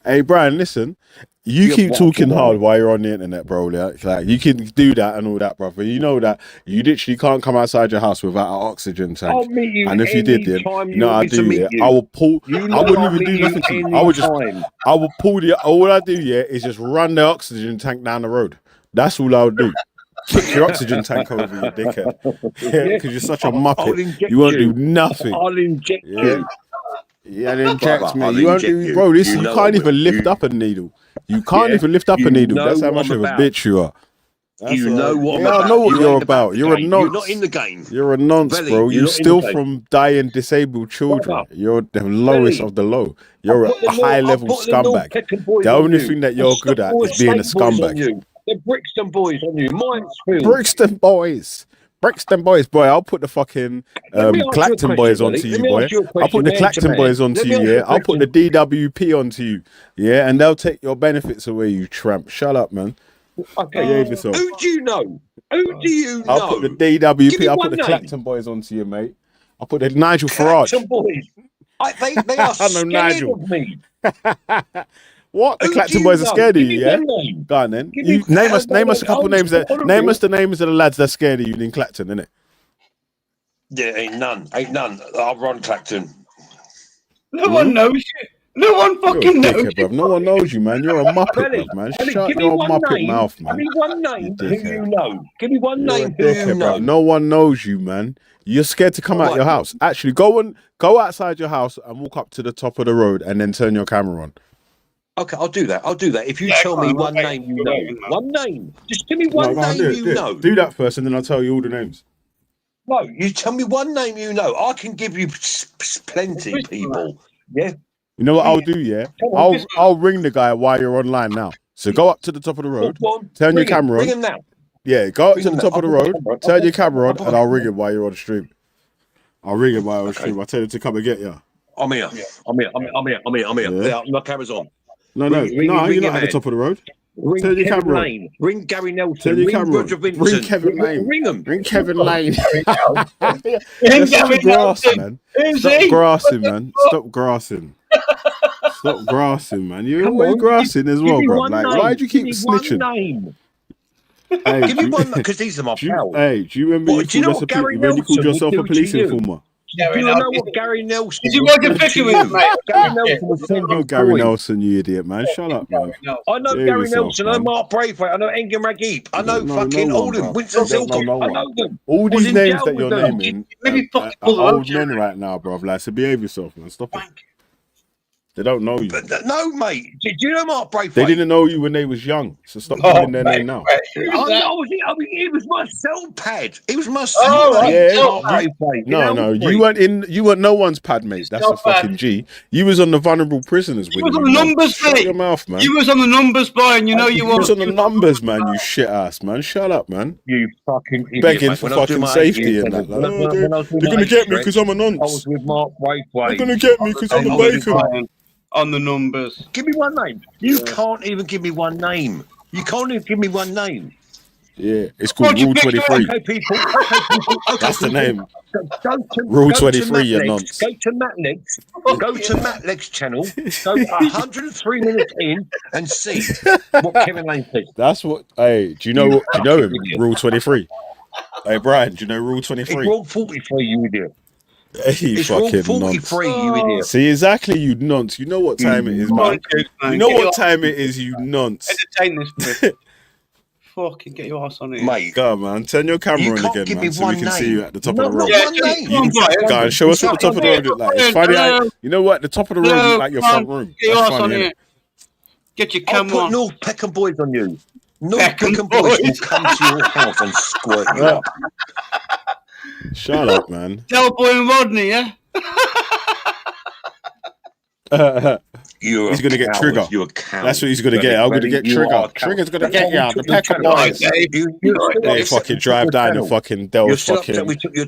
Hey, Brian, listen. You You're keep what, talking you hard know. while you're on the internet, bro. Like, you can do that and all that, brother. You know that you literally can't come outside your house without an oxygen tank. I'll meet you And if you did, then anytime you know you I want me to do. meet Yeah, you. I will pull. You know I wouldn't I'll even do meet nothing to you you. I would just. anytime. I will pull the. All I do, yeah, is just run the oxygen tank down the road. That's all I would do. Kick your oxygen tank over, you dickhead. Yeah, because you're such a muppet. You won't do nothing. I'll inject you. Yeah, and inject Brother, me. I'll You won't inject do, you. bro. This You you know can't I even will. lift up a needle. You can't Yeah, even lift up a you needle. know That's how what much I'm of a about. bitch you are. You know what I'm Yeah, about. I know what You you're ain't about. the You're a game. nonce. You're not in the game. You're a nonce, Belly, bro. you're You not in steal the game. from dying disabled children. You're the lowest of the low. You're a high level scumbag. The only thing that you're good at is being a scumbag. The Brixton boys on you. Mansfield. Brixton boys. Boy, I'll put the fucking Let me ask you a Clacton question, boys Belly. onto Let you, me boy. ask you a I'll question, put the man to Clacton man. boys onto Let me you, ask you yeah. a I'll put the question. DWP onto you, yeah, and they'll take your benefits away, you tramp. Shut up, man. Okay. Behave yourself. Who do you know? Who do you know? I'll put the Give DWP, me I'll one put the name. Clacton boys onto you, mate. I'll put the Nigel Farage. Clacton boys. They are I know scared Nigel. of me. What? The Who Clacton do boys you are know? scared of Give you, me yeah? one name. Go on then. Give You me name us a couple names that name us the names of the lads that's scared of you in Clacton, innit? Yeah, ain't none. I'll run Clacton. No one knows you. No one You're a fucking knows dickhead, bruv. No one knows you, man. You're a muppet, Belly, bruv, man. Belly, Shut give me your one muppet name. mouth, Give man. me one You name who dickhead. you know. Give me one You're a name who you dickhead, know. bruv. No one knows you, man. You're scared to come out your house. Actually, go outside your house and walk up to the top of the road and then turn your camera on. Okay, I'll do that. If you tell me one name you know. One name. Just give me one name you know. Do that first, and then I'll tell you all the names. No, you tell me one name you know. I can give you plenty, people. Yeah. You know what I'll do, yeah? I'll ring the guy while you're online now. So go up to the top of the road, turn your camera on. Ring him now. Yeah, go up to the top of the road, turn your camera on, I'll and I'll ring him while you're on the stream. I'll ring him while you're on the stream. I'll tell him to come and get you. I'm here. Yeah, my camera's on. No, Ring you're your not at the man. top of the road. Ring Turn your Kevin camera on. Lane. Ring Gary Nelson. Turn your Ring camera Roger on. Vincent. Ring Kevin Lane. Ring him. Ring Kevin Lane. Ring Stop Gary grassing, Nelson. man. Who's Stop he? grassing, man. Stop grassing. Stop grassing, man. You're Come always on, grassing as give well, me bro. one Like, name. why do you keep Give me one snitching? name. Hey, Give me one, because these are my pals. Hey, do you remember What, do you know you what Gary called Nelson yourself would a do police to you? informer? Do you know what Gary Nelson? Is he working picking with you, mate? Gary Nelson was sending Gary coins. Nelson, you idiot, man. Shut up, man. I know Behave Gary yourself, Nelson. I know man. Mark Braithwaite. I know Engin Ragib. I know No fucking one, all them. bro. Winston You don't know Silton. no I one. know them. All Was these in names jail that with you're them. naming Maybe are old men right now, bro. Like, so behave yourself, man. Stop it. They don't know you. But no, mate. Do you know Mark Braithwaite? They didn't know you when they was young. So stop calling their name now. It was my cell pad. It was my Oh, pad. Yeah, Mark Braithwaite. no, you weren't no one's pad, mate. That's a fucking G. You was on the vulnerable prisoners. You was on the numbers, Shut mate. your mouth, man. You was on the numbers, boy, and you know you was were. on the numbers, man. You shit ass, man. Shut up, man. You fucking idiot, begging mate. for When I was doing fucking my safety 8 and years, that. Like, when I was doing they're my gonna get me stretch, because I'm a I nonce. was with Mark Braithwaite. They're gonna get me because I'm a bacon. On the numbers. Give me one name. You can't even give me one name. You can't even give me one name. Yeah, it's called Rule 23. Okay, people. Okay, people. Okay, That's the people. name. Go Rule to 23, you Matt Legs, nonce. Go to Matt Legs. Go to Matt Legs channel. Go 103 minutes in and see what Kevin Lane says. That's what. Hey, do you know him? Rule 23. Hey, Brian, do you know Rule 23? It's Rule 43, you idiot. Hey, It's Rule fucking 43, nonce. you idiot. See, exactly, you nonce. You know what time it is, man. You know what time it is, you nonce. Entertain this, bit. Fucking get your ass on it. Mate. Go on, man. Turn your camera on again, man, so we can see you at the top of the road. Go on, show us what the top of the road look like. It's funny. You know what? The top of the road look like your front room. Get your That's ass funny, on innit? it. Get your I'll camera put on. North Peckham Boys on you. North Peckham Boys will come to your house and squirt you up. Shut up, man. Del Boy and Rodney, yeah? He's gonna get Trigger. You're a coward. That's what he's gonna get. I'm gonna get Trigger. Trigger's gonna get you. The Peckham Boys. They fucking drive down and fucking Del's fucking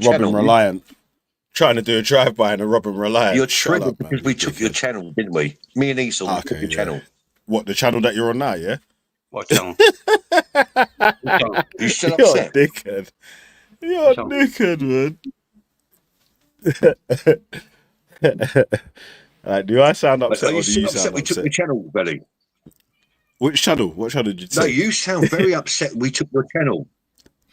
Robin Reliant. Trying to do a drive-by and a Robin Reliant. You're triggered because we took your channel, didn't we? Me and Esau took your channel. What, the channel that you're on now, yeah? What channel? You still You're upset? a dickhead. You're a dickhead, man. Right, do I sound upset Are you or do still you upset sound we took upset? your channel, Belly? Which channel? What channel did you say? No, you sound very upset we took your channel.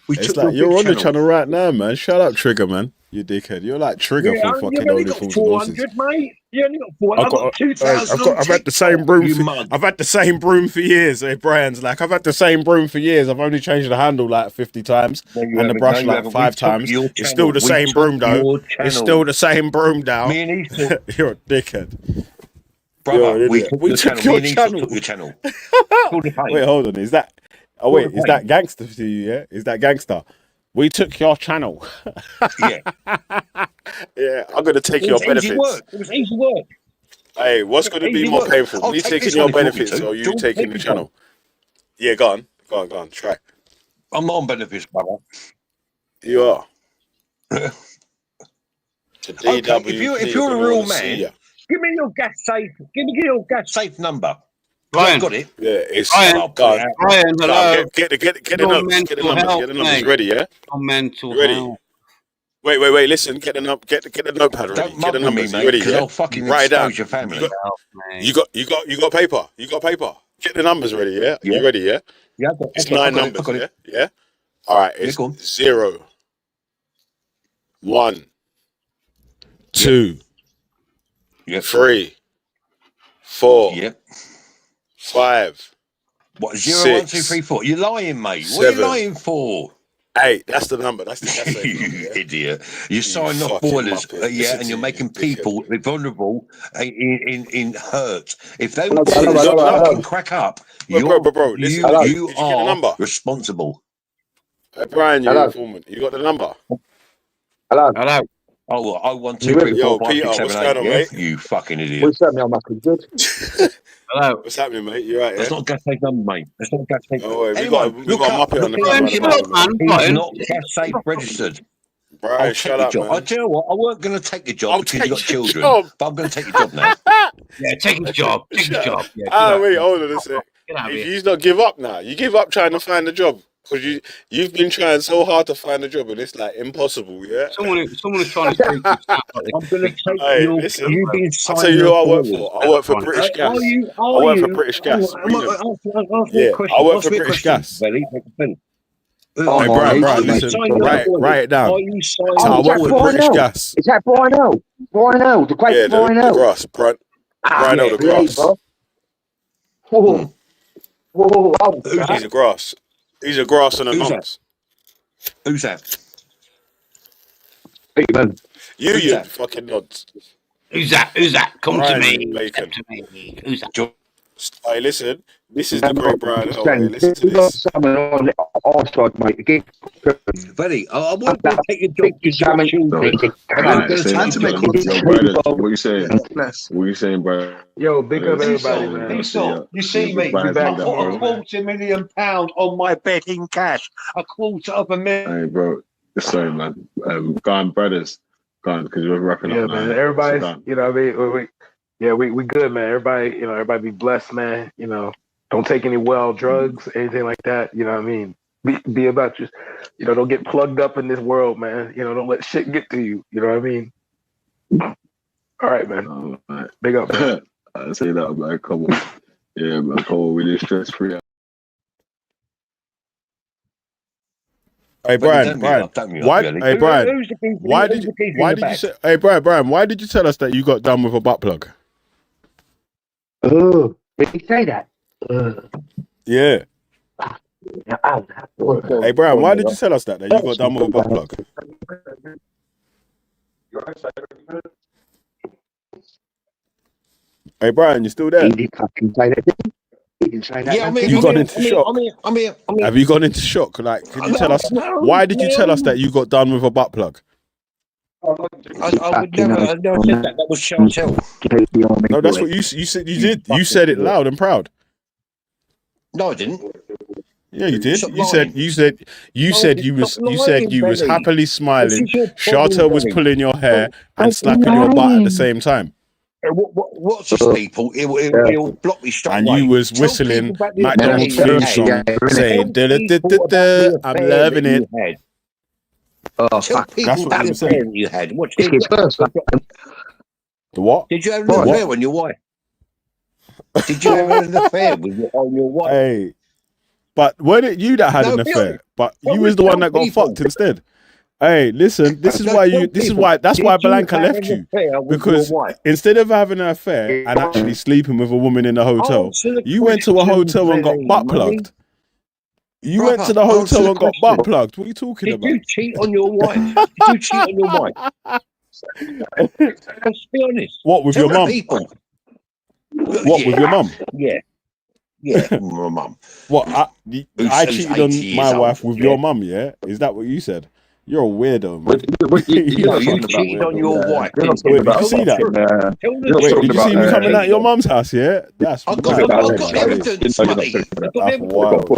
It's like you're on the channel right now, man. Shut up, Trigger, man. You dickhead. You're like Trigger from fucking Only Fools and Horses. Mate. You only got 400. I've got 2,000. I've had the same broom. I've had the same broom for years. Hey, Brian's like, I've had the same broom for years. I've only changed the handle like 50 times and the brush like 5 times. It's still the same broom, though. It's still the same broom, though. Me and Ethan. You're a dickhead. Brother, we took your channel. Took your channel. Wait, hold on. Is that? Oh wait, is that gangster to you? Yeah, is that gangster? We took your channel. Yeah. Yeah, I'm gonna take your benefits. It was easy work. Hey, what's gonna be more painful? Me taking your benefits or you taking the channel? Yeah, go on. Try. I'm not on benefits, brother. You are. Okay, if you're a real man, give me your gas safe. Give me your gas safe number. Brian. I've got it. Yeah, it's Brian, hello. Get the numbers ready, yeah? Mental ready? health. Wait, listen, get the notepad ready. Don't Get the numbers me, mate, ready, because yeah? I'll fucking Write it down. expose your family. You got paper. You got paper. Get the numbers ready, yeah? You ready, yeah? Yeah, it's 9 numbers, yeah? Yeah? Alright, it's 0, 1, 2, 3, 4, 5. What, 0, 1, 2, 3, 4? You're lying, mate. What are you lying for? 8. That's the number. That's the number, you idiot. You're signing off boilers, and you're making people vulnerable in hurt. If they fucking crack up, you are responsible. Hey, Brian, you're informant. You got the number? Hello. Oh, I 1, 2, 3, 4, 5, 6, 7, 8. Mate? You fucking idiot. What's that, I'm fucking good. Hello. What's happening, mate? You right? That's not gas safe number, mate. That's not gas safe. Oh, wait, we got Muppet on the camera. He's not gas safe registered. Brian, shut up, man. I tell you what, I weren't going to take your job because you got children, but I'm going to take your job now. Yeah, take his job. Take his job. Wait, hold on a sec. If you not give up now, you give up trying to find a job. Because you've been trying so hard to find a job and it's like impossible, yeah? Someone is trying to take I'm going to take you. Listen, You've been I'll tell you who I work for. I work for British Gas. I work for British Gas. Yeah, I work for British Gas. Hey, Brian, listen, write it down. Are you signing So I work with British Gas. Is that Brian L? Brian L, the great Brian L. The grass, Brian L, the grass. Whoa. He's a grass. He's a grass and a nonce. Who's that? You fucking nonce. Who's that? Come to me. Bacon. Come to me. Who's that? Hey, listen. This is the great Brian L. Hey, listen to this. Buddy, I want to take your job to What are you saying? What are you saying, bro? Yo, big up everybody, man. You see me? I put £250,000 on my bed in cash. $250,000. Hey, bro. Sorry, man. Gone, brothers. Gone, because we're wrapping up. Yeah, man. Everybody's, you know what I mean? We good, man. Everybody be blessed, man. You know, don't take any wild drugs, anything like that. You know what I mean? Be about you. You know, don't get plugged up in this world, man. You know, don't let shit get to you. You know what I mean? All right, man. Big up, man. I say that, man. Come on. Yeah, man. Come on. We need stress free. Hey Brian, why did you say? Hey Brian, why did you tell us that you got done with a butt plug? Oh, did he say that? Yeah. Hey Brian, why did you tell us that you got done with a butt plug? Hey Brian, you still there? Yeah, you got into shock. I'm here. Have you gone into shock? Like, can you tell us why did you tell us that you got done with a butt plug? I would never said that. That was Chantel. No, that's what you said. You did. You said it loud and proud. No, I didn't. Yeah, you did. You said you was happily smiling. Chantel was pulling your hair and slapping your butt at the same time. What's this, people? He'll block me straight and away. you was whistling McDonald's theme song, saying I'm loving it. Oh, fuck. That's what you said. You had. The what? Did you have an affair with your wife? Did you have an affair with your wife? Hey, but weren't it you that had an affair? But you was the one that got fucked instead. Hey, listen, that's why Blanca left you. Because instead of having an affair and actually sleeping with a woman in a hotel, you went to a hotel and got butt plugged. You went to the hotel and got butt plugged. What are you talking about? Did you cheat on your wife? Did you cheat on your wife? Let's be honest. What, with your mum? What, with your mum? Yeah. Yeah, my mum. What, I cheated on my wife with your mum, yeah? Is that what you said? You're a weirdo, man. You cheated on your wife. Wait, did you see that? Wait, did you see me coming at your mum's house, yeah? That's I got evidence, mate. That's wild.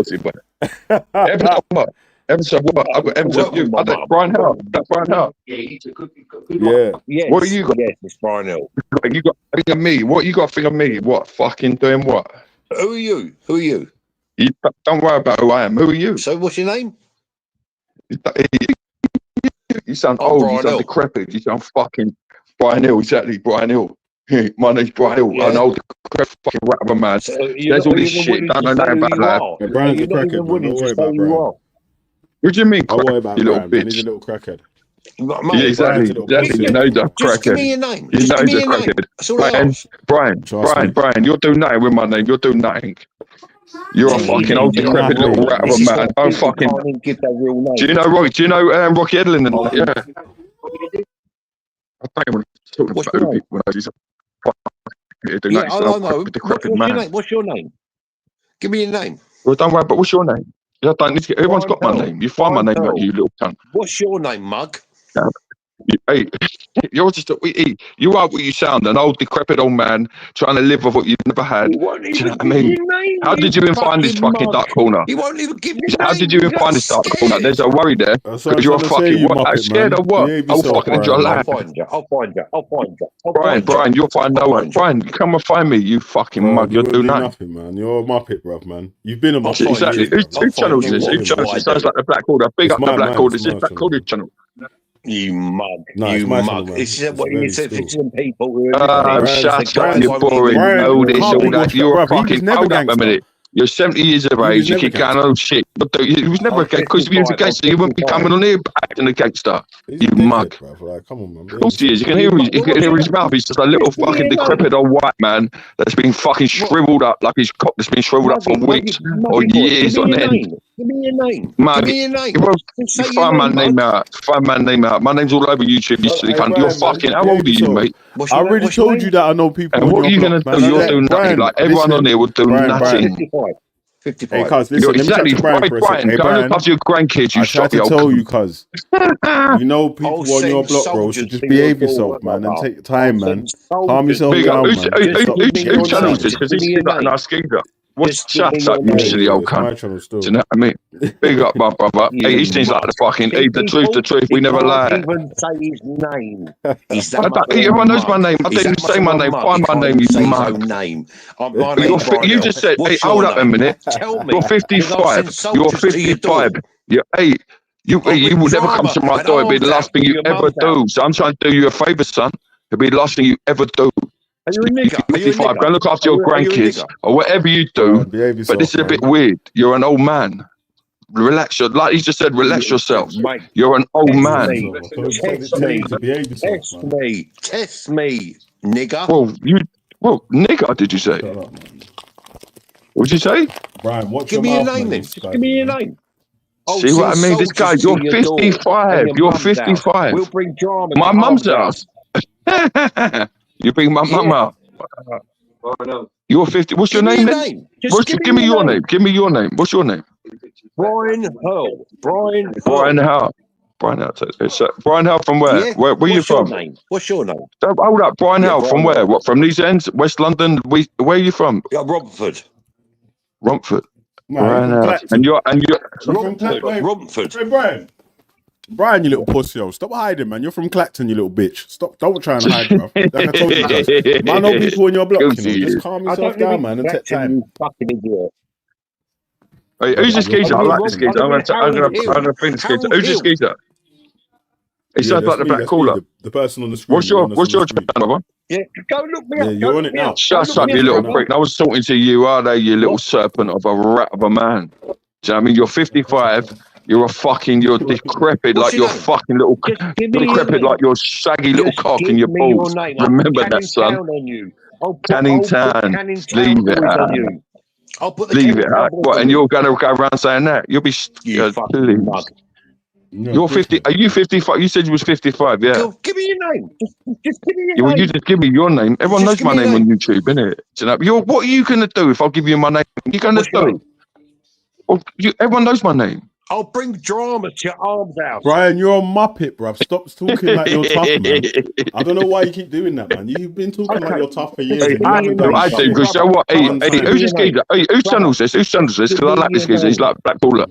Episode what? I've got episode you. Brian Hill. That's Brian Hill. Yeah. Yes. What you got? Yes, it's Brian Hill. You got a thing of me. What you got a thing of me? What? Fucking doing what? Who are you? Who are you? You don't worry about who I am. Who are you? So what's your name? You sound old. You sound decrepit. You sound fucking Brian Hill. Exactly, Brian Hill. My name's Brian Hill. Yeah. An old decrepit fucking rat of a man. So there's all this shit. Don't know nothing about that. Yeah, Brian's a crackhead, man. Don't worry about Brian. What do you mean? Don't worry about you Brian, little bitch. He's a little crackhead. Yeah, exactly. You know he's a crackhead. Give me your name. You know he's a crackhead. Brian, you're doing nothing with my name. You're doing nothing. You're a fucking old decrepit little rat of a man. Don't fucking. Do you know Rocky? Do you know Rocky Edlin? Yeah. I don't want to talk about who people when I do something. Yeah, I know. What's your name? Give me your name. Well, don't worry. But what's your name? Yeah, don't need to get. Everyone's got my name. You find my name, you little cunt. What's your name, mug? Hey, you're just you are what you sound, an old decrepit old man trying to live with what you've never had. Do you know what I mean? How did you even find this fucking dark corner? You won't even give me. How did you even find this dark corner? There's a worry there because you're a fucking what? I'm scared of what? I'll fucking enjoy life. I'll find you. Brian, you'll find no one. Brian, come and find me, you fucking mug. You're doing nothing, man. You're a muppet, bruv, man. You've been a muppet. Exactly. Who channels is this? Who channels? It sounds like the Black Order. Big up the Black Order. This is Black Order channel. You mug. No, you mug. This is what you said to some people. Shut up, you're boring. Know this, all that. You're a fucking. Hold up a minute. You're 70 years of age. You keep going, oh shit. He was never a gangster. Because if he was a gangster, you wouldn't be coming on here acting a gangster. You mug. Like, come on, man. Of course he is. You can hear his mouth. He's just a little fucking decrepit old white man that's been fucking shriveled up like his cock that's been shriveled up for weeks or years on end. Give me your name. Mug, Give me your name. you find my name out. Find my name out. My name's all over YouTube, you silly cunt. You're fucking, how old are you, mate? I already told you that I know people. And what are you going to do? You're doing nothing. Like everyone on here would do nothing. 55. Hey, cuz, listen, Exactly. Brian, go look after your grandkids, you I tried to tell you, cuz. You know people on your block, bro, so just behave yourself, man, and take time, man. Calm yourself down, man. Who channels this? Because he's like a nice geezer. Shut up, you silly old cunt. Do you know what I mean? Big up, my brother. Hey, he seems like the fucking, the truth, we never lie. Even say his name. Everyone knows my name. I didn't say my name. Find my name, you mug. You just said, hey, hold up a minute. You're 55. You're 55. Hey, you will never come to my door. It'll be the last thing you ever do. So I'm trying to do you a favour, son. It'll be the last thing you ever do. Are you a nigger? 55. Go look after your grandkids or whatever you do. But this is a bit weird. You're an old man. Relax. Like he just said, relax yourself. You're an old man. Test me, nigger. Well, nigger, did you say? What did you say? Brian, give me your name then. Just give me your name. See what I mean? This guy, you're 55. You're 55. We'll bring drama. My mum's house. You bring my mum out. You're 50. What's your name then? Give me your name. Give me your name. What's your name? Brian Hull. Brian Hull. Brian Hull from where? Yeah. Where are you from? What's your name? Hold up. Brian Hull from where? What, from these ends? West London? Where are you from? Yeah, Romford. Brian Hull. And you're Romford. Hey, Brian, you little pussy, stop hiding, man. You're from Clacton, you little bitch. Don't try and hide, bro. Like I told you guys. Man, I know people in your block, just calm yourself down, man, and take time. Fucking idiot. Hey, who's this geezer? I like this geezer. I'm gonna bring this geezer. Who's this geezer? He sounds like the black caller. The person on the screen. What's your channel? Yeah, go look me up. Yeah, you're on it now. Shut up, you little prick. I was talking to you, are they, you little serpent of a rat of a man? Do you know what I mean? You're 55. You're decrepit like your fucking little, decrepit like your shaggy little cock in your balls. Remember that, son. Canning Town. Leave it out. Leave it out. What? And you're going to go around saying that? You'll be silly. You're 50. Are you 55? You said you was 55. Yeah. Give me your name. Just give me your name. Well, you just give me your name. Everyone knows my name on YouTube, innit? So, what are you going to do if I give you my name? What are you going to do? Well, everyone knows my name. I'll bring drama to your arms out. Brian, you're a muppet, bruv. Stop talking like you're tough, man. I don't know why you keep doing that, man. You've been talking like you're tough for years. I do, because you know what? Hey, who's this geezer? Hey, who channels this? Because I like this geezer. He's like Black Baller.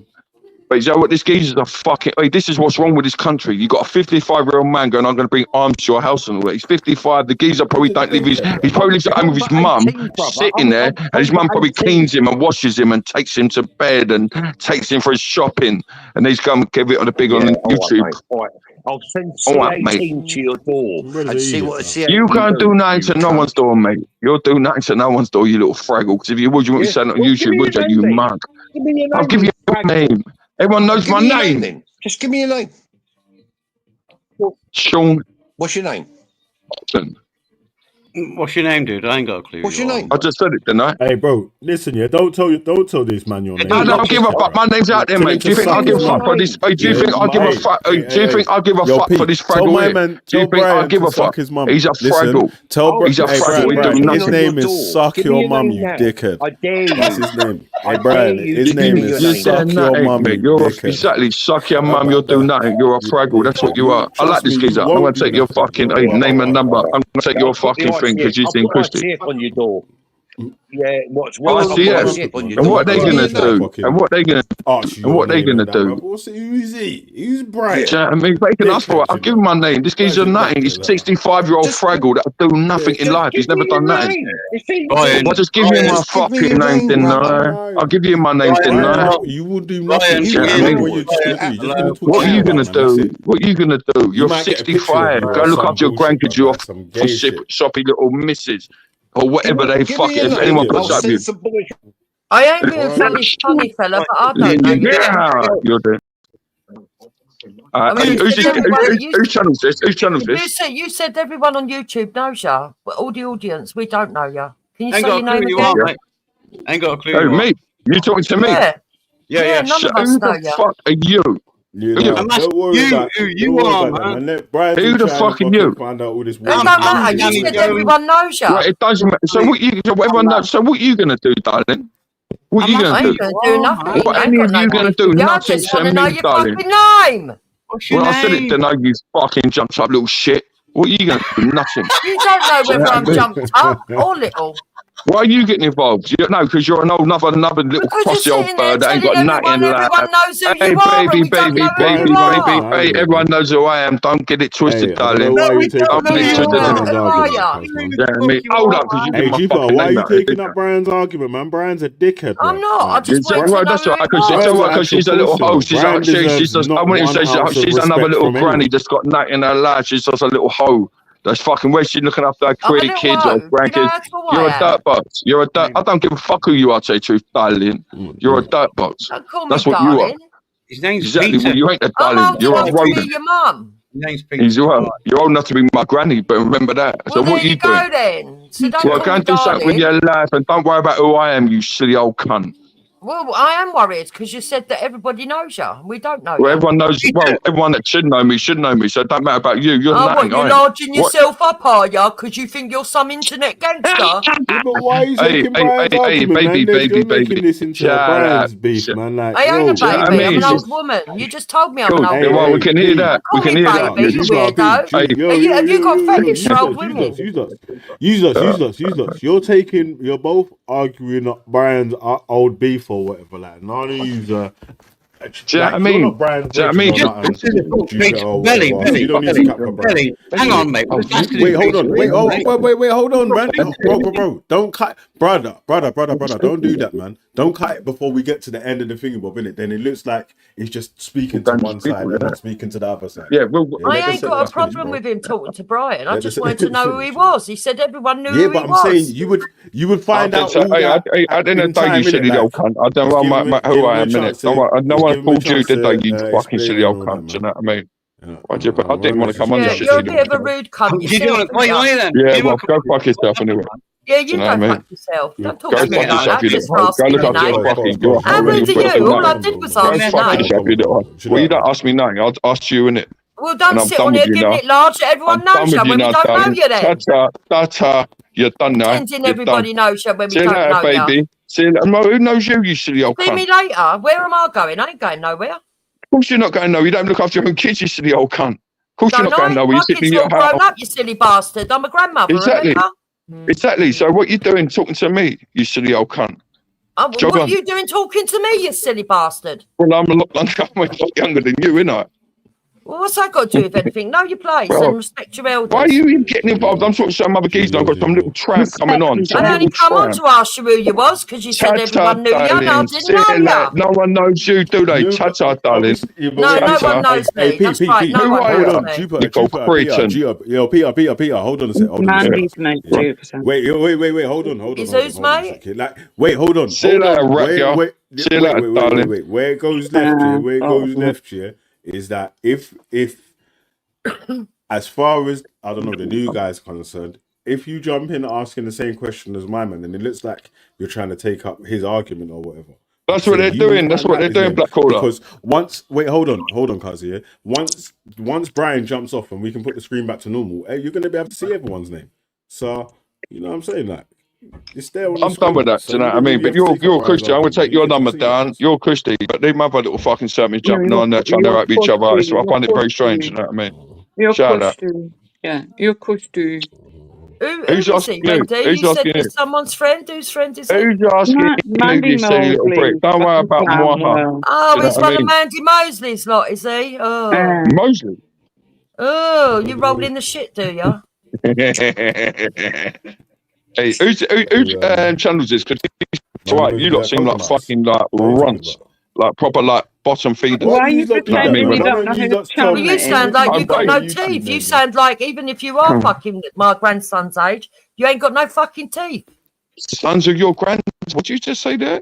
But you know what? This geezer's a fucking... Hey, this is what's wrong with this country. You got a 55-year-old man going, I'm going to bring arms to your house and all that. He's 55. The geezer probably don't live his... He probably lives at home with his mum, sitting there, and his mum probably cleans him and washes him and takes him to bed and takes him for his shopping. And he's going to give it on the big on YouTube. Right, I'll send C18 to your door and see what... You can't do nothing to no one's door, mate. You'll do nothing to no one's door, you little fraggle. Because if you would, you wouldn't be saying it on YouTube, would you, you mug? I'll give you a name. Everyone knows my name. Then. Just give me your name. Sean. What's your name? What's your name, dude? I ain't got a clue. What's your name? I just said it, didn't I? Hey, bro, listen, don't tell this man your name. I don't give a fuck. My name's out there, mate. Do you think I'll give a fuck for this? Do you think I'll give a fuck? Do you think I'll give a fuck for this fraggle here? Do you think I'll give a fuck? He's a fraggle. He's a fraggle. His name is Suck Your Mum, you dickhead. I dare you. That's his name. Hey, Brian, his name is Suck Your Mum, you dickhead. Exactly. Suck your mum, you'll do nothing. You're a fraggle. That's what you are. I like this geezer. I'm going to take your fucking name and number. I'm going to take your fucking thing because you think Christian. On your door. Yeah, and what are they gonna do? And what they gonna do? Who's he? Who's Brian? I mean, they can ask for it. I'll give him my name. This geezer's nothing. He's 65-year-old fraggle that'll do nothing in life. He's never done nothing. I'll just give you my fucking name, didn't I? I'll give you my name, didn't I? You will do nothing. What are you gonna do? What are you gonna do? You're 65. Go look after your grandkids. You're shoppy little missus. Or whatever they fucking, if anyone puts up you. I ain't being funny fella, but I don't know you. Yeah, you're doing. I mean, whose channel is this? Whose channel is this? You said everyone on YouTube knows you, but all the audience, we don't know you. Can you Ain't say got your a clue name you again? are, mate. Ain't got a clue Oh, you are. me? You talking to me? Yeah, none of us Who know the you. fuck are you? You know, don't worry about that, man. Let Brian Who the fuck are you? find out all this. It don't matter. You said everyone knows you. Well, it doesn't matter. So what you? So everyone knows. So what you gonna do, darling? What you gonna I do? ain't going to do nothing. What I any ain't of got you no gonna beef do? with you. I Nothing just want to to know me, your darling. fucking name. Well, I said it. Then I you fucking jumped up, little shit. What are you gonna do? Nothing. You don't know Do you whether know what I I'm mean? jumped up or little. Why are you getting involved? No, because you're another little Because you're fussy old sitting there bird that ain't telling got nothing everyone left. knows who Hey, you are, and baby, we don't baby, know who baby, you baby, are. hey, everyone knows who I am. Don't get it twisted, Hey, I don't darling. know why you taking Don't up get it twisted. Brian's Who are you? argument, Yeah, I mean, hold up, because you Hey, give my G-Par, fucking why are name you out. taking up Brian's argument, man? Brian's a dickhead, bro. I'm not. I just wanted to Well, know that's who right, it was. Brian's because she's a little hoe. She's Brian deserves just, I not wouldn't even one say ounce of she's another respect little from granny anyone. that's got nothing in her life. She's just a little hoe. That's fucking where she's looking after her I'm a three little kids or hoe. You know grandkids. that's what You're I a am. dirt box. You're a dirt. I don't give a fuck who you are, to tell you the truth, darling. You're a dirt box. Don't call me That's what you are. darling. His name's Exactly. Peter. Well, you ain't a I'm darling. old You're a enough to be rodent. your mum. His name's Peter. You're old enough to be my granny, but remember that. Well, So there what are you you go doing? then. So don't Well, call go me and do something with darling. your life and don't worry about who I am, you silly old cunt. Well, I am worried because you said that everybody knows you. We don't know Well, you. everyone knows. Well, everyone that should know me, so it don't matter about you. You're Oh, nothing. what, you're larging yourself up, are you? Because you think you're some internet gangster? Yeah, but why are you Hey, taking Brian's argument, man? You're making this into a Brian's beef, man. Like, I ain't a do you know what I baby. I'm mean? an old woman. You just told me I'm Cool. an old Yeah, well, woman. we can hear that. Call We can me hear that. baby, you weirdo. Have you got fetish for old women? You're taking. You're both arguing up Brian's old beef or whatever. Like, none of you's Do you know what I you're mean? not Brian's Do you know what I mean? Belly, you don't need to cap for Brian. Hang on, mate. Wait, hold on. Wait, hold on, man. Bro. Don't cut. Brother. Don't do that, man. Don't cut it before we get to the end of the thing, Bob, innit? Then it looks like he's just speaking to one side and not speaking to the other side. Yeah, well, I ain't got a problem with him talking to Brian. I just wanted to know who he was. He said everyone knew who he was. Yeah, but I'm saying you would find out all that I didn't know you silly old cunt. I don't know who I am, innit? No one called you, did they, you fucking silly old cunt? Do you know what I mean? I didn't want to come on this shit. You're a bit of a rude cunt yourself. Yeah, well, go fuck yourself anyway. Yeah, you know go what I fuck yourself. Don't talk Go to me fuck like yourself, that. you Just little hoe. Go asking look your after your name. fucking. You're a How hoe. rude are you? All I did was Go ask fuck your yourself, name. you little hoe. Well, you don't ask me nothing. I'll ask you, innit? Well, And don't I'm sit done on with here you giving now. it large that everyone I'm done knows with you you when we now, don't know darling. you then. Ta-ta. You're done now. Pretending You're everybody done. knows you when we See you don't later, know you. baby. See you later. No, who knows you, you silly old See cunt? me later. Where am I going? I ain't going nowhere. Of course you're not going nowhere. You don't look after your own kids, you silly old cunt. Of course you're Don't not going I? nowhere. My You're sitting kids in are all your house. grown up, you silly bastard. I'm a grandmother, Exactly. remember? Exactly. So what you doing talking to me, you silly old cunt? Job What on. are you doing talking to me, you silly bastard? Well, I'm a lot younger than you, innit? Well, what's that got to do with anything? Know your place Well, and respect your elders. why are you even getting involved? I'm talking to some other geezer. I've got some little tramp coming on. Some I only little come on tramp. to ask you who you was because you said everyone knew you and I didn't know you. No one knows you, do they? Ta-ta, darling. No, no one knows me. That's right. No one knows me. Peter, hold on a sec. Mandy's mate, 2%. Wait, hold on. Is who's mate? Like, wait, hold on. See you later, wait. See you later, darling. Wait. Where it goes left here, is that if as far as I don't know the new guy's concerned, if you jump in asking the same question as my man, then it looks like you're trying to take up his argument or whatever. That's what they're doing. That's what they're doing, Black Caller. Because hold on, Kazi. Yeah? Once Brian jumps off and we can put the screen back to normal, you're gonna be able to see everyone's name. So you know what I'm saying, like it's there. I'm done with that. Do you know what I mean? But you're Christian. I'm gonna take your number down. You're Christy, but they mother little fucking sermons jumping on there trying to rap each other. So I find it very strange. You know what I mean? You're Shout out. Yeah, you're Christy. Who's asking you? You said it's someone's friend. Whose friend is it? Who's asking you, silly little prick? Don't worry about moi. Oh, it's one of Mandy Mosley's lot, is he? Oh. Mosley? Oh, you roll in the shit, do you? Hey, who's channels is? Because you lot seem like fucking like runts, like proper like bottom feeders. Why are you pretending you don't know whose channel it is? You sound like you've got no teeth. You sound like even if you are fucking my grandson's age, you ain't got no fucking teeth. Sons of your grands? What did you just say there?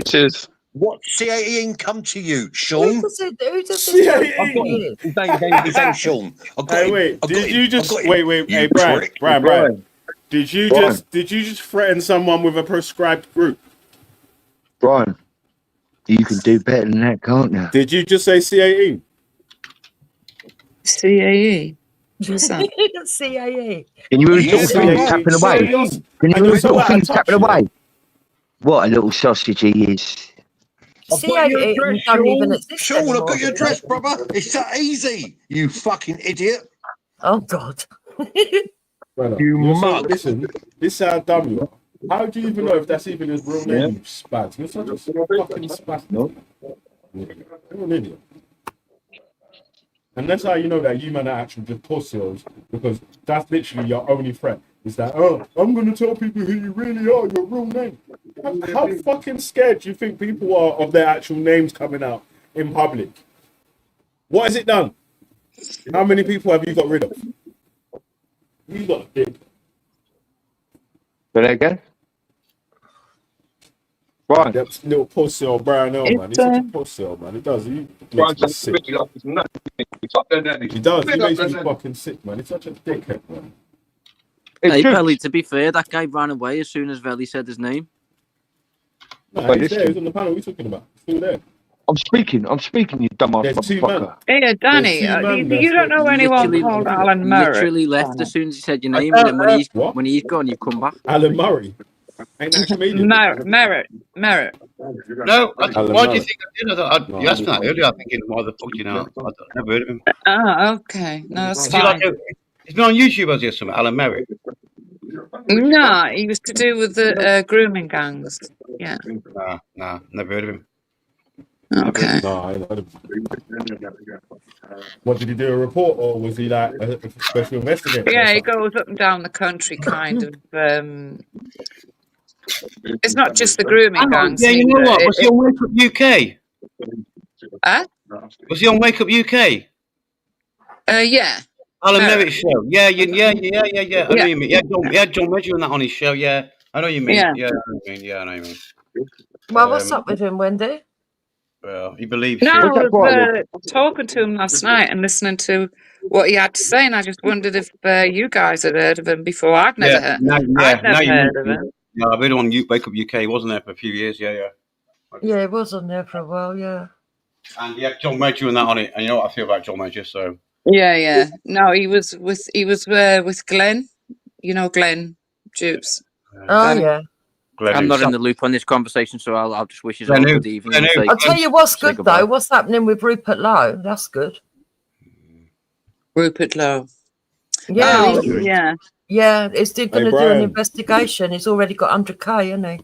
bitches. What C18 come to you, Sean? Who does it I've got him. His name's Sean. I've got him. Wait, I've got did him. you just I've got him. wait? You Hey, Brian, prick. Brian. Did you Brian. just threaten someone with a prescribed group? Brian, you can do better than that, can't you? Did you just say C18? CAE. CAE. Can you hear his little things tapping away? Can you hear his little things tapping away? What a little sausage he is. I've got your CAE address, don't even Sean. exist Sean, I've anymore, got your do they? address, brother. It's that easy, you fucking idiot. Oh, God. Brother, You you're so, mug. listen, this is how dumb you are. How do you even know if that's even his real name, you spaz? You're such a fucking spaz. You're an idiot. And that's how you know that you man are actually just pussies, because that's literally your only threat. Is that, oh, I'm going to tell people who you really are, your real name. How fucking scared do you think people are of their actual names coming out in public? What has it done? How many people have you got rid of? You got a dick. Say that again? Right. That little pussy old Brian L, man. He's such a pussy old man. He does. He makes me sick. He does. He makes me fucking sick, man. He's such a dickhead, man. Hey, Pelly, to be fair, that guy ran away as soon as Velly said his name. No, he's there. He's on the panel. What are you talking about? He's still there. I'm speaking, you dumbass motherfucker. Hey, Danny, you don't know anyone called Alan Murray? Literally left as soon as he said your name, and then when he's gone, you come back. Alan Murray? Ain't that comedian? Merritt. No, why do you think I did? You asked me that earlier. I'm thinking, why the fuck do you know? I've never heard of him. Oh, okay. No, that's fine. He's been on YouTube, has he, or something? Alan Merritt. No, he was to do with the grooming gangs. Yeah. Nah, never heard of him. Okay. No, I heard of him. What, did he do a report, or was he like a special investigator? Yeah, he goes up and down the country, kind of. It's not just the grooming gangs. Yeah, you know what? Was he on Wake Up UK? Huh? Was he on Wake Up UK? Yeah. Alan Merritt show. Yeah. I know you mean. Yeah, John Wedger on that on his show. Yeah, I know you mean. Yeah. I know you mean. Well, what's up with him, Wendy? Well, he believes. No, I was talking to him last night and listening to what he had to say, and I just wondered if you guys had heard of him before. I'd never heard. I'd never heard of him. No, I've been on Wake Up UK. He wasn't there for a few years. Yeah. Yeah, he was on there for a while. Yeah. And yeah, John Wedger and that on it. And you know what I feel about John Wedger, so. Yeah. No, he was with Glenn. You know Glenn Jupes. Oh yeah. I'm not in the loop on this conversation, so I'll just wish you all good evening. I'll tell you what's good though. What's happening with Rupert Lowe? That's good. Rupert Lowe. Yeah. Yeah. He's going to do an investigation. He's already got 100K, hasn't he?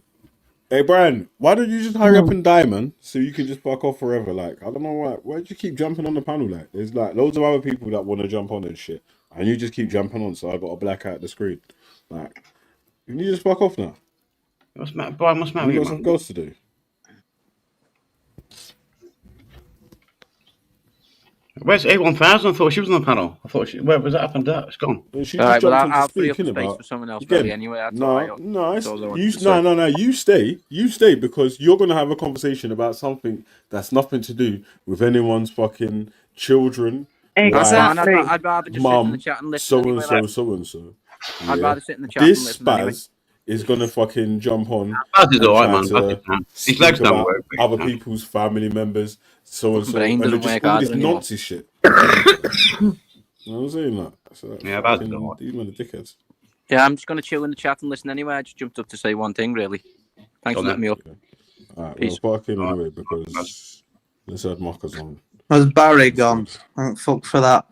Hey Brian, why don't you just hurry up and die, man? So you can just fuck off forever. Like, I don't know why. Why do you keep jumping on the panel? Like, there's like loads of other people that want to jump on and shit, and you just keep jumping on. So I got to black out the screen. Like, you need to just fuck off now. What's matter, Brian? What's matter? You got something else to do. Where's A1000? I thought she was on the panel. Where was that happened? It's gone. Yeah, she all right, well, I'll free up speaking space about for someone else. again, Really, anyway, that's no, you stay. You stay because you're gonna have a conversation about something that's nothing to do with anyone's fucking children. Exactly. I'd rather just sit in the chat and listen. So and so. I'd rather sit in the chat and This listen. spaz Anyway. is gonna fucking jump on. Spaz is alright, man. His legs don't about work. other people's family members, so and so, Brain and doesn't just work all either this anymore. Nazi shit. You know what I'm saying? That. So Yeah, Baz is fucking- alright. these men are dickheads. Yeah, I'm just going to chill in the chat and listen anyway. I just jumped up to say one thing, really. Thanks for letting me up. Alright, Peace. we'll park in anyway because let's add mockers on. Has Barry gone? Thank fuck for that.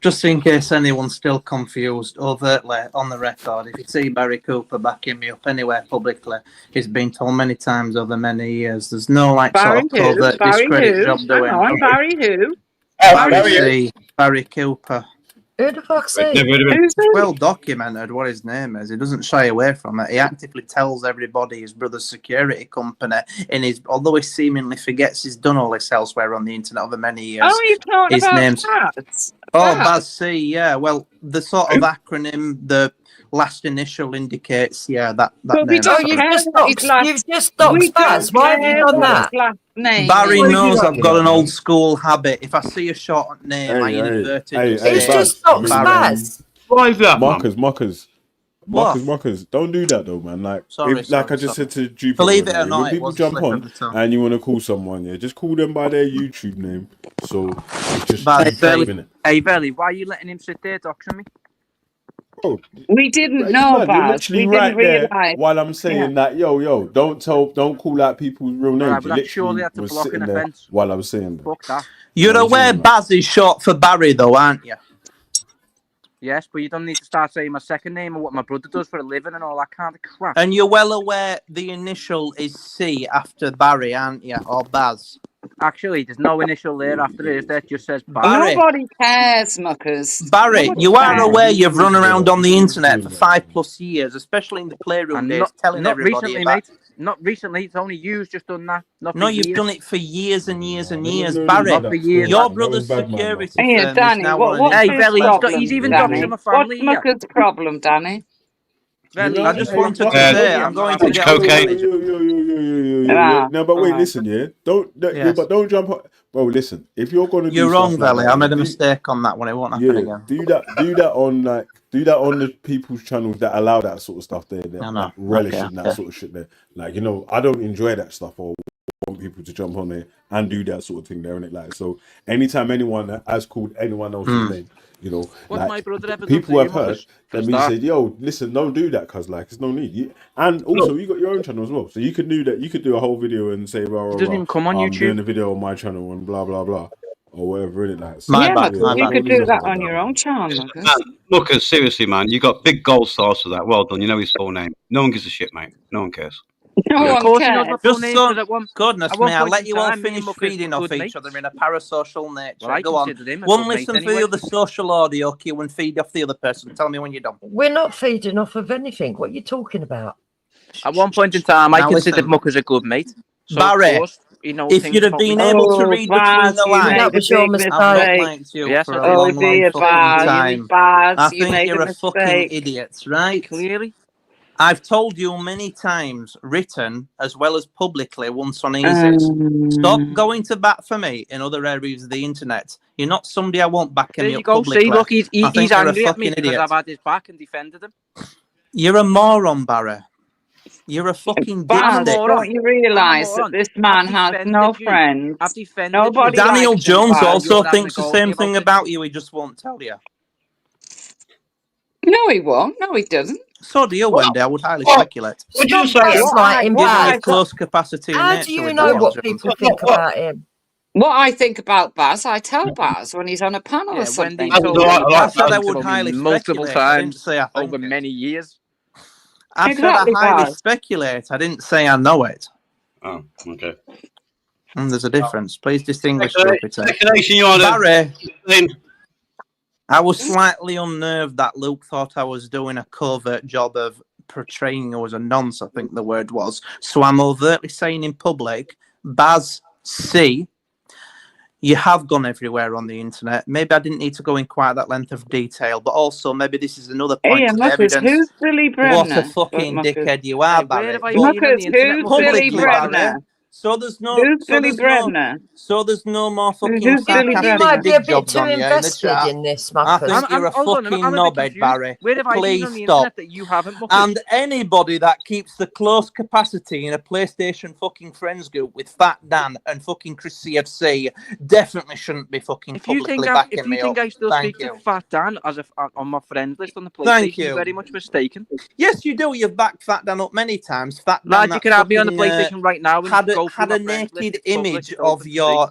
Just in case anyone's still confused, overtly on the record, if you see Barry Cooper backing me up anywhere publicly, he's been told many times over many years. There's no sort of covert discredit job doing. Hang on, Barry who? Barry Cooper. Who the fuck's he? It's well documented what his name is. He doesn't shy away from it. He actively tells everybody his brother's security company although he seemingly forgets he's done all this elsewhere on the internet over many years. Oh, you're talking his about name's Baz. Baz C, yeah. Well, the sort of acronym, the last initial indicates, that But we name. don't care what You've just stopped Baz. Why have you done that? Barry knows I've got an old school habit. If I see a short name, I inadvertently say It's just stopped Baz. Why is that, Mockers. Marcus, don't do that though, man. Like, Sorry, like I just said to Jupiter, believe it or when not, it people was a jump slip of on the tongue. and you want to call someone, yeah, just call them by their YouTube name. So it's just Hey, Dave, innit? Hey, Verly, why are you letting him sit there doxing me? Bro, We didn't you know, mad? You're Baz. literally We right didn't there realise. while I'm saying that, yo, don't call out people's real names. Right, You but that surely literally had to was block an sitting there offence. while I was saying that. Fuck that. You're aware Baz is short for Barry, though, aren't you? Yes, but you don't need to start saying my second name or what my brother does for a living and all that kind of crap. And you're well aware the initial is C after Barry, aren't you? Or Baz? Actually, there's no initial there after it, is there? It just says Barry. Nobody cares, muckers. Barry, Nobody you are cares. aware you've run around on the internet for 5+ years, especially in the playroom days, telling not everybody recently, about... mate. Not recently. It's only you's just done that. Not No, for you've years. done it for years and years and years. no, Barry, Not for years. your man. brother's security Hey, firm Danny, is now what's on an Hey, his Velly, problem, he's even Danny? doxing my family What's here. Mucker's problem, Danny? Velly, I just wanted to say, I'm going to get No, but wait, listen, yeah. But don't jump on. Bro, listen. If you're gonna do You're wrong, stuff like Valley. that, I made a mistake on that one. It won't happen again. do that on the people's channels that allow that sort of stuff there. That relish in that sort of shit there. Like, I don't enjoy that stuff or want people to jump on there and do that sort of thing there, innit? Like, so anytime anyone has called anyone else's name, What's my brother ever people done have to you, heard Muckers? that me said, yo, listen, don't do that, cause like, there's no need. And also, you got your own channel as well, so you could do that. You could do a whole video and say, rah, rah, It doesn't even come on I'm YouTube. doing a video on my channel and blah blah blah, or whatever it like. You could do that on your own channel, Muckers. Muckers, seriously, man, you got big gold stars for that. Well done. You know his full name. No one gives a shit, mate. No one cares. No one cares. Just so, goodness me, I'll let you all finish feeding off each other in a parasocial nature. Well, I Go on. considered him a One good mate listen for anyway. the other social audio cue and feed off the other person. Tell me when you're done. We're not feeding off of anything. What are you talking about? At one point in time, I Now considered listen. Muckers a good mate. So Barry, of course, if you'd have been able to read between the lines, that was your mistake. I've not liked you Yes, for I a long, did. long fucking time. I you think made you're a a fucking mistake. idiot, right? Clearly. I've told you many times, written as well as publicly, once on Easy's. Stop going to bat for me in other areas of the internet. You're not somebody I won't back There me you up go. publicly. See, look, he's I think you're a angry at me fucking because idiot. I've had his back and defended him. You're a moron, Barry. You're a fucking Baz, dipstick. don't you realise that this man has no friends? I've defended Nobody Daniel likes him, Jones Baz. also thinks the same thing about you. He just won't tell you. No, he won't. No, he doesn't. So do you, Wendy. I would highly speculate. Would you say Given your close capacity and How nature do you with know Daniel what Jones. people think about him? What I think about Baz, I tell Baz when he's on a panel or something. I said I would highly multiple speculate. I didn't times say I think over many years. I Exactly, said I highly Baz. speculate. I didn't say I know it. Oh, okay. And there's a difference. Please distinguish, Speculation, Jupiter. you are Barry, I was slightly unnerved that Luke thought I was doing a covert job of portraying you as a nonce, I think the word was. So I'm overtly saying in public, Baz C, you have gone everywhere on the internet. Maybe I didn't need to go in quite that length of detail, but also maybe this is another point Hey, to the Muckers, evidence. who's Billy Brenner? What a fucking Muckers. dickhead you are, Hey, where Barry. have I But seen on the Muckers, internet? who's Muckers? Billy publicly, Brenner? Barry. So there's no, Who's so Billy there's no, Brenner? so there's no more fucking Who's Billy You sarcastic Brenner? might be a dig bit jobs too on you in the invested chat. in this, I Muckers. think you're a Hold on, fucking I'm a bit knobhead, confused. Barry. Where have I seen Please on the stop. internet that you haven't, Muckers? And anybody that keeps the close capacity in a PlayStation fucking friends group with Fat Dan and fucking Chris CFC definitely shouldn't be fucking If you publicly think backing me up. I still Thank speak you. to Fat Dan as on my friend list on the PlayStation, Thank you're you. very much mistaken. Yes, you do. You've backed Fat Dan up many times. Fat Dan, Lad, you that could have me on the fucking, PlayStation right now and had go a, through had my a friends list. naked It's public, image it's of open to your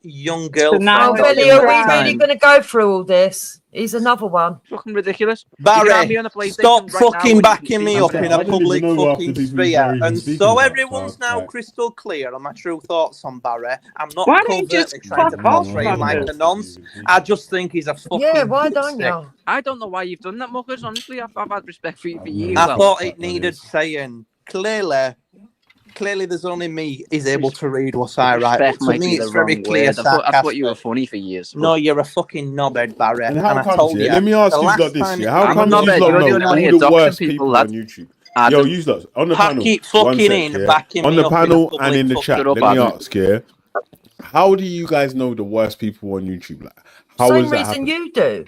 young girlfriend. now Oh, it's Billy, a are we crime. really going to go through all this? He's another one. Fucking ridiculous. You can have me Barry, on the PlayStation stop right now fucking and backing you can me see up my in friends a list. public know half the fucking people sphere. they're even And speaking so about, everyone's so, now like- crystal clear on my true thoughts on Barry. I'm not Why don't you covertly just trying to fuck off, portray him like Muckers? a nonce. I just think he's a fucking Yeah, why don't dipstick. you? I don't know why you've done that, Muckers. Honestly, I've had respect for you for years. I Well, thought it needed saying. Clearly there's only me is able to read what I write, respect but to might me be the it's very wrong clear word. I thought you were sarcastic. funny for years. No, you're a fucking knobhead, Barry. And And how I comes, told you, yeah? Let me ask the you last like this, time yeah? it How came comes up- you lot know You're the all only the one worst here people doxing on YouTube? Yo, you lot on the panel. Keep one fucking sec, in, yeah? backing On me the up in a panel public and in the fuck chat. it up, Let me Adam. ask, yeah? How do you guys know the worst people on YouTube? Like, how Same does that reason happen? you do.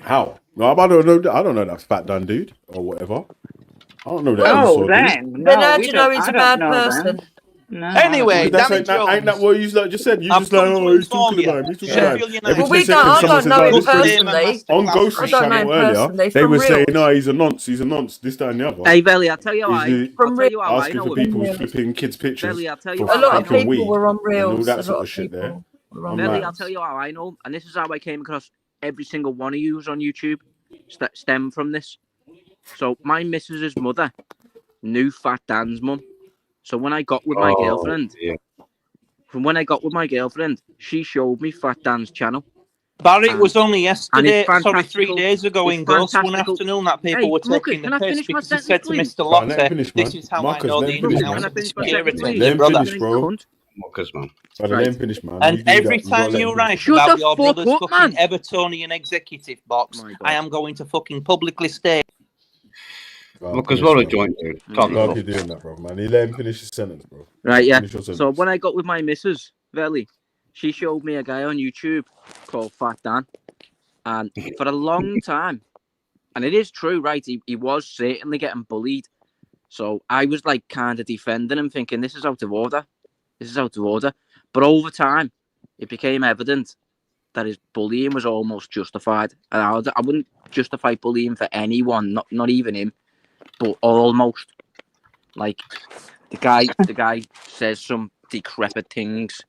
How? No, I don't know. I don't know that fat done dude or whatever. I don't know that. Oh, Esau then. dude. No, Then how do we you know don't. he's I a don't bad know person? that. No. Anyway, That's Danny Jones. ain't that what you just said? You I've just like, come to oh, he's inform talking you. about him. He's talking Yeah. about Sheffield him. United. Every Well, 10 seconds, I someone don't says, know oh, him this guy. personally. On I Ghost's don't know channel him earlier, personally. they From were saying, reels. no, he's a nonce. He's a nonce. This, that, and the other. Hey, Velly, I'll tell you He's why. I'll tell you how I asking know for him. people's flipping kids' pictures Velly, I'll tell for you how A lot I of know him. flipping people weed were on and all reels. that A sort lot of of shit there. people were on Velly, reels. I'll tell you how I know him. And this is how I came across every single one of yous on YouTube. Stem from this. So my missus's mother knew Fat Dan's mum. So when I got with my girlfriend, she showed me Fat Dan's channel. Barry, it was only yesterday, 3 days ago in Ghost one afternoon that people were taking the piss because he said to Mr. Lotte, this is how I know the ins and outs of the security. Let him brother. finish, bro. Muckers, man. Let him finish, man. And every time you write about your brother's fucking Evertonian executive box, I am going to fucking publicly state. Muckers, what a joint, dude. Stop you doing that, bro, man. He let him finish his sentence, bro. Right, yeah. Finish your sentence. So when I got with my missus, Velly, she showed me a guy on YouTube called Fat Dan. And for a long time, and it is true, right, he was certainly getting bullied. So I was like kind of defending him, thinking this is out of order. But over time, it became evident that his bullying was almost justified. And I wouldn't justify bullying for anyone, not even him, but almost. Like the guy says some decrepit things.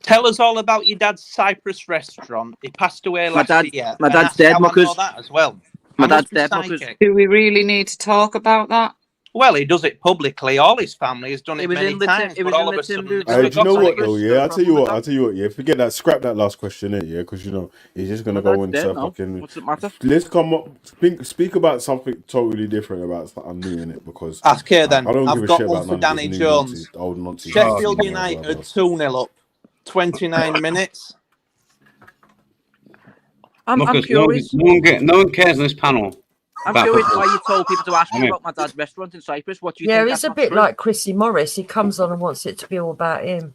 Tell us all about your dad's Cyprus restaurant. He passed away last year. My dad's dead, Muckers. I know that as well. My dad's dead, Muckers. Do we really need to talk about that? Well, he does it publicly. All his family has done it many times. But all of a sudden, Do you know what though? Yeah, I'll tell you what. Yeah, forget that. Scrap that last question, yeah, because you know he's just gonna go into fucking. What's it matter? Let's come up. Speak about something totally different about something new in it because. Okay, then I don't I've give a got shit one about for none of Danny this Jones. old nonsense. Sheffield United 2-0 up, 29 minutes. I'm curious. No one cares on this panel. I'm curious why you told people to ask me about my dad's restaurant in Cyprus. What do you think? Yeah, he's a bit like Chrissy Morris. He comes on and wants it to be all about him.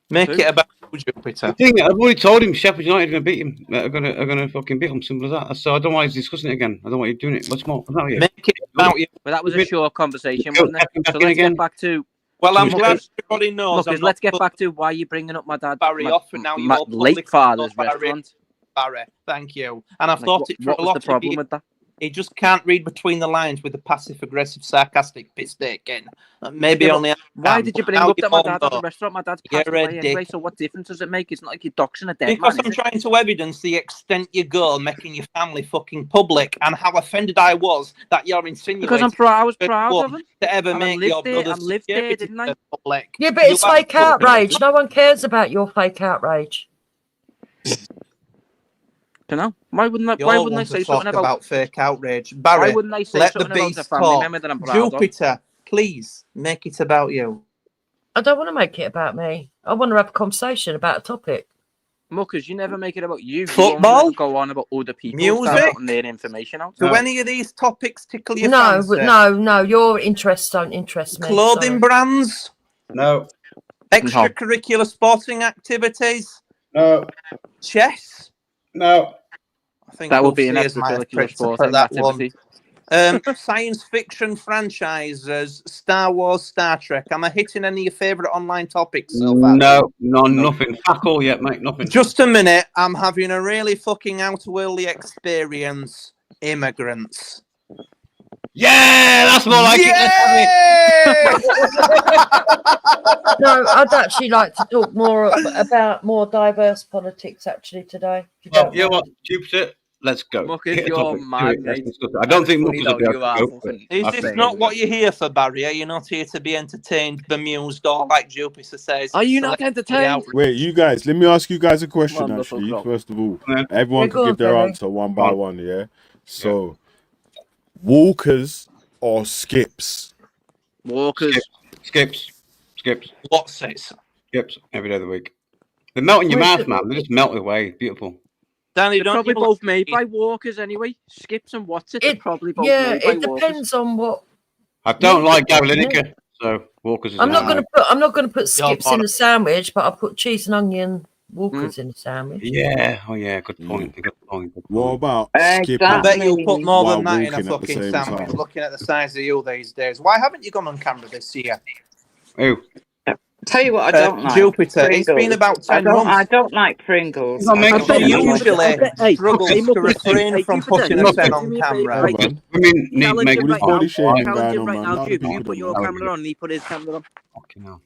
Make it about Jupiter. I've already told him Sheffield United are going to beat him. Are going to fucking beat him. Simple as that. So I don't want you discussing it again. I don't want you doing it. What's more? Make it about you. But that was a short conversation, wasn't it? So let's get back to. Well, I'm glad everybody knows. Let's get back to why you're bringing up my dad. Barry off, and now you're all late father's restaurant. Barry, thank you. And I've thought it for a lot of problem with that? He just can't read between the lines with the passive-aggressive, sarcastic piss taking. Maybe only. Why did you bring up that my dad at the restaurant? My dad's passed away anyway, so what difference does it make? It's not like you're doxing a dead man. Because I'm trying to evidence the extent you go making your family fucking public and how offended I was that you're insinuating. Because I was proud of him. To ever make your brother's lived there, didn't I? Public. Yeah, but it's fake outrage. No one cares about your fake outrage. Don't know. Why wouldn't I say something about fake outrage? Barry, why wouldn't I say let something the beast about a family member that I'm proud of? Jupiter, please make it about you. I don't want to make it about me. I want to have a conversation about a topic. Muckers, you never make it about you. Football? You go on about other people. Music? Putting their information out. Do any of these topics tickle your fancy? No. Your interests don't interest me. Clothing brands? No. Extracurricular sporting activities? No. Chess? No. I think that would be an extracurricular sporting activity. Science fiction franchises, Star Wars, Star Trek. Am I hitting any of your favourite online topics so far? No, nothing. Fuck all yet, mate. Nothing. Just a minute. I'm having a really fucking out-worldly experience. Immigrants. Yeah, that's more like it. No, I'd actually like to talk more about more diverse politics actually today. You know what, Jupiter? Let's go. Muckers, you're mad, mate. I don't think Muckers will be able to go. Is this not what you're here for, Barry? Are you not here to be entertained, bemused, or like Jupiter says? Are you not entertained? Wait, you guys, let me ask you guys a question, actually. First of all, everyone can give their answer one by one, yeah? So, walkers or skips? Walkers. Skips. What's it? Skips every day of the week. They melt in your mouth, man. They just melt away. Beautiful. Danny, they're probably both made by walkers anyway. Skips and what's it? They're probably both made by it depends on what. I don't like Gary Lineker, so walkers. I'm not going to put skips in a sandwich, but I'll put cheese and onion Walker's in a sandwich. Yeah. Oh, yeah. Good point. Good point. What about skipping? I bet you'll put more than while that in a walking at the fucking same sandwich. time. Looking at the size of you these days, why haven't you gone on camera this year? Who? Tell you what, I don't like Jupiter. Pringles. It's been about 10 months. I don't like Pringles. She usually struggles to refrain from putting a pen on camera. Women need to make Challenge him right now, Duke. You put your camera on and he put his camera on. Fucking hell.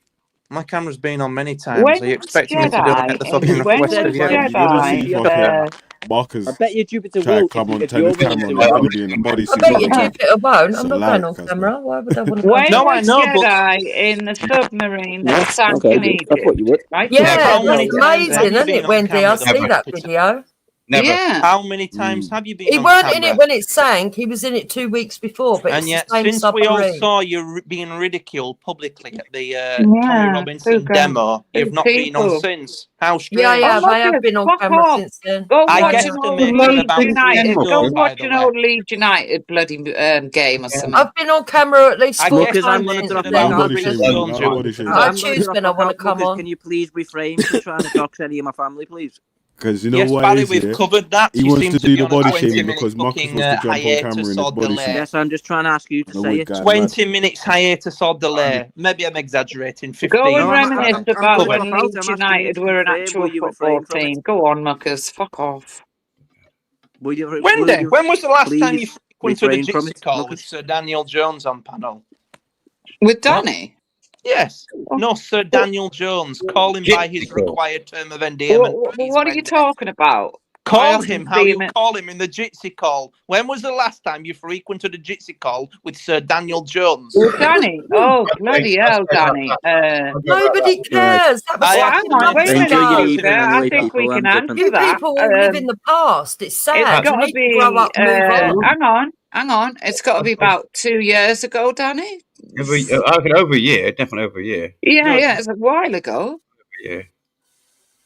My camera's been on many times. Are you expecting me to do it at the fucking when request of you? Marcus, I bet you Jupiter try to will. come on, if turn you're the camera on, willing I'm to. going to be in the body I suit. bet you Jupiter won't. I'm not going on Like, camera. Why would I want to? When No, I was know, but Jedi in the submarine that sank Okay, in I Egypt? thought you would. Right? Yeah, how many that's times have amazing, you isn't been it, on Wendy? camera, I see though? that video. Never. Yeah. How many times have you been He on weren't camera? in it when it sank. He was in it 2 weeks before, but And it's yet, the same since we all submarine. saw you being ridiculed publicly at the Tommy Robinson demo, you've not been on since. How strange. Yeah, I have. Oh, I have been on fuck camera off. since then. Go I watch guess an the old making Leeds about United. Go, Go by watch the an way. old Leeds United bloody game or something. I've been on camera at least I 4 guess times the since making then. about I Chris just- Jones. I choose when I want to come on. Can you please refrain from trying to dox any of my family, please? Because you know Yes, what Barry, it is, we've yeah? covered that. He You wants seem to to do be the on a body 20 shaming minute because Marcus fucking wants to jump on camera hiatus in or his body delay. suit. Yes, I'm just trying to ask you to No, say we it. got 20 minutes hiatus or delay. Maybe I'm exaggerating. 15. Go and reminisce about covered. when Leeds United were an actual football team. Go on, muckers. Fuck off. Wendy, when was the last time you went to the refrain from Jitsi it, call with Sir Daniel Jones on panel? With Danny? Yes. No, Sir Daniel Jones. Call him by his required term of endearment. What are you talking about? Call him how you call him in the Jitsi call. When was the last time you frequented a Jitsi call with Sir Daniel Jones? With Danny? Oh, bloody hell, Danny. Nobody cares. That was hang on, wait a minute, Jupiter. I think we can answer You that. people all live in the past. It's sad. It's got You to need be. to grow up and move on. Hang on. It's got to be about 2 years ago, Danny. Over a year, definitely over a year. Yeah, it's a while ago.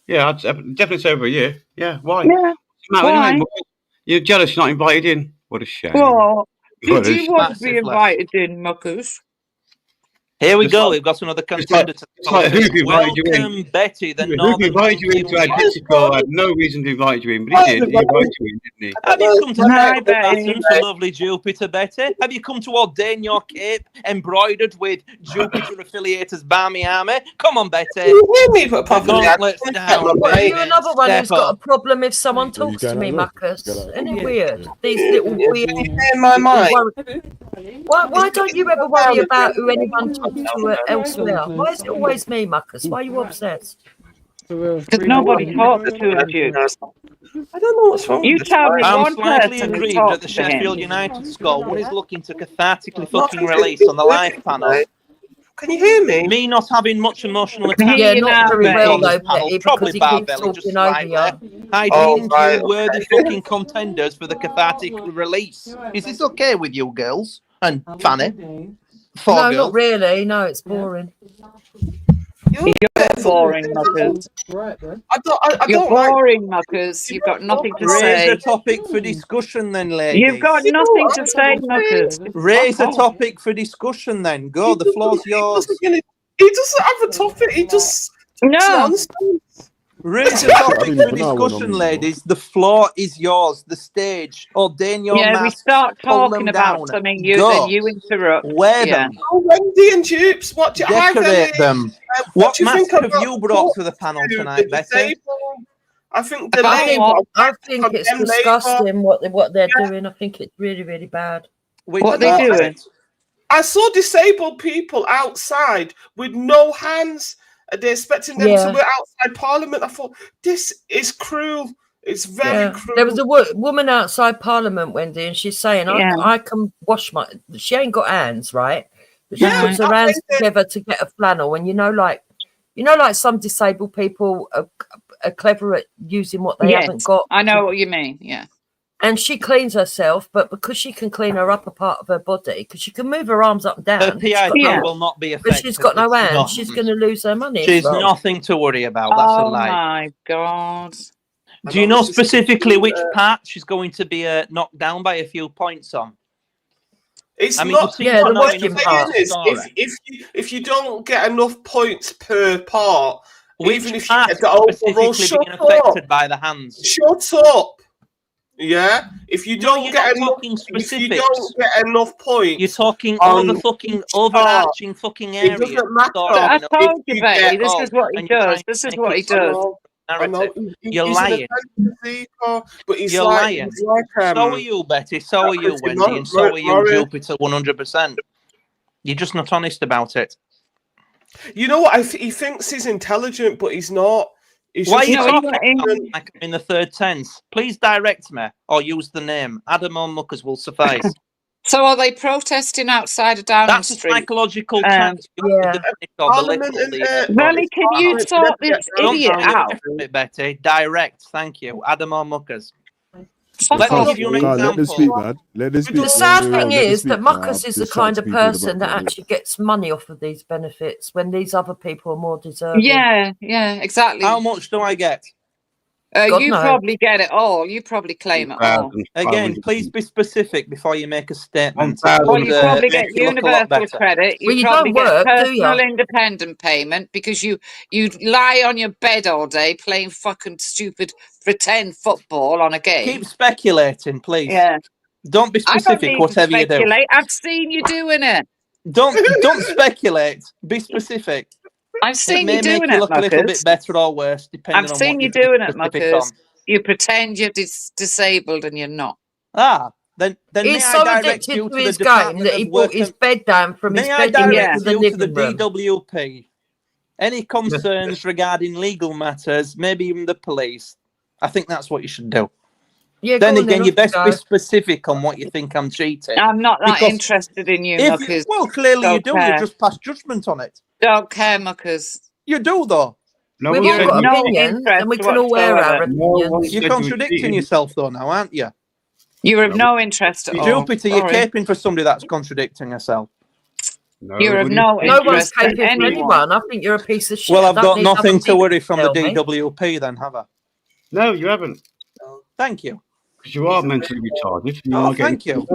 Yeah, I'd definitely say over a year. Yeah, why? Yeah. Why? Anyway, you're jealous you're not invited in. What a shame. Well, What did a you want to be Massively. invited in, muckers? Here we It's go. like- We've got another contender to it's like who invited you in? Welcome, Betty, the Who Northern invited you into our Jitsi call? I had no reason to invite you in, but he did. He invited you in, didn't he? Have you come to Hi, take up the Betty. baton for lovely Jupiter, Betty? Have you come to ordain your cape embroidered with Jupiter affiliated Barmy Army? Come on, Betty. You hear me, but apart from that, Gauntlets I down, can't Are baby. you another one who's Step got a up. problem if someone talks to me, Marcus? Isn't it weird? These little weird. in my mind. Why don't you ever worry about who anyone talks to elsewhere? Why is it always me, Marcus? Why are you obsessed? Because nobody talks to you. I don't know what's wrong. You tell me I'm one slightly person who aggrieved talks at the to him. Sheffield United score. One is looking to cathartically fucking release on the live panel. Can you hear me? Me not having much emotional Can attachment. hear Yeah, you now, not very Betty. well though, Panel, Betty, probably because he keeps Barbelly, just talking over slightly. you. I Oh, deemed right, you worthy fucking contenders for the cathartic release. Is this okay with you girls? And Fanny? Four No, girls. not really. No, it's boring. You're boring, muckers. I You're don't like. boring, muckers. You've got nothing to Raise say. a topic for discussion then, ladies. You've got nothing to say, muckers. Raise a topic for discussion then. Go, the floor's yours. He doesn't have a topic. He just. No. Raise a topic for discussion, ladies. The floor is yours. The stage. Ordain your Yeah, we masks. start pull talking them about down. something, Go. then you interrupt. Wear Yeah. them. Oh, Wendy and Dupes, what you Decorate them. What do you mask think have about you brought to the panel the tonight, Betty? disabled? I think the I think Labour it's condemn disgusting what they're doing. I think it's really, really bad. What are they doing? I saw disabled people outside with no hands. They're expecting them to be outside Parliament. I thought, this is cruel. It's very cruel. There was a woman outside Parliament, Wendy, and she's saying, I can wash my... She ain't got hands, right? But she puts her hands together to get a flannel. And you know, like some disabled people are clever at using what they haven't got. I know what you mean, yeah. And she cleans herself, but because she can clean her upper part of her body, because she can move her arms up and down. Her PIP will not be affected. But she's got no hands. Not. She's going to lose her money. She's as well. nothing to worry about. That's a lie. Oh my God. Do you know specifically which part she's going to be knocked down by a few points on? It's I mean, not. the What I'm saying is, if you don't get enough points per part, Even if you get the overall, shut up. Affected by the hands. Shut up. Yeah, if you don't get enough, points, you're talking overarching fucking area. It doesn't matter. I told you, Betty. This is what he does. This is what he does. You're lying. But he's You're lying. So are you, Betty. So are you, Wendy, and so are you, Jupiter. 100%. You're just not honest about it. You know what? He thinks he's intelligent, but he's not. Why are you talking like I'm in the third tense? Please direct me or use the name. Adam or Muckers will suffice. So are they protesting outside of Downing Street? That's a psychological tactic. Melly, can you sort this idiot out? Betty, direct. Thank you. Adam or Muckers. Let me give you an example. Let them speak, man. Let them speak. The sad thing is that Muckers is the kind of person that actually gets money off of these benefits when these other people are more deserving. Yeah, exactly. How much do I get? You probably get it all. You probably claim it all. Again, please be specific before you make a statement. Well, you probably get universal credit. You probably get personal independent payment because you lie on your bed all day playing fucking stupid pretend football on a game. Keep speculating, please. Yeah. Don't be specific, whatever you do. I've seen you doing it. Don't speculate. Be specific. I've seen you doing it, It may make you look a little bit better or worse, depending on what I've seen you doing it, Muckers. You pretend you're disabled and you're not. Then he's so addicted to his game that he put his bed down from his bedroom to the living room. DWP. Any concerns regarding legal matters, maybe even the police? I think that's what you should do. Yeah, then again, you best be specific on what you think I'm cheating. I'm not that interested in you, Muckers. Well, clearly you do. You just pass judgment on it. Don't care, Muckers. You do, though. We've all got opinions, and we can all wear our opinions. You're contradicting yourself, though, now, aren't you? You're of no interest at all. Jupiter, you're caping for somebody that's contradicting herself. You're of no interest. No one's caping for anyone. I think you're a piece of shit. Well, I've got nothing to worry from the DWP, then, have I? No, you haven't. Thank you. Because you are mentally retarded. Thank you.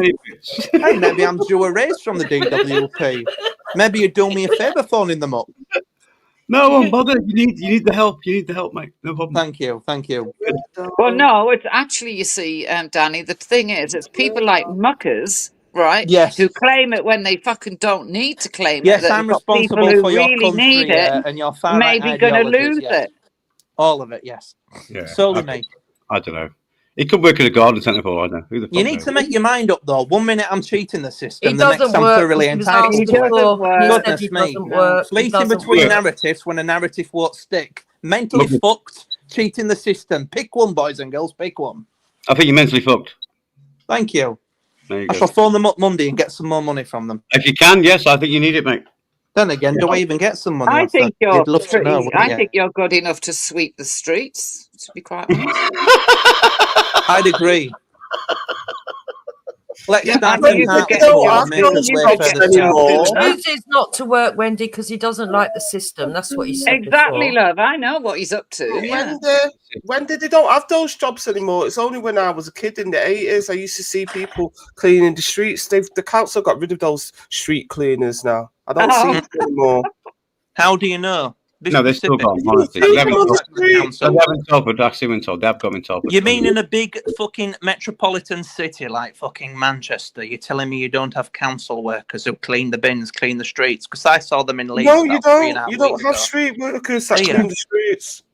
Hey, maybe I'm due a raise from the DWP. Maybe you do me a favour phoning them up. No one bother. You need the help. You need the help, mate. No problem. Thank you. Thank you. Well, no, it's actually, you see, Danny, the thing is, it's people like Muckers, right? Yes. Who claim it when they fucking don't need to claim it. Yes, I'm responsible for your country and your far right maybe going to lose it. All of it, yes. Yeah. Solely me. I don't know. He could work at a garden centre for all I know. Who the fuck you need to make your mind up, though. 1 minute I'm cheating the system, the next I'm work. thoroughly entitled to it. Goodness me. Fleeting between narratives when a narrative won't stick. Mentally fucked, cheating the system. Pick one, boys and girls, pick one. I think you're mentally fucked. Thank you. I shall phone them up Monday and get some more money from them. If you can, yes, I think you need it, mate. Then again, do I even get some money? I think you're I think you're good enough to sweep the streets, to be quite honest. I'd agree. Let's start chooses not to work, Wendy, because he doesn't like the system. That's what he said. Exactly, before. love. I know what he's up to. When did they don't have those jobs anymore? It's only when I was a kid in the 80s I used to see people cleaning the streets. The council got rid of those street cleaners now. I don't see them anymore. How do you know? No, they're still gone, honestly. They haven't told, but actually been told. They have got told. You mean in a big fucking metropolitan city like fucking Manchester, you're telling me you don't have council workers who clean the bins, clean the streets? Because I saw them in Leeds. No, you don't. You don't have street workers that clean the streets.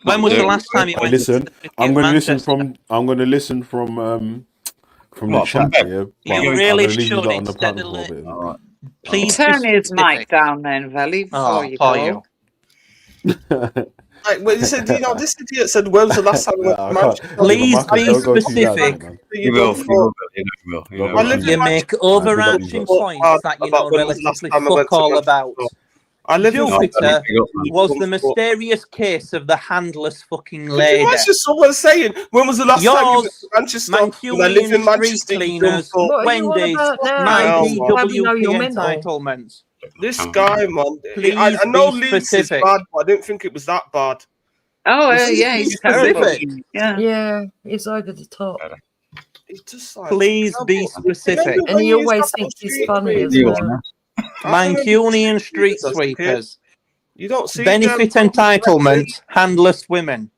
When was the last time you went? Listen, I'm going to listen from the chat. You really should instead of please turn his mic down then, Valley, before you go. Like, when you said, this idiot said, when was the last time you went to Manchester? Please be specific. You will. You make overarching points that you know relatively fuck all about. Jupiter was the mysterious case of the handless fucking lady. That's just someone saying, when was the last time you went to Manchester? When I lived in Manchester. Cleaners, Wendy's, my DWP entitlements. This guy, man. I know Leeds is bad, but I didn't think it was that bad. Oh, yeah, he's terrible. Yeah, he's over the top. Please be specific. And he always thinks he's funny as well. Mancunian street sweepers. You don't see benefit entitlement, handless women.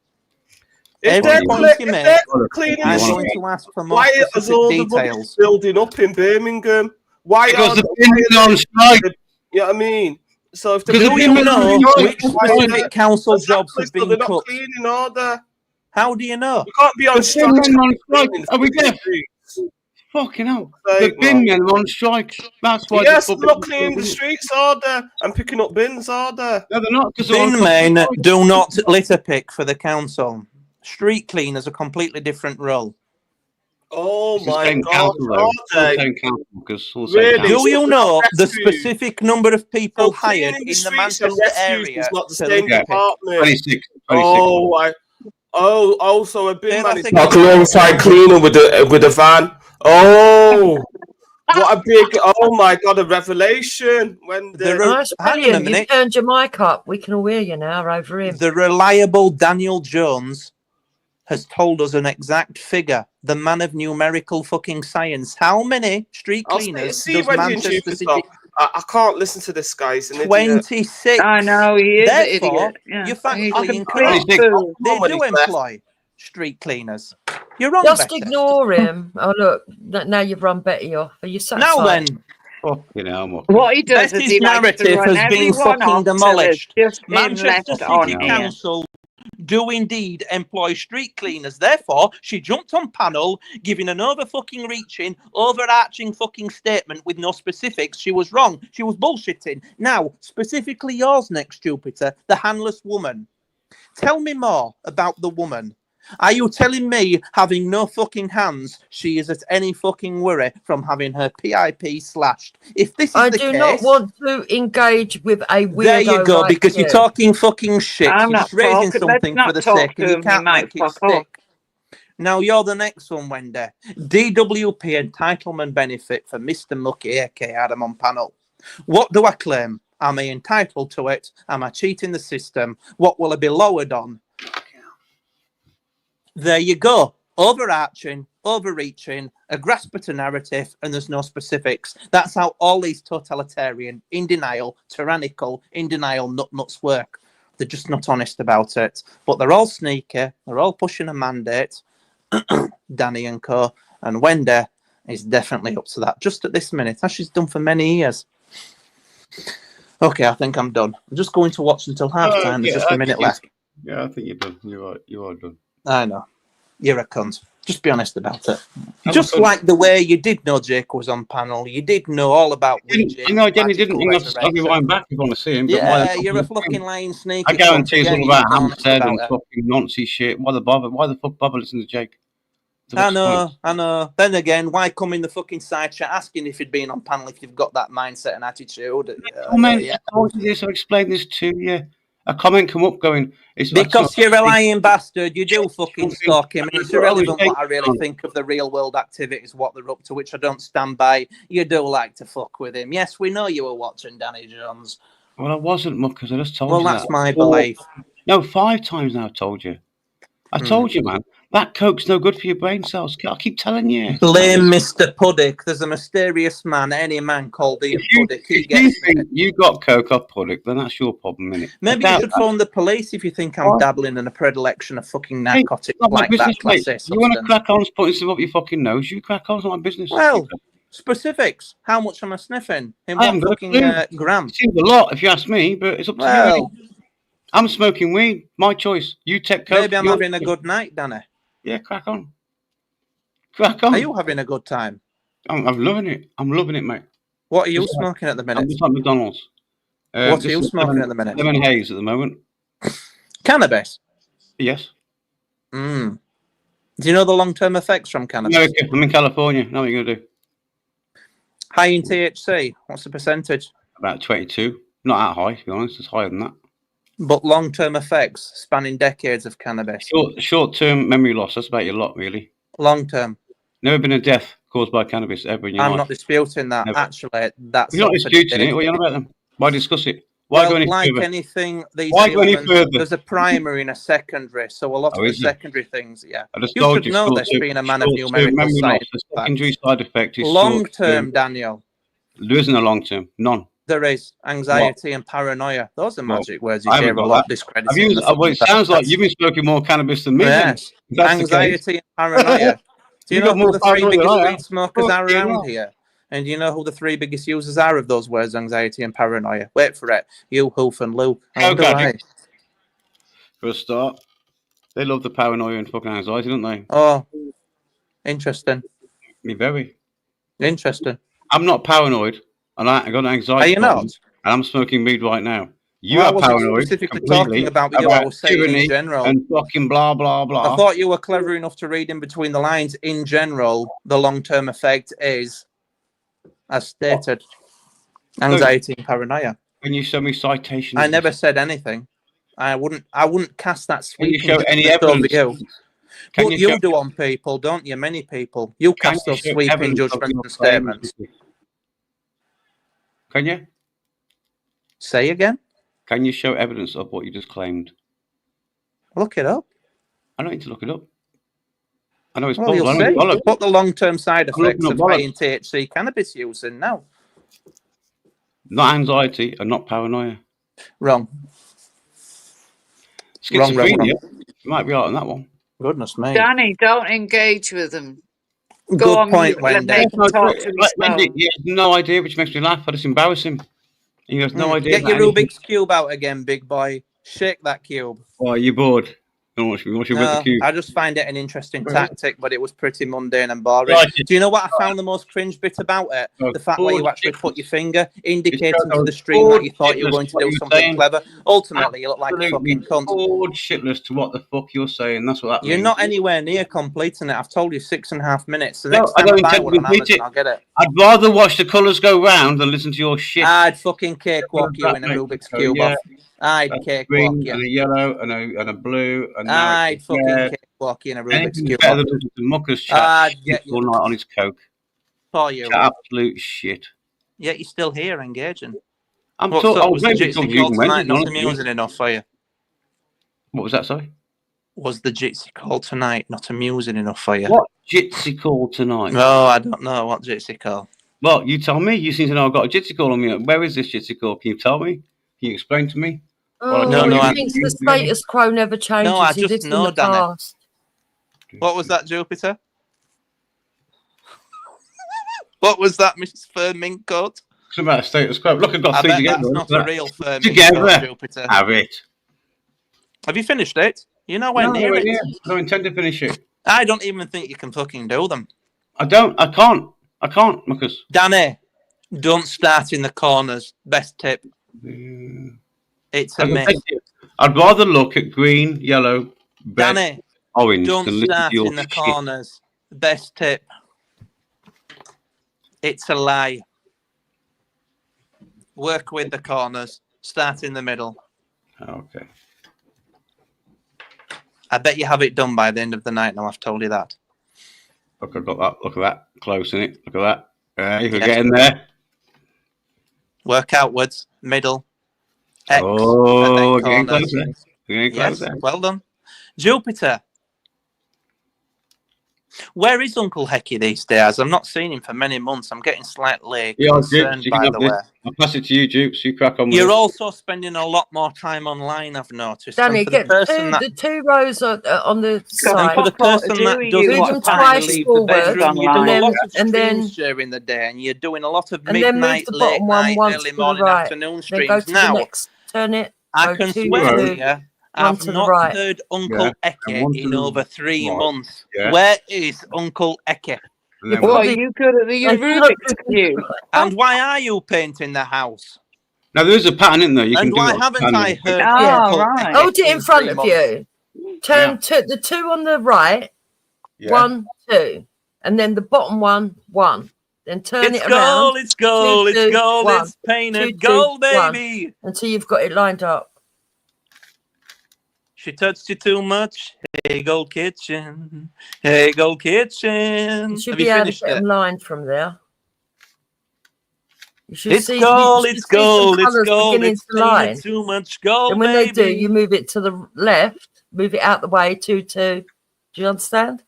Every point you make, I'm going to ask for more specific details. Building up in Birmingham. Why? Because the bin on strike. You know what I mean? So if do you know which specific council jobs have been not cut? clean in order. How do you know? You can't be on strike. Are we deaf? Fucking hell. The bin men are on strike. That's why they're not cleaning the streets order and picking up bins order. No, they're not. Bin men do not litter pick for the council. Street cleaners a completely different role. Oh my God! Really? Do you know the specific number of people hired in the Manchester area? Is not the same department. 26. So a bin man is not alongside cleaner with a van. Oh. What a big! Oh my God! A revelation when hang on a minute. You turned your mic up. We can all hear you now over him. The reliable Daniel Jones has told us an exact figure. The man of numerical fucking science. How many street cleaners does Manchester City? I can't listen to this guy. 26. I know he is. Therefore, an idiot. you're factually incorrect. They do employ street cleaners. You're wrong. Just ignore him. Oh look, now you've run Betty off. Are you satisfied? Now then. Fucking hell, what he does Betty's narrative has been fucking demolished. Manchester City Council do indeed employ street cleaners. Therefore, she jumped on panel, giving an overarching fucking statement with no specifics. She was wrong. She was bullshitting. Now, specifically yours next, Jupiter, the handless woman. Tell me more about the woman. Are you telling me, having no fucking hands, she is at any fucking worry from having her PIP slashed? If this is I the do case, not want to engage with a weirdo. there you go, like because you're talking fucking shit. I'm you're not just raising talking. something Let's for the not sake, talk and to you him. can't make it Fuck stick. off. Now you're the next one, Wendy. DWP entitlement benefit for Mr. Mucky, aka Adam on panel. What do I claim? Am I entitled to it? Am I cheating the system? What will I be lowered on? There you go. Overarching, overreaching, a grasp at a narrative, and there's no specifics. That's how all these totalitarian, in denial, tyrannical, in denial nutnuts work. They're just not honest about it. But they're all sneaky. They're all pushing a mandate. Danny and co. And Wendy is definitely up to that. Just at this minute, as she's done for many years. Okay, I think I'm done. I'm just going to watch until half-time. There's just a minute left. Yeah, I think you're done. You are done. I know. You're a cunt. Just be honest about it. Just like the way you did know Jake was on panel. You did know all about Jake. No, Jenny didn't. I'll be right back if you want to see him. Yeah, you're a fucking lying snake. I guarantee it's all about Hampstead and fucking nonsense shit. Why the fuck bother listening to Jake? I know. Then again, why come in the fucking side chat asking if you'd been on panel if you've got that mindset and attitude? I told you this. I explained this to you. A comment come up going, because you're a lying bastard, you do fucking stalk him, and it's irrelevant what I really think of the real world activities, what they're up to, which I don't stand by. You do like to fuck with him. Yes, we know you were watching Danny Jones. Well, I wasn't, because I just told you. Well, that's my belief. No, 5 times now I've told you. I told you, man. That coke's no good for your brain cells. I keep telling you. Blame Mr. Puddick. There's a mysterious man, any man called Ian Puddick. You got coke off Puddick, then that's your problem, innit? Maybe you should phone the police if you think I'm dabbling in a predilection of fucking narcotics like that class. You want to crack on putting stuff up your fucking nose? You crack on, it's not my business. Well, specifics. How much am I sniffing? In I one fucking gram? It seems a lot if you ask me, but it's up to you. I'm smoking weed. My choice. You take coke. Maybe I'm having a good night, Danny. Yeah, crack on. Crack on. Are you having a good time? I'm loving it. I'm loving it, mate. What are you smoking at the minute? I'm just at McDonald's. What are you smoking at the minute? Lemon haze at the moment. Cannabis? Yes. Do you know the long-term effects from cannabis? America. I'm in California. Now what are you going to do? High in THC. What's the percentage? About 22. Not that high, to be honest. It's higher than that. But long-term effects spanning decades of cannabis. Short-term memory loss. That's about your lot, really. Long-term. Never been a death caused by cannabis ever in your life. I'm not disputing that. Never. Actually, that's You're not disputing it. What are you on about them? Why discuss it? Why go any further? Anything, these Why go any further? There's a primary and a secondary, so a lot of the secondary things, I just you told should know this, being a man of numerical science. The secondary side effect is long-term, Daniel. There isn't a long-term. None. There is anxiety and paranoia. Those are magic words you I haven't hear a got lot that. discrediting. Well, it sounds like you've been smoking more cannabis than me. Yes. Then. That's Anxiety and paranoia. Do you know got who more the three paranoia biggest than I weed have. smokers are Fucking around hell. here? And do you know who the three biggest users are of those words, anxiety and paranoia? Wait for it. You, Hoof, and Luke. I wonder why. For a start, they love the paranoia and fucking anxiety, don't they? Oh, interesting. Me very. Interesting. I'm not paranoid, and I got an anxiety Are you problem, not? and I'm smoking weed right now. You Well, I are wasn't paranoid specifically completely talking about you. I was saying tyranny in general. and fucking blah blah blah. I thought you were clever enough to read in between the lines. In general, the long-term effect is, as stated, anxiety and paranoia. Can you show me citations? I never said anything. I wouldn't cast that sweeping Can you show any judgment over evidence? you. Can But you you show- do on people, don't you? Many people. You Can cast you those show sweeping evidence of judgments your and statements. claims? Can you? Say again? Can you show evidence of what you just claimed? Look it up. I don't need to look it up. I know it's Well, you'll bollocks. I know see. it's bollocks. What the long-term side I'm looking effects at of bollocks. high in THC cannabis using now. Not anxiety and not paranoia. Wrong. Schizophrenia. Wrong. You might be right on that one. Goodness me. Danny, don't engage with them. Go Good on point, mute, let Wendy. him talk to his Wendy, phone. he has no idea, which makes me laugh. I just embarrass him. He has no idea. Get your about anything. Rubik's Cube out again, big boy. Shake that cube. Oh, are you bored? Don't watch me. Watch you with the No, cube. I just find it an interesting tactic, but it was pretty mundane and boring. Right. Do you know what I found the most cringe bit about it? The fact where you actually put your finger indicating to the stream that you thought you were going to do something clever. Ultimately, you look like a fucking cunt. Bored shitless to what the fuck you're saying. That's what that You're means. not anywhere near completing it. I've told you 6.5 minutes. The No, next I time don't I buy intend one to on complete Amazon, it. I'll get it. I'd rather watch the colours go round than listen to your shit. I'd fucking cakewalk you That in a makes Rubik's so, Cube yeah. off. I'd That's cakewalk green you. and a yellow and a blue and now I'd it's fucking red. cakewalk you in a Rubik's Anything's Cube better off. than listening to Mucker's chat I'd shit get you. all night on his coke. For you. Absolute shit. Yet you're still here engaging. I'm What's talking. up? I Was the maybe Jitsi talking to call you, Wendy, tonight to be not honest with you. amusing enough for you? What was that, sorry? Was the Jitsi call tonight not amusing enough for you? What Jitsi call tonight? No, I don't know what Jitsi call. Well, you tell me. You seem to know I've got a Jitsi call on me. Where is this Jitsi call? Can you tell me? Can you explain to me? Oh, he thinks the status quo never changes. No, I he just lives know, in the Danny. past. What was that, Jupiter? What was that, Mrs. Furmink coat? It's about a status quo. Look, I've got I three bet together. that's not a real Furmink together. coat, Jupiter. Have it. Have you finished it? You're nowhere near it. I don't intend to finish it. I don't even think you can fucking do them. I don't. I can't. I can't, Marcus. Danny, don't start in the corners. Best tip. It's a myth. I'd rather look at green, yellow, red, Danny, orange don't than listen start to your in the shit. corners. Best tip. It's a lie. Work with the corners. Start in the middle. Okay. I bet you have it done by the end of the night now, I've told you that. Look, I've got that. Look at that. Close, innit? Look at that. You can Yes. get in there. Work outwards, middle, X, Oh, and then getting corners. closer. Getting Yes, closer. well done. Jupiter. Where is Uncle Hecky these days? I'm not seeing him for many months. I'm getting slightly concerned, by the way. I'll pass it to you, Jupes. You crack on with You're it. also spending a lot more time online, I've noticed. Danny, And for the get person the two rows on the side. And for the person that doesn't want to twice leave the forward, bedroom, you're doing a lot of and then streams during the day, and you're doing a lot of and then move midnight, the late bottom one night, once early to the morning, right. afternoon Then go streams. to the Now, next, turn it. I go can two, swear two, to you, one I've to the not right. heard Uncle and one Eke to in the over 3 right. months. Yeah. Where is Uncle Eke? What, are you good at the Rubik's Cube? And why are you painting the house? Now, there is a pattern in there. You can And do why it. haven't I heard Oh, Uncle right. Eke Hold it in front 3 of months? you. Turn to the two on the right. Yeah. 1, 2, and then the bottom one, 1. Then turn It's it gold, around. it's gold, 2, it's 2, gold, 1. it's painted 2, 2, gold, 1. baby. Until you've got it lined up. She touched you too much. Hey, gold kitchen. Hey, gold kitchen. You should Have be you able to finished get it? them lined from there. You should It's see, gold, you should it's see some gold, it's colours gold, beginning it's to line. painted too much gold, And when they do, baby. you move it to the left, move it out the way, 2, 2. Do you understand?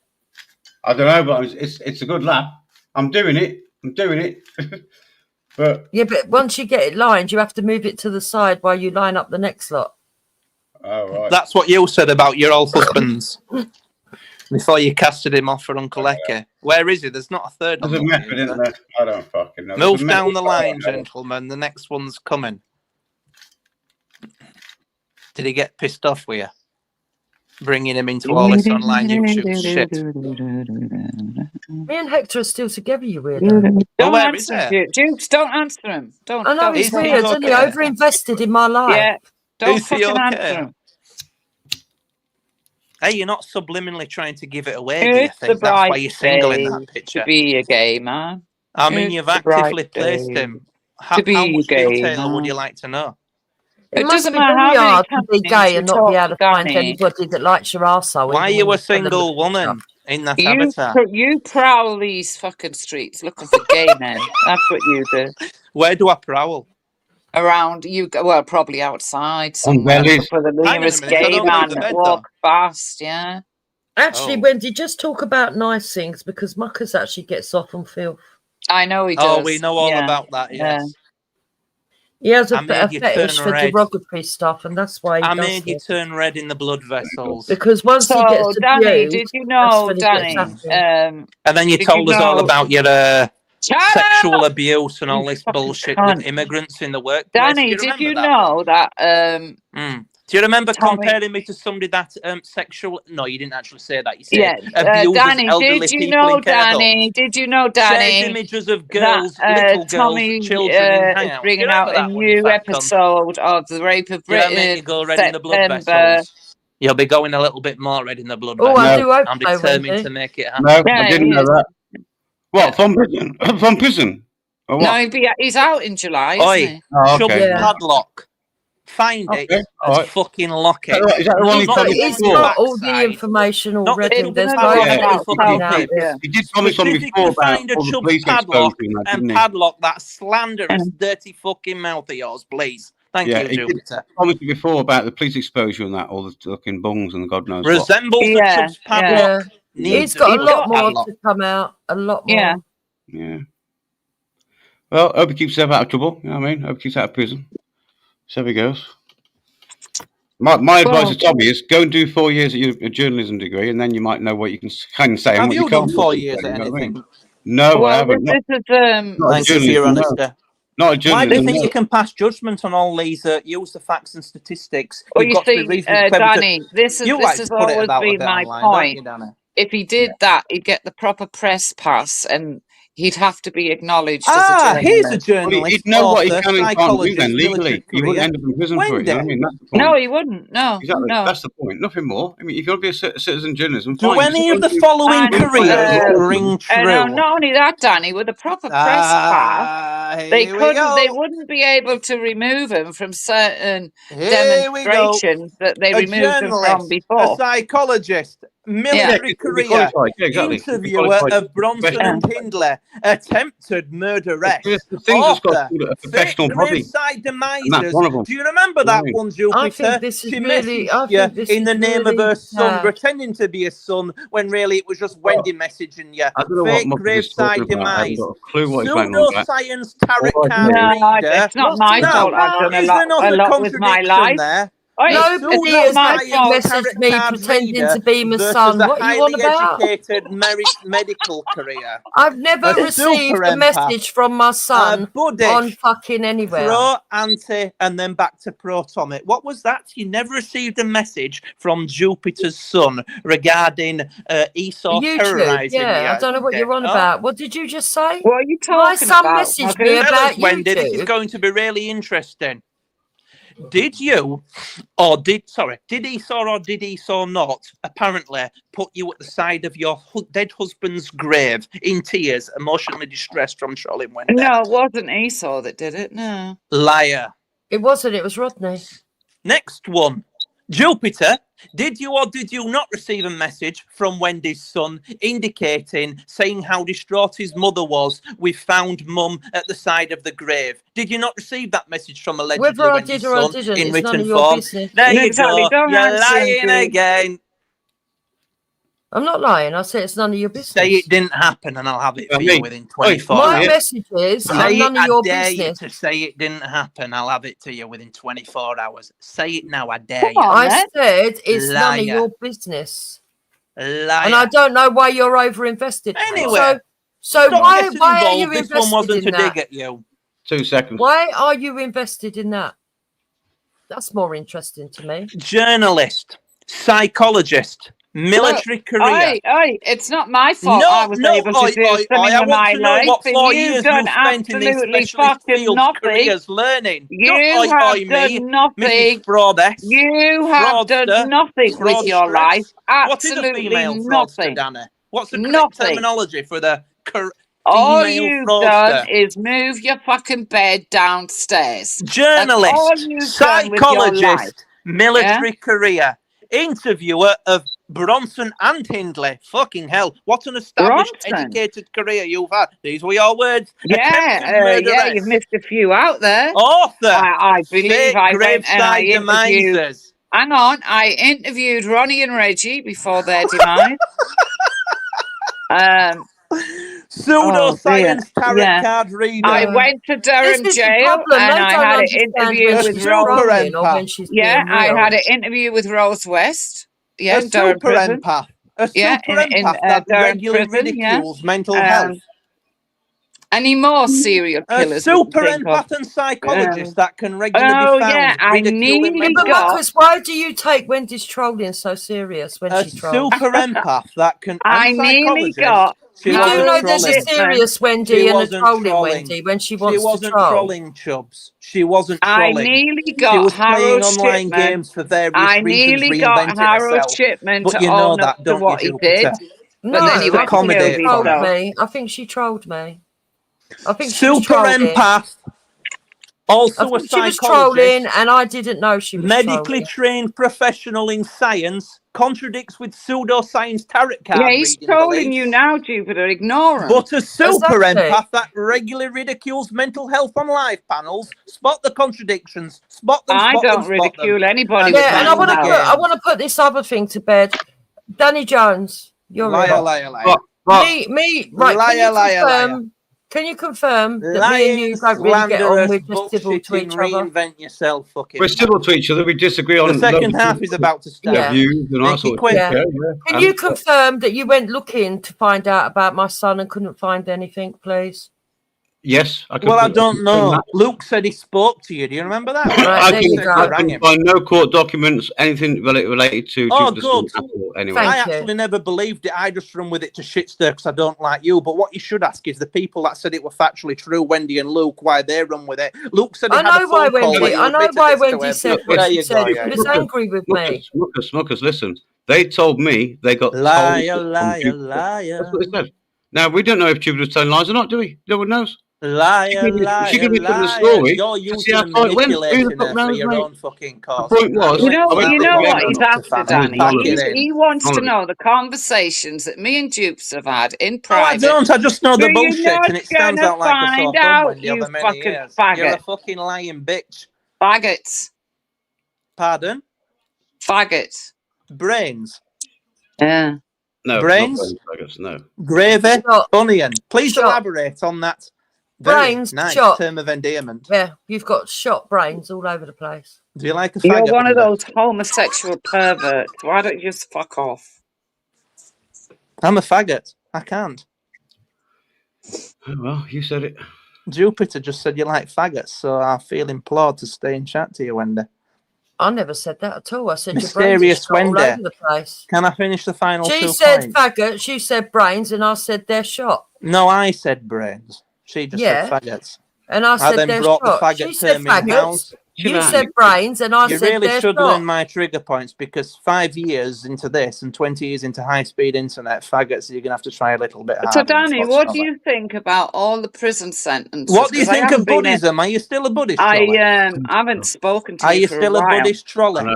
I don't know, but it's a good lap. I'm doing it. I'm doing it. But yeah, but once you get it lined, you have to move it to the side while you line up the next lot. Oh, right. That's what you said about your old husbands before you casted him off for Uncle Eke. Where is he? There's not a third on There's the a line. method, isn't there? I don't fucking know. Move down the line, gentlemen. The next one's coming. Did he get pissed off with you? Bringing him into all this online YouTube shit. Me and Hector are still together, you weirdo. Don't answer him, Dukes. Don't answer him. Don't. I know he's don't weird, isn't he? Overinvested in my life. Yeah. Don't Is he fucking okay? answer him. Hey, you're not subliminally trying to give it away, do you It's the think? That's why bright you're single in day that picture. to be a gay man. I mean, It's you've the actively bright placed day him. to How be much gay, detail would man. you like to know? It, It must doesn't be matter very how many hard to be companies gay you and not be talk able to to find Danny. anybody that likes your arsehole. Why are even you when a tell them the single woman picture. in that You, avatar? you prowl these fucking streets looking for gay men. That's what you do. Where do I prowl? Around you, well, probably outside On somewhere. Look bellies. for the Hang on a nearest minute, I gay don't go man to that bed, walk past. Yeah. Actually, Oh. Wendy, just talk about nice things because Muckers actually gets off on filth. I know he does. Oh, we know all yeah. about that, yes. He has a I made you fetish turn for red. derogatory stuff, and that's why he I does made you it. turn red in the blood vessels. Because once he So, gets Danny, abused, did you that's know, when he gets Danny? after him. And then you Did told us all about your Shut sexual up! abuse and all You this fucking bullshit cunt. with immigrants in the workplace. Danny, Do you did remember you that? know that? Do you remember Tommy- comparing me to somebody that sexual? No, you didn't actually say that. You said Yeah, abuses Danny, elderly did you people know, in care Danny? homes. Did you know, Shares Danny? images of that girls, little Tommy girls, children in is hangouts. Do you bringing remember out a that one, you new fat cunt? episode of The Rape of Did I make Britain, you go red in the blood September. vessels? You'll be going a little bit more red in the blood Oh, vessels. I do hope I'm so, determined Wendy. to make it happen. No, Yeah, I didn't he know is. that. What, from prison? From prison? Or No, what? he's out in July, isn't Oi, he? Oh, Chubb's okay. Yeah. padlock. Find Okay, it and alright. fucking lock it. Is that the one No, he not told the me one He's on your before? got all the backside. information Not the already. Chubb's There's padlock loads Yeah, of on your it fucking coming out bibs. there. He did tell me something Specifically before about find a all the Chubb's police padlock exposure and that, and didn't he? padlock that slanderous, dirty fucking mouth of yours, please. Thank Yeah, you, he did Jupiter. tell me before about the police exposure and that, all the fucking bungs and God knows what. Resembles a Yeah, Chubb's yeah. padlock. He's Needs got a Chubb's lot more padlock. to come out. A lot more. Yeah. Yeah. Well, hope he keeps himself out of trouble. You know what I mean? Hope he keeps out of prison. So he goes. My advice to Tommy is go and do 4 years at your journalism degree, and then you might know what you can kind of say and Have what you you done can't. 4 say, years you at know what I anything? mean? No, I Well, haven't. this is Not Thank you for your journalism, honesty. Not a Why do you journalism. think No. you can pass judgment on all these? Use the facts and statistics. Well, You've you got to be see, reasonably clever. Danny, this You like has to put it always about a been bit my online, don't you, point. Danny? If he did that, he'd get the proper press pass, and he'd have to be acknowledged as a He's a journalist. Well, journalist, he'd know what he author, can and can't do psychologist, then military legally. He wouldn't career. end up in prison for it. You know what I mean? That's the point. No, he wouldn't. No, Exactly. no. That's the point. Nothing more. I mean, if you want to be a citizen of journalism, Do fine. any of the following careers ring true? not only that, Danny, with a proper press pass, they Here we couldn't. They go. wouldn't be able to remove him from certain Here we go. demonstrations that they A removed him from journalist, a before. psychologist, military Yeah, career, qualified. Yeah, exactly. interviewer Qualified of Bronson professional. and Hindley, attempted murderess, The things that's got author, called a fake professional body. graveside And that's demisers. one of them. Do you remember that Right. one, Jupiter? I think this is She really. messaged you in the name of her son, sad. pretending to be a son, when really it was just Wendy messaging you. I don't know Fake what Muppet is talking graveside about. I haven't demise. got a clue what he's going on about. Pseudoscience tarot All I card know- No, reader. it's not my Now, fault. I've done is there not a a lot with my contradiction life. there? Nobody has messaged me Tarot pretending reader to be my versus son. a What are you on highly about? educated medical career. I've never A received super a empath. message from my son Buddish. on fucking anywhere. Pro, anti, and then back to pro Tommy. What was that? You never received a message from Jupiter's son regarding Esau YouTube, terrorizing you. yeah. I don't know what you're on Oh. about. What did you just say? What are you talking My son about, messaged Mugger? me Tell about us, Wendy, this is YouTube. going to be really interesting. Did you, or did Esau or did Esau not apparently put you at the side of your dead husband's grave in tears, emotionally distressed from trolling Wendy? No, it wasn't Esau that did it. No. Liar. It wasn't. It was Rodney. Next one. Jupiter, did you or did you not receive a message from Wendy's son saying how distraught his mother was? We found mum at the side of the grave. Did you not receive that message from allegedly Whether I Wendy's did or I son didn't, in it's none written of your form? business. There you Exactly. go. Don't You're answer him, lying Jude. again. I'm not lying. I said it's none of your business. Say it didn't happen, and I'll have it for you within 24 hours. My messages are none of your business. To say it didn't happen, I'll have it to you within 24 hours. Say it now, I dare you. I said it's none of your business. Liar. And I don't know why you're over-invested. Anyway, so why are you this invested one wasn't in to that? dig at you. 2 seconds. Why are you invested in that? That's more interesting to me. Journalist, psychologist, military career. It's not my fault. I was able to do something with my life, and you've done absolutely fucking nothing. Learning. You have done nothing. You have done nothing with your life. Absolutely nothing. Dana? What's the correct terminology for the all you've done is move your fucking bed downstairs. Journalist, psychologist, military career, interviewer of Bronson and Hindley. Fucking hell, what an established, educated career you've had. These were your words. Yeah, you've missed a few out there. Author, I believe I went and I interviewed. Demisers. Hang on, I interviewed Ronnie and Reggie before their demise. Pseudoscience tarot card reader. I went to Durham jail and I had an interview with Rose. I had an interview with Rose West. Yeah, a Durham super prison. Empath. A super empath that regularly ridicules mental health. Any more serial killers? A super empath and psychologist that can regularly be found. I nearly got. Marcus, why do you take Wendy's trolling so serious when she trolls? A super empath that can. I nearly got. You do know there's a serious Wendy and a trolling Wendy when she wants to troll. She wasn't trolling, Chubbs. She wasn't trolling. I nearly got she was Harold playing online Shipman. games for various I reasons. nearly got Harold Shipman but to you know own that, up to don't what you, he did. No, But then he went to kill himself. I think she trolled me. I think super empath. Also a she was psychologist, trolling, and I didn't know she was medically trained professional in science, contradicts with pseudoscience tarot card Yeah, he's trolling you now, Jupiter. Ignore him. But a super empath that regularly ridicules mental health on live panels. Spot the contradictions. Spot them. I spot don't them, ridicule anybody. Yeah, and I want to put this other thing to bed. Danny Jones, you're liar. Me, right? Can you confirm that me and you don't really get on? We're just civil to each other. Reinvent yourself, fucking. We're civil to each other. We disagree on the second half is about to start. Views and all sorts. Can you confirm that you went looking to find out about my son and couldn't find anything, please? Yes. I don't know. Luke said he spoke to you. Do you remember that? I can find no court documents, anything related to. Oh, good. Anyway, I actually never believed it. I just run with it to shit stir because I don't like you. But what you should ask is the people that said it were factually true, Wendy and Luke, why they run with it. Luke said he had a phone call. I know why Wendy said what she said. He was angry with me. Smokers, listen. They told me they got liar. That's what they said. Now we don't know if Jupiter's telling lies or not, do we? No one knows. Liar. She could be telling the story. You're using manipulating her for your own fucking cause. The point was, you know what he's after, Danny? He wants to know the conversations that me and Dupes have had in private. I don't. I just know the bullshit, and it stands out like a sore thumb when you over many fucking years. faggot. You're a fucking lying bitch. Faggots. Pardon? Faggots. Brains. Yeah. No. Brains. No. Gravy. Onion. Please elaborate on that. Brains, nice shot. Term of endearment. Yeah, you've got shot brains all over the place. Do you like a faggot? You're one of those homosexual perverts. Why don't you just fuck off? I'm a faggot. I can't. Oh, well, you said it. Jupiter just said you like faggots, so I feel implored to stay and chat to you, Wendy. I never said that at all. I said mysterious your brains Wendy. All over the place. Can I finish the final She 2 said points? faggot, she said brains, and I said they're shot. No, I said brains. She just said faggots. And I said then they're brought shot. the faggot She said term in house. You said brains, and I you said really they're should shot. learn my trigger points because 5 years into this and 20 years into high-speed internet, faggots, you're going to have to try a little bit harder. So, Danny, what do you think about all the prison sentences? What do you think of Buddhism? Are you still a Buddhist troller? I haven't spoken to you. Are you still a Buddhist troller?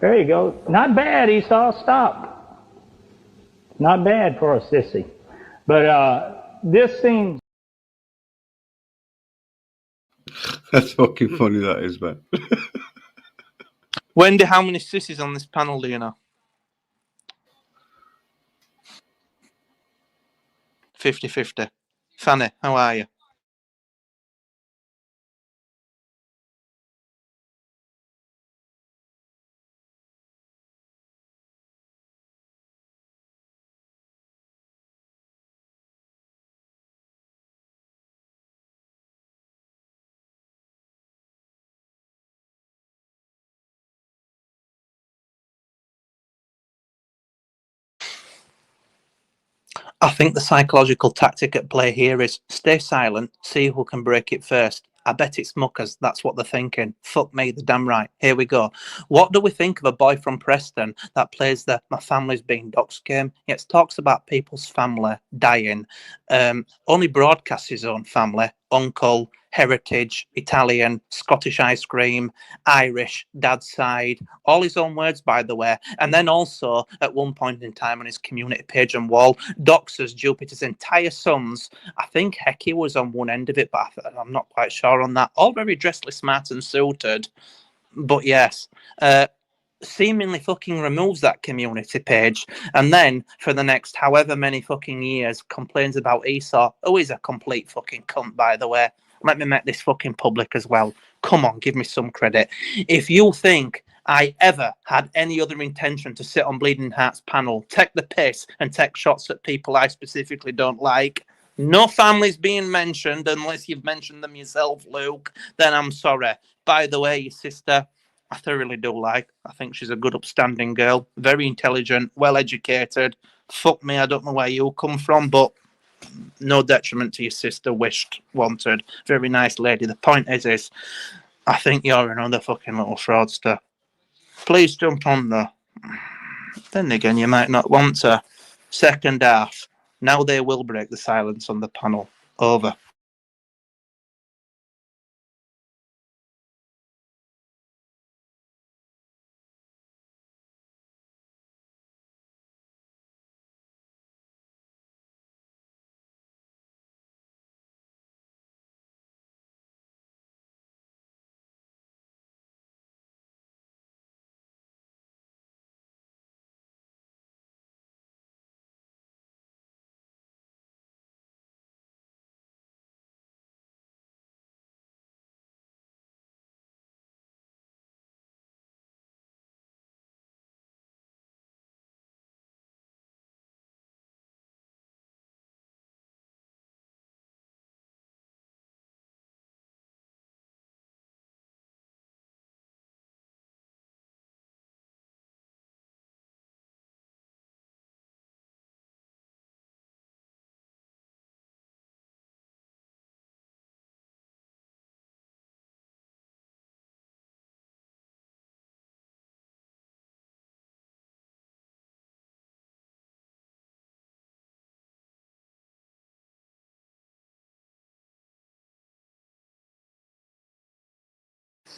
There you go. Not bad, Esau. Stop. Not bad for a sissy. But this seems... That's fucking funny, that is, man. Wendy, how many sissies on this panel, do you know? 50-50. Fanny, how are you? I think the psychological tactic at play here is stay silent, see who can break it first. I bet it's muckers. That's what they're thinking. Fuck me, they're damn right. Here we go. What do we think of a boy from Preston that plays the "my family's being doxed" game, yet talks about people's family dying, only broadcasts his own family, uncle, heritage, Italian, Scottish ice cream, Irish, dad's side, all his own words, by the way. And then also, at one point in time on his community page and wall, doxes Jupiter's entire sons. I think Hecky was on one end of it, but I'm not quite sure on that. All very dressly smart and suited. But yes, seemingly fucking removes that community page, and then for the next however many fucking years complains about Esau, who is a complete fucking cunt, by the way. Let me make this fucking public as well. Come on, give me some credit. If you think I ever had any other intention to sit on Bleeding Heart's panel, take the piss and take shots at people I specifically don't like, no families being mentioned unless you've mentioned them yourself, Luke, then I'm sorry. By the way, your sister, I thoroughly do like. I think she's a good, upstanding girl, very intelligent, well-educated. Fuck me, I don't know where you come from, but no detriment to your sister, wished, wanted. Very nice lady. The point is I think you're another fucking little fraudster. Please jump on there. Then again, you might not want to. Second half. Now they will break the silence on the panel. Over.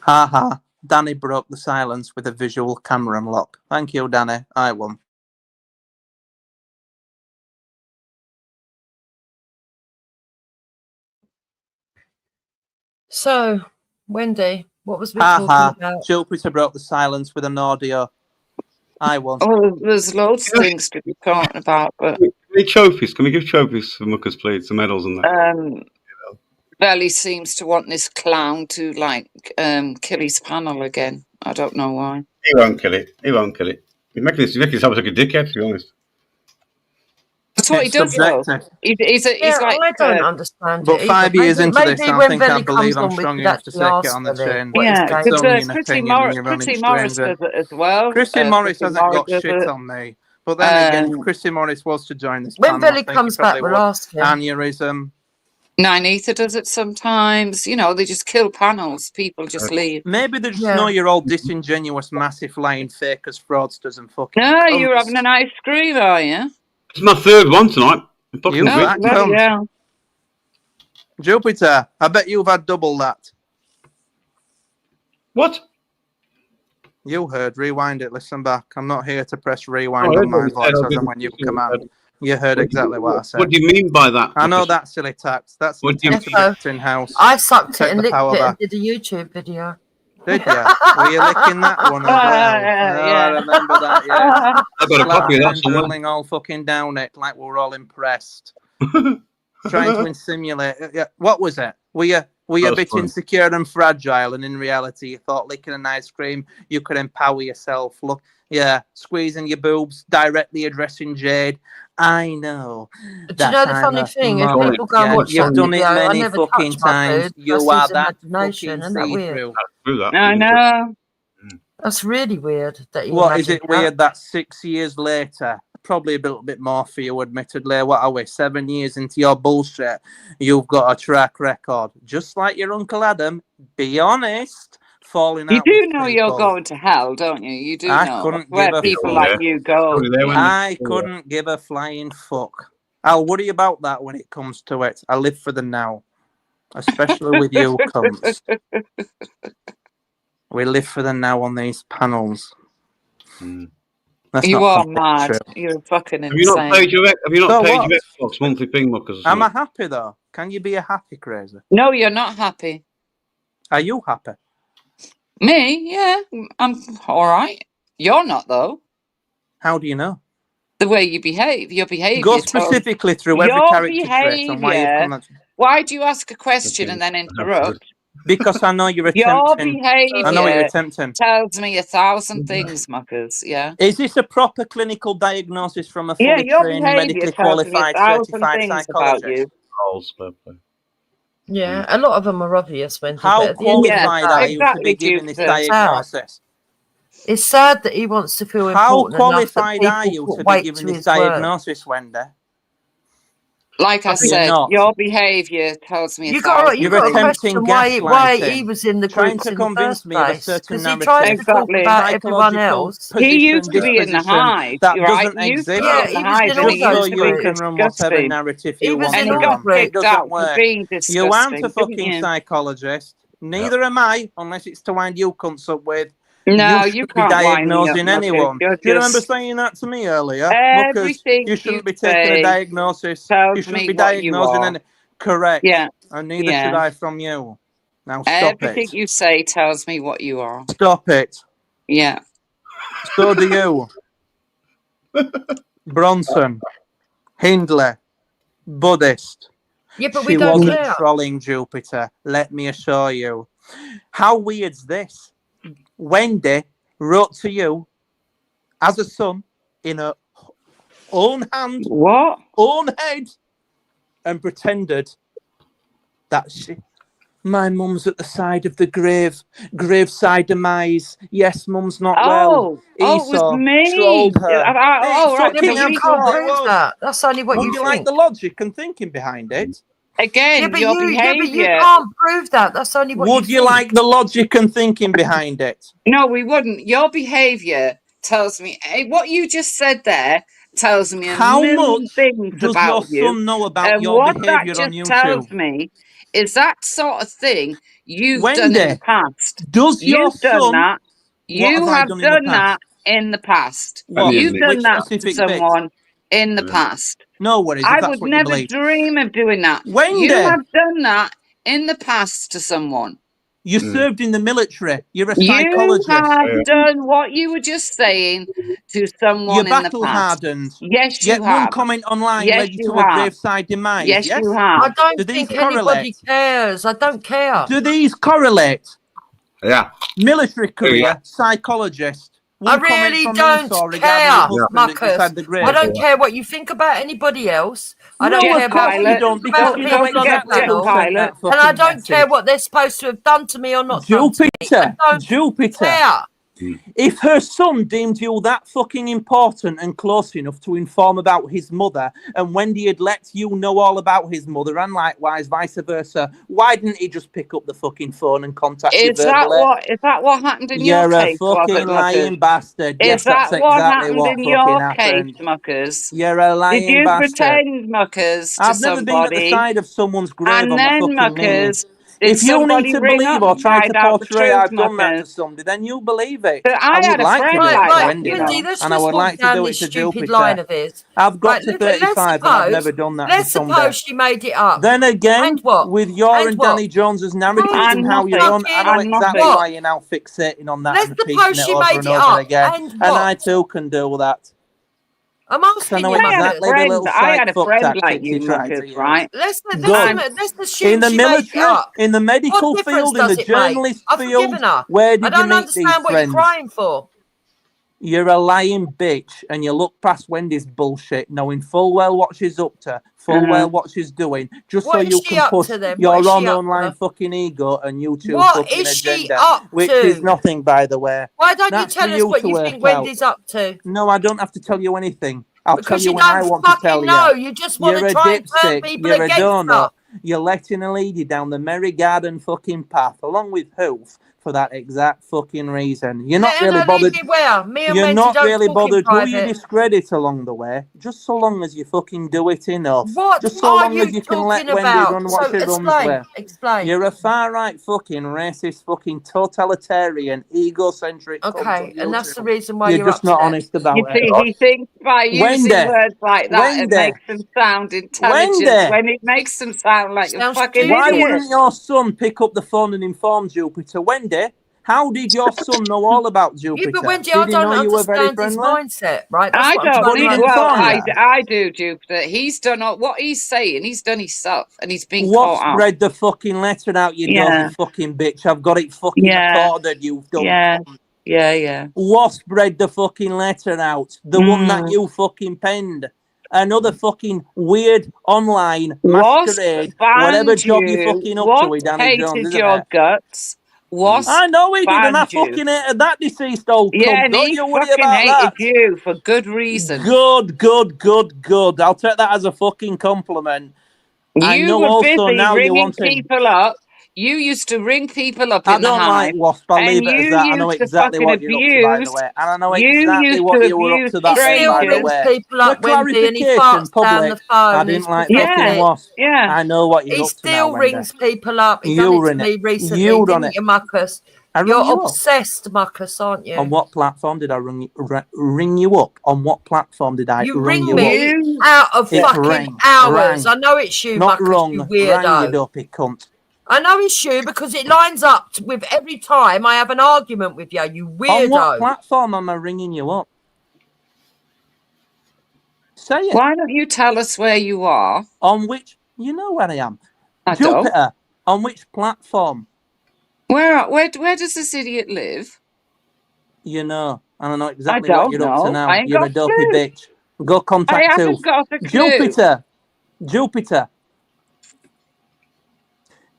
Ha ha. Danny broke the silence with a visual camera unlock. Thank you, Danny. I won. So, Wendy, what was we talking about? Jupiter broke the silence with an audio. I won. Oh, there's loads of things to be talking about, but trophies. Can we give trophies for Muckers, please? Some medals and that. Belly seems to want this clown to kill his panel again. I don't know why. He won't kill it. He won't kill it. He's making himself look like a dickhead, to be honest. That's what he does, though. He's like, I don't understand but it. 5 years into this, maybe I when think Belly I believe comes I'm on, strong we enough to could take actually it on the ask train. Yeah, It's only an Chrissy opinion, you're Morris stranger. does it as well. Chrissy Morris Chrissy hasn't got does shit it. on me. But then again, if Chrissy Morris was to join this when panel, Belly comes back, we'll ask him. Aneurysm. Nine Ether does it sometimes. You know, they just kill panels. People just leave. Maybe they just know you're all disingenuous, massive lying fakers, fraudsters, and fucking. No, cunts. you're having an ice cream, are you? It's my third one tonight. You fat cunt. Jupiter, I bet you've had double that. What? You heard. Rewind it. Listen back. I'm not here to press rewind on my voice as and when you command. You heard exactly what I said. What do you mean by that? I know that silly tax. That's an attempt to brick in house. I sucked it and licked it back. and did a YouTube video. Did you? Were you licking that one as well? Yeah. I remember that, yeah. I got a copy of that somewhere. Drilling all fucking down it like we were all impressed. Trying to insimulate. What was it? Were you a bit insecure and fragile, and in reality, you thought licking an ice cream you could empower yourself? Look, squeezing your boobs, directly addressing Jade. I know. Do you know the funny thing? If people go and watch you've that done video, it I many never fucking touch my times. food. You Just are use that imagination. fucking Isn't that weird? see-through. I know. That's really weird. That you What is imagine it weird that 6 years later, probably a little bit more for you, admittedly, what are we, 7 years into your bullshit, you've got a track record, just like your Uncle Adam, be honest, falling You out do with know people. you're going to hell, don't you? You do I know. couldn't Where give a people fuck. like you go. I couldn't give a flying fuck. I'll worry about that when it comes to it. I live for the now, especially with you cunts. We live for the now on these panels. That's you not are mad. true. You're fucking insane. Have you not paid your what? Xbox monthly thing, Muckers? Am I happy though? Can you be a happy crazy? No, you're not happy. Are you happy? Me? Yeah, I'm all right. You're not though. How do you know? The way you behave. Your behaviour. Go specifically through every your character trait and why you've come. Why do you ask a question and then interrupt? Because I know you're Your attempting. behaviour I know you're attempting. tells me 1,000 things, Muckers. Yeah. Is this a proper clinical diagnosis from a Yeah, fully your trained, behaviour medically tells me qualified, 1,000 certified things about psychologist? you. Yeah, a lot of them are obvious, Wendy. How but at the end of the qualified day, are you to be giving this diagnosis? It's sad that he wants to feel How important enough that qualified are people you put to be weight giving to this his word. diagnosis, Wendy? Like I You're said, not. your behaviour tells me You 1,000 got to You're question why he gaslighting, was in the trying groups to in the convince first me of a place. certain Because he narrative, tries to talk about everyone else. He position, used to be in the disposition hive, that right? doesn't He used to exist. be in the he was hive in and all he Just so used to you be can run whatever disgusting. narrative He you was want And in he to all got run. It kicked doesn't out for work. being You disgusting. aren't a didn't fucking you? psychologist. Neither am I, unless it's to wind you cunts up with. No, You you shouldn't be can't wind me up, diagnosing Muckers. anyone. You're Do you remember just saying that to me earlier? Muckers, everything you shouldn't you be taking a say diagnosis. tells You shouldn't me be what you diagnosing are. any. Correct. Yeah, And neither should yeah. I from you. Now stop Everything it. you say tells me what you are. Stop it. Yeah. So do you. Bronson, Hindley, Buddhist. Yeah, but She we don't wasn't care. trolling Jupiter, let me assure you. How weird's this? Wendy wrote to you as a son in her own hand, own head, and pretended that my mum's at the side of the graveside demise. Yes, mum's not well. It was Esau me. trolled her. Right. Yeah, but you can't prove that. That's only what Would you you think. like the logic and thinking behind it? Again, Yeah, but your you behaviour. can't prove that. That's only what Would you you think. like the logic and thinking behind it? No, we wouldn't. Your behaviour tells me what you just said there tells me a million things does about your you. son know about And your what that behaviour just on YouTube? tells me is that sort of thing you've done in Wendy, the past. does your You've done son? that. What You have I have done in the done that past? in the past. What? You've done Which that to specific bit? someone in the past. No worries, I if that's would what you never believe. dream of doing that. Wendy! You have done that in the past to someone. You served in the military. You're a You psychologist. have done what you were just saying to someone You're in the past. battle hardened. Yes, Yet you one have. comment online Yes, led you you to a have. graveside demise. Yes, Yes, you have. I don't Do these think anybody correlate? cares. I don't care. Do these correlate? Yeah. Military career, psychologist. I One comment really from don't Esau regarding care, your husband Marcus. inside the grave. I don't care what you think about anybody else. I No, don't of care about course what you you don't, think because about you the know people on the exactly who panel. sent that And I fucking don't care message. what they're supposed to have done to me or not done to me. I don't Jupiter. care. If her son deemed you that fucking important and close enough to inform about his mother, and Wendy had let you know all about his mother, and likewise vice versa, why didn't he just pick up the fucking phone and contact you Is that what happened in your You're a case? Was fucking it, lying Muckers? bastard. Is Yes, that's that what exactly happened what in fucking your happened. case, Muckers? You're a Did lying you bastard. pretend, Muckers, to I've never been at the somebody? side of someone's grave And on my then, fucking Muckers, knees. did If you need somebody to ring believe up or and try to find out the portray truth, I've done that to Muckers? somebody, then you believe it. But I I would had a like to friend do it like to that, Wendy, you though. know. Let's And I just would walk like to down do it this to stupid line Jupiter. of his. I've got Right, to let's 35 and I've suppose, never done that to let's somebody. suppose she made it up. Then again, And what? with your And and what? Danny Jones's narratives Who's and how you fucking- run, I know and exactly what? why you're now fixating on that Let's and suppose repeating it she over made and it over up. again. And And what? I too can do that. I'm asking you. I had a friend like you, Muckers, right? Let's in the military, in the medical field, in the journalist field, where did you meet these friends? I don't understand what you're crying for. You're a lying bitch, and you look past Wendy's bullshit, knowing full well what she's up to, full well what she's doing, just so you can push your own online fucking ego and YouTube fucking agenda, which is nothing, by the way. Why don't you tell us what you think Wendy's up to? No, I don't have to tell you anything. I'll tell you when I want to tell you. You just want to try and turn people You're against a donut. her. You're letting a lady down the merry garden fucking path, along with Hoof, for that exact fucking reason. You're not really bothered. You're not really bothered who you discredit along the way, just so long as you fucking do it enough. Just so long as you can let Wendy run what she runs with. Explain. You're a far right fucking racist, fucking totalitarian, egocentric. Okay, and that's the reason why you're just not honest about it. He thinks by using words like that it makes them sound intelligent when it makes them sound like a fucking Why idiot. wouldn't your son pick up the phone and inform Jupiter? Wendy, how did your son know all about Jupiter? Yeah, but Wendy, I don't understand his mindset, right? I don't. I do, Jupiter. He's done what he's saying. He's done himself, and he's been caught out. Read the fucking letter out, you dirty fucking bitch. I've got it fucking recorded. You've done. Yeah. Wasp read the fucking letter out, the one that you fucking penned. Another fucking weird online masquerade, whatever job you fucking up to with Danny Jones, isn't your it? Guts. I know he did, and I fucking hated that deceased old cunt. Yeah, and Don't he you worry fucking about hated that. you for good reason. Good. I'll take that as a fucking compliment. I You know were also busy now you ringing want to. people up. You used to ring people up I in the don't like hive. Wasp. I'll leave it as that. I know exactly what you're up to, by the way. And I know exactly what you were up to that day, by the way. People up Wendy and he farts down the phone. I didn't like fucking Wasp. Yeah. I know what you're up to now, He still rings people up. He done it to me recently, didn't you, Muckus? You're obsessed, Muckus, aren't you? On what platform did I ring you up? On what platform did I ring you me up? Out of fucking hours. I know it's you, not Muckus, wrong. you weirdo. Rang you dopey cunt. I know it's you because it lines up with every time I have an argument with you, you weirdo. On what platform am I ringing you up? Say it. Why don't you tell us where you are? On which? You know where I am. Jupiter. Don't. On which platform? Where does this idiot live? You know. I don't know exactly what you're up to now. You're a dopey bitch. Go contact I haven't got a clue. Jupiter.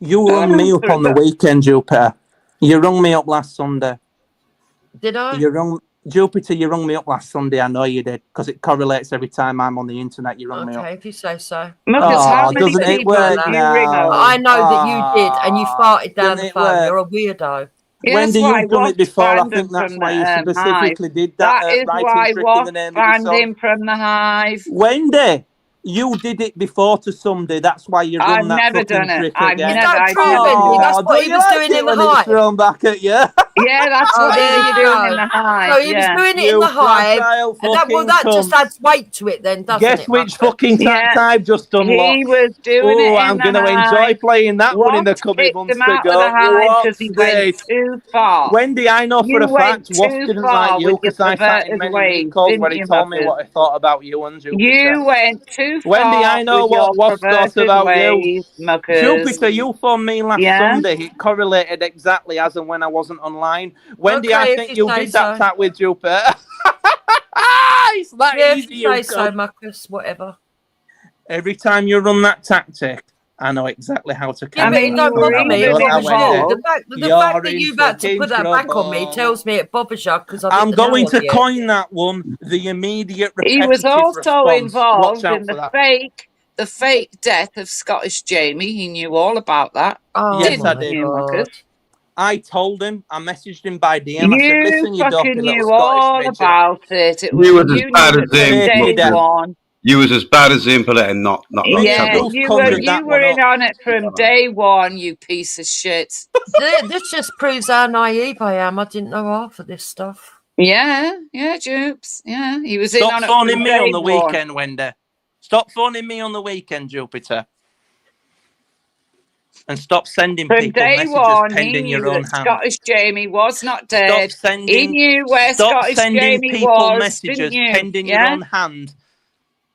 You rung me up on the weekend, Jupiter. You rung me up last Sunday. Did I? Jupiter, you rung me up last Sunday. I know you did, because it correlates every time I'm on the internet. You rung me up. Okay, if you say so. Doesn't it work now? I know that you did, and you farted down the phone. You're a weirdo. Wendy, you've done it before. I think that's why you specifically did that. That is why Wasp banned him from the hive. Wendy, you did it before to somebody. That's why you run that fucking trick again. I've never done it. That's what he was doing in the hive. Thrown back at you. Yeah, that's what he was doing in the hive. So he was doing it in the hive. And that just adds weight to it then, doesn't it? Guess which fucking tact I've just unlocked? He was doing it in I'm going to enjoy playing that one in the coming months to go. Because he went too far. Wendy, I know for a fact Wasp didn't like you because I sat in many calls where he told me what he thought about you and Jupiter. You went too far. Wendy, I know what Wasp thought about you. Muckers. Jupiter, you phoned me last Sunday. It correlated exactly as and when I wasn't online. Wendy, I think you did that chat with Jupiter. It's that easy, you say so, Muckus, whatever. Every time you run that tactic, I know exactly how to carry it. Don't bother me. The fact that you've had to put that back on me tells me it bothers you because I'm going to coin that one. The immediate repetitive He was also response. involved in the fake death of Scottish Jamie. He knew all about that. Oh, yes, I did. I told him. I messaged him by DM. I said, "Listen, you dopey little Scottish midget." About it. It was you was as bad as him. You was as bad as him for letting not. Yeah, you were in on it from day one. You piece of shit. This just proves how naive I am. I didn't know half of this stuff. Yeah, Jupes. Yeah, he was in on it. Stop phoning me on the weekend, Wendy. Stop phoning me on the weekend, Jupiter. And stop sending people messages pending your own hand. Scottish Jamie was not dead. Stop sending he knew where Scottish Jamie people was, messages pending your own hand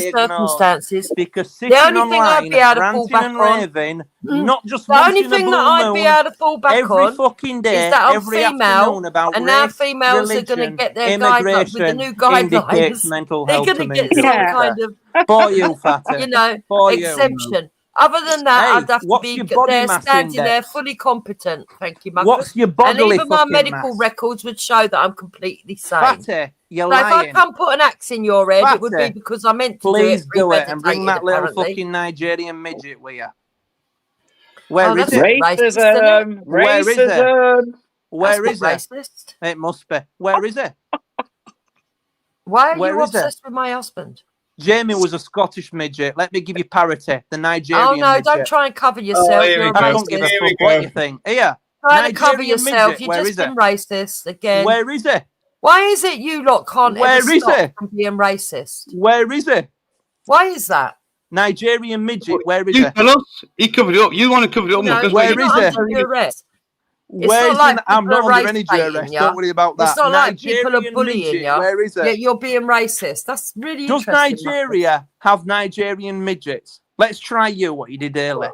the circumstances. Because The sitting only thing I'd online, be able to fall ranting back and on, raving, not just the once only in a thing blue that I'd moon, be able to fall back every on fucking day, is that I'm every female, afternoon about and now race, females are going to religion, get their guidelines with the immigration new indicates guidelines. mental They're health going to to me, get some sister. kind of, For you, Fatty. you know, For you. exemption. Other than that, Hey, I'd have to what's be your body there, mass standing there, index? fully competent. Thank you, Marcus. What's your And bodily even my fucking medical mass? records would show that I'm completely sane. Fatty, you're So if I lying. can't put an axe in your head, it would be Fatty, because I meant to do please it. do it and bring that little apparently. fucking Nigerian midget with you. Where Oh, is that's it? racist, isn't it? Where is it? Where That's is not it? racist. It must be. Where is it? Why are Where you is it? obsessed with my husband? Jamie was a Scottish midget. Let me give you parity. The Nigerian Oh no! midget. Don't try and cover yourself. You're a I don't give a racist. fuck what you think. Here, Trying to cover Nigerian yourself. midget. You've Where just is it? been racist again. Where is it? Why is it you lot can't Where ever is stop it? from being racist? Where is it? Why is that? Nigerian midget. Where is You it? tell us. He covered it up. You want to cover it up, Marcus? Where you're is not it? under duress. It's Where's not like I'm people not are under any race-baiting duress. you. Don't worry about that. It's not like people are Nigerian bullying midget. you. Where is it? Yet you're being racist. That's really Does interesting. Nigeria have Nigerian midgets? Let's try you what you did earlier.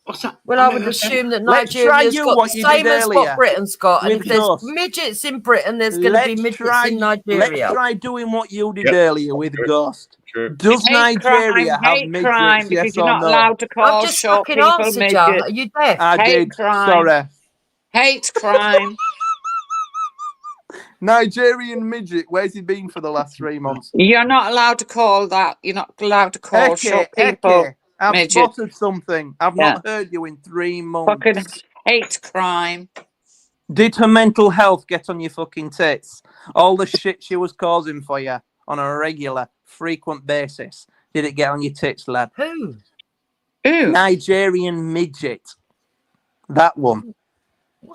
What's that? Well, I would assume that Let's try Nigeria's you got what the you did same as earlier what Britain's got, and with if there's Ghost. midgets in Britain, there's going to be midgets in Let's Nigeria. try doing what you did Yep. earlier with True. Ghost. True. Does Nigeria have hate midgets? crime, because Yes you're or not no? allowed to call I've just short fucking people answered you. midgets. Are you deaf? I Hate did. crime. Sorry. Hate crime. Nigerian midget. Where's he been for the last 3 months? You're not allowed to call that. You're not allowed to call short people Eke, I've midgets. spotted something. I've not heard you in 3 months. Fucking hate crime. Did her mental health get on your fucking tits? All the shit she was causing for you on a regular, frequent basis. Did it get on your tits, lad? Who? Nigerian midget. That one.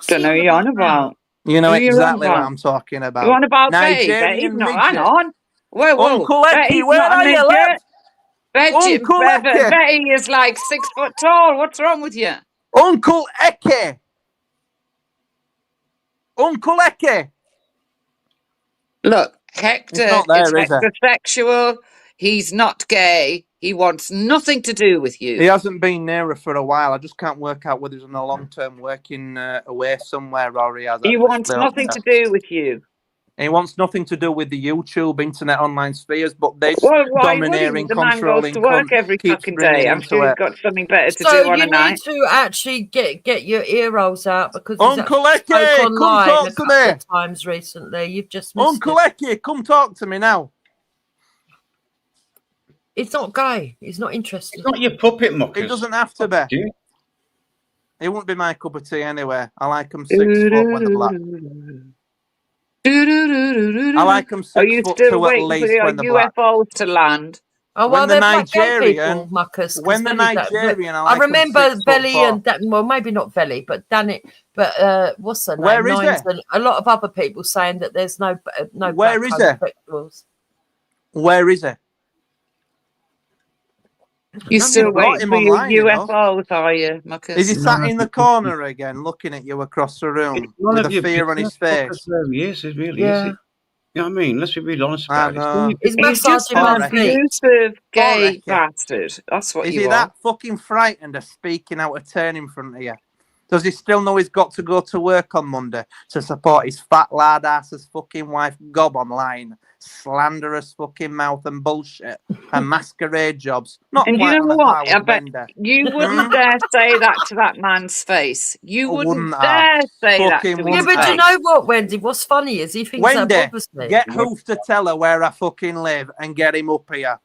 Don't know who you're on about. You know Who you on exactly what about? I'm talking about. You on about Betty? Betty's Nigerian not. midget. Hang on. Whoa. Uncle Eki, Betty's where not a are you, midget. lad? Uncle Eki. Betty is like 6 foot tall. What's wrong with you? Uncle Eki. Uncle Eki. Look, Hector It's not there, is is it? heterosexual. He's not gay. He wants nothing to do with you. He hasn't been near her for a while. I just can't work out whether he's on a long-term working away somewhere or he has. He wants nothing to do with you. He wants nothing to do with the YouTube, internet, online spheres, but this Well, why would he? domineering, The man goes controlling to work every keeps fucking bringing day. I'm into sure he's it. got something better to So do on you a need night. to actually get your ear rolls out because Uncle he's Eki, actually spoke come online talk a to couple me. of times recently. You've just missed Uncle it. Eki, come talk to me now. He's not gay. He's not interested. It's not your puppet, Muckers. It doesn't have to be. It wouldn't be my cup of tea anyway. I like them 6 foot when they're black. I like them 6 Are you foot still 2 at waiting for least your when they're black. UFOs to land? Oh, well, When the they're black gay people, Nigerian, Marcus. 'cause when the Velly- Nigerian, I I like 'em remember 6 foot Velly 4. and Dan, well, maybe not Velly, but Danny, but what's her name? Where is Nines it? and a lot of other people saying that there's no Where black is it? homosexuals. Where is it? You're still You've got waiting him for your online, you know. UFOs, are you, Marcus? Is he sat in the corner again, looking at you across the room None with of a your fear on his business, face? Yes, it really Yeah. is. You know what I mean? Let's be real honest I about know. it. He's He's just massaging an my feet. abusive gay Alright. bastard. That's what Is you he are. that fucking frightened of speaking out of turn in front of you? Does he still know he's got to go to work on Monday to support his fat lard ass's fucking wife Gob online? Slanderous fucking mouth and bullshit and masquerade jobs. Not And you quite know on a what? par I with bet Bender. you wouldn't dare say that to that man's face. You wouldn't dare say that Fucking to Yeah, his but face. you know what, Wendy? What's funny is he thinks Wendy, that bothers me. get Hoof to tell her where I fucking live and get him up here.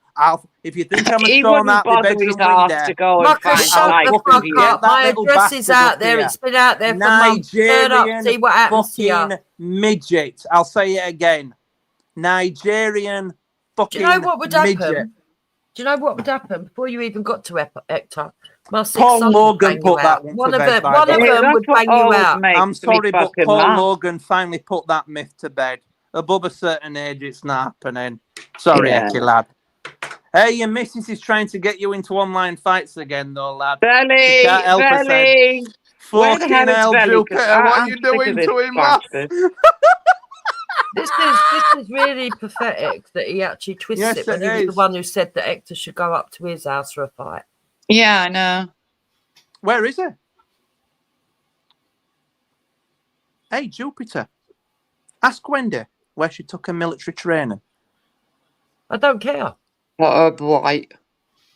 If you think I'm a He storm wouldn't out my bother his bedroom arse window, to go and Marcus, find shut life the for fuck you. up. that My little address is bastard out up there. here. It's been out there for months. Turn up, Nigerian see what happens to you. fucking midget. I'll say it again. Nigerian Do fucking you know what would midget. happen? Do you know what would happen before you even got to Hector? My six Paul sons would Logan bang put you that out. one One to of bed, them, by one the of way. them would bang you out. I'm sorry, but Paul Logan finally put that myth to bed. Above a certain age, it's not happening. Sorry, Yeah. Eki, lad. Hey, your missus is trying to get you into online fights again, though, lad. Belly, She can't help herself. Belly. Where the Fucking hell is hell, Belly? 'Cause Jupiter, what I'm are you sick of doing this to him, lad? bastard. This is really pathetic that he actually twists Yes, it when it he was the is. one who said that Hector should go up to his house for a fight. Yeah, I know. Where is he? Hey, Jupiter, ask Wendy where she took her military training. I don't care. What a blight.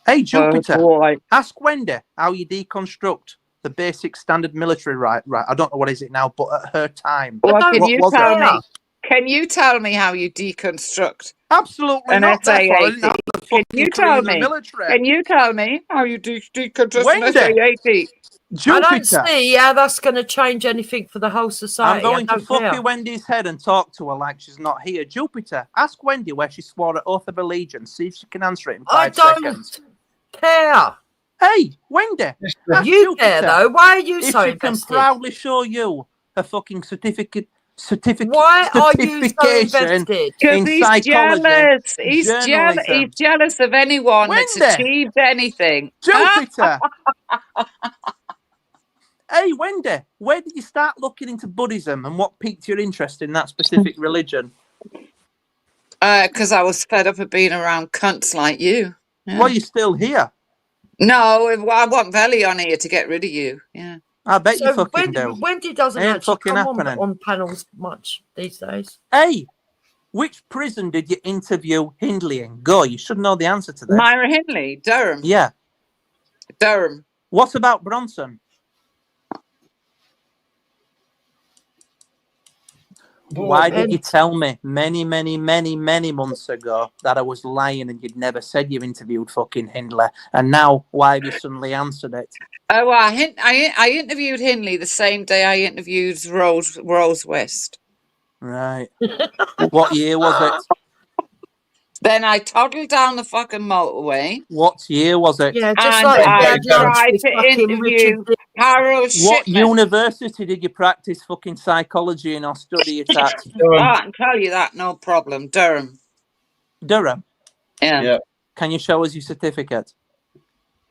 Hey, Jupiter, ask Wendy how you deconstruct the basic standard military right. I don't know what is it now, but at her time. Well, can you tell me how you deconstruct Absolutely not. Therefore, I didn't have the Can you tell the me? military. Can you tell me how you deconstruct Wendy. an SA-80? I don't see how that's going to change anything for the whole society. I'm going to fuck Wendy's head and talk to her like she's not here. Jupiter, ask Wendy where she swore an oath of allegiance. See if she can answer it in 5 seconds. Care. Hey, Wendy. You care though. Why are you so invested? If she can proudly show you her fucking certificate. Why are you so invested? In he's jealous. Journalism. He's jealous of anyone that's achieved anything. Jupiter. Hey, Wendy, where did you start looking into Buddhism and what piqued your interest in that specific religion? Because I was fed up of being around cunts like you. Yeah. Well, you're still here. No, I want Velly on here to get rid of you. Yeah. I bet you fucking do. Wendy doesn't actually come on panels much these days. Hey, which prison did you interview Hindley in? Go, you should know the answer to this. Myra Hindley, Durham. Yeah. Durham. What about Bronson? Why did you tell me many months ago that I was lying and you'd never said you interviewed fucking Hindley? And now, why have you suddenly answered it? Oh, well, I interviewed Hindley the same day I interviewed Rose West. Right. What year was it? Then I toddled down the fucking motorway. What year was it? Yeah, just and like I tried to interview Harold What Shipman. university did you practice fucking psychology in or study it at? I can tell you that, no problem. Durham. Durham? Yeah. Can you show us your certificate?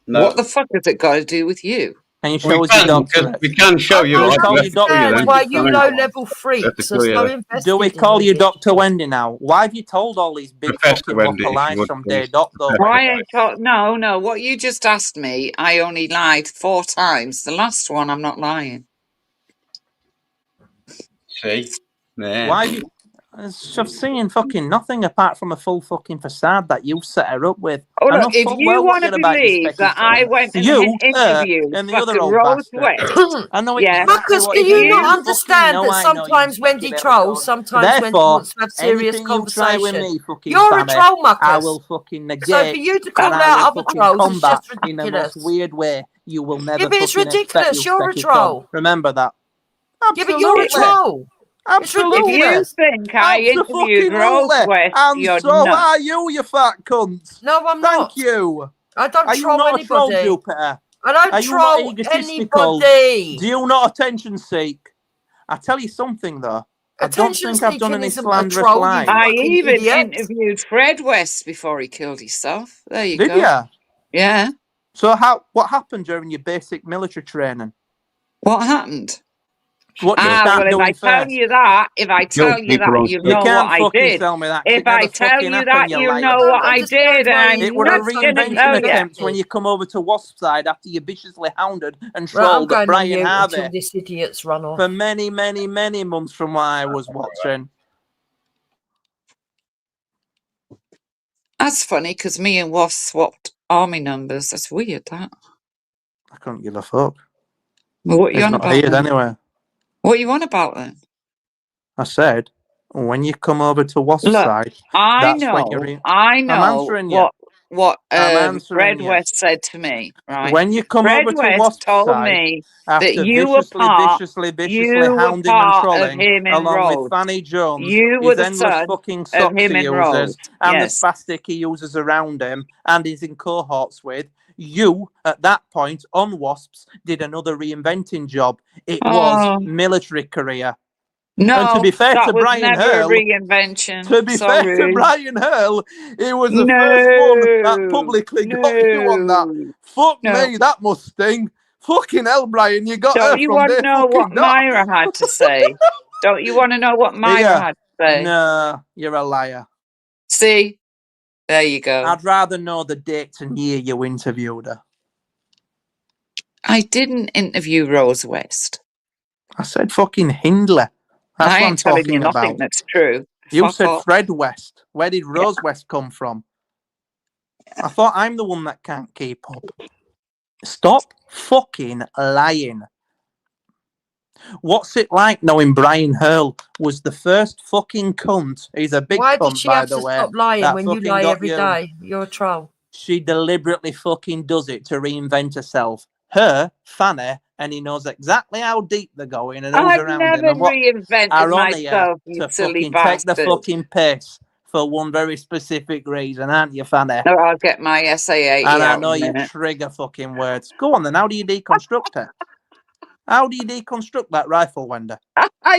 No. What the fuck has it got to do with you? Can you show us your doctorate? We can show you. Why you low-level freaks are so invested. Do we call you Dr. Wendy now? Why have you told all these big fucking lies from day dot though? No. What you just asked me, I only lied 4 times. The last one, I'm not lying. See? Yeah. Why have you... I've seen fucking nothing apart from a full fucking facade that you set her up with. Oh, look, if you want to believe that I went and interviewed and the other old Rose bastard. West, I know Marcus, can you not understand that sometimes Wendy trolls, sometimes Wendy wants to have serious conversation? You're a troll, Marcus. I will fucking negate. So for you to call out other trolls is just ridiculous. In the most weird way, you will never. Yeah, but it's ridiculous. You're a troll. Remember that. Yeah, but you're a troll. Absolutely. If you think I interviewed Rose West, and you're so nuts. are you fat cunt. No, I'm not. Thank you. I don't are you troll not anybody. A troll, Jupiter? I don't are you troll not egotistical? Anybody. Do you not attention seek? I tell you something though. I don't think I've done any slanderous lines. I even interviewed Fred West before he killed himself. There you go. Did you? Yeah. So what happened during your basic military training? What happened? What you if I tell you that, you know what I did. Tell me that, if I tell you that, you know what I did. And it was a reinvention attempt when you come over to Wasp side after you viciously hounded and trolled Brian Harvey. This idiot's run off. For many months from what I was watching. That's funny because me and Wasp swapped army numbers. That's weird, that. I couldn't give a fuck. Well, what are you on about? Anyway. What are you on about then? I said, when you come over to Wasp side, I know I'm answering you. What Fred West said to me, right? When you come over to Wasp told side, me after that you were viciously hounding and trolling, along with Fanny Jones, you were his endless fucking socks he uses, and the spastic he uses around him, and he's in cohorts with. You, at that point, on Wasps, did another reinventing job. It was military career. No, and to be fair to Brian Hurl, reinvention. To be fair to Brian Hurl, it was the first one that publicly got you on that. Fuck me, that must sting. Fucking hell, Brian, you got her from you want to know what Myra had to say? Don't you want to know what Myra had to say? No, you're a liar. See? There you go. I'd rather know the date and year you interviewed her. I didn't interview Rose West. I said fucking Hindley. That's I what ain't telling you about. Nothing that's true. You said Fred West. Where did Rose West come from? I thought I'm the one that can't keep up. Stop fucking lying. What's it like knowing Brian Hurl was the first fucking cunt? He's a big Why cunt, did she by have the to way. stop lying that when you fucking lie got every day? You're a troll. She deliberately fucking does it to reinvent herself. Her, Fanny, and he knows exactly how deep they're going and who's I've around him. never And what reinvented are on here myself, you to silly fucking take the bastard. fucking piss for one very specific reason, aren't you, Fanny? No, I'll get my SA80 And I out know in a you minute. trigger fucking words. Go on then, how do you deconstruct it? How do you deconstruct that rifle, Wenda?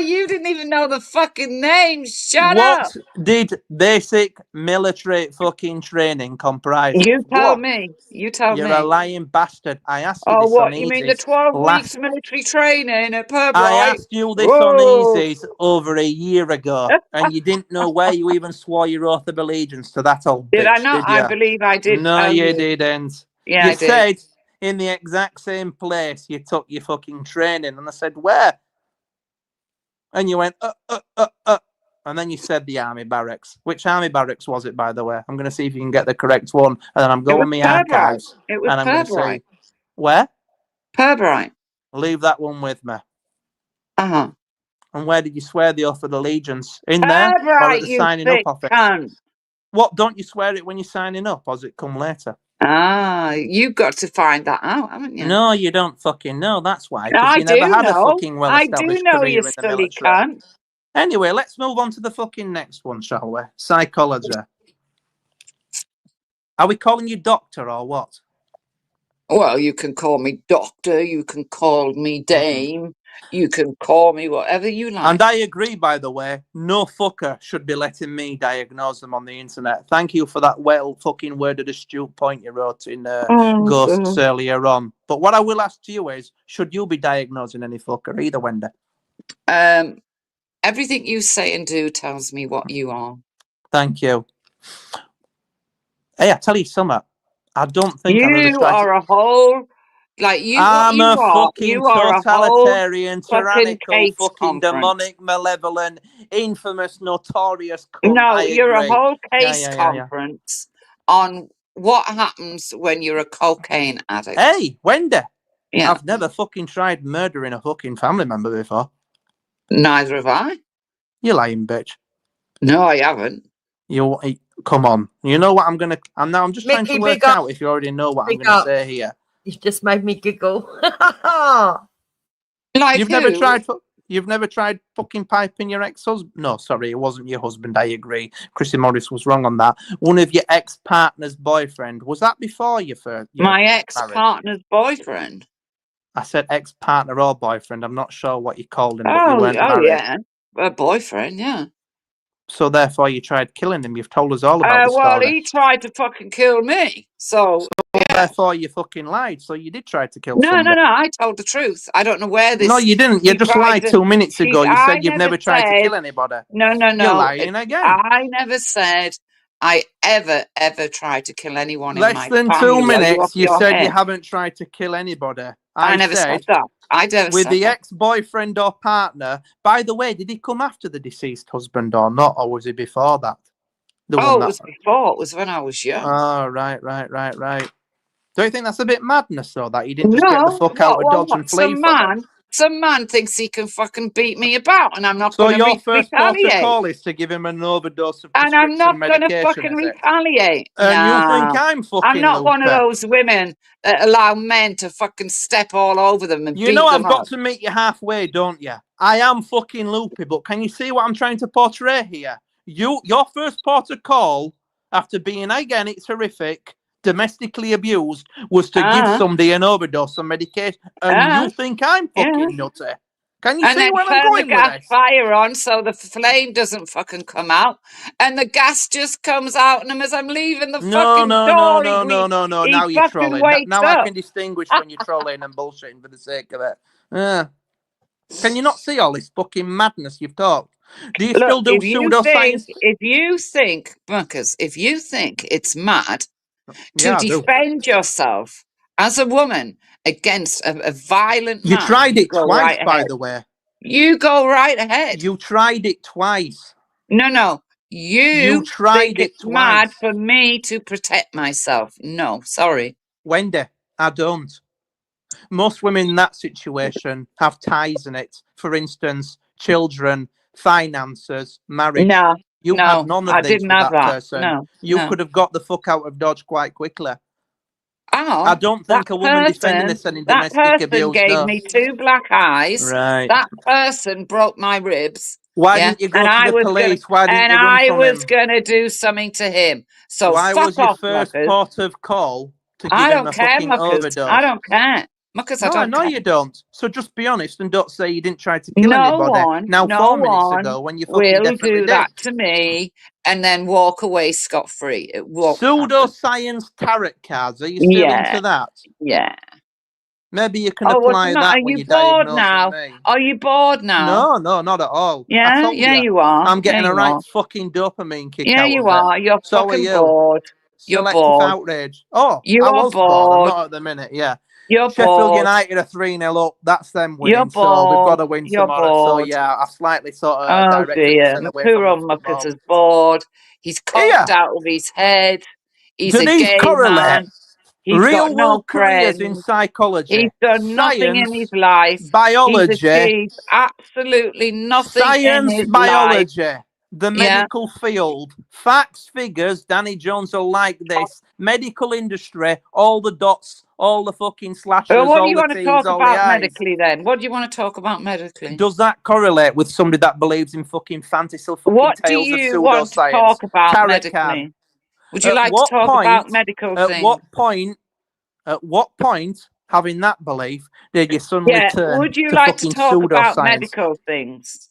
You didn't even know the fucking name. Shut What up. did basic military fucking training comprise? You Go tell on. me. You tell You're me. a lying bastard. I asked you Oh, this on what? You mean the Easy 12 last. weeks military training at Purbright? I asked you this on Easy over a year ago, and you didn't know where you even swore your oath of allegiance to that old bitch, Did I not? did you? I believe I did. No, you didn't. Yeah, you I did. said in the exact same place you took your fucking training, and I said, where? And you went, and then you said the army barracks. Which army barracks was it, by the way? I'm going to see if you can get the correct one, and then I'm going my archives, It was and I'm going to Purbright. say, where? Purbright. Leave that one with me. Uh-huh. And where did you swear the oath of allegiance? In there, or at the signing up office? Cunt. What, don't you swear it when you're signing up, or does it come later? Ah, you've got to find that out, haven't you? No, you don't fucking know. That's why, because I you never do had a know. fucking well-established I do know, career you in the silly military. cunt. Anyway, let's move on to the fucking next one, shall we? Psychology. Are we calling you doctor or what? Well, you can call me doctor, you can call me dame, you can call me whatever you like. And I agree, by the way, no fucker should be letting me diagnose them on the internet. Thank you for that well fucking worded astute point you wrote in Ghosts earlier on. But what I will ask to you is, should you be diagnosing any fucker either, Wenda? Everything you say and do tells me what you are. Thank you. Hey, I tell you something. I don't think I've ever You tried are a whole, like you. I'm you a are, fucking you are totalitarian, a whole tyrannical, case fucking conference. demonic, malevolent, infamous, notorious cunt. No, I you're agree. a whole case conference on what happens when you're a cocaine addict. Hey, Wenda. Yeah. I've never fucking tried murdering a fucking family member before. Neither have I. You lying bitch. No, I haven't. You come on. You know what I'm gonna. I'm just trying to work out if you already know what I'm gonna say here. You just made me giggle. Like you've who? never tried. You've never tried fucking piping your ex-husband? No, sorry, it wasn't your husband. I agree. Chrissy Morris was wrong on that. One of your ex-partner's boyfriend. Was that before you first? My ex-partner's boyfriend. I said ex-partner or boyfriend. I'm not sure what you called him, but you Oh, weren't married. yeah, a boyfriend, yeah. So therefore, you tried killing him. You've told us all about the well, story. he tried to fucking kill me. So therefore, you fucking lied. So you did try to kill No, somebody. no, I told the truth. I don't know where this... No, you didn't. You just lied 2 minutes ago. You said you've never tried to kill anybody. No. You're lying again. I never said I ever tried to kill anyone in my Less than family. 2 minutes, you said head. you haven't tried to kill anybody. I never said that. I never with said the that. ex-boyfriend or partner. By the way, did he come after the deceased husband or not, or was he before that? It was before. It was when I was young. Oh, right. Don't you think that's a bit madness, though, that he didn't just get the fuck out of Dodge and flee Some man thinks he can fucking beat me about, and I'm not so going to your first port retaliate. of call is to give him an overdose of And I'm not going to medication, fucking retaliate. And you think I'm fucking I'm not one of loopy. those women that allow men to fucking step all over them and You beat know them I've got up. to meet you halfway, don't you? I am fucking loopy, but can you see what I'm trying to portray here? Your first port of call, after being, again, it's horrific, domestically abused, was to give somebody an overdose on medication, and you think I'm fucking nutty. Can you see where I'm going with this? Fire on so the flame doesn't fucking come out, and the gas just comes out on him as I'm leaving the fucking door. No. Now you're trolling. Now I can distinguish when you're trolling and bullshitting for the sake of it. Can you not see all this fucking madness you've talked? Do you still do pseudoscience? If you think, Bunkers, if you think it's mad to defend yourself as a woman against a violent man, you tried it twice, right by the way. You go right ahead. You tried it twice. No. You tried think it it's mad twice. for me to protect myself. No, sorry. Wendy, I don't. Most women in that situation have ties in it. For instance, children, finances, marriage. No, you had none of I these didn't with have that that. person. No, You no. could have got the fuck out of Dodge quite quickly. Oh, I don't think a woman defending us in domestic abuse. gave me 2 black eyes. Right. That person broke my ribs. Why didn't you go to the police? Why didn't you run from him? going to do something to him. So why fuck was your off, first muckers. port of call to give I him don't a care, fucking muckers. overdose? I don't care. Muckers, No, I don't know care. you don't. So just be honest and don't say you didn't try to kill No anybody. one, Now, no 4 minutes one ago, when you fucking will definitely do did. that to me and then walk away scot-free. It won't happen. Pseudoscience tarot cards. Are you still into that? Yeah. Maybe you can Oh, apply that are when you you're bored diagnosing now? me. Are you bored now? No, not at all. I Yeah, told yeah, you. you are. I'm getting Yeah, a you right are. fucking dopamine kick Yeah, out you of it. are. You're So fucking are you. bored. You're Selective bored. outrage. Oh, You I are was bored. I'm bored. not at the minute, yeah. You're Sheffield bored. United are 3-0 up. That's them You're winning. So we've got bored. to win You're tomorrow. So bored. yeah, I've slightly sort of Oh directed dear, myself away from the Makuro Muckers football. is bored. He's conked out of his head. He's Do a these gay correlate? man. He's Real got no world careers in friends. psychology, He's done nothing in his science, life. biology, He's achieved absolutely nothing in science, his life. biology, the Yeah. medical field, facts, figures. Danny Jones will like this. Medical industry, all the dots, all the fucking slashes, Well, what do all you the want to T's, talk all the about I's. medically then? What do you want to talk about medically? Does that correlate with somebody that believes in fucking fantasy fucking What do tales of you want to pseudoscience? talk about Tarot medically? card. Would you like to talk about medical things? At what point, having that belief, did you suddenly turn would you to like to fucking talk about pseudoscience? medical things?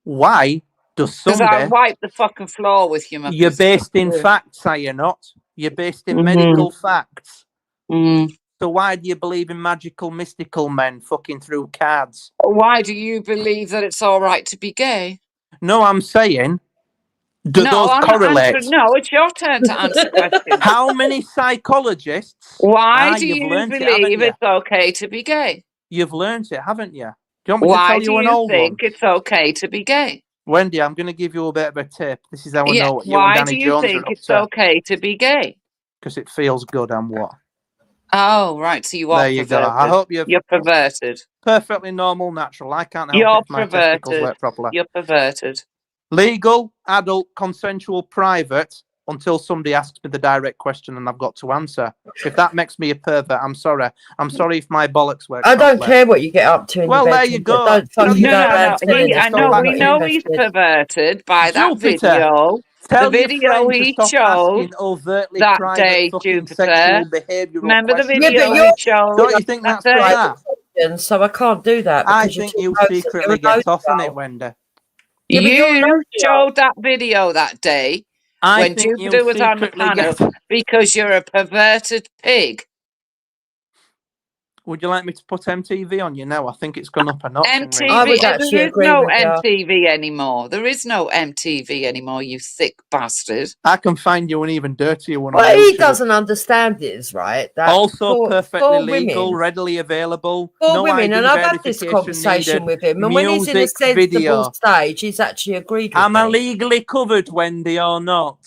Why does Because I'll somebody... wipe the fucking floor with you, You're Muckers. based in facts, are you not? You're based in medical facts. So why do you believe in magical, mystical men fucking through cards? Why do you believe that it's all right to be gay? No, I'm saying, do those correlate? No, it's your turn to answer questions. How many psychologists? Why do you've you learned it, haven't believe you? it's okay to be gay? You've learned it, haven't you? Do you want me to Why tell do you an you old think one? it's okay to be gay? Wendy, I'm going to give you a bit of a tip. This is how I know what you and Why Danny do you Jones think are up it's to. okay to be gay? Because it feels good and what? Oh, right. So you are There you go. perverted. I hope You're perverted. perfectly normal, natural. I can't help You're if my testicles perverted. work properly. You're perverted. Legal, adult, consensual, private, until somebody asks me the direct question and I've got to answer. If that makes me a pervert, I'm sorry. I'm sorry if my bollocks work I don't properly. care what you get up to in Well, your there bedroom, you go. but don't fucking go around telling us I know. what We you're know he's interested. perverted by that Jupiter, video. tell The your video friend to he stop showed asking overtly that private day, fucking Jupiter. sexual behavioural Remember the questions. video he showed? Don't you think that's bizarre? So I can't do that because I you're think too you close. secretly get off on it, Wendy. Yeah, but you're You showed that video that day I when think you Jupiter was on the secretly panel get... because you're a perverted pig. Would you like me to put MTV on you now? I think it's gone up a notch. MTV. I would actually There is agree no with you. MTV anymore. There is no MTV anymore, you thick bastard. I can find you an even dirtier one. What on he YouTube. doesn't understand is, right, that Also perfectly for legal, women, readily available. for No women, ID and I've had this verification conversation needed. with him, and when he's in a Music, sensible video. stage, he's actually agreed with Am I me. legally covered, Wendy, or not?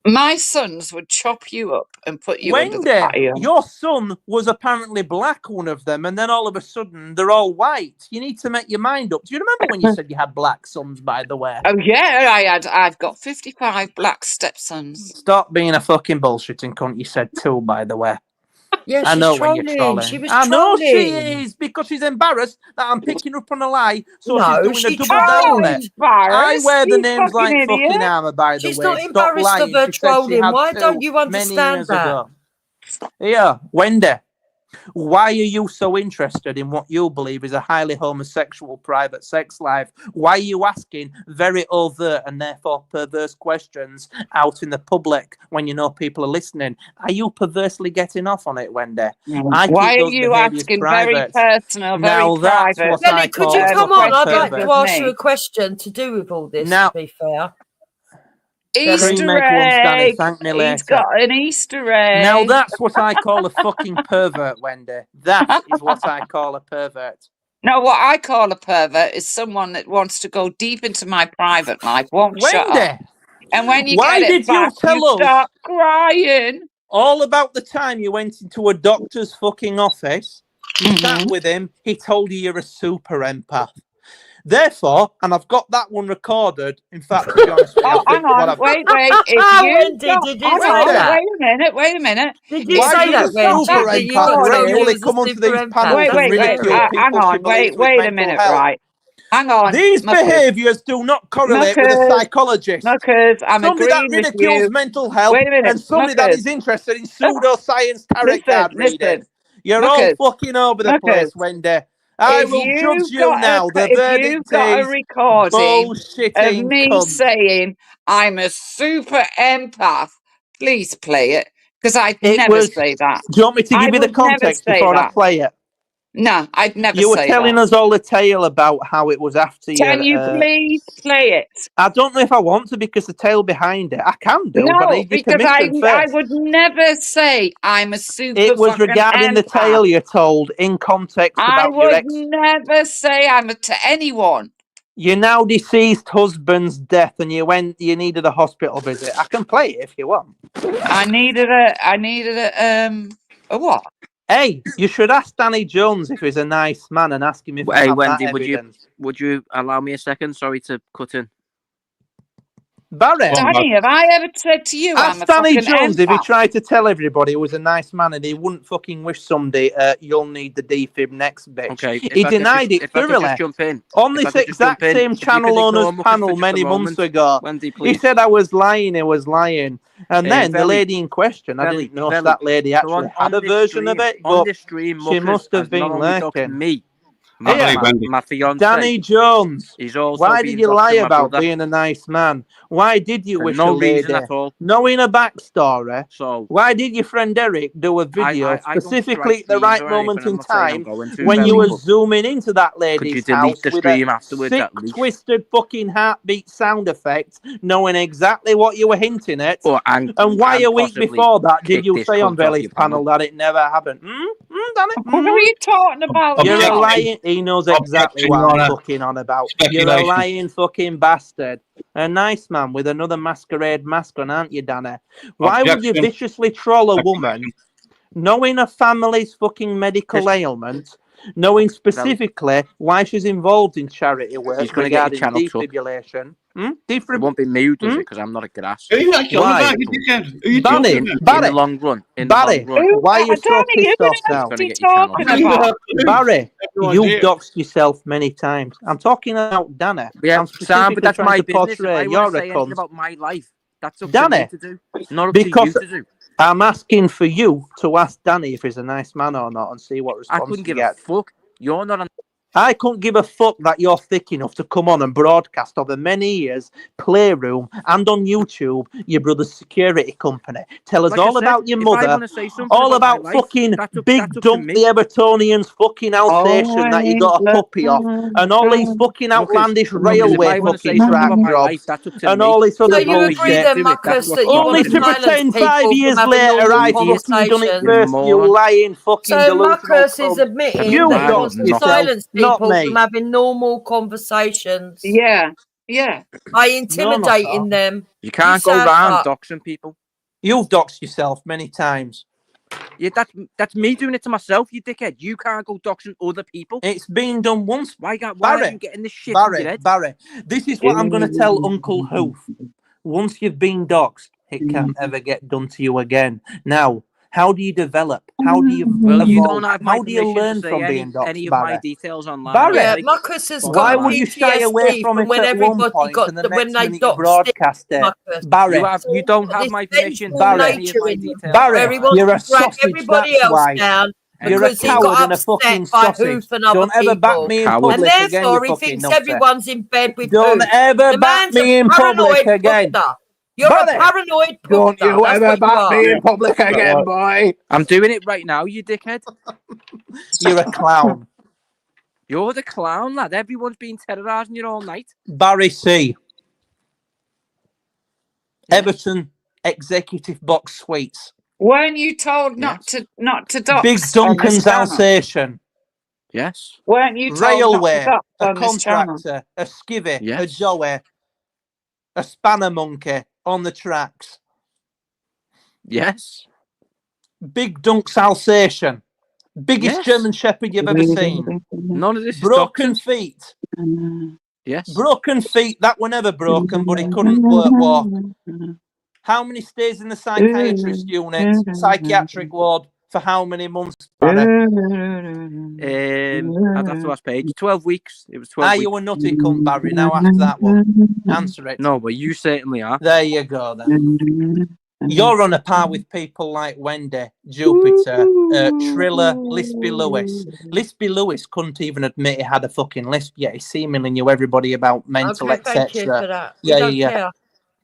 My sons would chop you up and put you under the Wendy, patio. your son was apparently black, one of them, and then all of a sudden they're all white. You need to make your mind up. Do you remember when you said you had black sons, by the way? Oh yeah, I've got 55 black stepsons. Stop being a fucking bullshitting cunt. You said 2, by the way. Yeah, I she's know when trolling. you're trolling. She was I know she trolling. is, because she's embarrassed that I'm picking up on a lie, so No, she's doing she a double down on trolled. it. I wear the names like idiot. fucking armour, by the She's way. not Stop embarrassed lying. of her She said she trolling. had Why 2 don't you many understand years that? ago. Yeah, Wendy, why are you so interested in what you believe is a highly homosexual private sex life? Why are you asking very overt and therefore perverse questions out in the public when you know people are listening? Are you perversely getting off on it, Wendy? Why are you asking very personal, very now that's private? what I could call you a come fucking on? I'd like pervert. to ask you a question to do with all this, Now- to be fair. Easter Make one, Stanny. egg. Thank me He's later. got an Easter egg. Now that's what I call a fucking pervert, Wendy. That is what I call a pervert. No, what I call a pervert is someone that wants to go deep into my private life, won't shut up. And when you why get did it back, you tell you us start crying. all about the time you went into a doctor's fucking office? You sat with him. He told you you're a super empath. Therefore, and I've got that one recorded. In fact, to be honest with you, hang on, wait. If you Wendy, did you say that? Wait a minute. Did you say that, Wendy? That you got regularly come onto these panels and ridicule people who believe with wait a mental minute, health. right? Hang on. These behaviours do not correlate with a psychologist. I'm somebody that agreeing with ridicules you. mental health Wait a minute, and somebody that is interested in pseudoscience tarot card reading. Listen. You're all fucking over the place, Wendy. I will judge you now. The verdict is bullshitting of me cunt. saying I'm a super empath, please play it, because I'd never say that. Do you want me to give you the context before I play it? No, I'd never say that. You were telling us all the tale about how it was after you. Can you please play it? I don't know if I want to because the tale behind it. I can do, but I need your permission first. I would never say I'm a super. It was regarding the tale you told in context about your ex. I would never say I'm to anyone. Your now deceased husband's death, and you needed a hospital visit. I can play it if you want. I needed a what? Hey, you should ask Danny Jones if he's a nice man and ask him if Hey, have Wendy, that evidence. would you allow me a second? Sorry to cut in. Barry, Danny, have I ever said to you I'm a Danny fucking Jones empath? if he tried to tell everybody he was a nice man and he wouldn't fucking wish somebody you'll need the defib next, bitch. Okay, he denied it thoroughly. On this exact same channel owners panel many months ago. Wendy, he said I was lying, And then the lady in question, I didn't know if that lady actually had a version of it, but she must have been lurking. Me. My fiance. Danny Jones. He's also why did you lie about being a nice man? Why did you wish no a lady? reason at all. Knowing a backstory. So why did your friend Eric do a video specifically at the right moment in time when you were zooming into that lady's house with a sick, twisted fucking heartbeat sound effect, knowing exactly what you were hinting at? And why a week before that did you say on Valley's panel that it never happened? Danny? What are you talking about? You're a lying. He knows exactly what I'm fucking on about. You're a lying fucking bastard. A nice man with another masquerade mask on, aren't you, Danny? Why would you viciously troll a woman, knowing her family's fucking medical ailment, knowing specifically why she's involved in charity work regarding defibrillation? It won't be me who does it because I'm not a grass. Why? Barry, in the long run. Why are you so pissed off now? Barry, you've doxed yourself many times. I'm talking about Danny. Yeah, Sam, but that's my business. You're a cunt. About my life. That's up Danny, to me to do. Not up to you to do. I'm asking for you to ask Danny if he's a nice man or not and see what response I couldn't you give get. a fuck. You're not. I couldn't give a fuck that you're thick enough to come on and broadcast over many years, Playroom, and on YouTube, your brother's security company. Tell us all about your mother, all about fucking Big Dump the Evertonians fucking Alsatian that you got a puppy off, and all these fucking outlandish railway fucking track jobs, and all this other bullshit. Only to pretend 5 years later I fucking done it first, you lying fucking delusional Marcus is admitting that he wants to silence people from having normal conversations. Yeah. By intimidating them. You can't go around doxing people. You've doxed yourself many times. Yeah, that's me doing it to myself, you dickhead. You can't go doxing other people. It's been done once. Why are you getting this shit in your head? Barry, this is what I'm going to tell Uncle Hoof. Once you've been doxed, it can't ever get done to you again. Now, how do you develop? How do you evolve? You don't have how do you learn from being doxed, any of Barry? my details online. Barry, Marcus has got why would you shy away from it when at one everybody point got and the when next they minute you broadcast it? Barry, you don't have my permission. Barry, you're a sausage, everybody that's else why. down. You're a coward and a fucking sausage. Don't ever back me in public and again, therefore you he thinks fucking everyone's in bed with Don't ever back me in public again. You're Barry, a paranoid don't puppet. you ever back me in public again, boy. I'm doing it right now, you dickhead. You're a clown. You're the clown, lad. Everyone's been terrorising you all night. Barry C. Everton Executive Box Suites. Weren't you told not to dox? Big Duncan's Alsatian. Yes. Weren't you told Railway, not to a on this channel? contractor, a skivvy, a Yes. joey, a spanner monkey on the tracks. Yes. Big Dunk's Alsatian. Biggest Yes. German Shepherd you've ever seen. None of this is Broken toxic. feet. Yes. Broken feet, that were never broken, but he couldn't walk. How many stays in the psychiatrist unit, psychiatric ward, for how many months, Barry? I'd have to ask Paige. 12 weeks. It was 12 Are weeks. you a nutty cunt, Barry? Now after that one. Answer it. No, but you certainly are. There you go, then. You're on a par with people like Wendy, Jupiter, Triller, Lispy Lewis. Lispy Lewis couldn't even admit he had a fucking lisp, yet he seemingly knew everybody about mental, Okay, thank you etc. for that. Yeah. Care.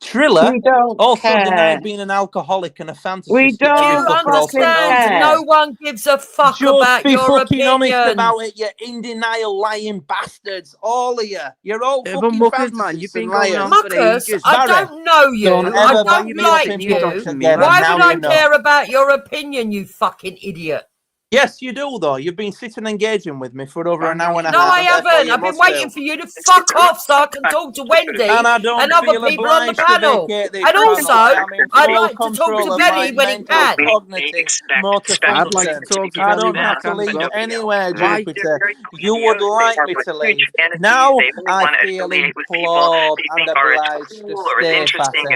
Triller We don't also care. denied being an alcoholic and a fantasist. We yet every don't fucker also knows Understand? it. No one gives a fuck Just about be your fucking honest opinion. about it, you in denial lying bastards. All of you. You're all But fucking muckers, fantasists man, you've been and going liars. on for Muckers, ages. I Barry, don't know you. don't I ever don't back me up like in you. public again, Why and now would I you know. care about your opinion, you fucking idiot? Yes, you do, though. You've been sitting engaging with me for over an hour and a No, half. I haven't. I've been waiting for you to fuck off so I can talk to Wendy And I don't other feel people on the obliged to panel. vacate this And panel. also, I am in I'd full like to talk control to of Benny my when he mental, can. cognitive, motor I'd like to function. talk to I Benny don't when I have to can as leave well. anywhere, Why? Jupiter. You would like me to leave. Now I feel implored and obliged to stay, Fatty.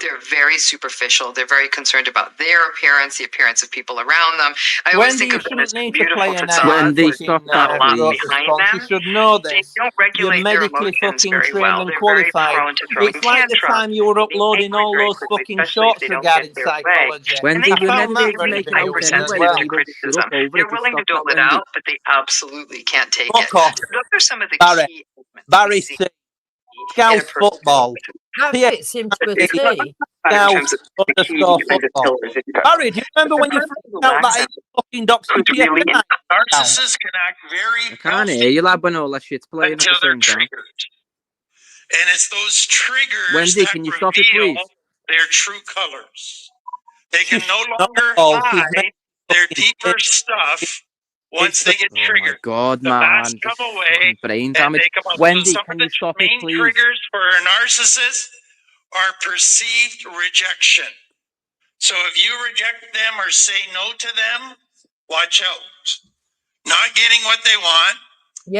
They're very superficial. They're very concerned about their appearance, the appearance of people around them. I always Wendy, think you of them shouldn't as need to beautiful play an facades Wendy, with stop not that, a lot please. behind response. You them. should know They this. don't You're regulate their medically emotions fucking very trained well. and They're very qualified. prone to throwing It's like the tantrums, time you were being uploading angry all very those quickly, fucking especially if shorts they don't get regarding their way. psychology. Wendy, I we're found never that going to very make it out amusing as anyway. well. You just shut up over They're it. Just willing to stop dole that, it Wendy. out, but they absolutely can't take Fuck it. off. So those are some of the Barry. key elements Barry we see C. in Scouse a person. football. That fits him to a T. Scouse underscore football. Barry, do you remember when you freaked out that I fucking doxed your PSN? Narcissists can act very I can't hear you, lad, when all that shit's playing at the until they're same time. triggered. And it's those triggers Wendy, that can you stop it, reveal please? their true colors. They can no Not longer all. She's hide their deeper stuff once they get Oh my triggered. God, The masks man. come away Brain and damage. they come up. Wendy, So some can of the you stop it, main please? triggers for a narcissist are perceived rejection. So if you reject them or say no to them, watch out. Not getting what they want,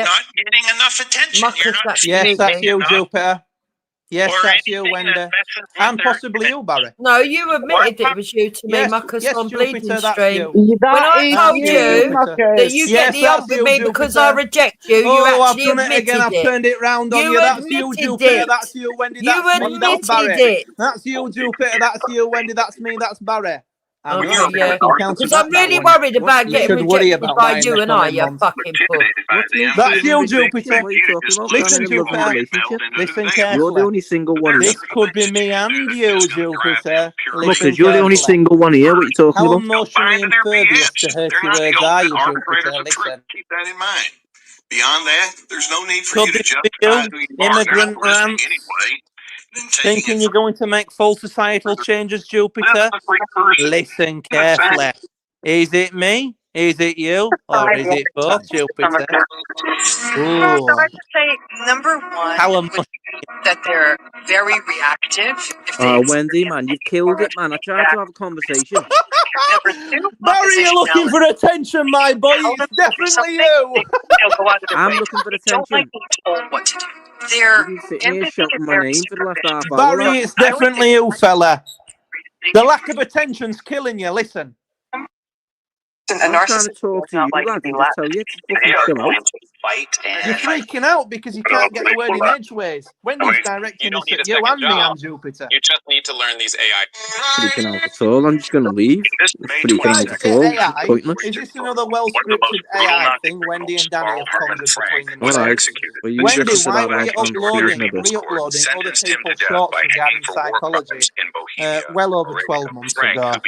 not getting enough attention. You're not Yes, that's you, enough. Jupiter. Yes, Or that's you, anything Wendy. that messes with And their possibly you, Barry. No, you admitted it was you to me, Yes, Muckers, yes, on Jupiter, Bleeding that's Stream. you. When I is told you, you Muckers. that you Yes, get the ump that's with you, me because I Jupiter. reject you, you Oh, I've actually done it admitted again. I've turned it round on you. That's you, admitted Jupiter. it. That's you, Wendy. You That's me. That's admitted Barry. it. That's you, Jupiter. That's you, Wendy. That's me. That's Barry. I know. Okay, yeah. Because Because I'm really worried about you getting should worry rejected about by my you and I, you initial fucking puss. What's me That's you, feeling Jupiter. What are you talking about? Listen, I'm in a loving Jupiter. relationship. Listen You're carefully. the only single one in This could be me and you, Jupiter. Listen Muckers, you're the only carefully. single one here. What are you talking How about? emotionally impervious to hurty words are you, Jupiter? Listen. Keep that in mind. Beyond that, there's no need for Could you to this be justify you, who you are. They're immigrant not listening rants? anyway. Then taking Thinking it you're going to make full societal changes, Jupiter? Listen carefully. Is it me? Is it you? Or is it both, Jupiter? Ooh. So I would say number one How would be that they're very reactive. If they Wendy, man, you've killed it, man. I tried to have a conversation. Barry, you're looking for attention, my boy. It's definitely you. I'm looking for attention. told what to do. They're You've been sitting here shouting my name for the last half hour. Barry, lad. it's definitely you, fella. The lack of attention's killing you. Listen. I'm trying to talk to you, lad, and just tell you to fucking chill out. You're freaking out because you can't get the word in edgeways. Wendy's directing this at you and me and Jupiter. You just need to learn these AI. Freaking out at all. I'm just going to leave. Freaking out at all. AI? Pointless. Is this another well-scripted AI thing Wendy and Danny have conjured between themselves? All right. Well, you Wendy, just why said are you I'm uploading, confused. re-uploading other people's shorts regarding psychology well over 12 months ago?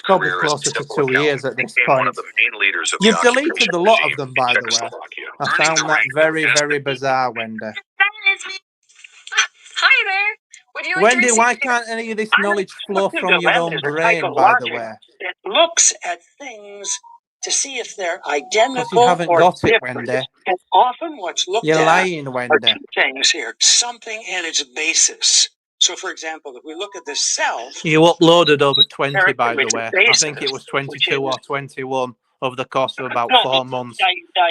Probably closer to 2 years at this point. You've deleted a lot of them, by the way. I found that very, very bizarre, Wendy. Hi there. Would you like Wendy, to why can't any of this knowledge flow from your own brain, by the way? It looks at things to see if they're Because identical you haven't or got it, different. Wendy. And often what's looked You're at lying, are Wendy. two things here, something and its basis. So, for example, if we look at the self, You uploaded over 20, by the which is way. I basis, think it was which 22 or is 21 over the course of about no, 4 months.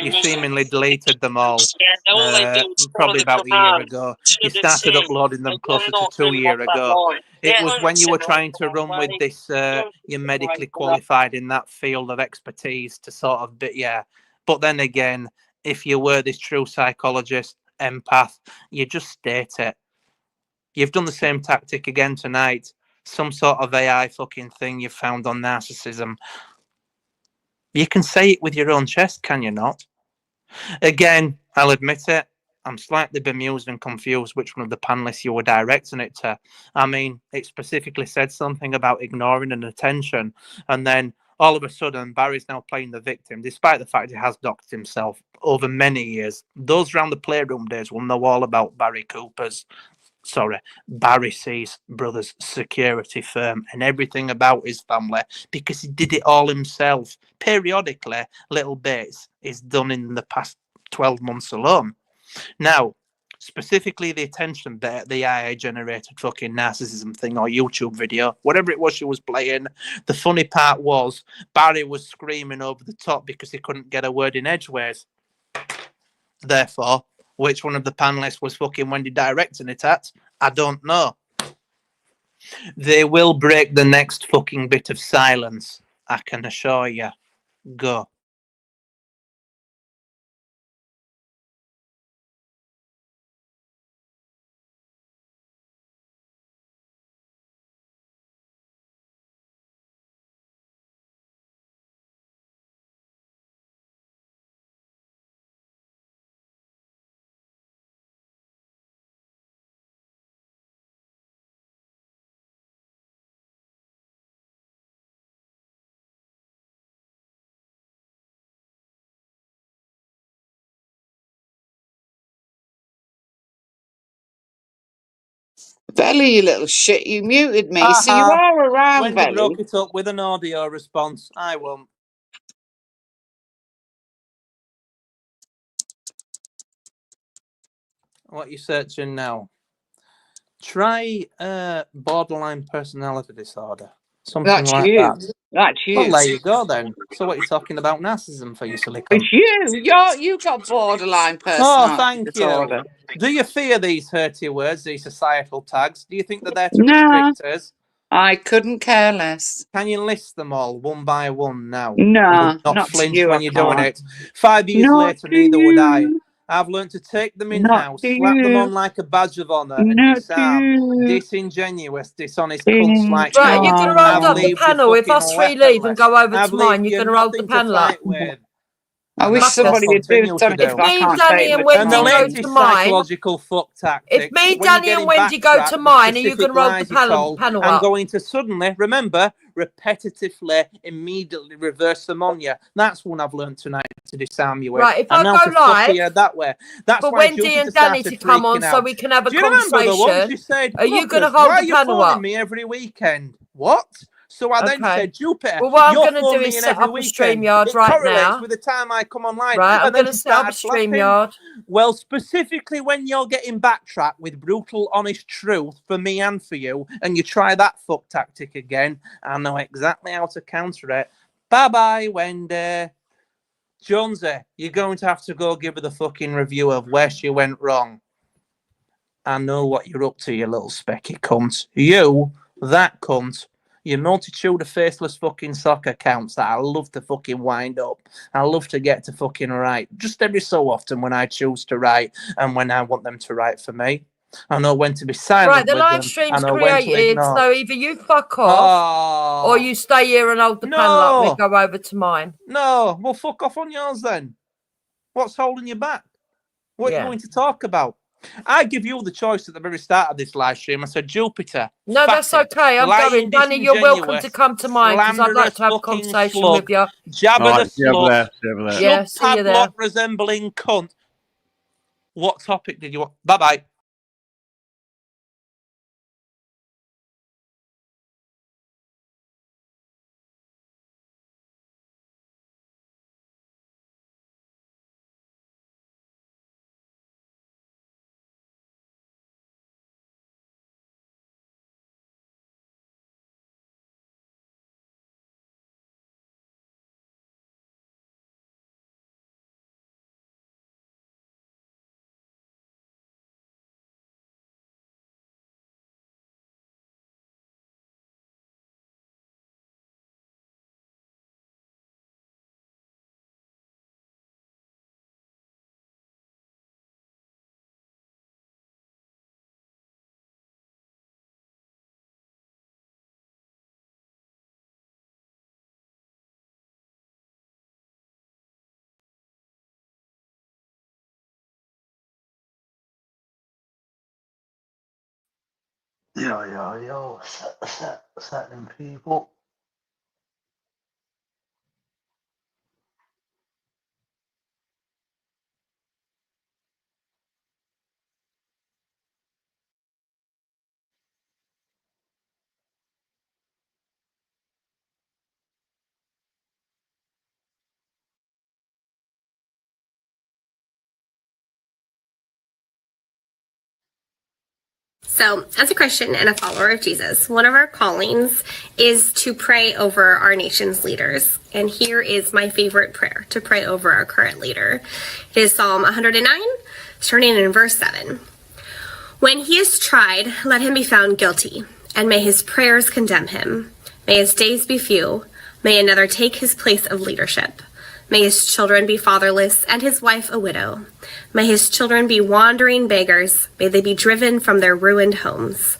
You dilution. seemingly deleted them all, And all they do is follow probably the about a year command. ago. Should You it started say, uploading them and closer to not 2 bring up years that ago. line. It Yeah, was when you were trying to that run with way. this, you're medically qualified in that field of expertise to sort of, yeah. But then again, if you were this true psychologist, empath, you just state it. You've done the same tactic again tonight. Some sort of AI fucking thing you've found on narcissism. You can say it with your own chest, can you not? Again, I'll admit it. I'm slightly bemused and confused which one of the panelists you were directing it to. I mean, it specifically said something about ignoring and attention, and then all of a sudden, Barry's now playing the victim, despite the fact he has doxed himself over many years. Those around the Playroom days will know all about Barry C's brother's security firm and everything about his family, because he did it all himself. Periodically, little bits is done in the past 12 months alone. Now, specifically the attention bit, the AI generated fucking narcissism thing or YouTube video, whatever it was she was playing, the funny part was Barry was screaming over the top because he couldn't get a word in edgeways. Therefore, which one of the panelists was fucking Wendy directing it at? I don't know. They will break the next fucking bit of silence, I can assure you. Go. Belly, you little shit, you muted me. So you are around, Wendy Belly. broke it up with an audio response. I won't. What are you searching now? Try borderline personality disorder. Something That's like you. that. That's you. Well, there you go then. So what are you talking about narcissism for, you silly cunt? It's you. You got borderline personality thank disorder. you. Do you fear these hurty words, these societal tags? Do you think they're there to No, restrict us? I couldn't care less. Can you list them all one by one now? No, Not not flinch to you, when I you're doing can't. it. 5 years Not later, to neither would I. you. I've learned to take them in Not house, to slap them you. on like a badge of honour, and Not to disarm you. disingenuous, dishonest cunts like Right, you. you're going to I've hold up the leaved you panel. If fucking us three leave and weaponless. go over I've to mine, leaved you're you going to hold the nothing to panel up. fight with. I wish somebody would do something If if I me, can't Danny, take and much And the Wendy more. go to latest mine, psychological fuck tactic, if me, when you're Danny, getting and Wendy go to backtracked, the mine, are you specific going to hold the lies you're told, panel and up? going to suddenly, remember, repetitively, immediately reverse them on you. That's one I've learned tonight to disarm you with. Right, if And I now go to fuck live, you that way. That's for why Wendy Jupiter and Danny started to come on freaking so out. we can have a Do you remember the one conversation, she said, are you going to Lucas, hold why the are you panel phoning up? me every weekend? What? So I then Okay. said, Jupiter, Well, what I'm you're going to do phoning me is in set every up a weekend. StreamYard It right correlates now. with the time I come online. Right, I'm And then going to she set up a started flapping. StreamYard. Well, specifically when you're getting backtracked with brutal, honest truth for me and for you, and you try that fuck tactic again, I know exactly how to counter it. Bye-bye, Wendy. Jonesy, you're going to have to go give her the fucking review of where she went wrong. I know what you're up to, you little specky cunt. You, that cunt, your multitude of faceless fucking soccer accounts that I love to fucking wind up. I love to get to fucking write. Just every so often when I choose to write and when I want them to write for me. I know when to be silent. Right, the with live them. stream's I know when to created, ignore. so either you fuck off or you stay here and hold the panel up and we go over to mine. No, well, fuck off on yours then. What's holding you back? What are you going to talk about? I give you the choice at the very start of this live stream. I said, Jupiter. No, that's okay. I'm going. Danny, you're welcome to come to mine because I'd like to have a conversation with you. Jabba the slut. Yeah, see you there. Padlock resembling cunt. What topic did you want? Bye-bye. Yo, set them people. So, as a Christian and a follower of Jesus, one of our callings is to pray over our nation's leaders. And here is my favorite prayer to pray over our current leader. It is Psalm 109, starting in verse 7. When he is tried, let him be found guilty, and may his prayers condemn him. May his days be few. May another take his place of leadership. May his children be fatherless and his wife a widow. May his children be wandering beggars. May they be driven from their ruined homes.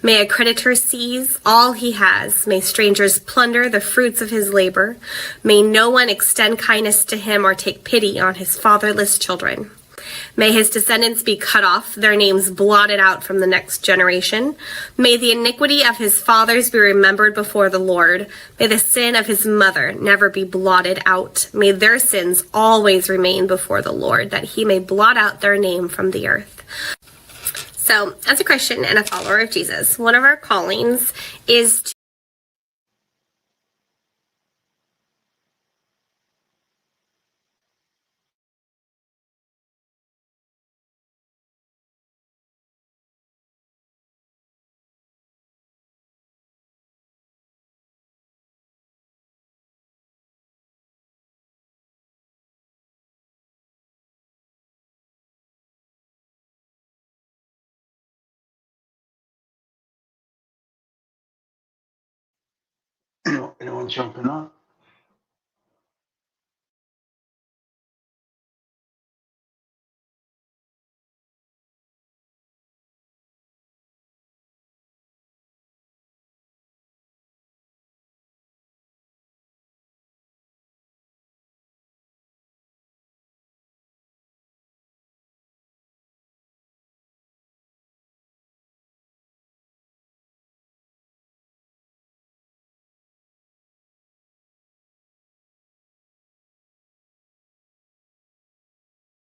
May a creditor seize all he has. May strangers plunder the fruits of his labor. May no one extend kindness to him or take pity on his fatherless children. May his descendants be cut off, their names blotted out from the next generation. May the iniquity of his fathers be remembered before the Lord. May the sin of his mother never be blotted out. May their sins always remain before the Lord, that he may blot out their name from the earth. So, as a Christian and a follower of Jesus, one of our callings is to Anyone jumping on?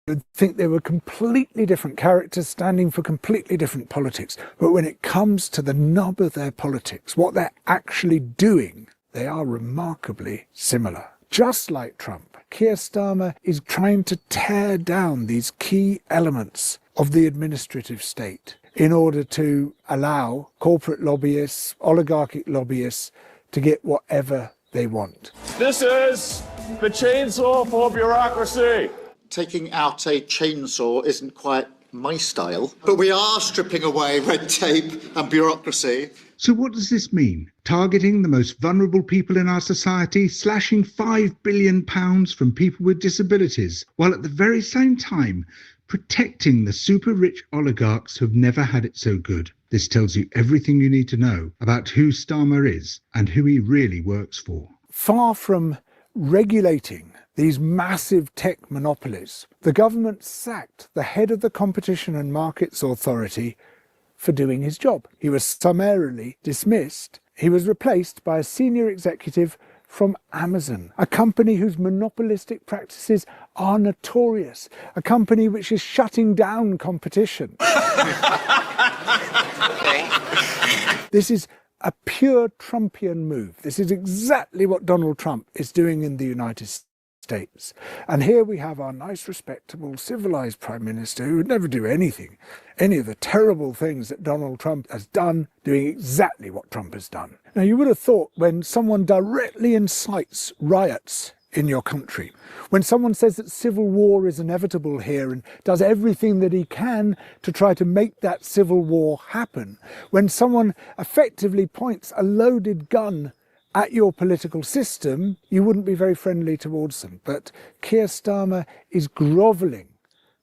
You'd think they were completely different characters standing for completely different politics. But when it comes to the nub of their politics, what they're actually doing, they are remarkably similar. Just like Trump, Keir Starmer is trying to tear down these key elements of the administrative state in order to allow corporate lobbyists, oligarchic lobbyists, to get whatever they want. This is the chainsaw for bureaucracy. Taking out a chainsaw isn't quite my style, but we are stripping away red tape and bureaucracy. So what does this mean? Targeting the most vulnerable people in our society, slashing £5 billion from people with disabilities, while at the very same time protecting the super rich oligarchs who've never had it so good. This tells you everything you need to know about who Starmer is and who he really works for. Far from regulating these massive tech monopolies, the government sacked the head of the Competition and Markets Authority for doing his job. He was summarily dismissed. He was replaced by a senior executive from Amazon, a company whose monopolistic practices are notorious, a company which is shutting down competition. This is a pure Trumpian move. This is exactly what Donald Trump is doing in the United States. And here we have our nice, respectable, civilized Prime Minister who would never do anything, any of the terrible things that Donald Trump has done, doing exactly what Trump has done. Now, you would have thought when someone directly incites riots in your country, when someone says that civil war is inevitable here and does everything that he can to try to make that civil war happen, when someone effectively points a loaded gun at your political system, you wouldn't be very friendly towards them. But Keir Starmer is grovelling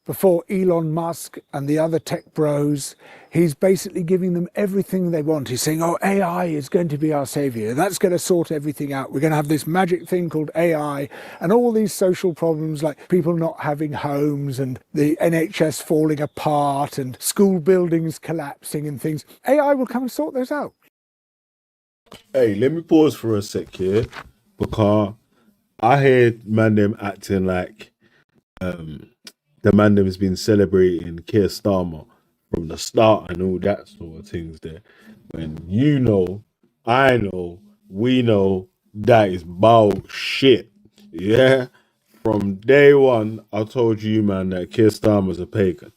before Elon Musk and the other tech bros. He's basically giving them everything they want. He's saying, oh, AI is going to be our savior. That's going to sort everything out. We're going to have this magic thing called AI, and all these social problems like people not having homes and the NHS falling apart and school buildings collapsing and things. AI will come and sort those out. Hey, let me pause for a sec here, because I hear man them acting like the man them has been celebrating Keir Starmer from the start and all that sort of things there. When you know, I know, we know that is bullshit. Yeah? From day one, I told you, man, that Keir Starmer's a pagan.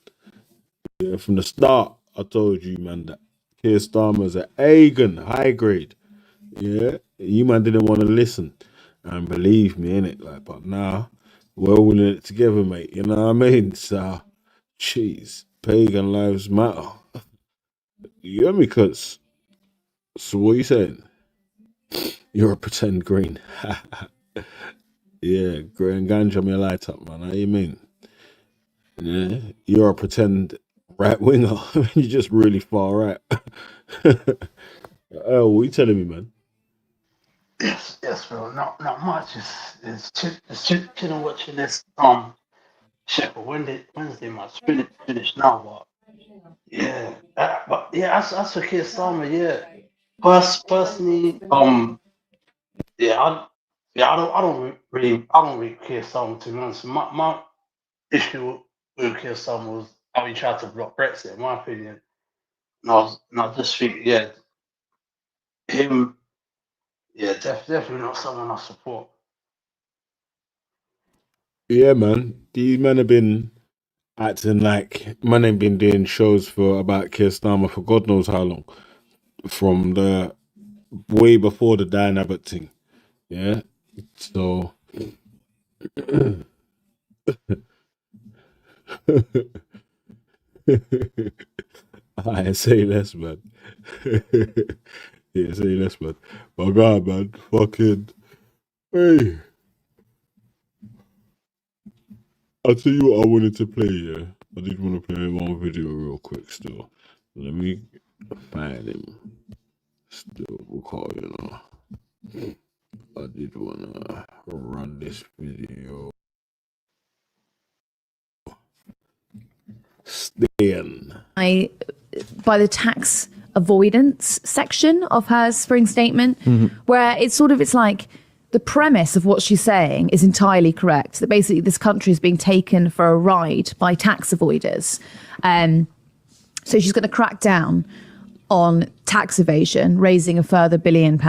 Yeah, from the start, I told you, man, that Keir Starmer's a pagan, high grade. Yeah? You, man, didn't want to listen and believe me, innit? Like, but now, we're all in it together, mate. You know what I mean? So, jeez, pagan lives matter. You hear me, cuz? So what are you saying? You're a pretend green. Yeah, green ganja me light up, man. How you mean? Yeah, you're a pretend right winger. You're just really far right. Oh, what are you telling me, man? Yes, bro. Not much. It's chilling watching this Sheffield Wednesday match. Finished now, but yeah. But yeah, as for Keir Starmer, yeah. Personally, yeah, I don't read Keir Starmer, to be honest. My issue with Keir Starmer was how he tried to block Brexit, in my opinion. And I just think, yeah, him, yeah, definitely not someone I support. Yeah, man. These men have been acting like man ain't been doing shows for about Keir Starmer for God knows how long. From the way before the Diane Abbott thing. Yeah. So I say less, man. Yeah, say less, man. My God, man. Fucking hey. I'll tell you what I wanted to play, yeah. I did want to play one video real quick still. Let me find him. Still, we'll call you know. I did wanna run this video. Stan. By the tax avoidance section of her spring statement, where it's like the premise of what she's saying is entirely correct, that basically this country is being taken for a ride by tax avoiders. So she's going to crack down on tax evasion, raising a further £1 billion.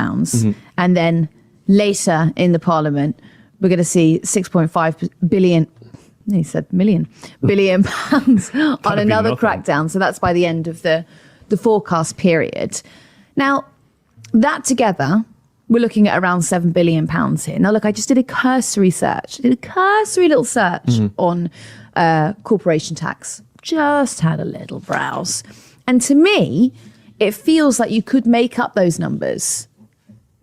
And then later in the parliament, we're going to see 6.5 billion. He said £1 billion on another crackdown. So that's by the end of the forecast period. Now, that together, we're looking at around £7 billion here. Now, look, I just did a cursory little search on corporation tax. Just had a little browse. And to me, it feels like you could make up those numbers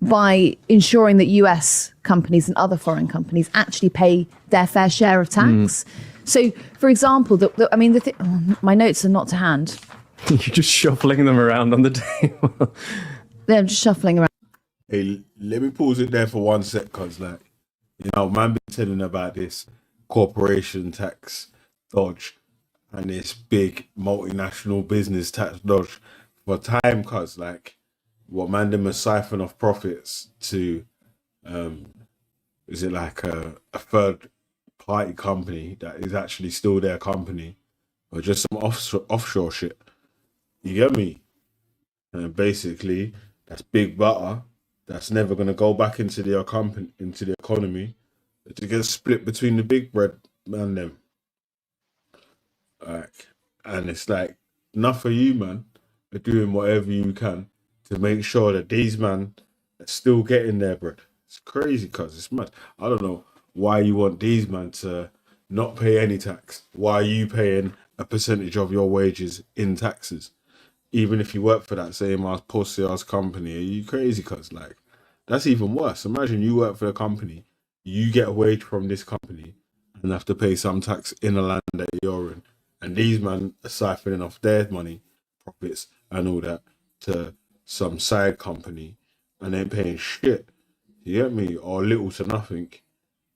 by ensuring that US companies and other foreign companies actually pay their fair share of tax. So, for example, my notes are not to hand. You're just shuffling them around on the table. They're just shuffling around. Hey, let me pause it there for 1 sec, cause man been telling about this corporation tax dodge and this big multinational business tax dodge for time, cause what man them a siphon of profits to is it like a third party company that is actually still their company, or just some offshore shit? You get me? And basically that's big butter that's never gonna go back into the economy to get split between the big bread man them. And it's enough for you, man, are doing whatever you can to make sure that these man are still getting their bread. It's crazy, cuz it's mad. I don't know why you want these man to not pay any tax. Why are you paying a percentage of your wages in taxes? Even if you work for that same ass pussy ass company, are you crazy, cuz that's even worse. Imagine you work for a company, you get a wage from this company, and have to pay some tax in the land that you're in. And these men are siphoning off their money, profits, and all that to some side company, and they're paying shit. You get me? Or little to nothing,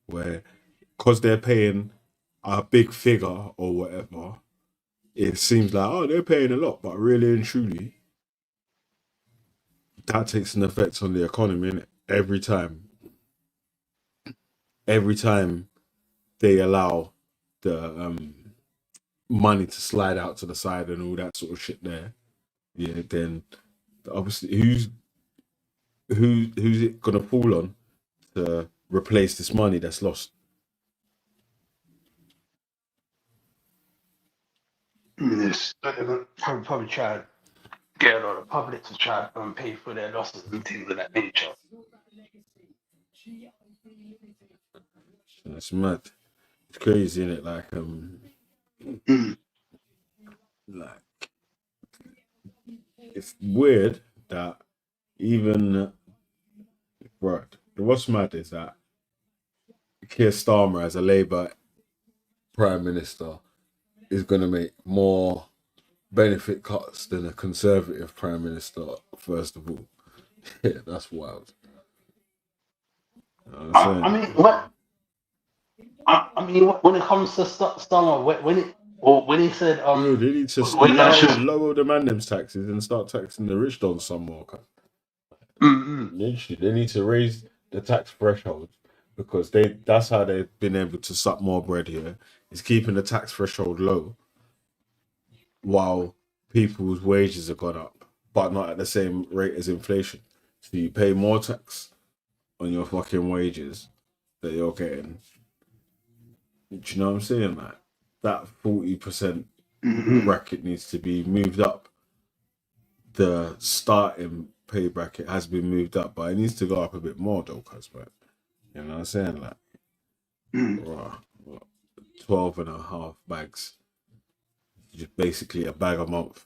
where because they're paying a big figure or whatever, it seems like, oh, they're paying a lot, but really and truly, that takes an effect on the economy, innit? Every time they allow the money to slide out to the side and all that sort of shit there, yeah, then obviously who's it gonna fall on to replace this money that's lost? Yes, probably try and get a lot of public to try and pay for their losses and things of that nature. That's mad. It's crazy, isn't it? Like it's weird that even right. What's mad is that Keir Starmer, as a Labour Prime Minister, is going to make more benefit cuts than a Conservative Prime Minister. First of all, yeah, that's wild. I mean, when it comes to Starmer, when he said they need to lower the mandems taxes and start taxing the rich on some more. Literally, they need to raise the tax threshold because that's how they've been able to suck more bread here. Is keeping the tax threshold low while people's wages have gone up, but not at the same rate as inflation. So you pay more tax on your fucking wages that you're getting. Do you know what I'm saying? Like that 40% bracket needs to be moved up. The starting pay bracket has been moved up, but it needs to go up a bit more though, cause man, you know what I'm saying? Like 12 and a half bags. Just basically a bag a month.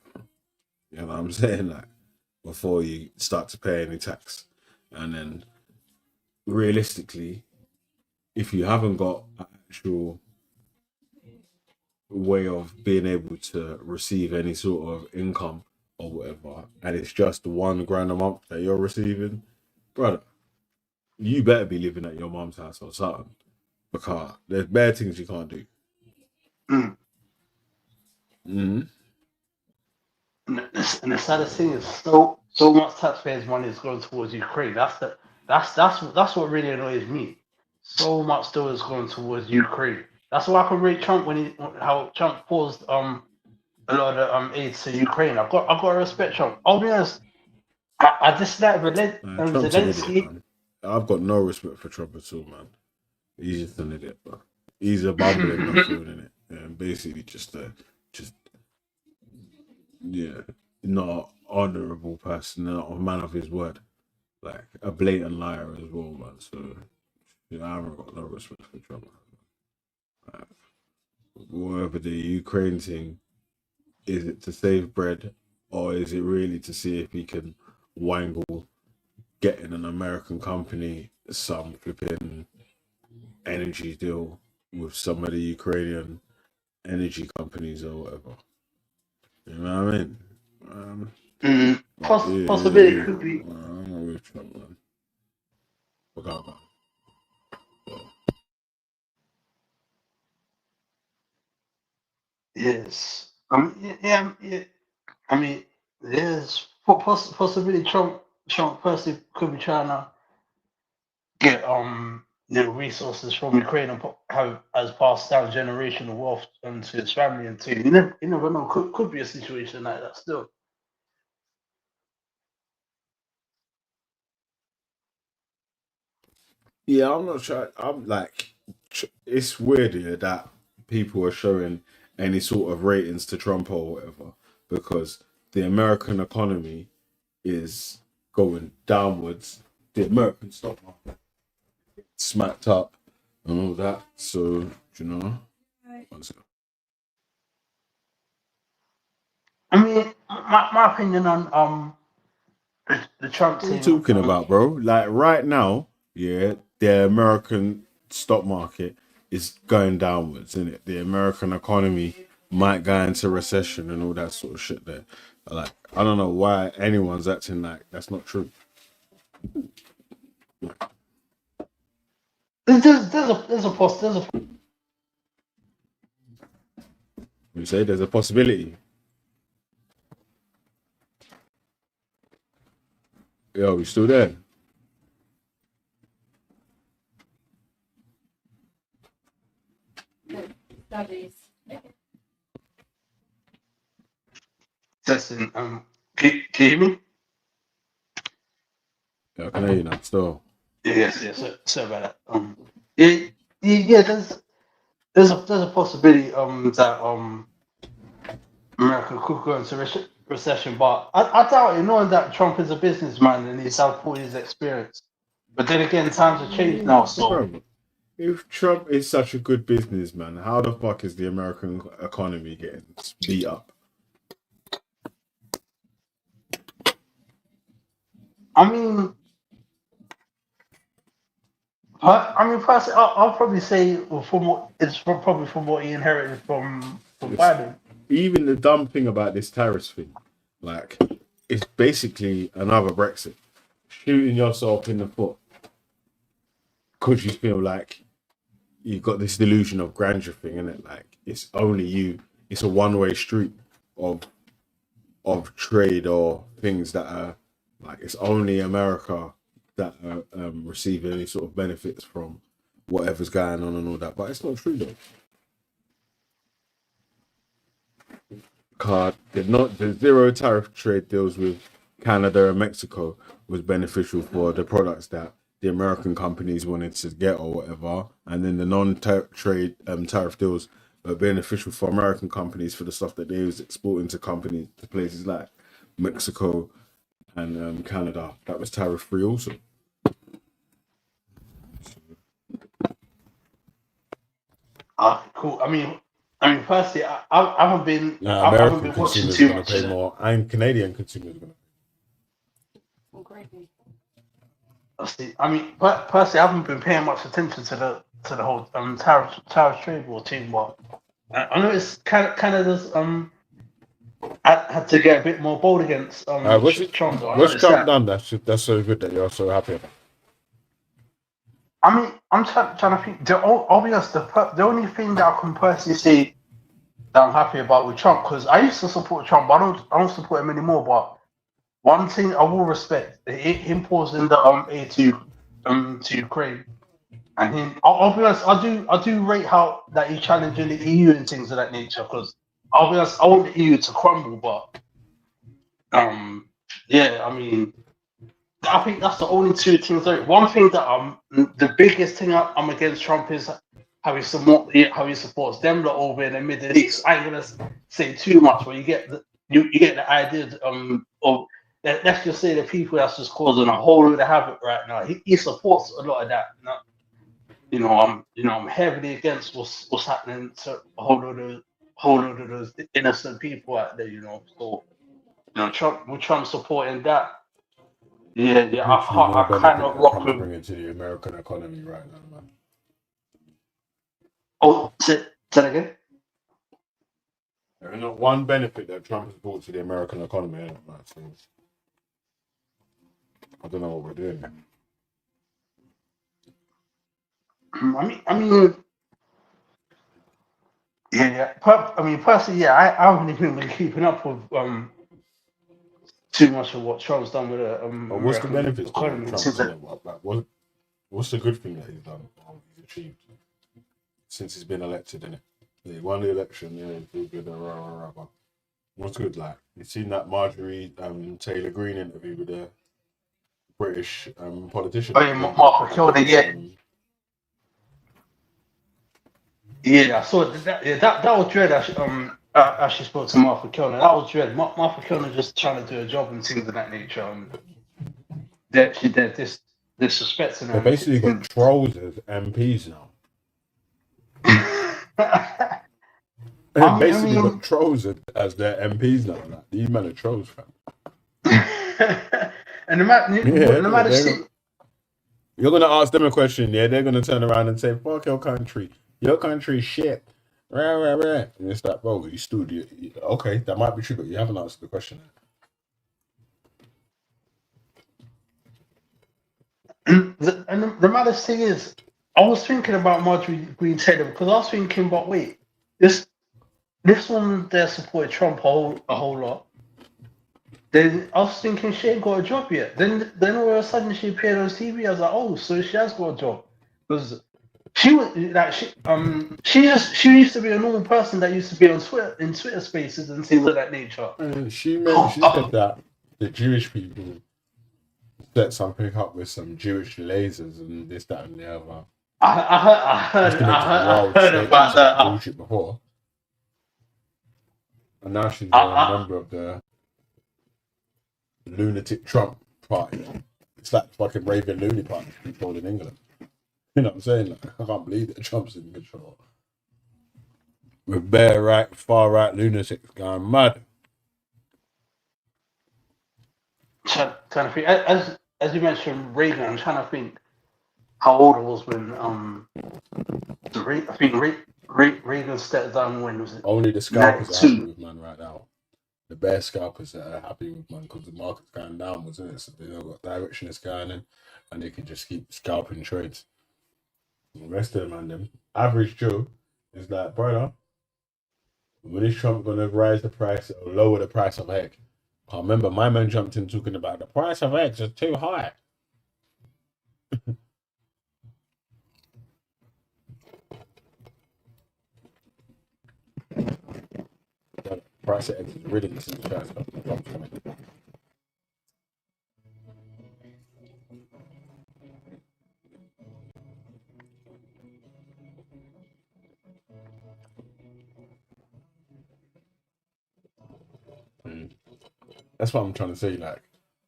You know what I'm saying? Like before you start to pay any tax. And then realistically, if you haven't got an actual way of being able to receive any sort of income or whatever, and it's just £1,000 a month that you're receiving, brother, you better be living at your mum's house or something, because there's bad things you can't do. And the saddest thing is so much taxpayers' money is going towards Ukraine. That's what really annoys me. So much still is going towards Ukraine. That's why I can rate Trump how Trump paused a lot of aid to Ukraine. I've got to respect Trump. I'll be honest. I dislike Zelensky. I've got no respect for Trump at all, man. He's just an idiot, bro. He's a bumbling buffoon, in it, and basically just not honourable person, not a man of his word, like a blatant liar as well, man. So I haven't got no respect for Trump. Whatever the Ukraine thing, is it to save bread, or is it really to see if he can wangle getting an American company some flipping energy deal with some of the Ukrainian energy companies or whatever? You know what I mean? Possibility could be. I'm not with Trump, man. Forgot about it. Yes. Yeah. I mean, there's possibility Trump personally could be trying to get resources from Ukraine and have as passed down generational wealth to his family and to you never know. Could be a situation like that still. Yeah, I'm not sure. I'm like, it's weird here that people are showing any sort of ratings to Trump or whatever, because the American economy is going downwards. The American stock market smacked up and all that. So, you know, I mean, my opinion on the Trump what are you team. talking about, bro? Like right now, yeah, the American stock market is going downwards, isn't it? The American economy might go into recession and all that sort of shit there. Like, I don't know why anyone's acting like that's not true. There's a possibility. You say there's a possibility. Yo, we still there? Testing. Can you hear me? Yeah, I can hear you now. Still. Yes. Sorry about that. Yeah. There's a possibility that America could go into recession, but I doubt it, knowing that Trump is a businessman and he's had 4 years experience. But then again, times have changed now, so. If Trump is such a good businessman, how the fuck is the American economy getting beat up? I mean, personally, I'll probably say from what he inherited from Biden. Even the dumb thing about this tariffs thing, like, it's basically another Brexit. Shooting yourself in the foot because you feel like you've got this delusion of grandeur thing, innit? Like, it's only you. It's a one-way street of trade or things that are like, it's only America that receive any sort of benefits from whatever's going on and all that. But it's not true though. The zero tariff trade deals with Canada and Mexico was beneficial for the products that the American companies wanted to get or whatever, and then the non-trade tariff deals were beneficial for American companies for the stuff that they was exporting to places like Mexico and Canada. That was tariff free also. Cool. I mean, personally, I haven't been. Nah, I haven't American been watching consumers too are going much. to pay more, and Canadian consumers are going to. I mean, personally, I haven't been paying much attention to the whole tariff trade war team, but I noticed Canada's had to get a bit more bold against Trump. What's Trump done? That's so good that you're so happy about. I mean, I'm trying to think. I'll be honest. The only thing that I can personally say that I'm happy about with Trump, because I used to support Trump, but I don't support him anymore. But one thing I will respect him pausing the aid to Ukraine, and him. I'll be honest. I do rate how that he's challenging the EU and things of that nature. Because I'll be honest, I want the EU to crumble, but yeah. I mean, I think that's the only two things. One thing that the biggest thing I'm against Trump is how he supports them lot over in the Middle East. I ain't gonna say too much, but you get the idea of let's just say the people that's just causing a whole lot of havoc right now. He supports a lot of that. I'm heavily against what's happening to a whole lot of those innocent people out there. So Trump supporting that. Yeah, I kind of rock with. Bring it to the American economy right now, man. Oh, say that again. There's not one benefit that Trump has brought to the American economy, man. So I don't know what we're doing. I mean, yeah. Personally, yeah. I haven't even been keeping up with too much of what Trump's done with the what's the benefits of economy. What's the good thing that he's done or he's achieved since he's been elected, innit? He won the election, yeah, good, but what's good, like, you've seen that Marjorie Taylor Greene interview with the British politician. Oh, yeah, Mark McKelvey, yeah. Yeah, I saw that. Yeah, that was dread. Actually spoke to Martha Kilner. That was dread. Martha Kilner just trying to do a job and things of that nature. They're disrespecting her. They basically got trolls as MPs now. They basically got trolls as their MPs now. Like, these men are trolls, fam. And no matter you're gonna ask them a question, yeah, they're gonna turn around and say, "Fuck your country. your country is shit. And it's like, bro, you still do. Okay, that might be true, but you haven't answered the question. And the maddest thing is, I was thinking about Marjorie Green Taylor because I was thinking, but wait, this woman there supported Trump a whole lot. Then I was thinking she ain't got a job yet. Then all of a sudden she appeared on TV. I was like, oh, so she has got a job because she was like she used to be a normal person that used to be on Twitter Spaces and things of that nature. And she said that the Jewish people set something up with some Jewish lasers and this, that, and the other. I heard about that bullshit before, and now she's a member of the lunatic Trump party. It's like fucking raving loony party controlled in England. You know what I'm saying? Like, I can't believe that Trump's in control. With bare right, far right lunatics going mad. Trying to think, as you mentioned Reagan, I'm trying to think how old I was when I think Reagan stepped down when was it? Only the scalpers are happy with man right now. The bare scalpers that are happy with man because the market's going downwards, isn't it? So they know what direction it's going in, and they can just keep scalping trades. The rest of them, average Joe is like, brother, when is Trump gonna raise the price or lower the price of egg? I remember my man jumped in talking about the price of eggs is too high. The price of eggs is ridiculous in the price of Trump's coming. That's what I'm trying to say. Like,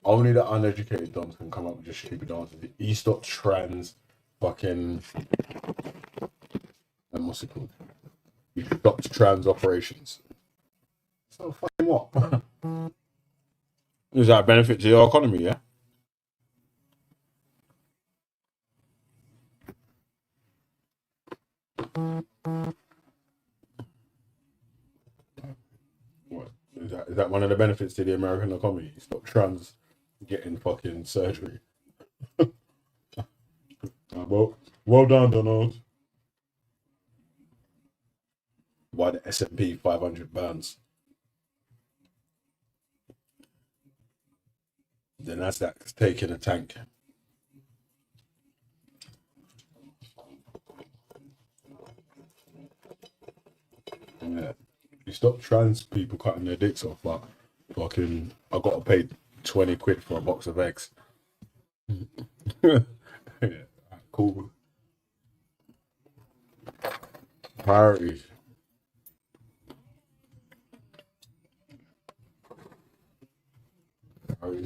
only the uneducated dons can come up with just stupid answers. He stopped trans fucking. And what's it called? He stopped trans operations. So fucking what? Is that a benefit to your economy? Yeah. What is that one of the benefits to the American economy? Stop trans getting fucking surgery. Well done, Donald. Why the S&P 500 burns? The Nasdaq's taking a tank. Yeah. You stop trans people cutting their dicks off, but fucking, I got to pay 20 quid for a box of eggs. Yeah, cool. Priorities.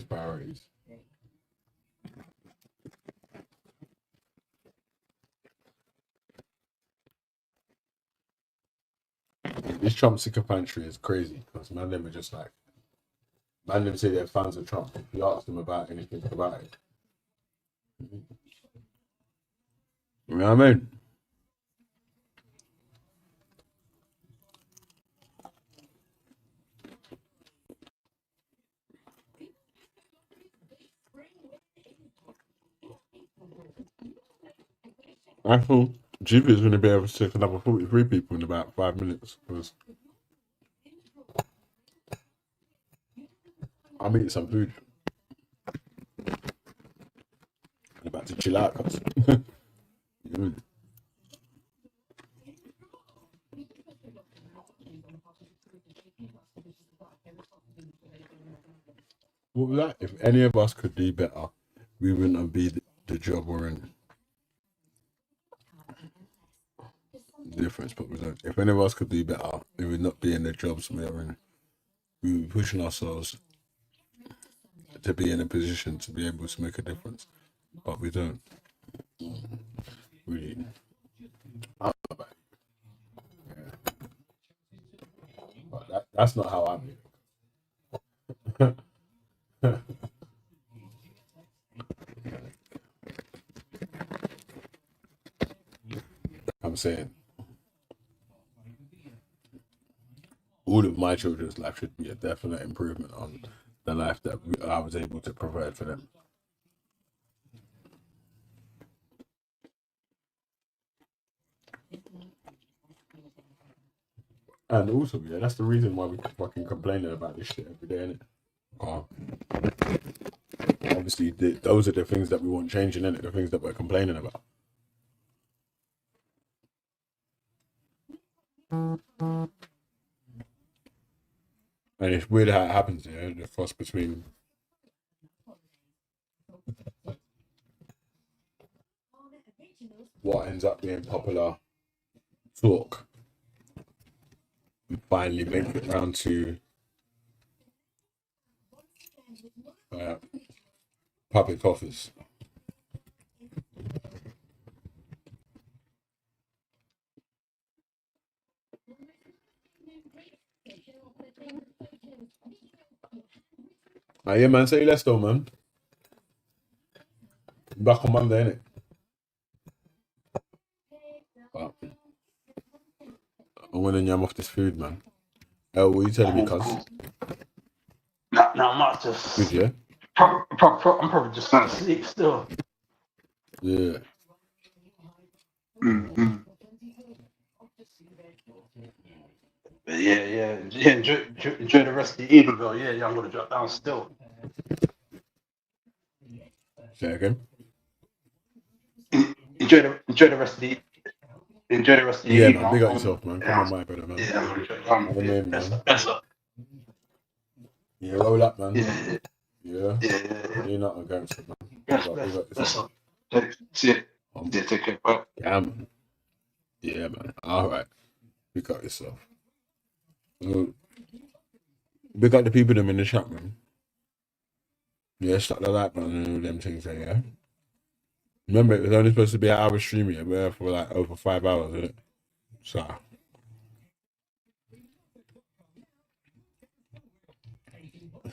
Priorities. This Trump sycophantry is crazy because man them are just like, man them say they're fans of Trump. If you ask them about anything about it, you know what I mean? I thought GB is going to be able to take another 43 people in about 5 minutes because I'm eating some food. I'm about to chill out. What was that? If any of us could do better, we wouldn't have been the job we're in. Difference, but we don't. If any of us could do better, we would not be in the jobs we're in. We would be pushing ourselves to be in a position to be able to make a difference, but we don't. Really. I don't know about it. Yeah. But that's not how I feel. I'm saying all of my children's life should be a definite improvement on the life that I was able to provide for them. And also, yeah, that's the reason why we fucking complaining about this shit every day, innit? Obviously, those are the things that we want changing, innit? The things that we're complaining about. And it's weird how it happens, yeah, the fuss between what ends up being popular talk and finally make it round to public office. Yeah, man, say less though, man. Back on Monday, innit? But I'm gonna yam off this food, man. Oh, what are you telling me, cuz? No, I'm not just. Good, yeah? I'm probably just gonna sleep still. Yeah. Mm-hmm. Yeah. Enjoy the rest of the evening, though. Yeah, I'm gonna drop down still. Say again. Enjoy the rest of the evening. Man, big up yourself, man. Come on, my brother, man. Yeah, I'm gonna Have a name, man. That's up. Yeah, roll up, man. Yeah. You're not against it, man. That's up. See you. Yeah, take care. Bye. Yeah, man. Yeah, man. All right. Big up yourself. Big up the people them in the chat, man. Yeah, stuff like that, man. And them things, yeah. Remember, it was only supposed to be an hour stream, yeah. We're for like over 5 hours, isn't it? So.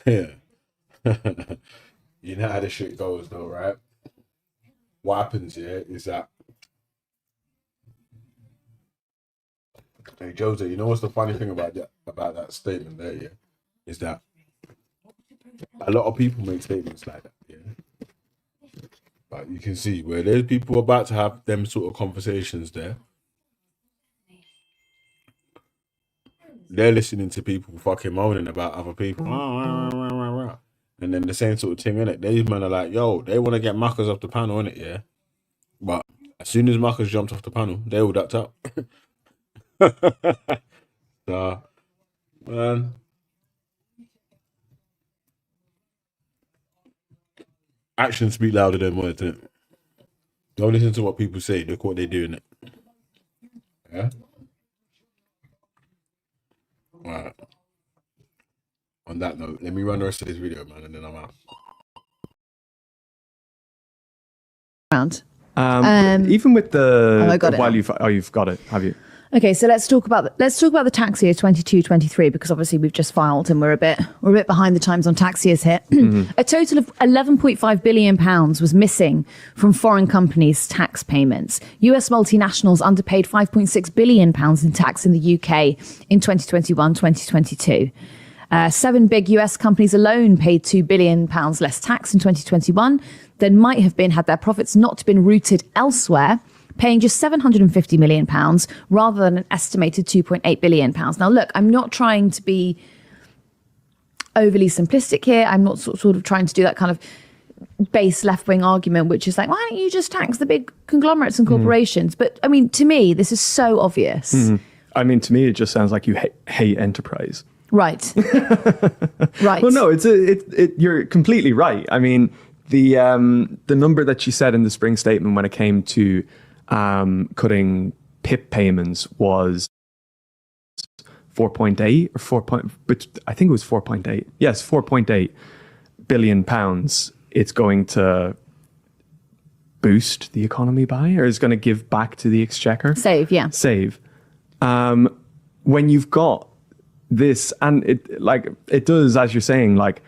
Yeah. You know how this shit goes, though, right? What happens here is that. Hey, Jose, you know what's the funny thing about that statement there, yeah? Is that a lot of people make statements like that, yeah? But you can see where there's people about to have them sort of conversations there. They're listening to people fucking moaning about other people. And then the same sort of thing, innit? These men are like, yo, they want to get Muckers off the panel, innit, yeah? But as soon as Muckers jumped off the panel, they all ducked up. So, man. Actions speak louder than words, innit? Don't listen to what people say, look what they do, innit? Yeah? Alright. On that note, let me run the rest of this video, man, and then I'm out. Even with the I got it. you've got it, have you? Okay, so let's talk about the tax year 22-23 because obviously we've just filed and we're a bit behind the times on tax years here. A total of £11.5 billion was missing from foreign companies' tax payments. US multinationals underpaid £5.6 billion in tax in the UK in 2021-2022. 7 big US companies alone paid £2 billion less tax in 2021 than might have been had their profits not been routed elsewhere, paying just £750 million rather than an estimated £2.8 billion. Now, look, I'm not trying to be overly simplistic here. I'm not sort of trying to do that kind of base left-wing argument, which is like, why don't you just tax the big conglomerates and corporations? But, I mean, to me, this is so obvious. I mean, to me, it just sounds like you hate enterprise. Right. Right. Well, no, you're completely right. I mean, the number that she said in the spring statement when it came to cutting PIP payments was 4.8 or 4. But I think it was 4.8. Yes, 4.8 billion pounds. It's going to boost the economy by, or is going to give back to the exchequer. Save. When you've got this, and it does, as you're saying, like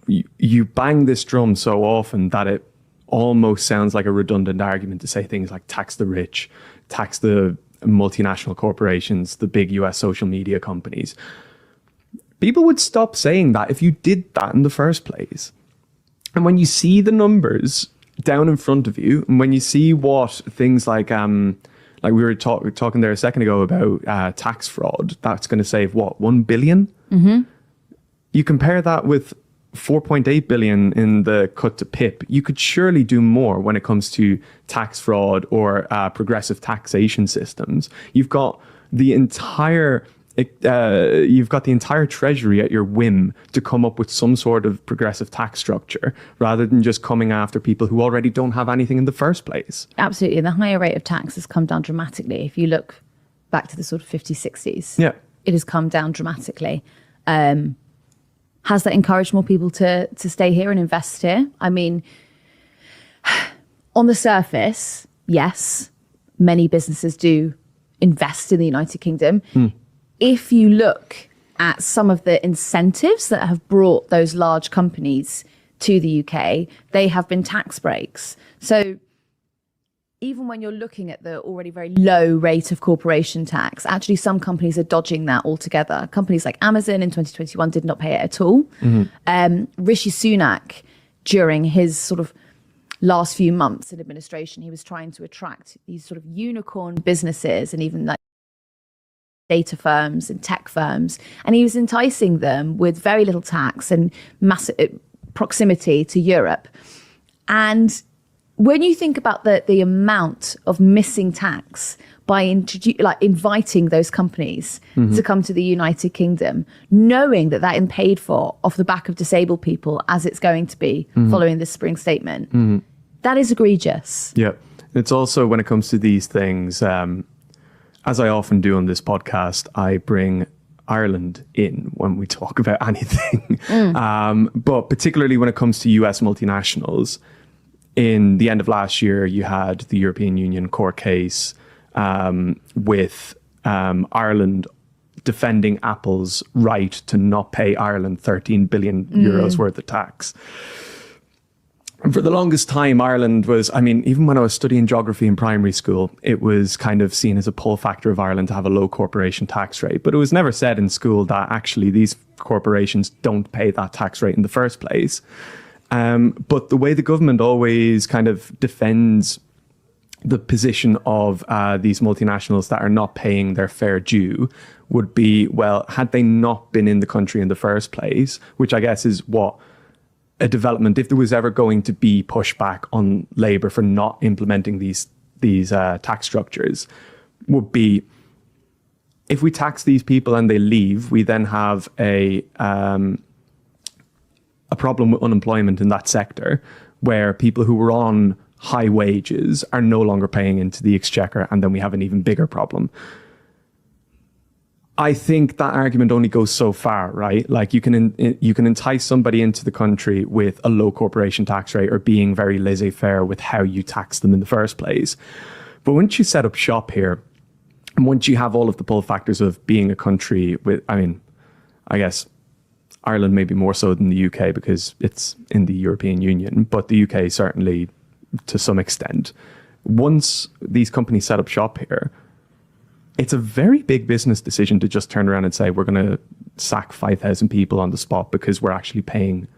you bang this drum so often that it almost sounds like a redundant argument to say things like tax the rich, tax the multinational corporations, the big US social media companies. people would stop saying that if you did that in the first place. And when you see the numbers down in front of you, and when you see what things like we were talking there a second ago about tax fraud, that's going to save what, 1 billion? Mm-hmm. You compare that with 4.8 billion in the cut to PIP. You could surely do more when it comes to tax fraud or progressive taxation systems. You've got the entire treasury at your whim to come up with some sort of progressive tax structure rather than just coming after people who already don't have anything in the first place. Absolutely. The higher rate of tax has come down dramatically. If you look back to the sort of 50s, 60s, it has come down dramatically. Has that encouraged more people to stay here and invest here? I mean, on the surface, yes, many businesses do invest in the United Kingdom. If you look at some of the incentives that have brought those large companies to the UK, they have been tax breaks. So even when you're looking at the already very low rate of corporation tax, actually some companies are dodging that altogether. Companies like Amazon in 2021 did not pay it at all. Rishi Sunak, during his sort of last few months in administration, he was trying to attract these sort of unicorn businesses and even like data firms and tech firms. And he was enticing them with very little tax and massive proximity to Europe. And when you think about the amount of missing tax by inviting those companies to come to the United Kingdom, knowing that is paid for off the back of disabled people, as it's going to be following this spring statement, that is egregious. Yeah. It's also, when it comes to these things, as I often do on this podcast, I bring Ireland in when we talk about anything. But particularly when it comes to US multinationals, in the end of last year, you had the European Union court case with Ireland defending Apple's right to not pay Ireland 13 billion euros worth of tax. And for the longest time, Ireland was, I mean, even when I was studying geography in primary school, it was kind of seen as a pull factor of Ireland to have a low corporation tax rate. But it was never said in school that actually these corporations don't pay that tax rate in the first place. But the way the government always kind of defends the position of these multinationals that are not paying their fair due would be, well, had they not been in the country in the first place, which I guess is what a development, if there was ever going to be pushback on Labour for not implementing these tax structures, would be, if we tax these people and they leave, we then have a problem with unemployment in that sector, where people who were on high wages are no longer paying into the exchequer, and then we have an even bigger problem. I think that argument only goes so far, right? Like you can entice somebody into the country with a low corporation tax rate or being very laissez-faire with how you tax them in the first place. But once you set up shop here, and once you have all of the pull factors of being a country with, I mean, I guess Ireland maybe more so than the UK because it's in the European Union, but the UK certainly to some extent. Once these companies set up shop here, it's a very big business decision to just turn around and say, we're going to sack 5,000 people on the spot because we're actually paying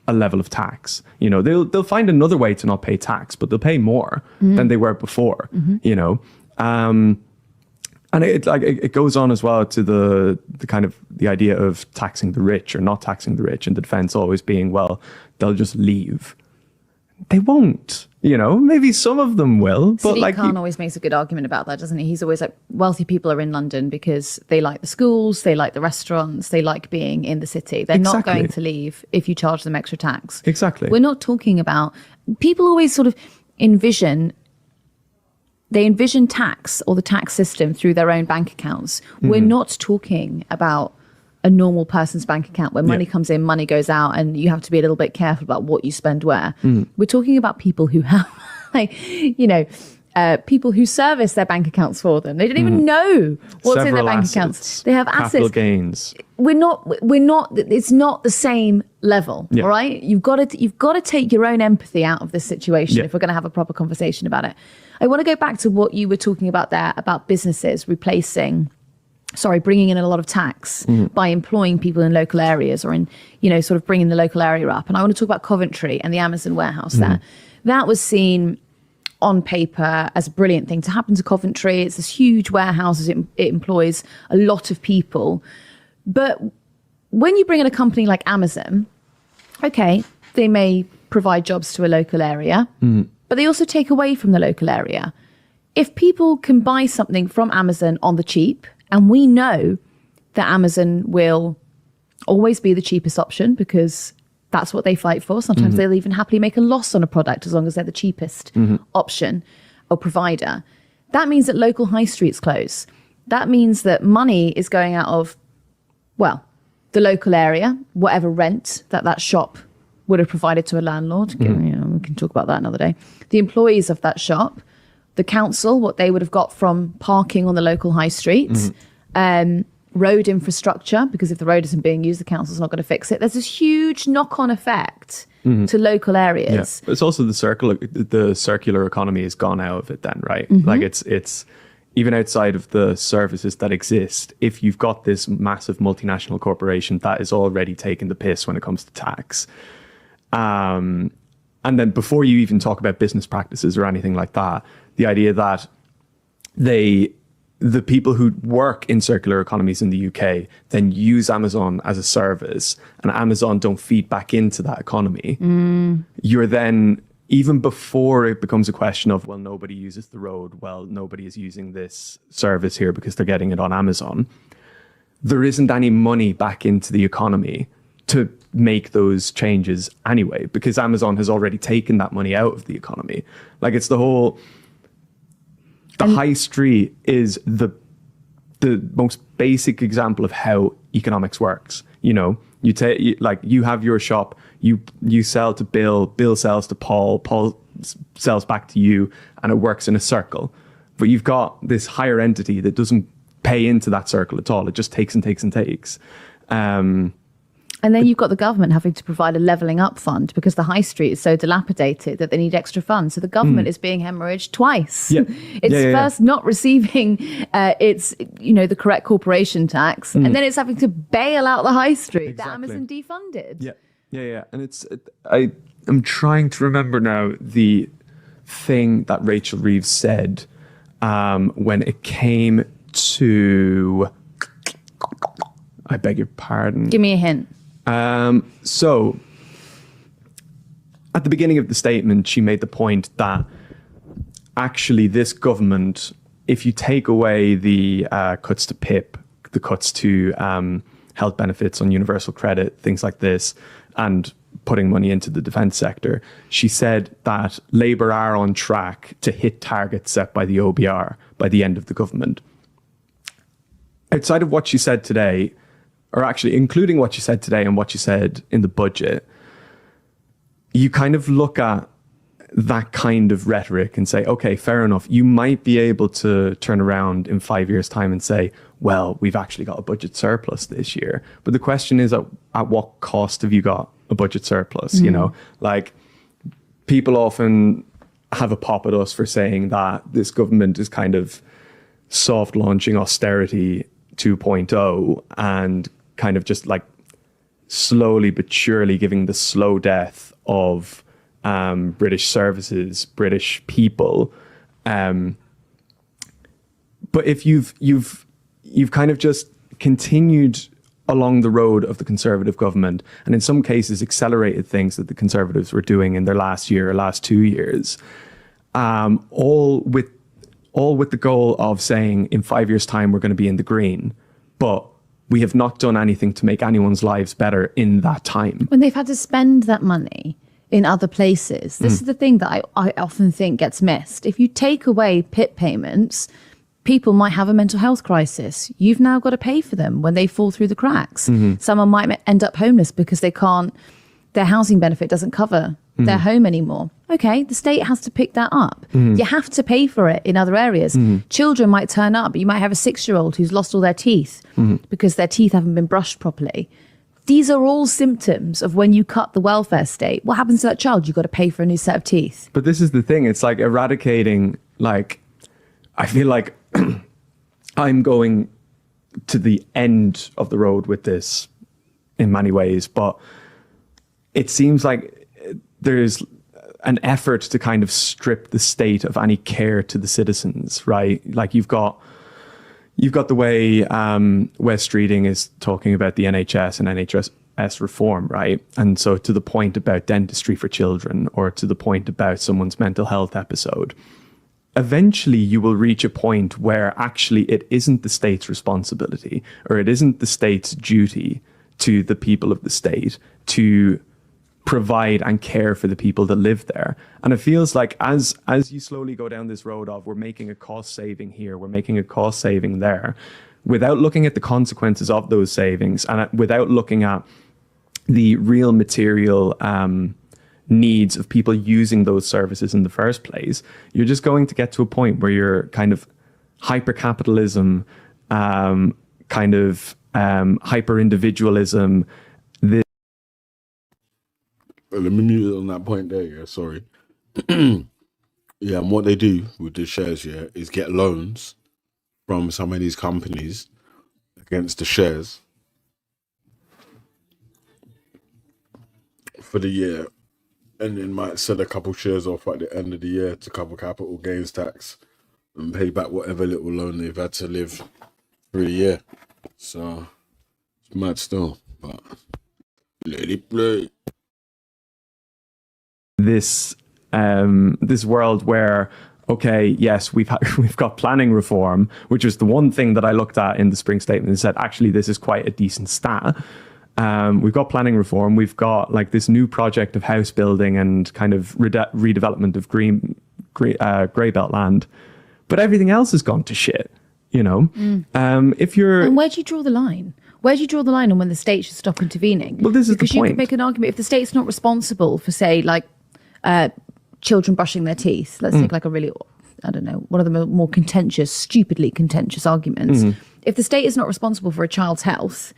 a level of tax. You know, they'll find another way to not pay tax, but they'll pay more than they were before, you know. And it goes on as well to the kind of the idea of taxing the rich or not taxing the rich, and the defense always being, well, they'll just leave. They won't, you know, maybe some of them will, but Sadiq Khan always makes a good argument about that, doesn't he? He's always like, wealthy people are in London because they like the schools, they like the restaurants, they like being in the city. They're not going to leave if you charge them extra tax. Exactly. We're not talking about, people always sort of envision tax or the tax system through their own bank accounts. We're not talking about a normal person's bank account where money comes in, money goes out, and you have to be a little bit careful about what you spend where. We're talking about people who have, like, you know, people who service their bank accounts for them. They don't even know what's in their bank accounts. They have capital assets. Gains. We're not. It's not the same level. All right. You've got to take your own empathy out of this situation if we're going to have a proper conversation about it. I want to go back to what you were talking about there about businesses replacing bringing in a lot of tax by employing people in local areas, or in, sort of bringing the local area up. And I want to talk about Coventry and the Amazon warehouse there. That was seen on paper as a brilliant thing to happen to Coventry. It's this huge warehouse. It employs a lot of people. But when you bring in a company like Amazon, okay, they may provide jobs to a local area, but they also take away from the local area. If people can buy something from Amazon on the cheap, and we know that Amazon will always be the cheapest option because that's what they fight for. Sometimes they'll even happily make a loss on a product as long as they're the cheapest option or provider. That means that local high streets close. That means that money is going out of, well, the local area, whatever rent that shop would have provided to a landlord. We can talk about that another day. The employees of that shop, the council, what they would have got from parking on the local high street, road infrastructure, because if the road isn't being used, the council's not going to fix it. There's this huge knock-on effect to local areas. Yeah. It's also the circular economy has gone out of it then, right? Like it's even outside of the services that exist, if you've got this massive multinational corporation that is already taking the piss when it comes to tax, and then before you even talk about business practices or anything like that, the idea that the people who work in circular economies in the UK then use Amazon as a service, and Amazon don't feed back into that economy, you're then, even before it becomes a question of, well, nobody uses the road, well, nobody is using this service here because they're getting it on Amazon, there isn't any money back into the economy to make those changes anyway, because Amazon has already taken that money out of the economy. Like, it's the whole... The high street is the most basic example of how economics works. You have your shop, you sell to Bill sells to Paul sells back to you, and it works in a circle. But you've got this higher entity that doesn't pay into that circle at all. It just takes and takes and takes. And then you've got the government having to provide a levelling up fund because the high street is so dilapidated that they need extra funds. So the government is being hemorrhaged twice. Yeah. It's first not receiving the correct corporation tax, and then it's having to bail out the high street that Amazon defunded. Yeah. And I'm trying to remember now the thing that Rachel Reeves said when it came to... I beg your pardon. Give me a hint. So at the beginning of the statement, she made the point that actually this government, if you take away the cuts to PIP, the cuts to health benefits on universal credit, things like this, and putting money into the defence sector, she said that Labour are on track to hit targets set by the OBR by the end of the government. Outside of what she said today, or actually including what she said today and what she said in the budget, you kind of look at that kind of rhetoric and say, okay, fair enough. You might be able to turn around in 5 years' time and say, well, we've actually got a budget surplus this year. But the question is, at what cost have you got a budget surplus? You know, like, people often have a pop at us for saying that this government is kind of soft launching austerity 2.0 and kind of just like slowly but surely giving the slow death of British services, British people. But if you've kind of just continued along the road of the Conservative government, and in some cases accelerated things that the Conservatives were doing in their last year or last 2 years, all with the goal of saying in 5 years' time we're going to be in the green, but we have not done anything to make anyone's lives better in that time. When they've had to spend that money in other places, this is the thing that I often think gets missed. If you take away PIP payments, people might have a mental health crisis. You've now got to pay for them when they fall through the cracks. Someone might end up homeless because their housing benefit doesn't cover their home anymore. Okay, the state has to pick that up. You have to pay for it in other areas. Children might turn up. You might have a 6-year-old who's lost all their teeth because their teeth haven't been brushed properly. These are all symptoms of when you cut the welfare state. What happens to that child? You've got to pay for a new set of teeth. But this is the thing. It's like eradicating, like, I feel like I'm going to the end of the road with this in many ways, but it seems like there's an effort to kind of strip the state of any care to the citizens, right? Like you've got the way Wes Streeting is talking about the NHS and NHS reform, right? And so to the point about dentistry for children, or to the point about someone's mental health episode, eventually you will reach a point where actually it isn't the state's responsibility, or it isn't the state's duty to the people of the state to provide and care for the people that live there. And it feels like as you slowly go down this road of we're making a cost saving here, we're making a cost saving there, without looking at the consequences of those savings and without looking at the real material needs of people using those services in the first place, you're just going to get to a point where you're kind of hyper-capitalism, kind of hyper-individualism. Let me mute it on that point there, yeah, sorry. Yeah, and what they do with the shares, yeah, is get loans from some of these companies against the shares for the year, and then might sell a couple shares off at the end of the year to cover capital gains tax and pay back whatever little loan they've had to live through the year. So it's mad still, but let it play. This world where, okay, yes, we've got planning reform, which was the one thing that I looked at in the spring statement and said, actually, this is quite a decent stat. We've got planning reform. We've got like this new project of house building and kind of redevelopment of grey belt land, but everything else has gone to shit. You know, if you're, and where do you draw the line? Where do you draw the line on when the state should stop intervening? Well, this is because the point. You could make an argument if the state's not responsible for, say, like children brushing their teeth. Let's take like a really, I don't know, one of the more contentious, stupidly contentious arguments. If the state is not responsible for a child's health,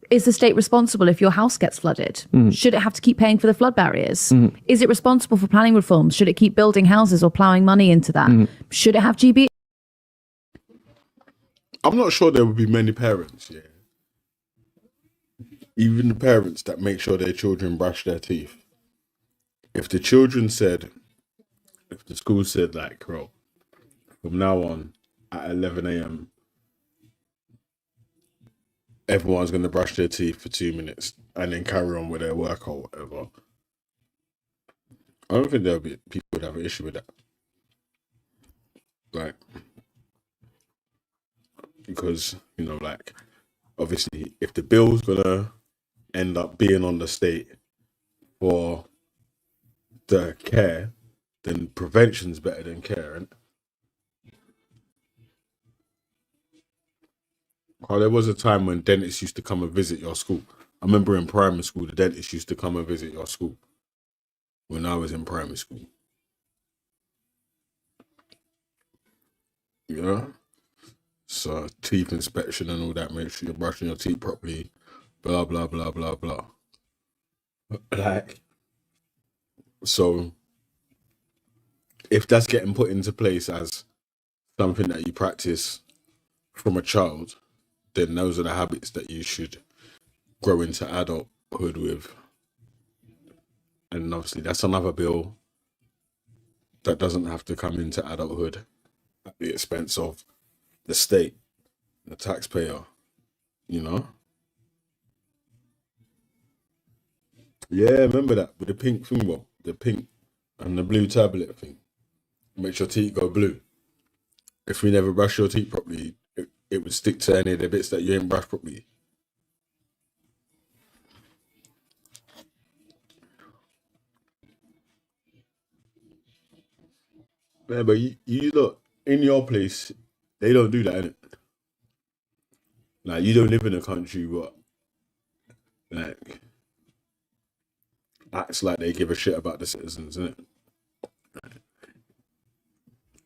is the state responsible if your house gets flooded? Should it have to keep paying for the flood barriers? Is it responsible for planning reforms? Should it keep building houses or ploughing money into that? Should it have GB? I'm not sure there would be many parents, yeah, even the parents that make sure their children brush their teeth. If the children said, if the school said like, bro, from now on at 11 a.m, everyone's going to brush their teeth for 2 minutes and then carry on with their work or whatever, I don't think there'll be people would have an issue with that. Like, because, you know, like, obviously, if the bill's gonna end up being on the state for the care, then prevention's better than care. And there was a time when dentists used to come and visit your school. I remember in primary school, the dentist used to come and visit your school when I was in primary school. You know? So teeth inspection and all that, make sure you're brushing your teeth properly, blah, blah, blah, blah, blah. Like, so if that's getting put into place as something that you practice from a child, then those are the habits that you should grow into adulthood with. And obviously that's another bill that doesn't have to come into adulthood at the expense of the state, the taxpayer, you know? Yeah, remember that with the pink thing, well, the pink and the blue tablet thing. Makes your teeth go blue. If you never brush your teeth properly, it would stick to any of the bits that you ain't brushed properly. Yeah, but you look, in your place, they don't do that, innit? Like, you don't live in a country what, like, acts like they give a shit about the citizens, innit?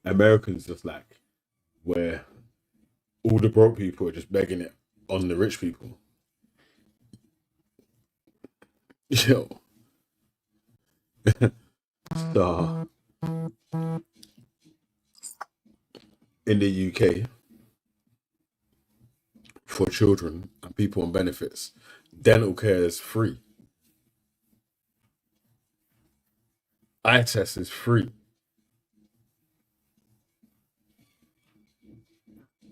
Americans just like, where all the broke people are just begging it on the rich people. Yo. So, in the UK, for children and people on benefits. Dental care is free. Eye test is free.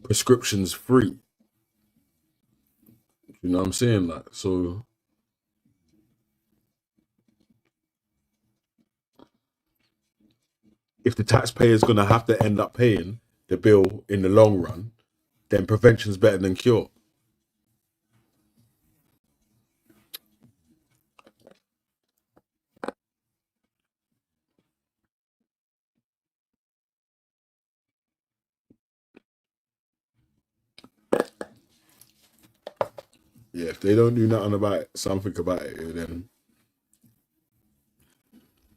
Prescriptions free. You know what I'm saying? Like, so if the taxpayer is going to have to end up paying the bill in the long run, then prevention's better than cure. Yeah, if they don't do nothing about it, something about it, then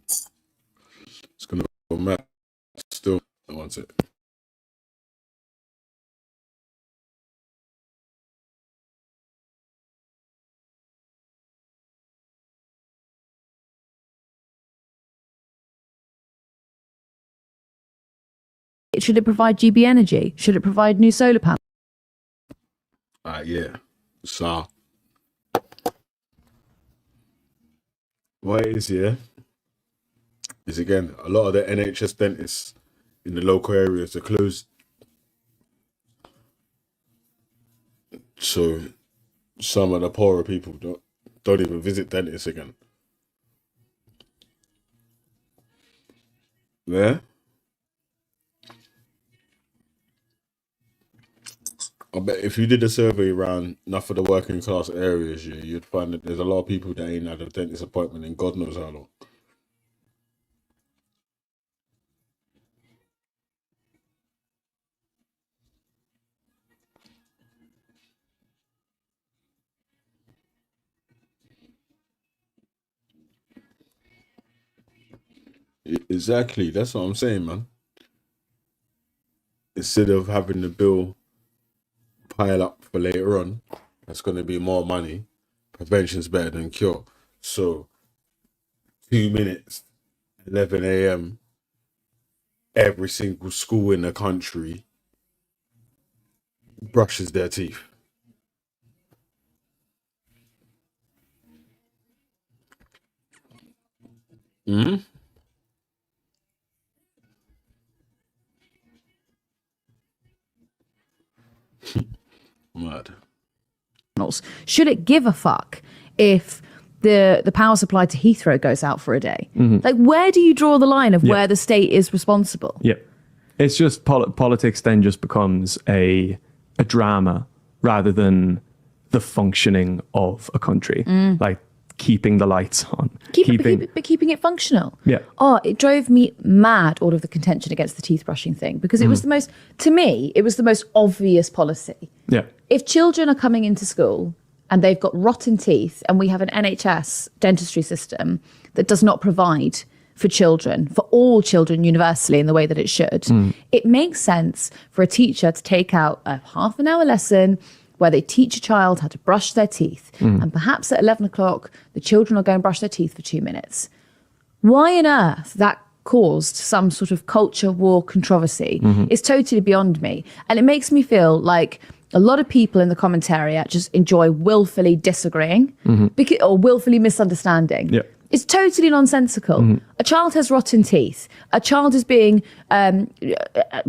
it's going to go mad. Still, I want it. Should it provide GB energy? Should it provide new solar panels? Yeah. So, what it is, is again, a lot of the NHS dentists in the local areas are closed. So, some of the poorer people don't even visit dentists again. Yeah? I bet if you did a survey around enough of the working class areas, you'd find that there's a lot of people that ain't had a dentist appointment in God knows how long. Exactly, that's what I'm saying, man. Instead of having the bill pile up for later on, that's going to be more money. Prevention's better than cure. So, 2 minutes, 11 a.m., every single school in the country brushes their teeth. Hmm? Mad. Should it give a fuck if the power supply to Heathrow goes out for a day? Mm-hmm. Like, where do you draw the line of where the state is responsible? Yeah. It's just politics then just becomes a drama rather than the functioning of a country. Like keeping the lights on. Keeping it functional. Yeah. Oh, it drove me mad, all of the contention against the teeth brushing thing, because it was the most, to me, it was the most obvious policy. Yeah. If children are coming into school and they've got rotten teeth and we have an NHS dentistry system that does not provide for children, for all children universally in the way that it should, it makes sense for a teacher to take out a half an hour lesson where they teach a child how to brush their teeth. And perhaps at 11 o'clock, the children will go and brush their teeth for 2 minutes. Why on earth that caused some sort of culture war controversy is totally beyond me. And it makes me feel like a lot of people in the commentariat just enjoy willfully disagreeing or willfully misunderstanding. Yeah. It's totally nonsensical. A child has rotten teeth. A child is being, a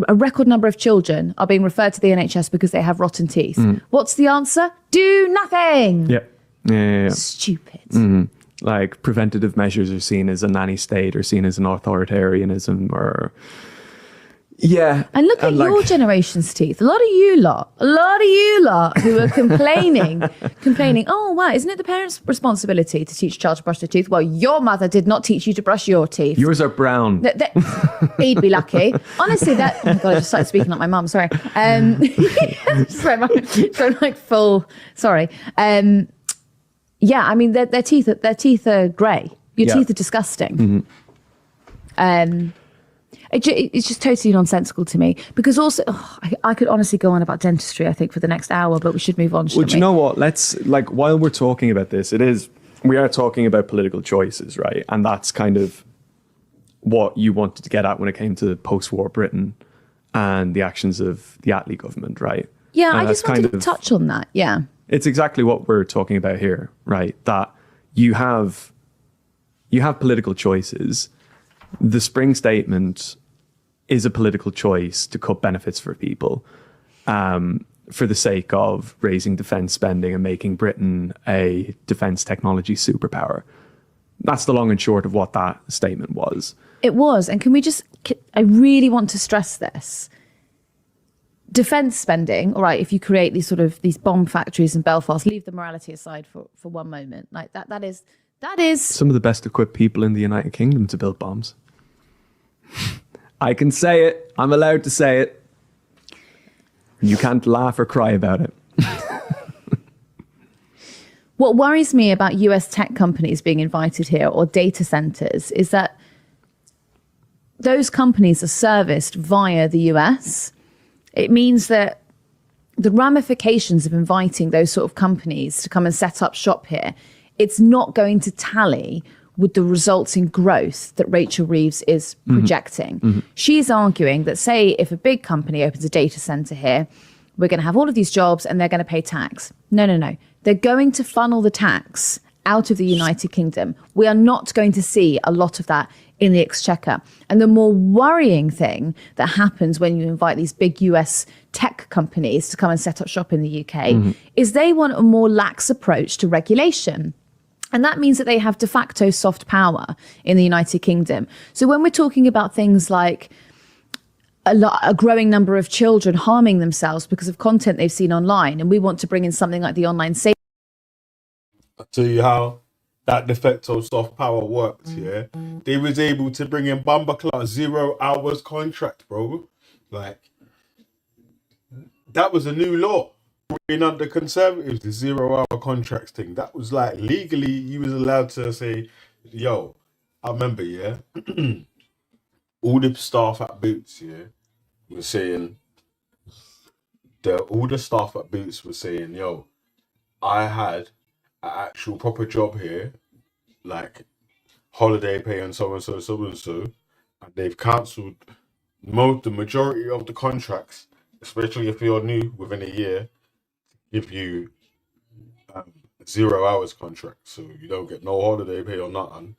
record number of children are being referred to the NHS because they have rotten teeth. What's the answer? Do nothing. Yeah. Stupid. Like preventative measures are seen as a nanny state or seen as an authoritarianism or... Yeah. And look at your generation's teeth. A lot of you lot who are complaining, oh, wow, isn't it the parents' responsibility to teach a child to brush their teeth? Well, your mother did not teach you to brush your teeth. Yours are brown. He'd be lucky. Honestly, oh my God, I just started speaking like my mum, sorry. Sorry. Yeah, I mean, their teeth are grey. Your teeth are disgusting. It's just totally nonsensical to me, because also I could honestly go on about dentistry, I think, for the next hour, but we should move on. Well, do you know what? Let's, like, while we're talking about this, we are talking about political choices, right? And that's kind of what you wanted to get at when it came to post-war Britain and the actions of the Attlee government, right? Yeah, I just wanted to touch on that. Yeah. It's exactly what we're talking about here, right? That you have political choices. The Spring Statement is a political choice to cut benefits for people for the sake of raising defense spending and making Britain a defense technology superpower. That's the long and short of what that statement was. It was. And I really want to stress this. Defense spending, all right, if you create these bomb factories in Belfast, leave the morality aside for one moment. Like that is some of the best equipped people in the United Kingdom to build bombs. I can say it. I'm allowed to say it. You can't laugh or cry about it. What worries me about US tech companies being invited here or data centers is that those companies are serviced via the US. It means that the ramifications of inviting those sort of companies to come and set up shop here, it's not going to tally with the results in growth that Rachel Reeves is projecting. Mm-hmm. She's arguing that, say, if a big company opens a data center here, we're going to have all of these jobs and they're going to pay tax. No. They're going to funnel the tax out of the United Kingdom. We are not going to see a lot of that in the Exchequer. And the more worrying thing that happens when you invite these big US tech companies to come and set up shop in the UK is they want a more lax approach to regulation. And that means that they have de facto soft power in the United Kingdom. So when we're talking about things like a growing number of children harming themselves because of content they've seen online, and we want to bring in something like the online safety. I'll tell you how that de facto soft power works, yeah? They was able to bring in Bumbleclaw 0 hours contract, bro. Like, that was a new law. Being under Conservatives, the 0 hour contracts thing, that was like legally you was allowed to say, yo, I remember, yeah, all the staff at Boots, yeah, were saying, all the staff at Boots were saying, yo, I had an actual proper job here, like holiday pay and so and so, and they've cancelled the majority of the contracts, especially if you're new within a year, give you 0 hours contract, so you don't get no holiday pay or nothing,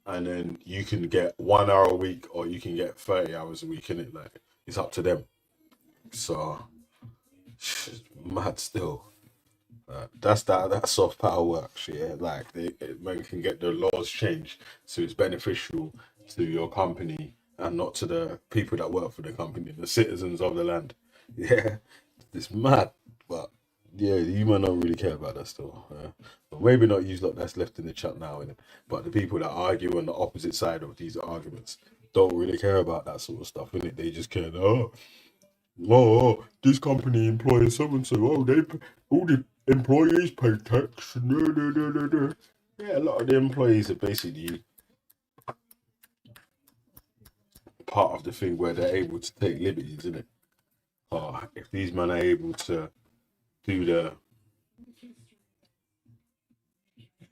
and then you can get 1 hour a week or you can get 30 hours a week in it. Like, it's up to them. So mad still. That's that soft power works, yeah. Like man can get the laws changed so it's beneficial to your company and not to the people that work for the company, the citizens of the land. Yeah, it's mad, but yeah, you might not really care about that still. But maybe not use lot that's left in the chat now, innit? But the people that argue on the opposite side of these arguments don't really care about that sort of stuff, innit? They just care, oh, this company employs so and so. Oh, all the employees pay tax. No. Yeah, a lot of the employees are basically part of the thing where they're able to take liberties, innit? If these men are able to do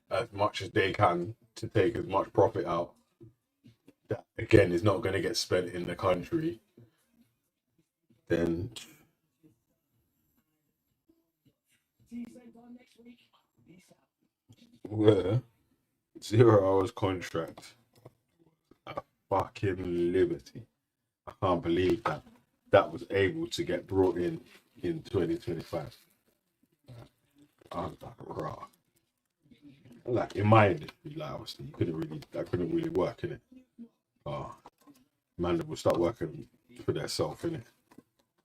as much as they can to take as much profit out, that again is not going to get spent in the country, then where 0 hours contract, a fucking liberty. I can't believe that was able to get brought in 2025. I was like, raw. Like in my industry, like obviously I couldn't really work in it. Man will start working for themselves in it.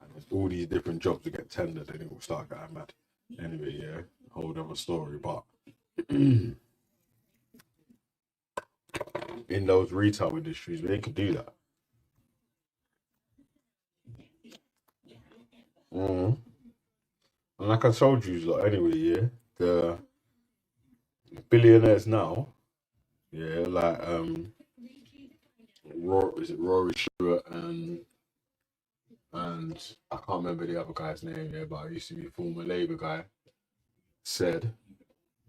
And there's all these different jobs to get tendered and it will start getting mad. Anyway, yeah, whole other story. But in those retail industries, they could do that. And like I told you, like, anyway, yeah, the billionaires now, yeah, like Rory Stewart and I can't remember the other guy's name there, but I used to be a former Labour guy, said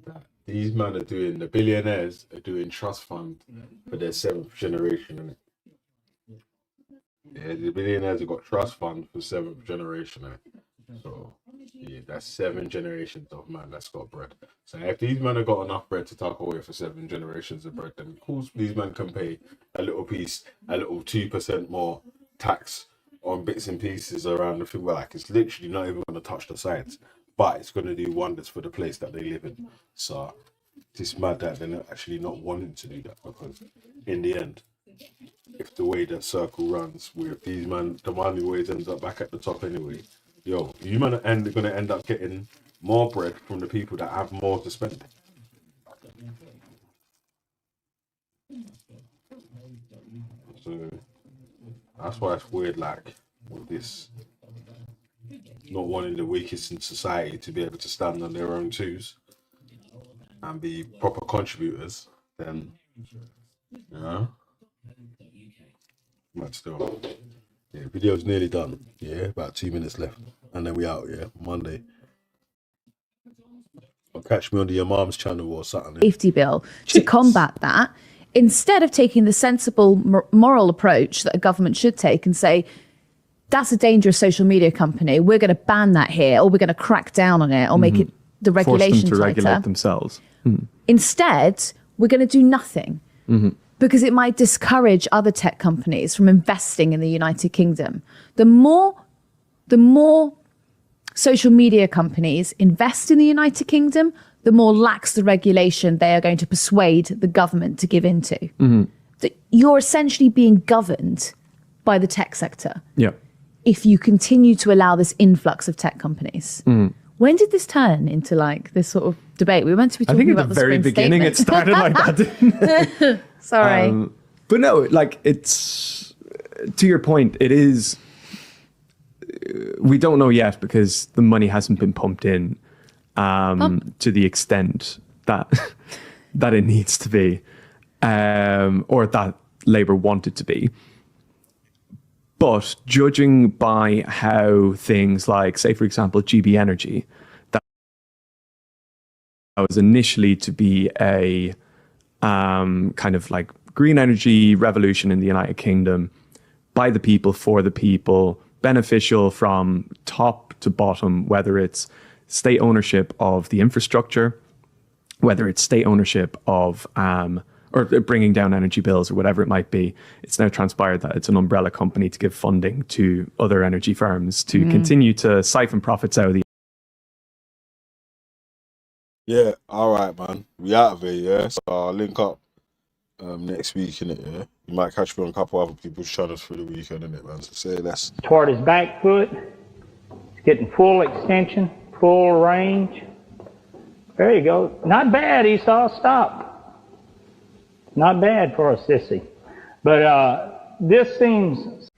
that these men the billionaires are doing trust fund for their 7th generation, innit? Yeah, the billionaires have got trust fund for 7th generation, innit? So Yeah, that's 7 generations of man that's got bread. So if these men have got enough bread to tuck away for 7 generations of bread, then of course these men can pay a little piece, a little 2% more tax on bits and pieces around the thing. Well, like it's literally not even going to touch the sides, but it's going to do wonders for the place that they live in. So it's mad that they're actually not wanting to do that, because in the end, if the way that circle runs with these man, the money always ends up back at the top anyway. Yo, you man are going to end up getting more bread from the people that have more to spend. So that's why it's weird, like with this, not wanting the weakest in society to be able to stand on their own twos and be proper contributors. Then, you know, but still, yeah, video's nearly done. Yeah, about 2 minutes left, and then we out. Yeah, Monday. Or catch me on your mom's channel or something. Safety bill to combat that, instead of taking the sensible moral approach that a government should take and say, that's a dangerous social media company, we're going to ban that here, or we're going to crack down on it, or make it the regulation Force them to tighter. regulate themselves. Instead, we're going to do nothing, because it might discourage other tech companies from investing in the United Kingdom. The more social media companies invest in the United Kingdom, the more lax the regulation they are going to persuade the government to give into. That you're essentially being governed by the tech sector. Yeah. If you continue to allow this influx of tech companies. When did this turn into like this sort of debate? We were meant to be talking about the very beginning. It started like that, didn't it? Sorry. But no, like it's, to your point, it is, we don't know yet because the money hasn't been pumped in to the extent that that it needs to be, or that Labour wanted to be. But judging by how things like, say, for example, GB Energy, that was initially to be a kind of like green energy revolution in the United Kingdom, by the people, for the people, beneficial from top to bottom, whether it's state ownership of the infrastructure, whether it's state ownership of or bringing down energy bills or whatever it might be. It's now transpired that it's an umbrella company to give funding to other energy firms to continue to siphon profits out of the. Yeah, all right, man. We out of here, yeah? So I'll link up next week, innit, yeah? You might catch me on a couple other people's channels through the weekend, innit, man? So say less. Toward his back foot. It's getting full extension, full range. There you go. Not bad, Esau. Stop. Not bad for a sissy. But this seems